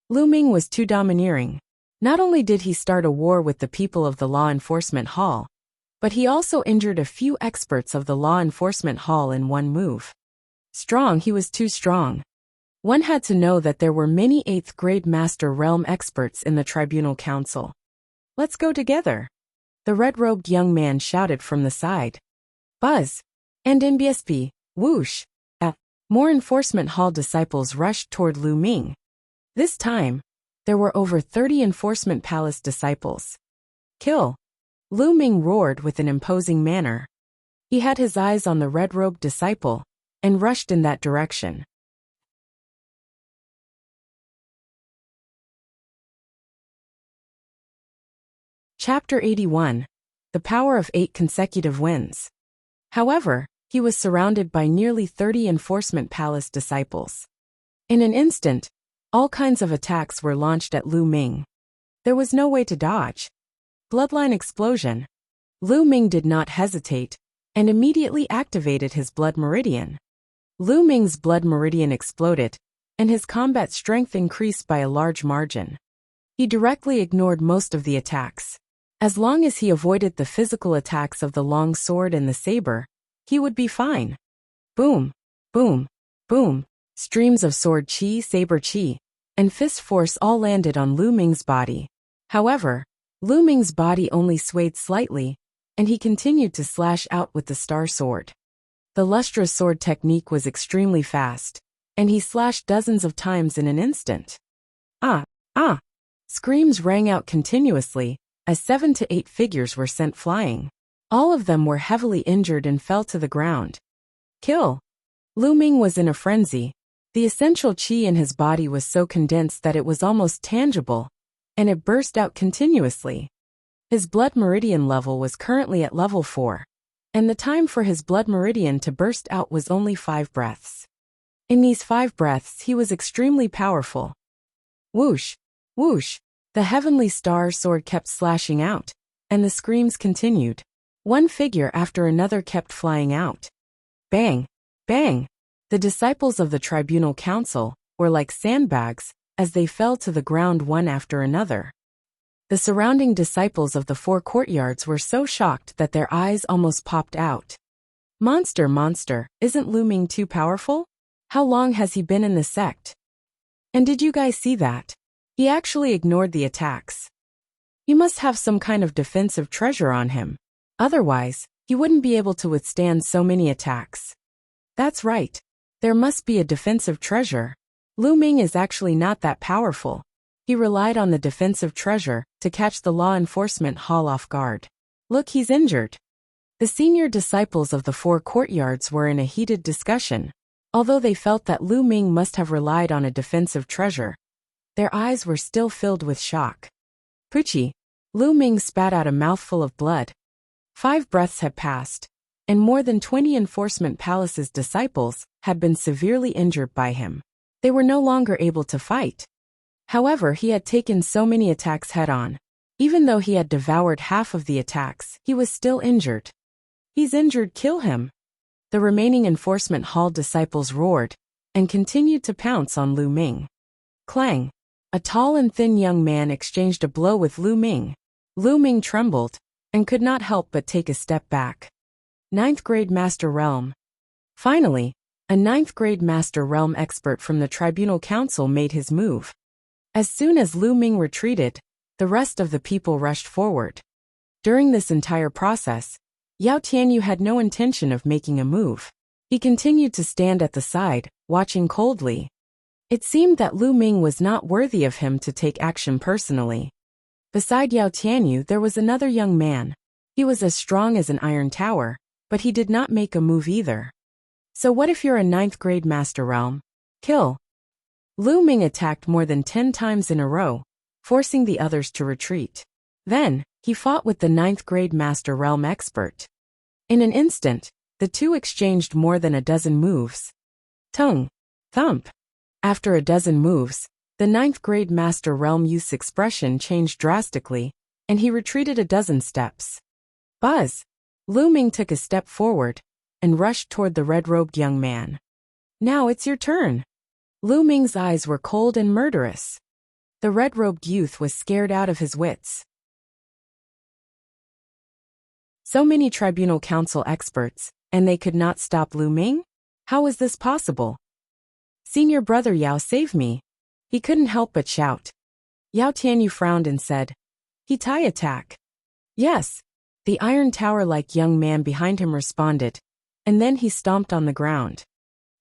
Lu Ming was too domineering. Not only did he start a war with the people of the Law Enforcement Hall, but he also injured a few experts of the Law Enforcement Hall in one move. Strong, he was too strong. One had to know that there were many 8th grade Master Realm experts in the Tribunal Council. Let's go together. The red-robed young man shouted from the side. Buzz! And in BSP, whoosh! More Enforcement Hall disciples rushed toward Lu Ming. This time, there were over 30 Enforcement Palace disciples. Kill! Lu Ming roared with an imposing manner. He had his eyes on the red-robed disciple, and rushed in that direction. Chapter 81. The Power of 8 Consecutive Wins. However, he was surrounded by nearly 30 Enforcement Palace disciples. In an instant, all kinds of attacks were launched at Lu Ming. There was no way to dodge. Bloodline explosion. Lu Ming did not hesitate, and immediately activated his blood meridian. Lu Ming's blood meridian exploded, and his combat strength increased by a large margin. He directly ignored most of the attacks. As long as he avoided the physical attacks of the long sword and the saber, he would be fine. Boom, boom, boom. Streams of sword chi, saber chi, and fist force all landed on Lu Ming's body. However, Lu Ming's body only swayed slightly, and he continued to slash out with the star sword. The lustrous sword technique was extremely fast, and he slashed dozens of times in an instant. Ah! Ah! Screams rang out continuously, as 7 to 8 figures were sent flying. All of them were heavily injured and fell to the ground. Kill! Lu Ming was in a frenzy. The essential chi in his body was so condensed that it was almost tangible, and it burst out continuously. His blood meridian level was currently at level 4, and the time for his blood meridian to burst out was only 5 breaths. In these 5 breaths he was extremely powerful. Whoosh! Whoosh! The heavenly star sword kept slashing out, and the screams continued. One figure after another kept flying out. Bang! Bang! The disciples of the Tribunal Council were like sandbags as they fell to the ground one after another. The surrounding disciples of the 4 courtyards were so shocked that their eyes almost popped out. Monster, isn't Lu Ming too powerful? How long has he been in the sect? And did you guys see that? He actually ignored the attacks. He must have some kind of defensive treasure on him. Otherwise, he wouldn't be able to withstand so many attacks. That's right. There must be a defensive treasure. Lu Ming is actually not that powerful. He relied on the defensive treasure to catch the Law Enforcement Hall off guard. Look, he's injured. The senior disciples of the 4 courtyards were in a heated discussion. Although they felt that Lu Ming must have relied on a defensive treasure, their eyes were still filled with shock. Puchi! Lu Ming spat out a mouthful of blood. 5 breaths had passed, and more than 20 Enforcement Palace's disciples had been severely injured by him. They were no longer able to fight. However, he had taken so many attacks head-on. Even though he had devoured half of the attacks, he was still injured. He's injured, kill him! The remaining Enforcement Hall disciples roared, and continued to pounce on Lu Ming. Clang! A tall and thin young man exchanged a blow with Lu Ming. Lu Ming trembled, and could not help but take a step back. 9th grade Master Realm. Finally, a 9th grade Master Realm expert from the Tribunal Council made his move. As soon as Lu Ming retreated, the rest of the people rushed forward. During this entire process, Yao Tianyu had no intention of making a move. He continued to stand at the side, watching coldly. It seemed that Lu Ming was not worthy of him to take action personally. Beside Yao Tianyu there was another young man. He was as strong as an iron tower, but he did not make a move either. So what if you're a 9th grade master realm? Kill. Lu Ming attacked more than 10 times in a row, forcing the others to retreat. Then, he fought with the 9th grade master realm expert. In an instant, the two exchanged more than a dozen moves. Tung. Thump. After a dozen moves, the 9th grade master realm youth's expression changed drastically, and he retreated a dozen steps. Buzz. Lu Ming took a step forward and rushed toward the red-robed young man. Now it's your turn. Lu Ming's eyes were cold and murderous. The red-robed youth was scared out of his wits. So many tribunal council experts, and they could not stop Lu Ming? How was this possible? Senior brother Yao, save me. He couldn't help but shout. Yao Tianyu frowned and said, He Tai attack. Yes. The iron tower-like young man behind him responded, and then he stomped on the ground.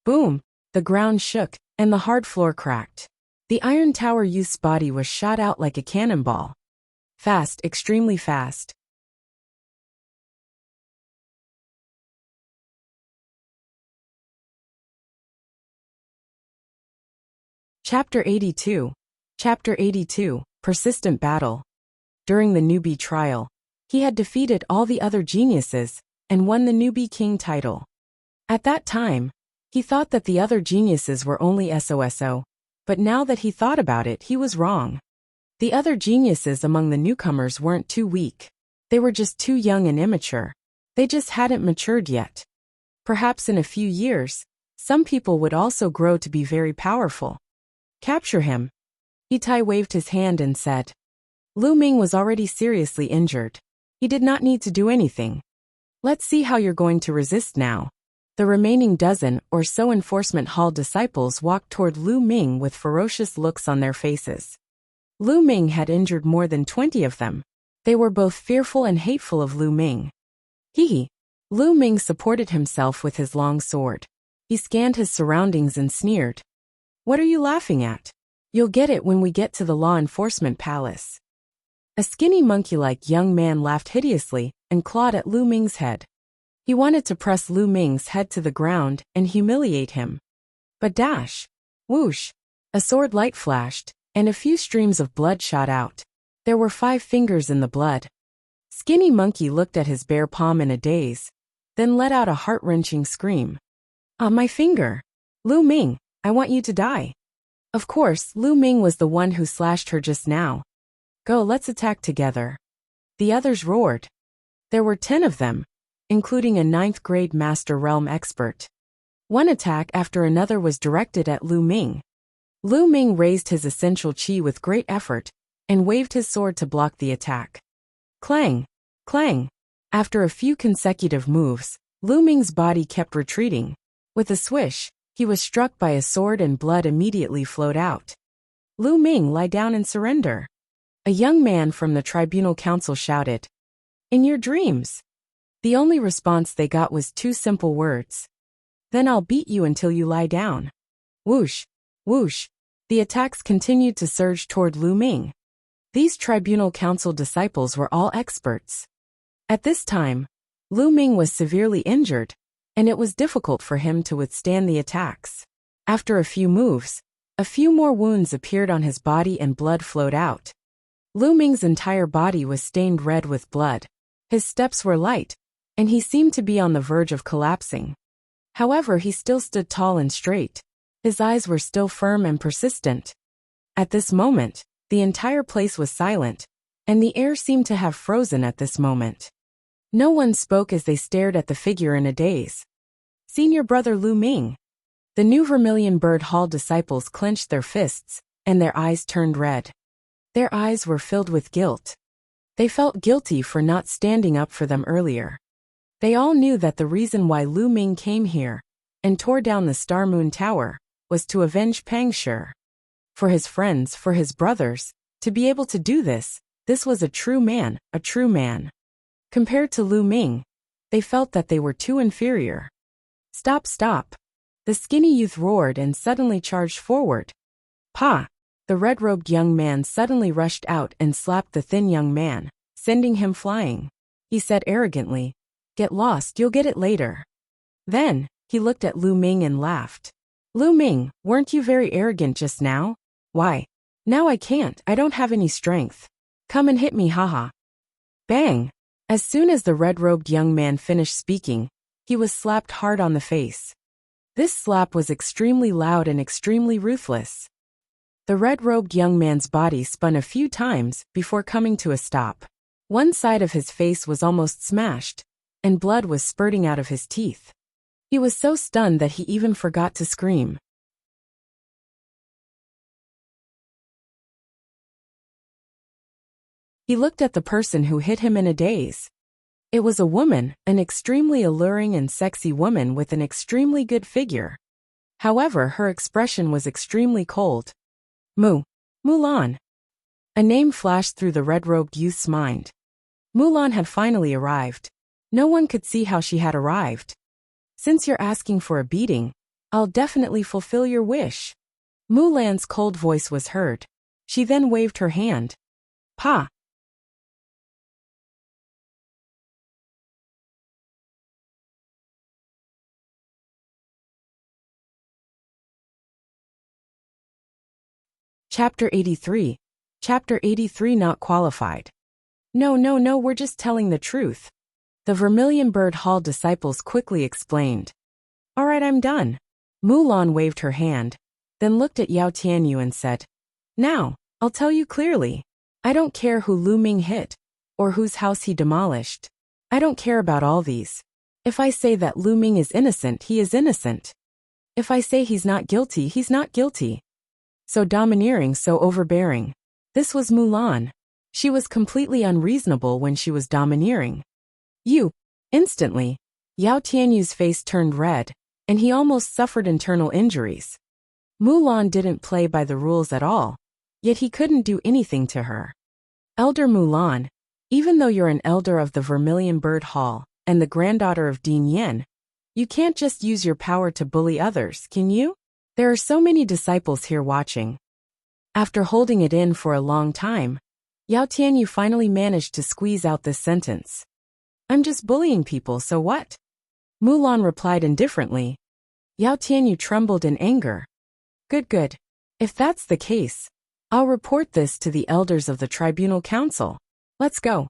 Boom! The ground shook, and the hard floor cracked. The iron tower youth's body was shot out like a cannonball. Fast, extremely fast. Chapter 82. Chapter 82, Persistent Battle. During the newbie trial, he had defeated all the other geniuses and won the newbie king title. At that time, he thought that the other geniuses were only SOSO, but now that he thought about it, he was wrong. The other geniuses among the newcomers weren't too weak. They were just too young and immature. They just hadn't matured yet. Perhaps in a few years, some people would also grow to be very powerful. Capture him. Itai waved his hand and said. Lu Ming was already seriously injured. He did not need to do anything. Let's see how you're going to resist now. The remaining dozen or so enforcement hall disciples walked toward Lu Ming with ferocious looks on their faces. Lu Ming had injured more than 20 of them. They were both fearful and hateful of Lu Ming. Hee. Lu Ming supported himself with his long sword. He scanned his surroundings and sneered. What are you laughing at? You'll get it when we get to the law enforcement palace. A skinny monkey-like young man laughed hideously and clawed at Lu Ming's head. He wanted to press Lu Ming's head to the ground and humiliate him. But dash! Whoosh! A sword light flashed, and a few streams of blood shot out. There were 5 fingers in the blood. Skinny Monkey looked at his bare palm in a daze, then let out a heart-wrenching scream. Ah, my finger! Lu Ming, I want you to die. Of course, Lu Ming was the one who slashed her just now. Go, let's attack together. The others roared. There were 10 of them, including a 9th grade Master Realm expert. One attack after another was directed at Lu Ming. Lu Ming raised his essential chi with great effort and waved his sword to block the attack. Clang! Clang! After a few consecutive moves, Lu Ming's body kept retreating. With a swish, he was struck by a sword and blood immediately flowed out. Lu Ming, lie down and surrender. A young man from the tribunal council shouted. In your dreams. The only response they got was 2 simple words. Then I'll beat you until you lie down. Whoosh! Whoosh! The attacks continued to surge toward Lu Ming. These tribunal council disciples were all experts. At this time, Lu Ming was severely injured, and it was difficult for him to withstand the attacks. After a few moves, a few more wounds appeared on his body and blood flowed out. Lu Ming's entire body was stained red with blood. His steps were light, and he seemed to be on the verge of collapsing. However, he still stood tall and straight. His eyes were still firm and persistent. At this moment, the entire place was silent, and the air seemed to have frozen at this moment. No one spoke as they stared at the figure in a daze. Senior brother Lu Ming. The new Vermilion Bird Hall disciples clenched their fists, and their eyes turned red. Their eyes were filled with guilt. They felt guilty for not standing up for them earlier. They all knew that the reason why Lu Ming came here and tore down the Star Moon Tower was to avenge Pang Shi. For his friends, for his brothers, to be able to do this, this was a true man, a true man. Compared to Lu Ming, they felt that they were too inferior. Stop, stop! The skinny youth roared and suddenly charged forward, Pa! The red-robed young man suddenly rushed out and slapped the thin young man, sending him flying. He said arrogantly, "Get lost, you'll get it later." Then, he looked at Lu Ming and laughed. "Lu Ming, weren't you very arrogant just now? Why? Now I can't, I don't have any strength. Come and hit me, haha." Bang! As soon as the red-robed young man finished speaking, he was slapped hard on the face. This slap was extremely loud and extremely ruthless. The red-robed young man's body spun a few times before coming to a stop. One side of his face was almost smashed, and blood was spurting out of his teeth. He was so stunned that he even forgot to scream. He looked at the person who hit him in a daze. It was a woman, an extremely alluring and sexy woman with an extremely good figure. However, her expression was extremely cold. Mulan. A name flashed through the red-robed youth's mind. Mulan had finally arrived. No one could see how she had arrived. "Since you're asking for a beating, I'll definitely fulfill your wish." Mulan's cold voice was heard. She then waved her hand. "Pa!" Chapter 83. Chapter 83 Not Qualified. No, we're just telling the truth. The Vermilion Bird Hall disciples quickly explained. "Alright, I'm done." Mulan waved her hand, then looked at Yao Tianyu and said, "Now, I'll tell you clearly. I don't care who Lu Ming hit, or whose house he demolished. I don't care about all these. If I say that Lu Ming is innocent, he is innocent. If I say he's not guilty, he's not guilty." So domineering, so overbearing. This was Mulan. She was completely unreasonable when she was domineering. Instantly, Yao Tianyu's face turned red, and he almost suffered internal injuries. Mulan didn't play by the rules at all, yet he couldn't do anything to her. "Elder Mulan, even though you're an elder of the Vermilion Bird Hall and the granddaughter of Dean Yen, you can't just use your power to bully others, can you? There are so many disciples here watching." After holding it in for a long time, Yao Tianyu finally managed to squeeze out this sentence. "I'm just bullying people, so what?" Mulan replied indifferently. Yao Tianyu trembled in anger. Good. If that's the case, I'll report this to the elders of the Tribunal Council. Let's go.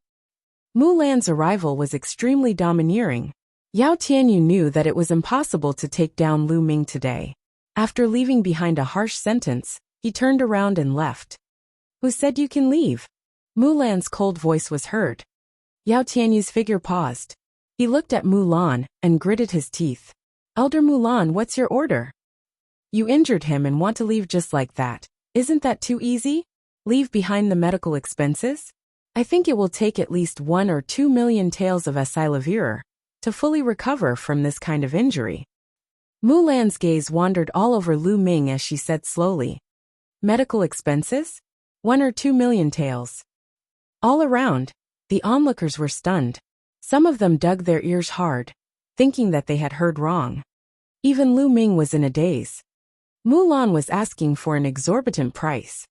Mulan's arrival was extremely domineering. Yao Tianyu knew that it was impossible to take down Lu Ming today. After leaving behind a harsh sentence, he turned around and left. "Who said you can leave?" Mulan's cold voice was heard. Yao Tianyu's figure paused. He looked at Mulan and gritted his teeth. "Elder Mulan, what's your order? You injured him and want to leave just like that. Isn't that too easy? Leave behind the medical expenses? I think it will take at least 1 or 2 million taels of Asilavir to fully recover from this kind of injury." Mulan's gaze wandered all over Lu Ming as she said slowly. "Medical expenses? 1 or 2 million taels." All around, the onlookers were stunned. Some of them dug their ears hard, thinking that they had heard wrong. Even Lu Ming was in a daze. Mulan was asking for an exorbitant price.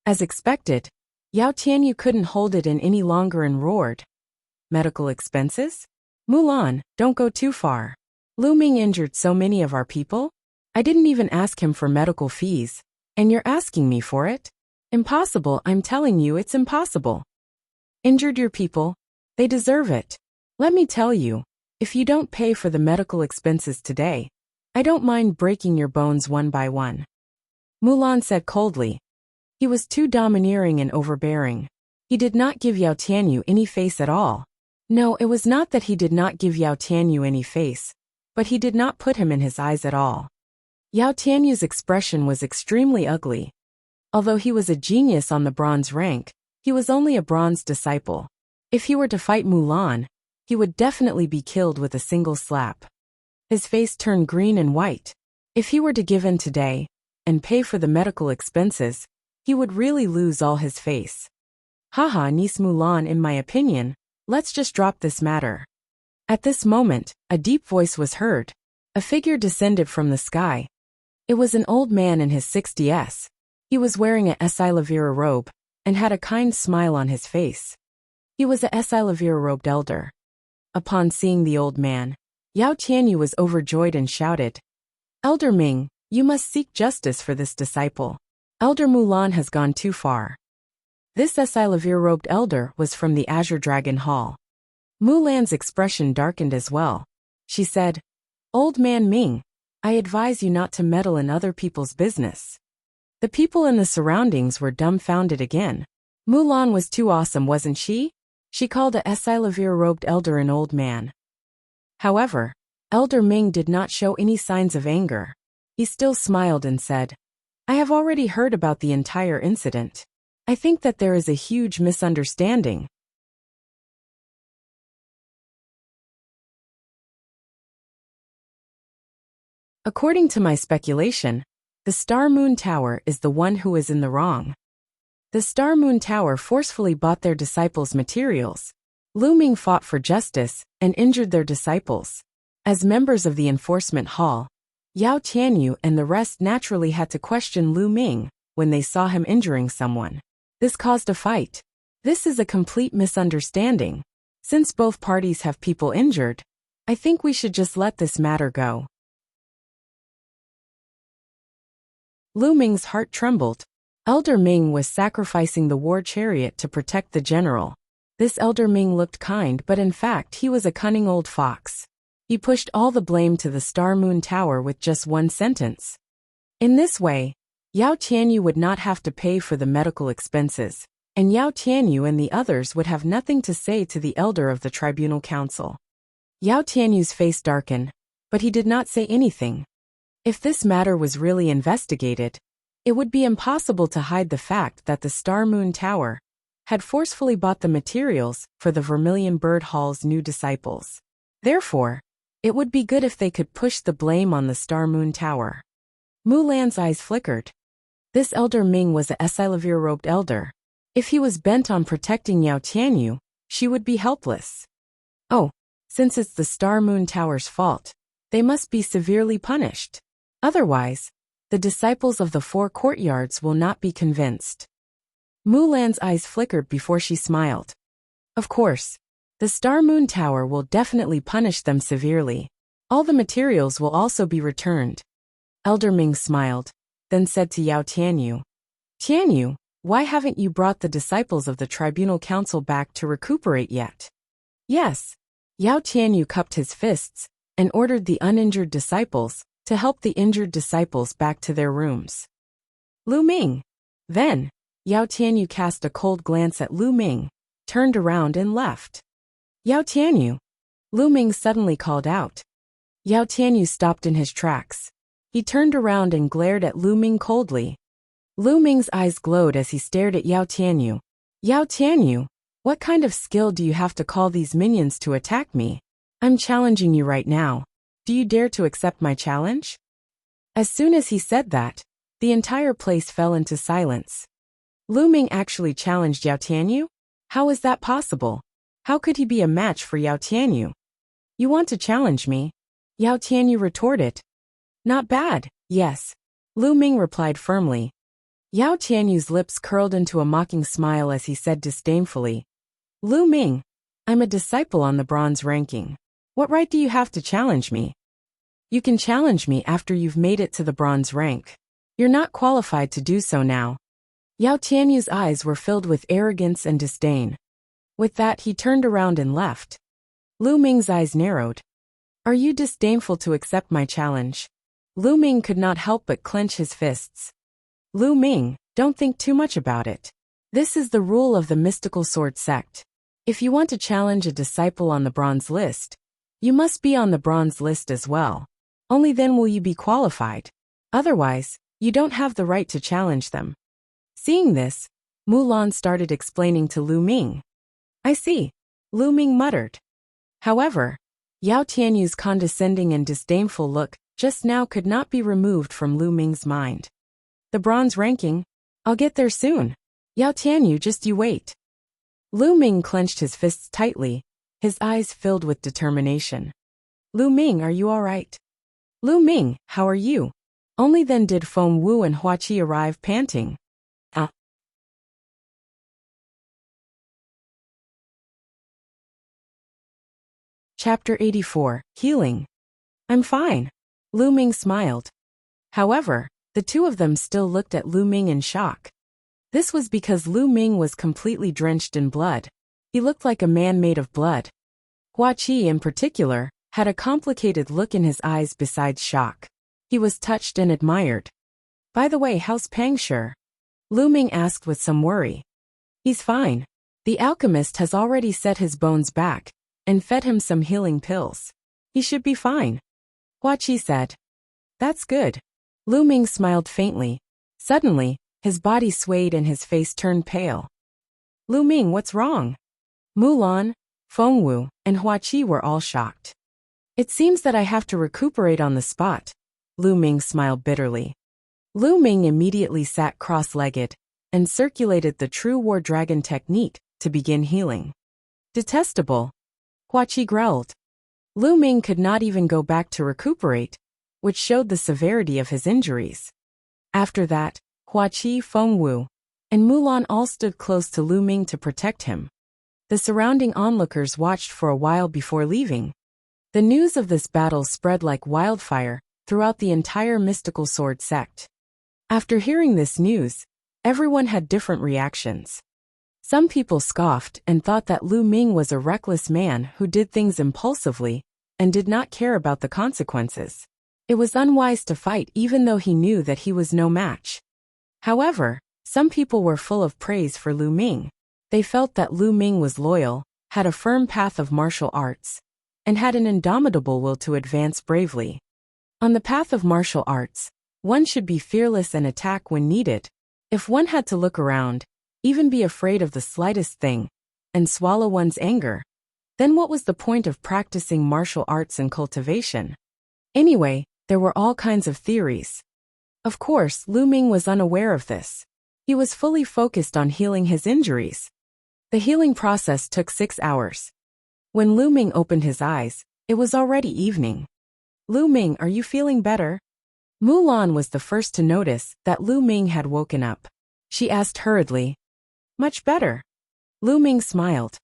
As expected, Yao Tianyu couldn't hold it in any longer and roared. "Medical expenses? Mulan, don't go too far. Lu Ming injured so many of our people? I didn't even ask him for medical fees, and you're asking me for it? Impossible, I'm telling you, it's impossible. Injured your people? They deserve it. Let me tell you, if you don't pay for the medical expenses today, I don't mind breaking your bones one by one." Mulan said coldly. He was too domineering and overbearing. He did not give Yao Tianyu any face at all. No, it was not that he did not give Yao Tianyu any face, but he did not put him in his eyes at all. Yao Tianyu's expression was extremely ugly. Although he was a genius on the bronze rank, he was only a bronze disciple. If he were to fight Mulan, he would definitely be killed with a single slap. His face turned green and white. If he were to give in today, and pay for the medical expenses, he would really lose all his face. Haha, niece Mulan, in my opinion, let's just drop this matter. At this moment, a deep voice was heard. A figure descended from the sky. It was an old man in his 60s. He was wearing a Silavira robe and had a kind smile on his face. He was a Silavira robed elder. Upon seeing the old man, Yao Tianyu was overjoyed and shouted, "Elder Ming, you must seek justice for this disciple. Elder Mulan has gone too far." This Silavira robed elder was from the Azure Dragon Hall. Mulan's expression darkened as well. She said, "Old man Ming, I advise you not to meddle in other people's business." The people in the surroundings were dumbfounded again. Mulan was too awesome, wasn't she? She called a Silavira robed elder an old man. However, Elder Ming did not show any signs of anger. He still smiled and said, "I have already heard about the entire incident. I think that there is a huge misunderstanding. According to my speculation, the Star Moon Tower is the one who is in the wrong. The Star Moon Tower forcefully bought their disciples' materials. Lu Ming fought for justice and injured their disciples. As members of the enforcement hall, Yao Tianyu and the rest naturally had to question Lu Ming when they saw him injuring someone. This caused a fight. This is a complete misunderstanding. Since both parties have people injured, I think we should just let this matter go." Lu Ming's heart trembled. Elder Ming was sacrificing the war chariot to protect the general. This Elder Ming looked kind, but in fact he was a cunning old fox. He pushed all the blame to the Star Moon Tower with just one sentence. In this way, Yao Tianyu would not have to pay for the medical expenses, and Yao Tianyu and the others would have nothing to say to the elder of the tribunal council. Yao Tianyu's face darkened, but he did not say anything. If this matter was really investigated, it would be impossible to hide the fact that the Star Moon Tower had forcefully bought the materials for the Vermilion Bird Hall's new disciples. Therefore, it would be good if they could push the blame on the Star Moon Tower. Mulan's eyes flickered. This Elder Ming was a Silavira robed elder. If he was bent on protecting Yao Tianyu, she would be helpless. Oh, since it's the Star Moon Tower's fault, they must be severely punished. Otherwise, the disciples of the four courtyards will not be convinced. Mulan's eyes flickered before she smiled. Of course, the Star Moon Tower will definitely punish them severely. All the materials will also be returned. Elder Ming smiled, then said to Yao Tianyu, "Tianyu, why haven't you brought the disciples of the Tribunal Council back to recuperate yet?" "Yes." Yao Tianyu cupped his fists and ordered the uninjured disciples to help the injured disciples back to their rooms. Lu Ming. Then, Yao Tianyu cast a cold glance at Lu Ming, turned around and left. "Yao Tianyu!" Lu Ming suddenly called out. Yao Tianyu stopped in his tracks. He turned around and glared at Lu Ming coldly. Lu Ming's eyes glowed as he stared at Yao Tianyu. "Yao Tianyu, what kind of skill do you have to call these minions to attack me? I'm challenging you right now. Do you dare to accept my challenge?" As soon as he said that, the entire place fell into silence. Lu Ming actually challenged Yao Tianyu? How is that possible? How could he be a match for Yao Tianyu? "You want to challenge me?" Yao Tianyu retorted. "Not bad, yes," Lu Ming replied firmly. Yao Tianyu's lips curled into a mocking smile as he said disdainfully, "Lu Ming, I'm a disciple on the bronze ranking. What right do you have to challenge me? You can challenge me after you've made it to the bronze rank. You're not qualified to do so now." Yao Tianyu's eyes were filled with arrogance and disdain. With that, he turned around and left. Lu Ming's eyes narrowed. "Are you disdainful to accept my challenge?" Lu Ming could not help but clench his fists. "Lu Ming, don't think too much about it. This is the rule of the mystical sword sect. If you want to challenge a disciple on the bronze list, you must be on the bronze list as well. Only then will you be qualified. Otherwise, you don't have the right to challenge them." Seeing this, Mulan started explaining to Lu Ming. "I see," Lu Ming muttered. However, Yao Tianyu's condescending and disdainful look just now could not be removed from Lu Ming's mind. "The bronze ranking? I'll get there soon. Yao Tianyu, just you wait." Lu Ming clenched his fists tightly, his eyes filled with determination. "Lu Ming, are you all right?" "Lu Ming, how are you?" Only then did Feng Wu and Hua Qi arrive panting. Ah. Chapter 84, Healing. I'm fine. Lu Ming smiled. However, the two of them still looked at Lu Ming in shock. This was because Lu Ming was completely drenched in blood. He looked like a man made of blood. Hua Qi, in particular, had a complicated look in his eyes besides shock. He was touched and admired. By the way, how's Pangshi? Lu Ming asked with some worry. He's fine. The alchemist has already set his bones back and fed him some healing pills. He should be fine. Hua Qi said. That's good. Lu Ming smiled faintly. Suddenly, his body swayed and his face turned pale. Lu Ming, what's wrong? Mulan, Feng Wu, and Hua Qi were all shocked. It seems that I have to recuperate on the spot. Lu Ming smiled bitterly. Lu Ming immediately sat cross-legged and circulated the true war dragon technique to begin healing. Detestable. Hua Qi growled. Lu Ming could not even go back to recuperate, which showed the severity of his injuries. After that, Hua Qi, Feng Wu, and Mulan all stood close to Lu Ming to protect him. The surrounding onlookers watched for a while before leaving. The news of this battle spread like wildfire throughout the entire mystical sword sect. After hearing this news, everyone had different reactions. Some people scoffed and thought that Lu Ming was a reckless man who did things impulsively and did not care about the consequences. It was unwise to fight even though he knew that he was no match. However, some people were full of praise for Lu Ming. They felt that Lu Ming was loyal, had a firm path of martial arts, and had an indomitable will to advance bravely. On the path of martial arts, one should be fearless and attack when needed. If one had to look around, even be afraid of the slightest thing, and swallow one's anger, then what was the point of practicing martial arts and cultivation? Anyway, there were all kinds of theories. Of course, Lu Ming was unaware of this. He was fully focused on healing his injuries. The healing process took 6 hours. When Lu Ming opened his eyes, it was already evening. Lu Ming, are you feeling better? Mulan was the first to notice that Lu Ming had woken up. She asked hurriedly. Much better. Lu Ming smiled.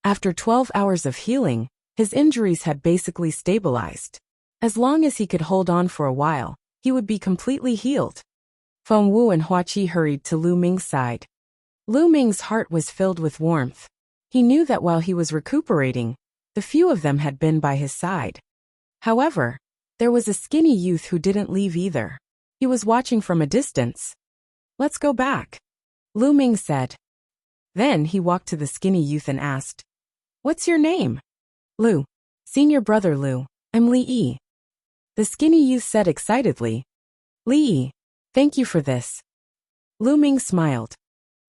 After 12 hours of healing, his injuries had basically stabilized. As long as he could hold on for a while, he would be completely healed. Feng Wu and Hua Qi hurried to Lu Ming's side. Lu Ming's heart was filled with warmth. He knew that while he was recuperating, the few of them had been by his side. However, there was a skinny youth who didn't leave either. He was watching from a distance. Let's go back, Lu Ming said. Then he walked to the skinny youth and asked, What's your name? Lu. Senior brother Lu. I'm Li Yi. The skinny youth said excitedly. Li Yi, thank you for this. Lu Ming smiled.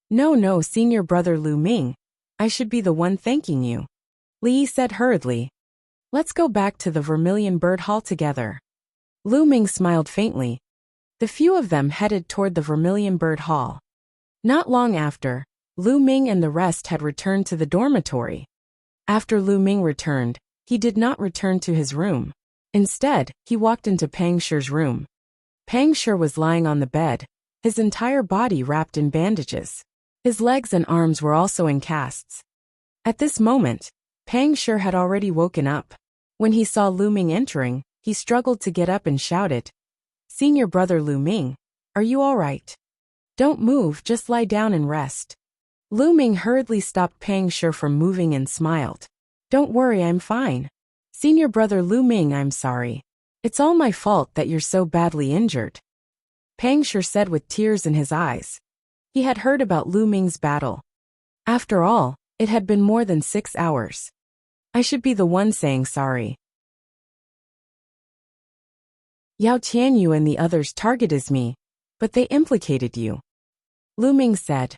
No, senior brother Lu Ming. I should be the one thanking you. Li Yi said hurriedly. Let's go back to the Vermilion Bird Hall together. Lu Ming smiled faintly. The few of them headed toward the Vermilion Bird Hall. Not long after, Lu Ming and the rest had returned to the dormitory. After Lu Ming returned, he did not return to his room. Instead, he walked into Pangshi's room. Pangshi was lying on the bed, his entire body wrapped in bandages. His legs and arms were also in casts. At this moment, Pangshi had already woken up. When he saw Lu Ming entering, he struggled to get up and shouted, Senior brother Lu Ming, are you all right? Don't move, just lie down and rest. Lu Ming hurriedly stopped Pangshi from moving and smiled. Don't worry, I'm fine. Senior brother Lu Ming, I'm sorry. It's all my fault that you're so badly injured. Pangshi said with tears in his eyes. He had heard about Lu Ming's battle. After all, it had been more than 6 hours. I should be the one saying sorry. Yao Tianyu and the others targeted me, but they implicated you. Lu Ming said.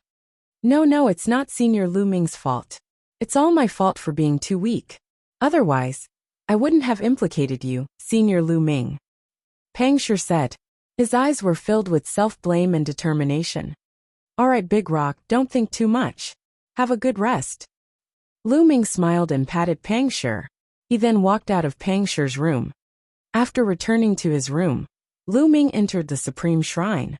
No, it's not Senior Lu Ming's fault. It's all my fault for being too weak. Otherwise, I wouldn't have implicated you, Senior Lu Ming. Pangshi said. His eyes were filled with self-blame and determination. All right, Big Rock, don't think too much. Have a good rest. Lu Ming smiled and patted Pangshi. He then walked out of Pangshi's room. After returning to his room, Lu Ming entered the supreme shrine,